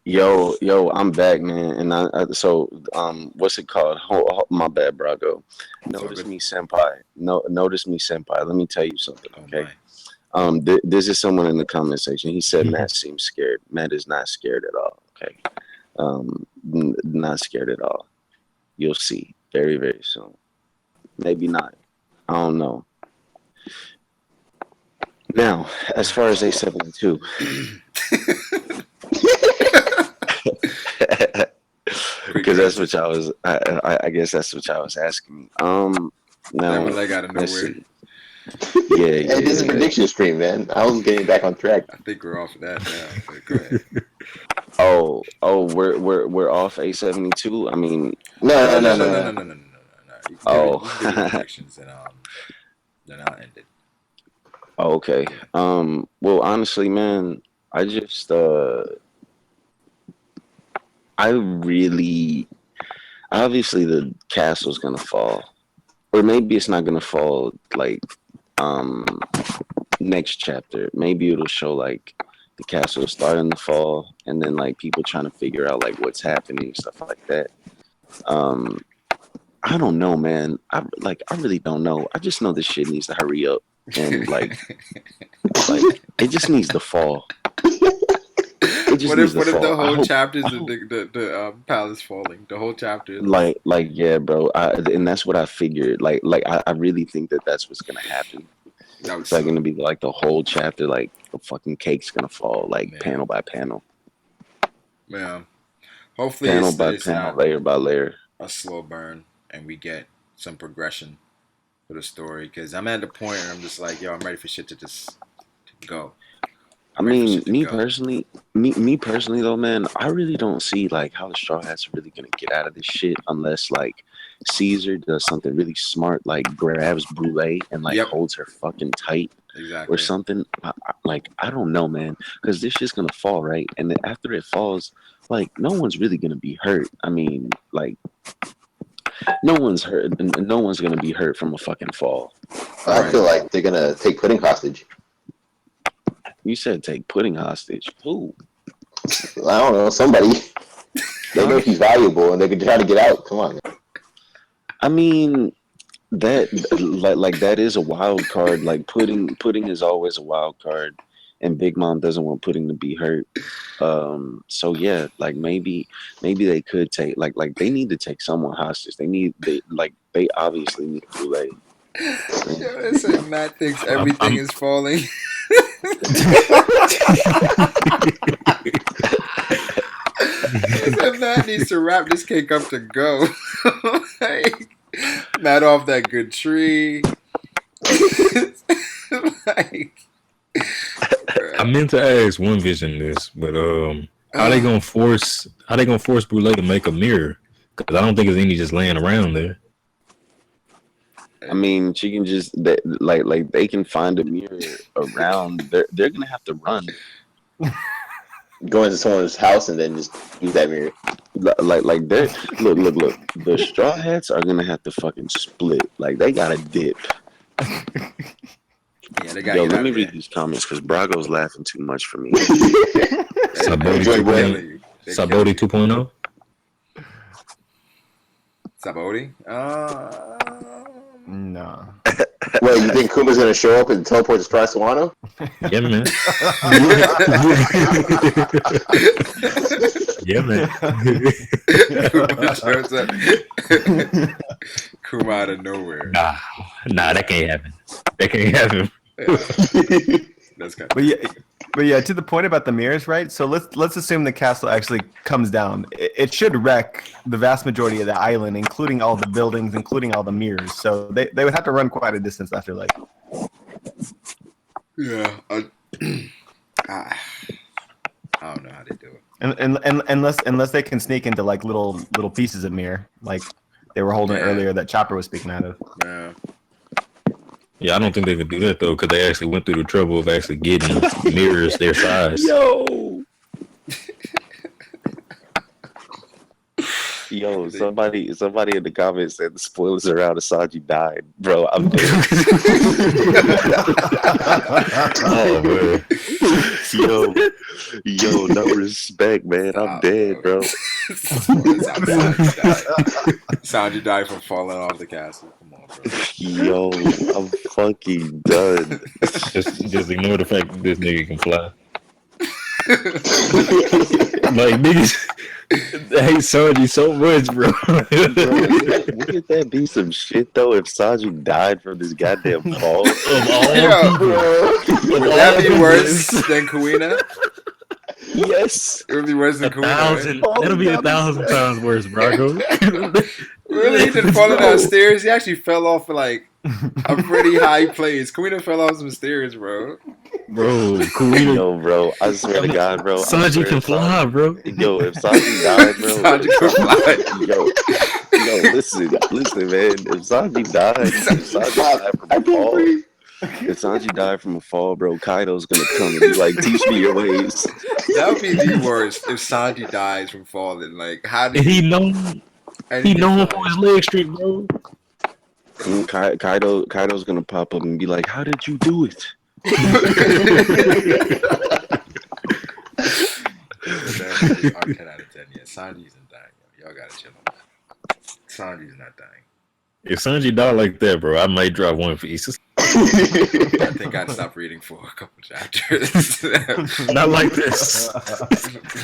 Speaker 6: Yo, I'm back, man, and what's it called? My bad, Brago. Notice me, senpai. No, notice me, senpai. Let me tell you something, okay? This is someone in the comment section. He said Matt seems scared. Matt is not scared at all. Okay, not scared at all. You'll see very, very soon. Maybe not. I don't know. Now, as far as A72. Because that's what y'all was. I guess that's what y'all was asking me. Now
Speaker 4: that leg out of nowhere.
Speaker 6: Yeah,
Speaker 1: hey, this is a prediction stream, man. I was getting back on track.
Speaker 4: I think we're off of that now. But go ahead.
Speaker 6: We're off A72. I mean,
Speaker 4: no. You can give your predictions and then I'll end it.
Speaker 6: Oh, okay. Well, honestly, man, I just obviously the castle's gonna fall, or maybe it's not gonna fall like next chapter. Maybe it'll show like the castle starting to fall, and then like people trying to figure out like what's happening, stuff like that. I don't know, man. I really don't know. I just know this shit needs to hurry up, and like it just needs to fall.
Speaker 4: What if the whole chapter is the palace falling? The whole chapter is
Speaker 6: yeah, bro. And that's what I figured. I really think that's what's gonna happen. It's like gonna be like the whole chapter, like the fucking cake's gonna fall, like panel by panel.
Speaker 4: Yeah. Hopefully,
Speaker 6: panel by panel, layer by layer.
Speaker 4: A slow burn, and we get some progression for the story. Because I'm at the point where I'm just like, yo, I'm ready for shit to just go.
Speaker 6: I mean, me personally though, man, I really don't see like how the Straw Hats are really gonna get out of this shit unless like Caesar does something really smart, like grabs Brule and like holds her fucking tight, or something. I don't know, man, because this shit's gonna fall, right? And then after it falls, like no one's really gonna be hurt. I mean, like no one's hurt, and no one's gonna be hurt from a fucking fall.
Speaker 1: I feel like they're gonna take Pudding hostage.
Speaker 6: You said take Pudding hostage. Who?
Speaker 1: I don't know. Somebody. They know she's valuable, and they can try to get out. Come on. Man.
Speaker 6: I mean, that like that is a wild card. Like Pudding is always a wild card, and Big Mom doesn't want Pudding to be hurt. So yeah, like maybe they could take like they need to take someone hostage. They obviously need Brule.
Speaker 4: Yo, they say Matt thinks everything is falling. Matt needs to wrap this cake up to go. Like, Matt off that good tree.
Speaker 5: I meant to ask One Vision this, but how they gonna force Brule to make a mirror? Because I don't think there's any just laying around there.
Speaker 6: I mean, she can just they can find a mirror around. They're gonna have to run,
Speaker 1: go into someone's house and then just use that mirror.
Speaker 6: Like they're look. The Straw Hats are gonna have to fucking split. Like they gotta dip.
Speaker 4: Yeah, Yeah, they got
Speaker 6: Yo,
Speaker 4: you
Speaker 6: let
Speaker 4: out
Speaker 6: me
Speaker 4: of
Speaker 6: read
Speaker 4: there.
Speaker 6: these comments because Brago's laughing too much for me.
Speaker 2: Sabodi
Speaker 4: They're
Speaker 2: 2.0.
Speaker 4: killing you. They're
Speaker 2: Sabodi
Speaker 4: killing you.
Speaker 2: 2.0.
Speaker 4: Sabodi?
Speaker 10: No.
Speaker 1: Wait, you think Kuma's gonna show up and teleport to Star Sawano?
Speaker 2: Yeah, man. Yeah, man.
Speaker 4: Kuma shows up. Kuma out of nowhere.
Speaker 2: Nah, that can't happen. That can't happen.
Speaker 4: Yeah, that's kind of.
Speaker 10: But yeah, to the point about the mirrors, right? So let's assume the castle actually comes down. It should wreck the vast majority of the island, including all the buildings, including all the mirrors. So they would have to run quite a distance after like.
Speaker 4: Yeah, I don't know how they do it.
Speaker 10: And unless they can sneak into like little pieces of mirror, like they were holding earlier that Chopper was speaking out of.
Speaker 4: Yeah.
Speaker 2: Yeah, I don't think they could do that though, because they actually went through the trouble of actually getting mirrors their size.
Speaker 6: Yo, somebody in the comments said the spoilers are out. Asaji died, bro. I'm dead.
Speaker 2: Oh man.
Speaker 6: Yo, no respect, man. I'm dead, bro.
Speaker 4: Sanji died from falling off the castle. Come on, bro.
Speaker 6: Yo, I'm fucking done.
Speaker 2: Just ignore the fact that this nigga can fly. Like niggas hate Sanji so much, bro.
Speaker 6: Wouldn't that be some shit though if Sanji died from this goddamn fall?
Speaker 2: Of all
Speaker 4: people, would that be worse than Kuina?
Speaker 6: Yes,
Speaker 4: it would be worse than Kuina. Right?
Speaker 2: That'll be 1,000 times worse, Brago.
Speaker 4: Really? He didn't fall down stairs. He actually fell off like a pretty high place. Kuina fell off some stairs, bro.
Speaker 2: Bro, Kuina.
Speaker 6: Yo, bro, I swear to God, bro.
Speaker 2: Sanji can fly, bro.
Speaker 6: Yo, if Sanji died, bro.
Speaker 4: Sanji can fly.
Speaker 6: Yo, listen, man. If Sanji died from a fall, if Sanji died from a fall, bro, Kaido's gonna come and be like, "Teach me your ways."
Speaker 4: That would be the worst if Sanji dies from falling. Like, how did
Speaker 2: he known? He known for his leg streak, bro.
Speaker 6: Kaido's gonna pop up and be like, "How did you do it?"
Speaker 4: Our 10 out of 10. Yeah, Sanji isn't dying. Y'all gotta chill on that. Sanji's not dying.
Speaker 2: If Sanji died like that, bro, I might drop One Piece.
Speaker 4: I think I'd stop reading for a couple chapters.
Speaker 2: Not like this.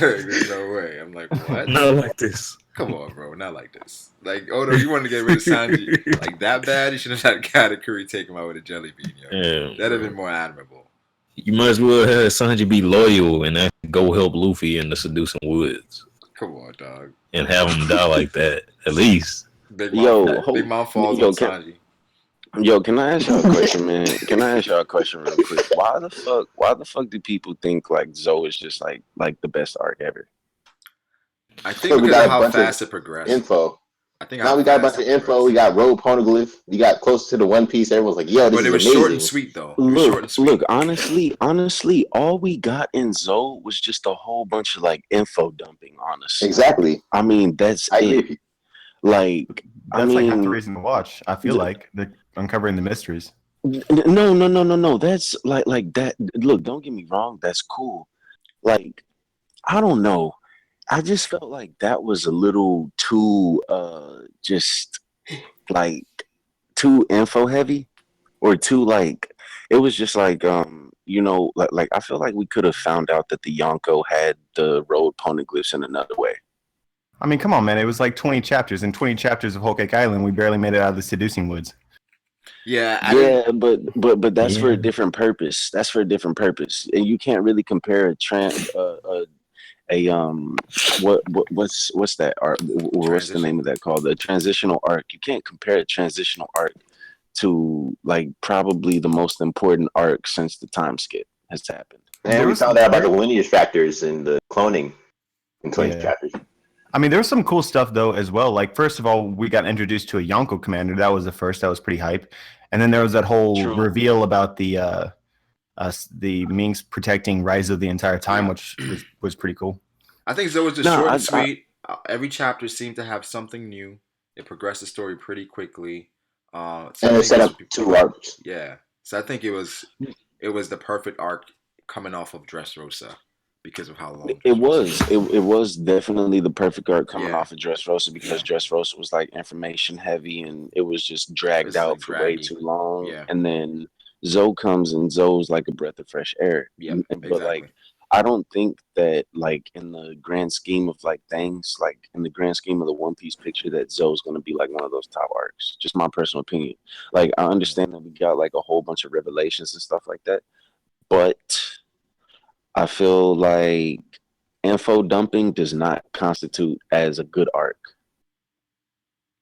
Speaker 4: There's no way. I'm like, what?
Speaker 2: Not like this.
Speaker 4: Come on, bro. Not like this. Like, oh no, you wanted to get rid of Sanji like that bad? You should have had Katakuri take him out with a jelly bean. Yo.
Speaker 2: Yeah,
Speaker 4: that'd have been more admirable.
Speaker 2: You might as well have Sanji be loyal and go help Luffy in the Seducing Woods.
Speaker 4: Come on, dog.
Speaker 2: And have him die like that, at least.
Speaker 4: Big Mom falls on Sanji.
Speaker 6: Yo, can I ask y'all a question, man? Can I ask y'all a question real quick? Why the fuck do people think like Zoe is just like the best arc ever?
Speaker 4: I think because of how fast it progressed.
Speaker 1: Info.
Speaker 4: I think
Speaker 1: now we got a bunch of info. We got road poneglyph. We got close to the One Piece. Everyone's like, "Yo, this is amazing." But it was
Speaker 4: short and sweet, though.
Speaker 6: Look. Honestly, all we got in Zoe was just a whole bunch of like info dumping on us.
Speaker 1: Exactly.
Speaker 6: I mean, that's it. Like,
Speaker 10: that's like half the reason to watch. I feel like the uncovering the mysteries.
Speaker 6: No. That's like that. Look, don't get me wrong. That's cool. Like, I don't know. I just felt like that was a little too, just like too info heavy, or too like it was just like like I feel like we could have found out that the Yonko had the road poneglyphs in another way.
Speaker 10: I mean, come on, man! It was like 20 chapters. In 20 chapters of Whole Cake Island, we barely made it out of the Seducing Woods.
Speaker 6: Yeah, but that's for a different purpose. That's for a different purpose, and you can't really compare what's that arc? What's the name of that called? The transitional arc. You can't compare a transitional arc to like probably the most important arc since the time skip has happened.
Speaker 1: And we found out about the lineage factors and the cloning in 20 chapters.
Speaker 10: I mean, there was some cool stuff though as well. Like, first of all, we got introduced to a Yonko commander. That was the first. That was pretty hype. And then there was that whole reveal about the Minks protecting Raizo the entire time, which was pretty cool.
Speaker 4: I think Zoe was just short and sweet. Every chapter seemed to have something new. It progressed the story pretty quickly.
Speaker 1: And it set up 2 arcs.
Speaker 4: Yeah. So I think it was the perfect arc coming off of Dressrosa because of how long
Speaker 6: it was. It was definitely the perfect arc coming
Speaker 4: Yeah.
Speaker 6: off of Dressrosa because Dressrosa was like information heavy and it was just dragged
Speaker 4: It's
Speaker 6: out
Speaker 4: like
Speaker 6: for way
Speaker 4: draggy.
Speaker 6: too long.
Speaker 4: Yeah.
Speaker 6: And then Zoe comes and Zoe's like a breath of fresh air.
Speaker 4: Yeah,
Speaker 6: But like I don't think that like in the grand scheme of like things, like in the grand scheme of the One Piece picture, that Zoe's gonna be like one of those top arcs. Just my personal opinion. Like I understand that we got like a whole bunch of revelations and stuff like that, but I feel like info dumping does not constitute as a good arc.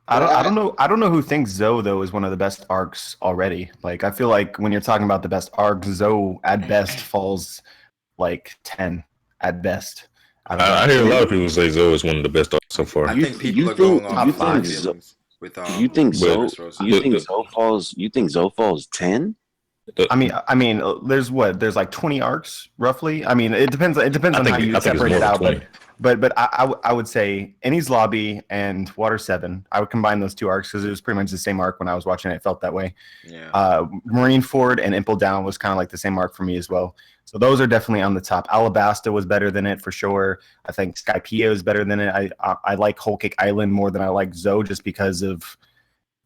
Speaker 10: I don't know who thinks Zoe though is one of the best arcs already. Like I feel like when you're talking about the best arcs, Zoe at best falls like 10 at best.
Speaker 5: I hear a lot of people say Zoe is one of the best arcs so far.
Speaker 4: I think people are going off my feelings with
Speaker 6: you think Zoe falls 10?
Speaker 10: I mean, there's like 20 arcs roughly. I mean, it depends on how you separate it out. But I would say Enies Lobby and Water 7. I would combine those two arcs because it was pretty much the same arc when I was watching it. It felt that way.
Speaker 4: Yeah.
Speaker 10: Marineford and Impel Down was kind of like the same arc for me as well. So those are definitely on the top. Alabasta was better than it for sure. I think Skypiea is better than it. I like Whole Cake Island more than I like Zoe just because of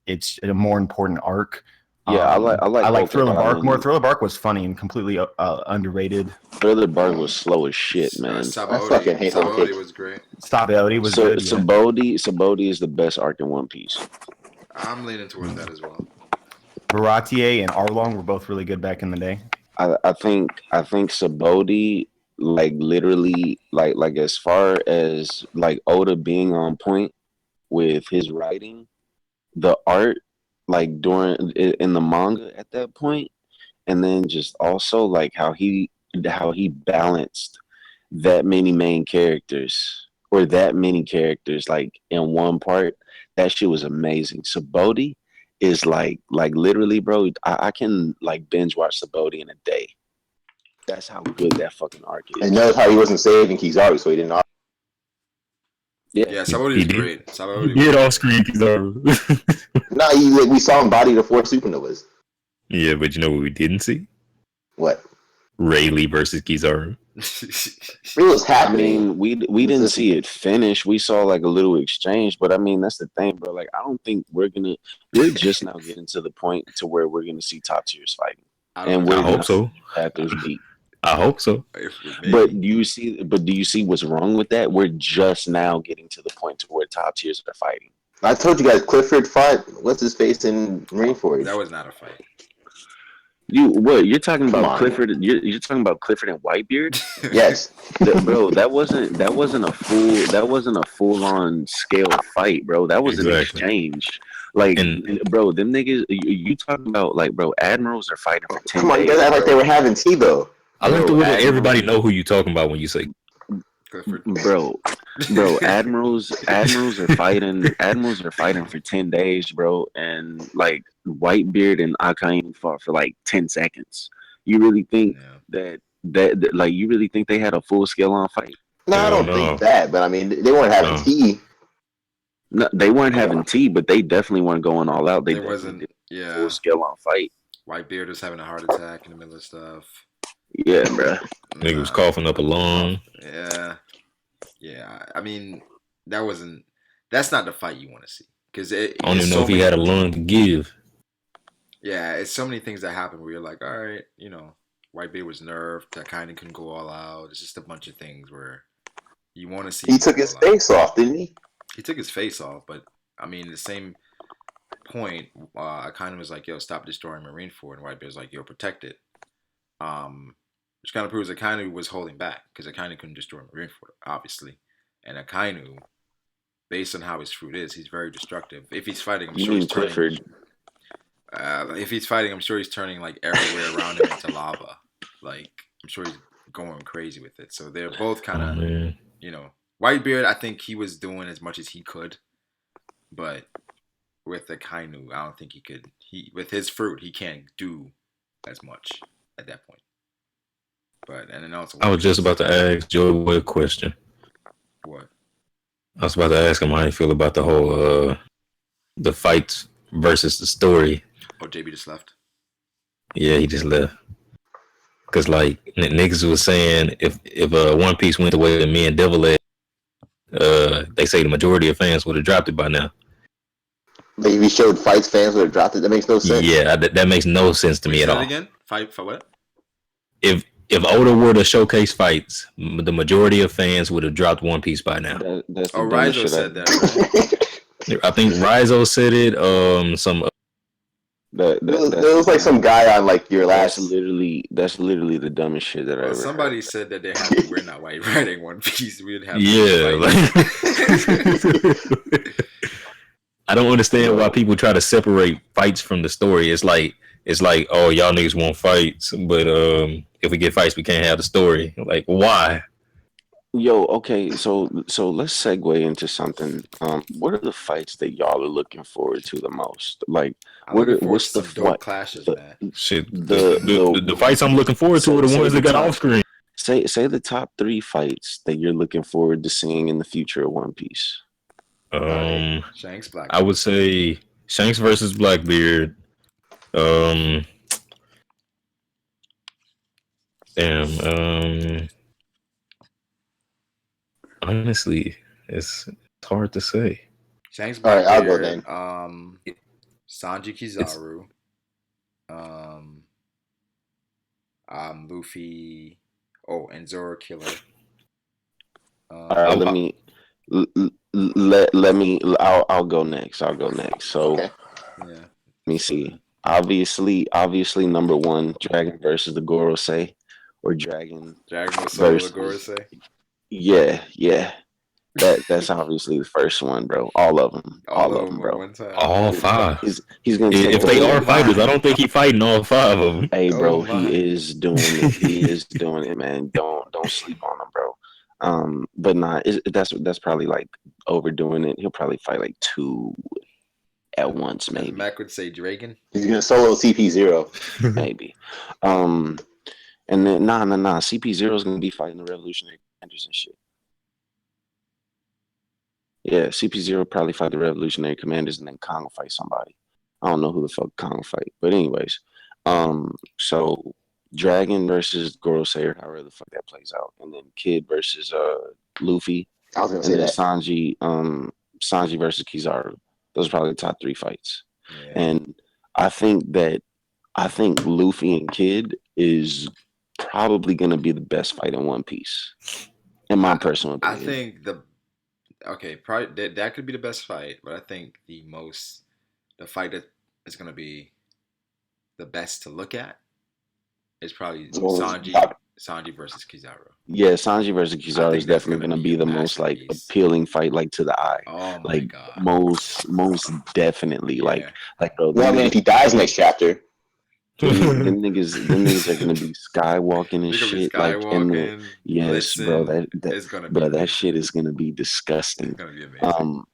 Speaker 10: it's a more important arc.
Speaker 6: Yeah, I like
Speaker 10: Thriller Bark more. Thriller Bark was funny and completely underrated.
Speaker 6: Thriller Bark was slow as shit, man.
Speaker 1: I fucking hate
Speaker 4: Sabaody was great.
Speaker 10: Sabaody was good.
Speaker 6: Sabaody is the best arc in One Piece.
Speaker 4: I'm leaning towards that as well.
Speaker 10: Baratier and Arlong were both really good back in the day.
Speaker 6: I think Sabaody, like literally, like as far as like Oda being on point with his writing, the art, like during in the manga at that point, and then just also like how he balanced that many main characters or that many characters like in one part. That shit was amazing. Sabaody is like literally, bro. I can like binge watch Sabaody in a day. That's how good that fucking arc is.
Speaker 1: And notice how he wasn't saving Kizaru, so he didn't.
Speaker 4: Yeah, Sabaody is great. Sabaody
Speaker 5: he did off screen Kizaru.
Speaker 1: We saw him body the 4 supernovas.
Speaker 5: Yeah, but you know what we didn't see?
Speaker 1: What?
Speaker 5: Rayleigh versus Kizaru.
Speaker 1: It was happening.
Speaker 6: I mean, we didn't see it finish. We saw like a little exchange, but I mean that's the thing, bro. Like I don't think we're just now getting to the point to where we're gonna see top tiers fighting, and
Speaker 5: I hope so.
Speaker 6: Pathers beat.
Speaker 5: I hope so.
Speaker 6: But do you see what's wrong with that? We're just now getting to the point to where top tiers are fighting.
Speaker 1: I told you guys, Clifford fought what's his face in Marineford.
Speaker 4: That was not a fight.
Speaker 6: You're talking about Clifford? You're talking about Clifford and Whitebeard?
Speaker 1: Yes,
Speaker 6: bro. That wasn't a full on scale fight, bro. That was an exchange. Like, bro, them niggas. You talking about like, bro? Admirals are fighting for 10
Speaker 1: Come on,
Speaker 6: days.
Speaker 1: you guys act like they were having tea though.
Speaker 5: I like to let everybody know who you talking about when you say
Speaker 4: Clifford.
Speaker 6: Bro, admirals are fighting for 10 days, bro, and like Whitebeard and Akainu fought for like 10 seconds. You really think that like you really think they had a full scale on fight?
Speaker 1: No, I don't think that, but I mean they weren't having tea.
Speaker 6: No, they weren't having tea, but they definitely weren't going all out. They
Speaker 4: wasn't
Speaker 6: full scale on fight.
Speaker 4: Whitebeard was having a heart attack in the middle of stuff.
Speaker 6: Yeah, bro.
Speaker 5: Nigga was coughing up a lung.
Speaker 4: Yeah. I mean, that's not the fight you want to see because
Speaker 5: I don't even know if he had a lung to give.
Speaker 4: Yeah, it's so many things that happen where you're like, all right, Whitebeard was nerfed. That kind of couldn't go all out. It's just a bunch of things where you want to see.
Speaker 1: He took his face off, didn't he?
Speaker 4: He took his face off, but I mean, at the same point, I kind of was like, yo, stop destroying Marineford, and Whitebeard's like, yo, protect it. Which kind of proves Akainu was holding back because Akainu couldn't destroy Marineford, obviously. And Akainu, based on how his fruit is, he's very destructive. If he's fighting, I'm sure he's turning. If he's fighting, I'm sure he's turning like everywhere around him into lava. Like I'm sure he's going crazy with it. So they're both kind of, Whitebeard. I think he was doing as much as he could, but with Akainu, I don't think he could. With his fruit, he can't do as much at that point. But and then also,
Speaker 5: I was just about to ask Joey a question.
Speaker 4: What?
Speaker 5: I was about to ask him how he feel about the whole the fights versus the story.
Speaker 4: Oh, JB just left.
Speaker 5: Yeah, he just left. Cause like niggas was saying, if One Piece went the way of me and Devil Egg, they say the majority of fans would have dropped it by now.
Speaker 1: Like if we showed fights, fans would have dropped it. That makes no sense.
Speaker 5: Yeah, that makes no sense to me at all.
Speaker 4: Again? Fight for what?
Speaker 5: If Oda were to showcase fights, the majority of fans would have dropped One Piece by now.
Speaker 6: That's
Speaker 4: Rizzo said that, right?
Speaker 5: I think Rizzo said it. Some.
Speaker 1: There was like some guy on like your last.
Speaker 6: That's literally the dumbest shit that I ever
Speaker 4: somebody
Speaker 6: heard.
Speaker 4: said that they're happy we're not writing One Piece. We'd have
Speaker 5: I don't understand why people try to separate fights from the story. It's like, oh, y'all niggas want fights, but if we get fights, we can't have the story. Like, why?
Speaker 6: Yo, okay, so let's segue into something. What are the fights that y'all are looking forward to the most? Like, what's the
Speaker 4: dope clashes, man?
Speaker 5: Shit, the fights I'm looking forward to are the ones that got off screen.
Speaker 6: Say the top 3 fights that you're looking forward to seeing in the future of One Piece.
Speaker 4: Shanks, Blackbeard.
Speaker 5: I would say Shanks versus Blackbeard. Honestly, it's hard to say.
Speaker 4: Shanks,
Speaker 1: All right, I'll go
Speaker 4: Blackbeard,
Speaker 1: then.
Speaker 4: Sanji Kizaru, Luffy, and Zoro Killer.
Speaker 6: I'll go next. So
Speaker 4: okay.
Speaker 6: Let me see. Obviously, number 1, Dragon versus the Gorosei, or Dragon
Speaker 4: versus the Gorosei.
Speaker 6: Yeah. That's obviously the first one, bro. All of them, bro.
Speaker 4: One time.
Speaker 5: All 5.
Speaker 6: He's gonna.
Speaker 5: If they are fighters, I don't think he's fighting all 5 of them.
Speaker 6: Hey, bro, he is doing it. He is doing it, man. Don't sleep on him, bro. But nah, that's probably like overdoing it. He'll probably fight like 2 at once, maybe.
Speaker 4: Mac would say Dragon.
Speaker 1: He's gonna solo CP0,
Speaker 6: maybe. And then nah. CP0 is gonna be fighting the Revolutionary Commanders and shit. Yeah, CP0 probably fight the Revolutionary Commanders, and then Kong will fight somebody. I don't know who the fuck Kong will fight, but anyways, so Dragon versus Gorosei, or however the fuck that plays out, and then Kid versus Luffy,
Speaker 1: I was gonna
Speaker 6: and
Speaker 1: say
Speaker 6: then
Speaker 1: that.
Speaker 6: Sanji versus Kizaru. Those are probably the top 3 fights.
Speaker 4: Yeah.
Speaker 6: And I think Luffy and Kid is probably gonna be the best fight in One Piece, in my personal opinion.
Speaker 4: I think probably that could be the best fight, but I think the fight that is going to be the best to look at is probably Sanji versus Kizaru.
Speaker 6: Yeah, Sanji versus Kizaru is definitely going to be the most like appealing fight, like to the eye.
Speaker 4: Oh my
Speaker 6: like
Speaker 4: god,
Speaker 6: most definitely.
Speaker 4: Yeah.
Speaker 6: Like bro.
Speaker 1: Well, I mean, if he dies next chapter,
Speaker 6: them niggas are gonna be skywalking and shit. Yes, bro. That shit is gonna be disgusting.
Speaker 4: It's gonna be amazing.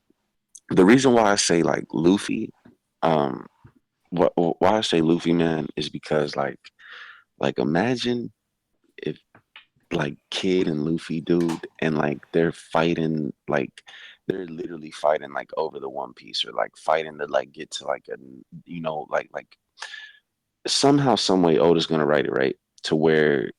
Speaker 6: The reason why I say like Luffy, why I say Luffy, man, is because like imagine if like Kid and Luffy, dude, and like they're fighting, like they're literally fighting like over the One Piece, or like fighting to like get to like a like somehow, some way Oda's gonna write it right to where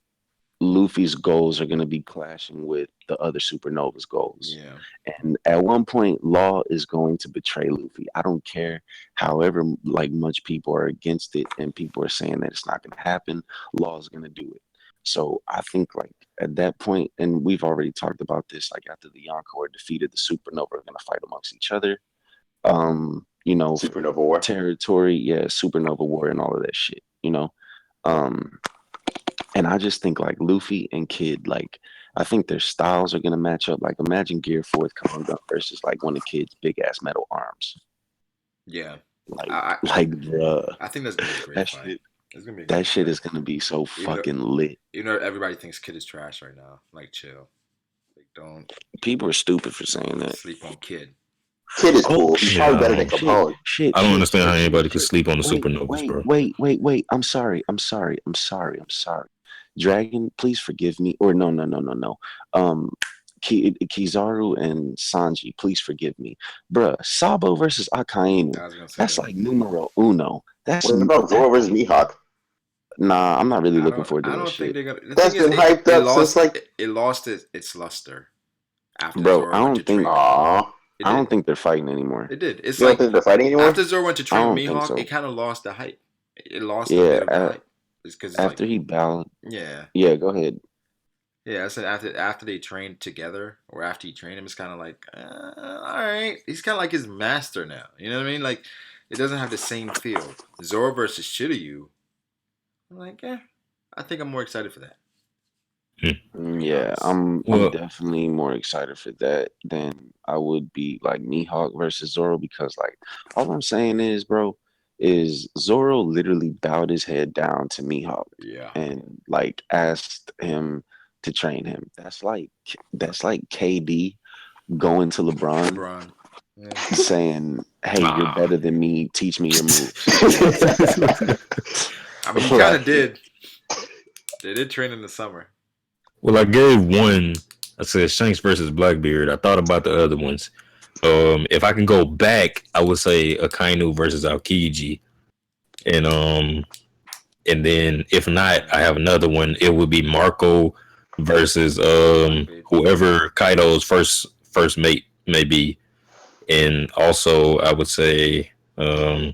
Speaker 6: Luffy's goals are gonna be clashing with the other Supernova's goals.
Speaker 4: Yeah.
Speaker 6: And at one point, Law is going to betray Luffy. I don't care however like much people are against it and people are saying that it's not gonna happen, Law is gonna do it. So I think like at that point, and we've already talked about this, like after the Yonko are defeated, the Supernova are gonna fight amongst each other.
Speaker 1: Supernova War
Speaker 6: territory, Supernova War and all of that shit, and I just think like Luffy and Kid, like I think their styles are gonna match up. Like imagine Gear 4th coming up versus like one of Kid's big ass metal arms.
Speaker 4: Yeah,
Speaker 6: bruh,
Speaker 4: I think that's gonna be a great fight.
Speaker 6: That shit is gonna be so fucking lit.
Speaker 4: Everybody thinks Kid is trash right now. Like, chill. Like, don't.
Speaker 6: People are stupid for saying that.
Speaker 4: Sleep on Kid.
Speaker 1: Kid is cool. He's probably better than Capone.
Speaker 5: I don't understand how anybody could sleep on the Supernovas, bro.
Speaker 6: Wait. I'm sorry. Dragon, please forgive me. Or no. Kizaru and Sanji, please forgive me. Bruh, Sabo versus Akainu. That's like numero uno.
Speaker 1: What about Zoro versus Mihawk?
Speaker 6: Nah, I'm not really looking
Speaker 4: I
Speaker 6: forward to that
Speaker 4: don't think
Speaker 6: shit.
Speaker 4: they're gonna. The
Speaker 1: That's
Speaker 4: thing is,
Speaker 1: been hyped
Speaker 4: it
Speaker 1: up since
Speaker 4: lost
Speaker 1: like.
Speaker 4: it lost its luster after
Speaker 6: Bro,
Speaker 4: Zoro went to train.
Speaker 1: Aw.
Speaker 4: It
Speaker 6: I don't
Speaker 4: did.
Speaker 6: think they're fighting anymore.
Speaker 4: It did. It's
Speaker 1: You don't
Speaker 4: like
Speaker 1: think they're fighting anymore?
Speaker 4: after Zoro went to
Speaker 6: I
Speaker 4: train with
Speaker 6: don't think
Speaker 4: Mihawk,
Speaker 6: so.
Speaker 4: it kind of lost the hype. It lost a
Speaker 6: Yeah,
Speaker 4: bit of the hype. It's because it's
Speaker 6: after
Speaker 4: like,
Speaker 6: he bowed.
Speaker 4: yeah,
Speaker 6: Yeah, go ahead.
Speaker 4: yeah. I said after they trained together, or after he trained him, it's kind of like, all right. He's kind of like his master now. You know what I mean? Like, it doesn't have the same feel. Zoro versus Shiryu. I'm like, I think I'm more excited for that.
Speaker 6: Yeah,
Speaker 4: honest.
Speaker 6: I'm
Speaker 5: Well,
Speaker 6: definitely more excited for that than I would be like Mihawk versus Zoro because like all I'm saying is, bro, is Zoro literally bowed his head down to Mihawk
Speaker 4: Yeah.
Speaker 6: and like asked him to train him. That's like KD going to LeBron
Speaker 4: LeBron. Yeah.
Speaker 6: saying, "Hey, you're better than me. Teach me your moves."
Speaker 4: I mean, he kind of did. They did train in the summer.
Speaker 5: Well, I gave one. I said Shanks versus Blackbeard. I thought about the other ones. If I can go back, I would say Akainu versus Aokiji, and then if not, I have another one. It would be Marco versus whoever Kaido's first mate may be, and also I would say I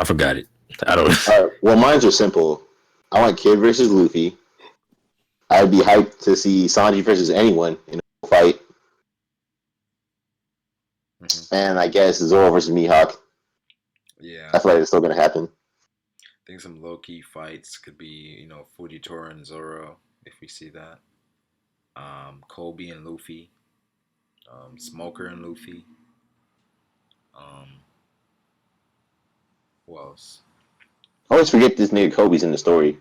Speaker 5: forgot it. I don't.
Speaker 1: All right. Well, mine's are simple. I want Kid versus Luffy. I'd be hyped to see Sanji versus anyone in a fight.
Speaker 4: Mm-hmm.
Speaker 1: And I guess Zoro versus Mihawk.
Speaker 4: Yeah.
Speaker 1: I feel like it's still gonna happen.
Speaker 4: I think some low key fights could be, Fujitora and Zoro if we see that. Kobe and Luffy. Smoker and Luffy. Who else?
Speaker 1: I always forget this nigga Kobe's in the story.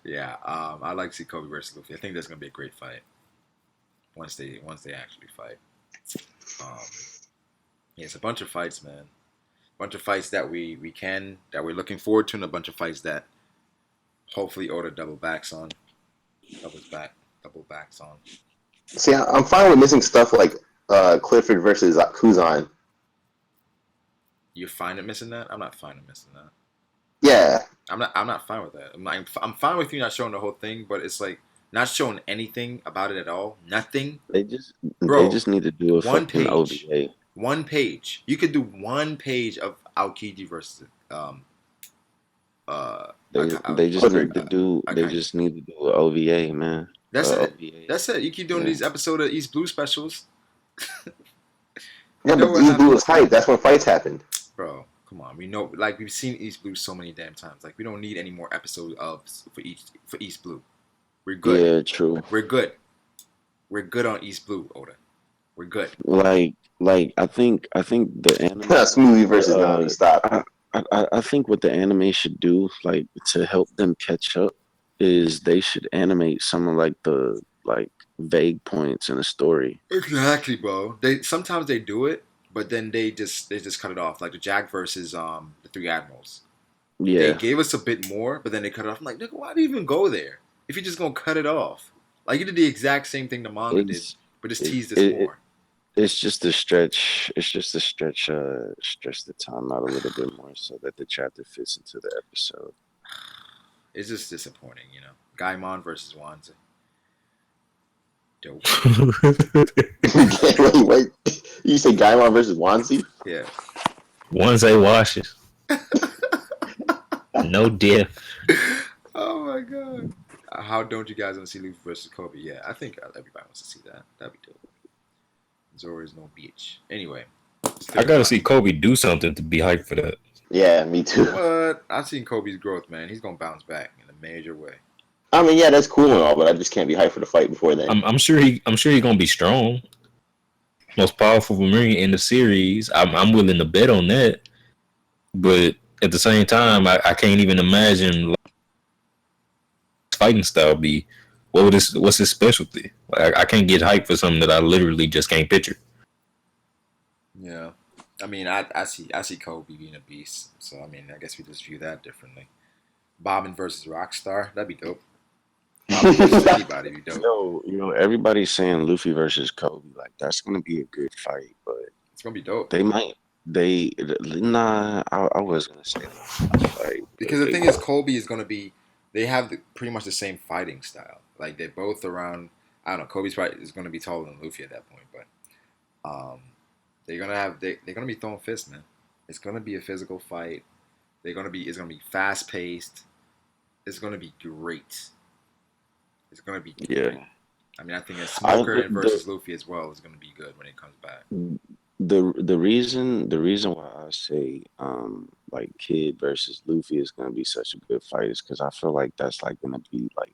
Speaker 4: Yeah, I like to see Kobe versus Luffy. I think that's gonna be a great fight. Once they actually fight. Yeah, it's a bunch of fights, man. A bunch of fights that we're looking forward to, and a bunch of fights that hopefully Oda double backs on. Double backs on.
Speaker 1: See, I'm fine with missing stuff like Clifford versus Kuzan.
Speaker 4: You're fine at missing that? I'm not fine at missing that.
Speaker 1: Yeah. I'm
Speaker 4: not fine with that. I'm fine with you not showing the whole thing, but it's like not showing anything about it at all. Nothing.
Speaker 6: They just need to do a
Speaker 4: one
Speaker 6: fucking
Speaker 4: page.
Speaker 6: OVA.
Speaker 4: One page. You could do one page of Aokiji versus
Speaker 6: They just need to do an OVA, man.
Speaker 4: That's it.
Speaker 6: OVA.
Speaker 4: That's it. You keep doing these episode of East Blue specials.
Speaker 1: Yeah, but East Blue was hype. That's when fights happened.
Speaker 4: Bro, come on. We know, like, we've seen East Blue so many damn times. Like, we don't need any more episodes for East Blue. We're good.
Speaker 6: Yeah, true.
Speaker 4: We're good. We're good on East Blue, Oda. We're good.
Speaker 6: Like I think the anime
Speaker 1: Smoothie versus Nami. Stop.
Speaker 6: I think what the anime should do, like to help them catch up, is they should animate some of like the vague points in the story.
Speaker 4: Exactly, bro. Sometimes they do it, but then they just cut it off. Like the Jack versus the Three Admirals.
Speaker 6: Yeah.
Speaker 4: They gave us a bit more, but then they cut it off. I'm like, nigga, why do you even go there? If you're just gonna cut it off. Like you did the exact same thing the manga did, but just teased us more.
Speaker 6: It's just a stretch. It's just a stretch the time out a little bit more so that the chapter fits into the episode.
Speaker 4: It's just disappointing, Gaimon versus Wanza. Dope.
Speaker 1: Wait. You say Gaimon versus Wanzi?
Speaker 4: Yeah.
Speaker 5: Wanzi washes. No dip.
Speaker 4: Oh my god. How don't you guys want to see Luffy versus Kobe? Yeah, I think everybody wants to see that. That'd be dope. Zoro is no bitch. Anyway.
Speaker 5: I gotta see Kobe do something to be hyped for that.
Speaker 1: Yeah, me too.
Speaker 4: But I've seen Kobe's growth, man. He's gonna bounce back in a major way.
Speaker 1: I mean, yeah, that's cool and all, but I just can't be hyped for the fight before then.
Speaker 5: I'm sure he's gonna be strong. Most powerful marine in the series. I'm willing to bet on that. But at the same time, I can't even imagine like, fighting style be. What's his specialty? Like, I can't get hyped for something that I literally just can't picture.
Speaker 4: Yeah, I mean, I see Kobe being a beast. So I mean, I guess we just view that differently. Bobbin versus Rockstar, that'd be dope. Bobbin versus anybody would be dope.
Speaker 6: Everybody's saying Luffy versus Kobe. Like that's gonna be a good fight, but
Speaker 4: it's gonna be dope.
Speaker 6: They might I was gonna say they fight, but
Speaker 4: Because the
Speaker 6: they
Speaker 4: thing is, Colby is gonna be. They have pretty much the same fighting style. Like they're both around. I don't know. Kobe's probably is gonna be taller than Luffy at that point, but they're gonna have they're gonna be throwing fists, man. It's gonna be a physical fight. It's gonna be fast paced. It's gonna be great. It's gonna be great.
Speaker 6: yeah.
Speaker 4: I mean, I think a
Speaker 6: I
Speaker 4: Smoker and versus Luffy as well is gonna be good when it comes back.
Speaker 6: the reason why I say like Kid versus Luffy is gonna be such a good fight is because I feel like that's like gonna be like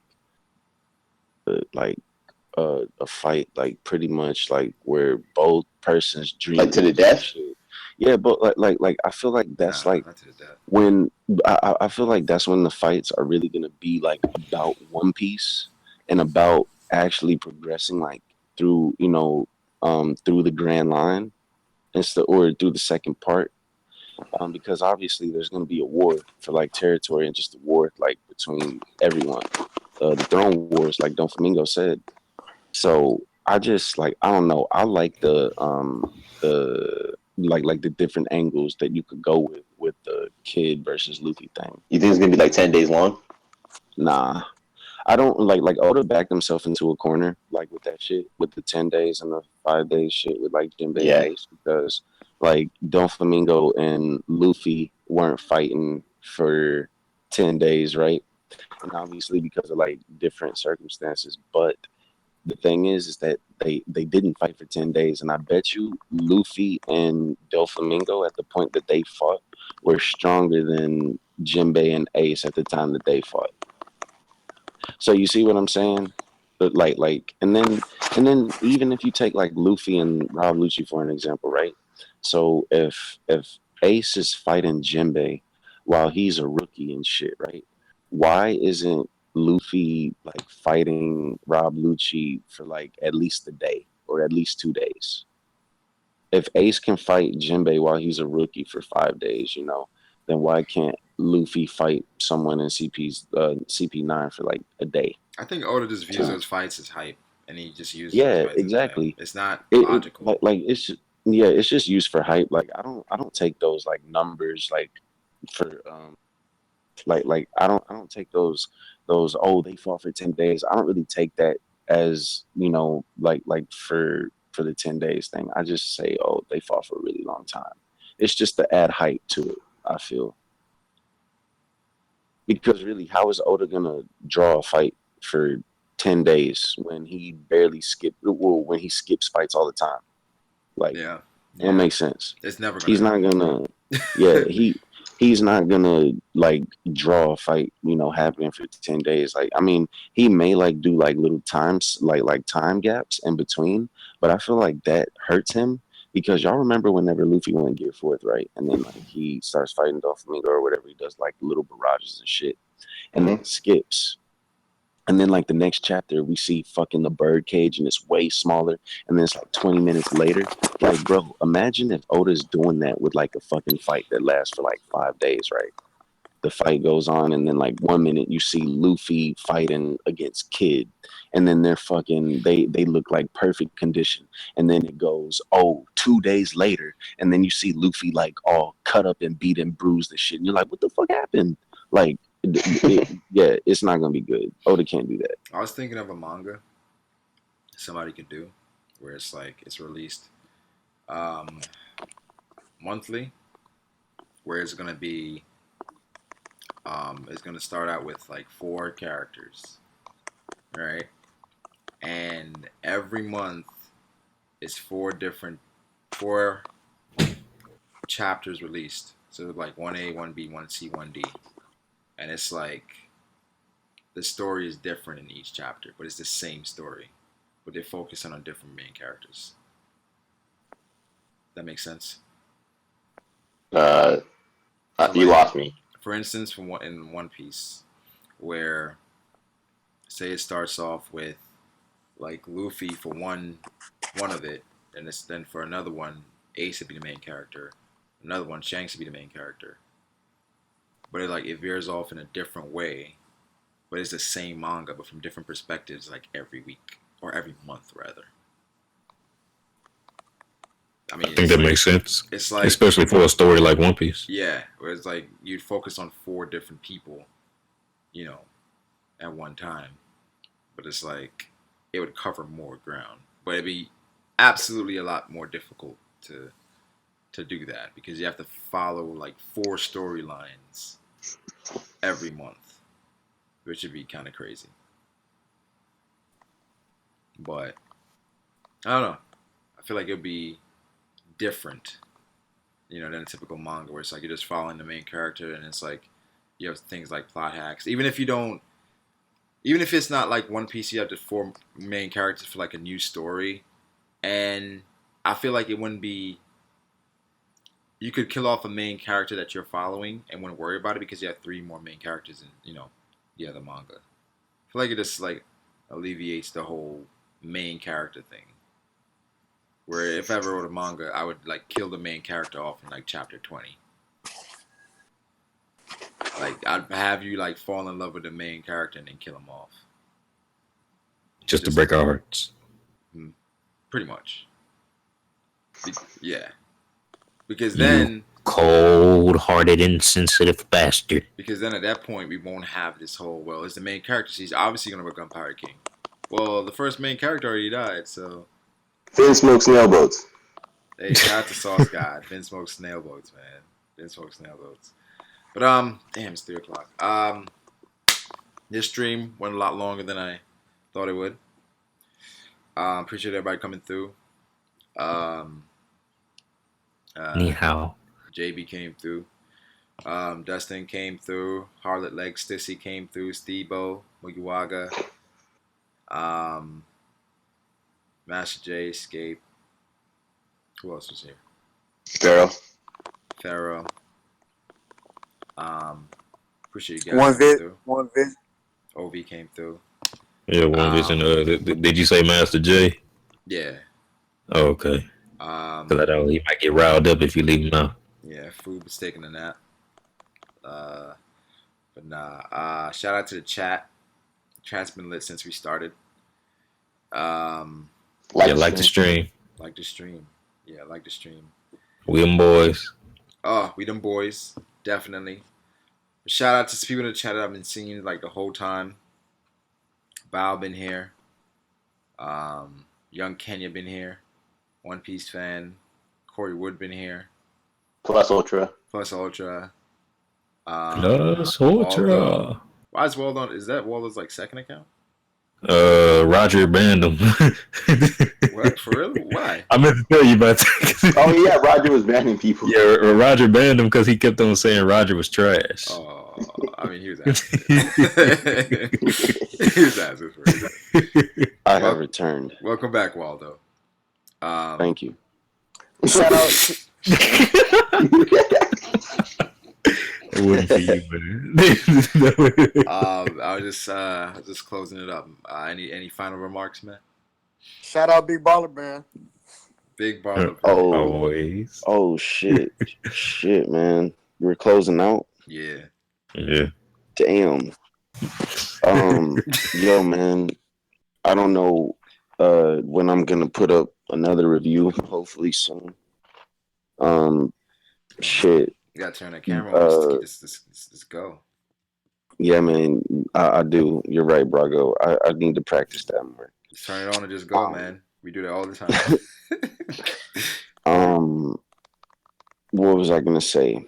Speaker 6: a fight like pretty much like where both persons
Speaker 1: Like to the
Speaker 6: dreams and
Speaker 1: death.
Speaker 6: shit. Yeah, but like I feel like that's
Speaker 4: Nah,
Speaker 6: like
Speaker 4: not to the death.
Speaker 6: when I feel like that's when the fights are really gonna be like about One Piece and about actually progressing like through through the Grand Line instead or through the second part because obviously there's gonna be a war for like territory and just a war like between everyone. The Throne Wars, like Don Flamingo said. So I just like I don't know. I like the like the different angles that you could go with the Kid versus Luffy thing.
Speaker 1: You think it's gonna be like 10 days long?
Speaker 6: Nah, I don't like Oda backed himself into a corner like with that shit with the 10 days and the 5 days shit with like Jinbei and
Speaker 1: Yeah.
Speaker 6: Ace because like Don Flamingo and Luffy weren't fighting for 10 days, right? And obviously because of like different circumstances, but the thing is that they didn't fight for 10 days and I bet you Luffy and Doflamingo at the point that they fought were stronger than Jinbei and Ace at the time that they fought. So you see what I'm saying? But like and then even if you take like Luffy and Rob Lucci for an example, right? So if Ace is fighting Jinbei while he's a rookie and shit, right? Why isn't Luffy like fighting Rob Lucci for like at least a day or at least 2 days? If Ace can fight Jinbei while he's a rookie for 5 days, then why can't Luffy fight someone in CP9 for like a day?
Speaker 4: I think Oda just views
Speaker 6: Two.
Speaker 4: those fights as hype, and he just uses those
Speaker 6: Yeah,
Speaker 4: fights as hype.
Speaker 6: exactly.
Speaker 4: It's not
Speaker 6: It
Speaker 4: logical.
Speaker 6: like it's just, yeah, it's just used for hype. Like I don't take those like numbers like for like I don't take those oh they fought for 10 days. I don't really take that as like for the 10 days thing. I just say oh they fought for a really long time. It's just to add hype to it. I feel because really, how is Oda gonna draw a fight for 10 days when he barely when he skips fights all the time? Like
Speaker 4: Yeah,
Speaker 6: it don't
Speaker 4: yeah.
Speaker 6: make sense.
Speaker 4: It's never gonna
Speaker 6: He's not
Speaker 4: happen.
Speaker 6: gonna yeah, he's not gonna like draw a fight, happening for 10 days. Like I mean, he may like do like little times like time gaps in between, but I feel like that hurts him because y'all remember whenever Luffy went Gear Fourth, right? And then like he starts fighting Doflamingo or whatever, he does like little barrages and shit, and then skips. And then like the next chapter, we see fucking the bird cage and it's way smaller. And then it's like 20 minutes later. Like, bro, imagine if Oda's doing that with like a fucking fight that lasts for like 5 days, right? The fight goes on, and then like 1 minute you see Luffy fighting against Kid, and then they're fucking they look like perfect condition. And then it goes, oh, 2 days later, and then you see Luffy like all cut up and beat and bruised and shit. And you're like, what the fuck happened? Like yeah, it's not gonna be good. Oda can't do that.
Speaker 4: I was thinking of a manga somebody could do, where it's like it's released um, monthly, where it's gonna start out with like 4 characters, right? And every month is four chapters released. So like 1A, 1B, 1C, 1D. And it's like the story is different in each chapter, but it's the same story. But they're focusing on different main characters. That makes sense?
Speaker 1: Uh,
Speaker 4: So
Speaker 1: you
Speaker 4: like
Speaker 1: lost me.
Speaker 4: for instance, in One Piece, where say it starts off with like Luffy for one of it, and then for another one, Ace would be the main character, another one Shanks would be the main character. But it veers off in a different way, but it's the same manga, but from different perspectives, like every week or every month rather. I mean,
Speaker 5: I think that makes sense.
Speaker 4: It's like,
Speaker 5: especially for a story like One Piece.
Speaker 4: Yeah, where it's like you'd focus on 4 different people, at one time. But it's like it would cover more ground. But it'd be absolutely a lot more difficult to do that because you have to follow like 4 storylines every month, which would be kind of crazy. But I don't know. I feel like it'd be different, than a typical manga where it's like you're just following the main character and it's like you have things like plot hacks. Even if it's not like One Piece, you have the 4 main characters for like a new story, and I feel like it wouldn't be. You could kill off a main character that you're following and wouldn't worry about it because you have 3 more main characters in the other manga. I feel like it just like alleviates the whole main character thing. Where if I ever wrote a manga, I would like kill the main character off in like chapter 20. Like I'd have you like fall in love with the main character and then kill him off.
Speaker 5: Just to break our hearts.
Speaker 4: Pretty much. Yeah. Because then
Speaker 5: cold-hearted, insensitive bastard.
Speaker 4: Because then at that point we won't have this whole it's the main character. He's obviously gonna become Pirate King. Well, the first main character already died, so.
Speaker 1: Finn smokes snail boats.
Speaker 4: Hey, shout out to Sauce God. Finn smokes snail boats, man. Finn smokes snail boats. But damn, it's 3:00. This stream went a lot longer than I thought it would. Appreciate everybody coming through.
Speaker 5: Ni hao.
Speaker 4: JB came through. Dustin came through. Harlot Leg Stissy came through. Steebo, Mugiwaga. Master J, Escape. Who else was here? Pharaoh. Appreciate you guys coming through.
Speaker 11: One vid.
Speaker 4: OV came through.
Speaker 5: Yeah, One Vision. Did you say Master J?
Speaker 4: Yeah.
Speaker 5: Oh, okay. Because I know he might get riled up if you leave him out.
Speaker 4: Yeah, Food was taking a nap. But nah. Shout out to the chat. The chat's been lit since we started.
Speaker 5: Like the stream.
Speaker 4: Like the stream. Yeah, like the stream.
Speaker 5: We them boys.
Speaker 4: Oh, we them boys. Definitely. Shout out to people in the chat that I've been seeing like the whole time. Bao been here. Young Kenya been here. One Piece fan. Corey Wood been here.
Speaker 1: Plus Ultra.
Speaker 4: Waldo. Why is Waldo? Is that Waldo's like second account?
Speaker 5: Roger banned him.
Speaker 4: What? For real? Why?
Speaker 5: I meant to tell you about
Speaker 1: that. Oh yeah, Roger was banning people.
Speaker 5: Yeah, Roger banned him because he kept on saying Roger was trash.
Speaker 4: Oh, I mean, he was asking. He was asking for it.
Speaker 6: I have returned.
Speaker 4: Welcome back, Waldo.
Speaker 6: Thank you.
Speaker 11: Shout out.
Speaker 5: It wouldn't be you, man.
Speaker 4: I was just closing it up. Any final remarks, man?
Speaker 11: Shout out Big Baller Band.
Speaker 4: Big Baller Band.
Speaker 5: Always.
Speaker 6: Oh shit. Shit, man. We're closing out.
Speaker 4: Yeah.
Speaker 6: Damn. Yo, man. I don't know when I'm gonna put up another review. Hopefully soon. Shit.
Speaker 4: You gotta turn that camera on. Let's go.
Speaker 6: Yeah, man. I do. You're right, Brago. I need to practice that more.
Speaker 4: Just turn it on and just go, man. We do that all the time.
Speaker 6: What was I gonna say?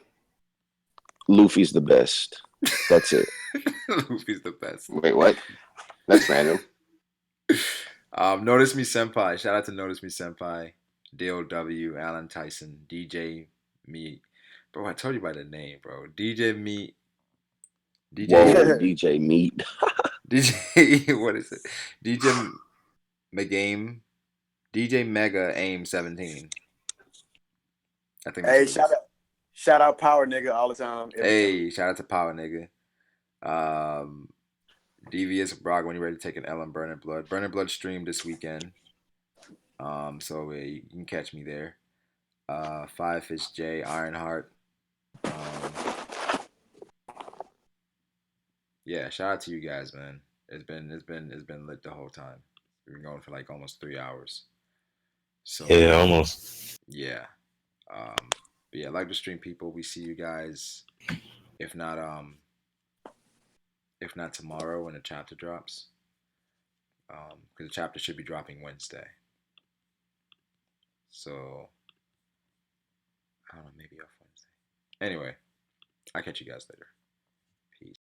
Speaker 6: Luffy's the best. That's it.
Speaker 4: Luffy's the best.
Speaker 1: Wait, what? That's random.
Speaker 4: Notice Me Senpai. Shout out to Notice Me Senpai. DOW, Alan Tyson, DJ Me. Bro, I told you by the name, bro. DJ Meat.
Speaker 6: DJ Meat.
Speaker 4: DJ, what is it? DJ Megame. DJ Mega Aim 17. I think.
Speaker 11: Hey, shout out Power Nigga all the time.
Speaker 4: Hey, shout out to Power Nigga. Devious Brago when you're ready to take an L on Burning Blood. Burning Blood stream this weekend. So you can catch me there. Five Fish J, Ironheart. Yeah, shout out to you guys, man. It's been lit the whole time. We've been going for like almost 3 hours. So
Speaker 5: yeah, almost.
Speaker 4: Yeah. But yeah, like the stream people. We see you guys. If not, tomorrow when the chapter drops. Because the chapter should be dropping Wednesday. So I don't know, maybe off Wednesday. Anyway, I'll catch you guys later.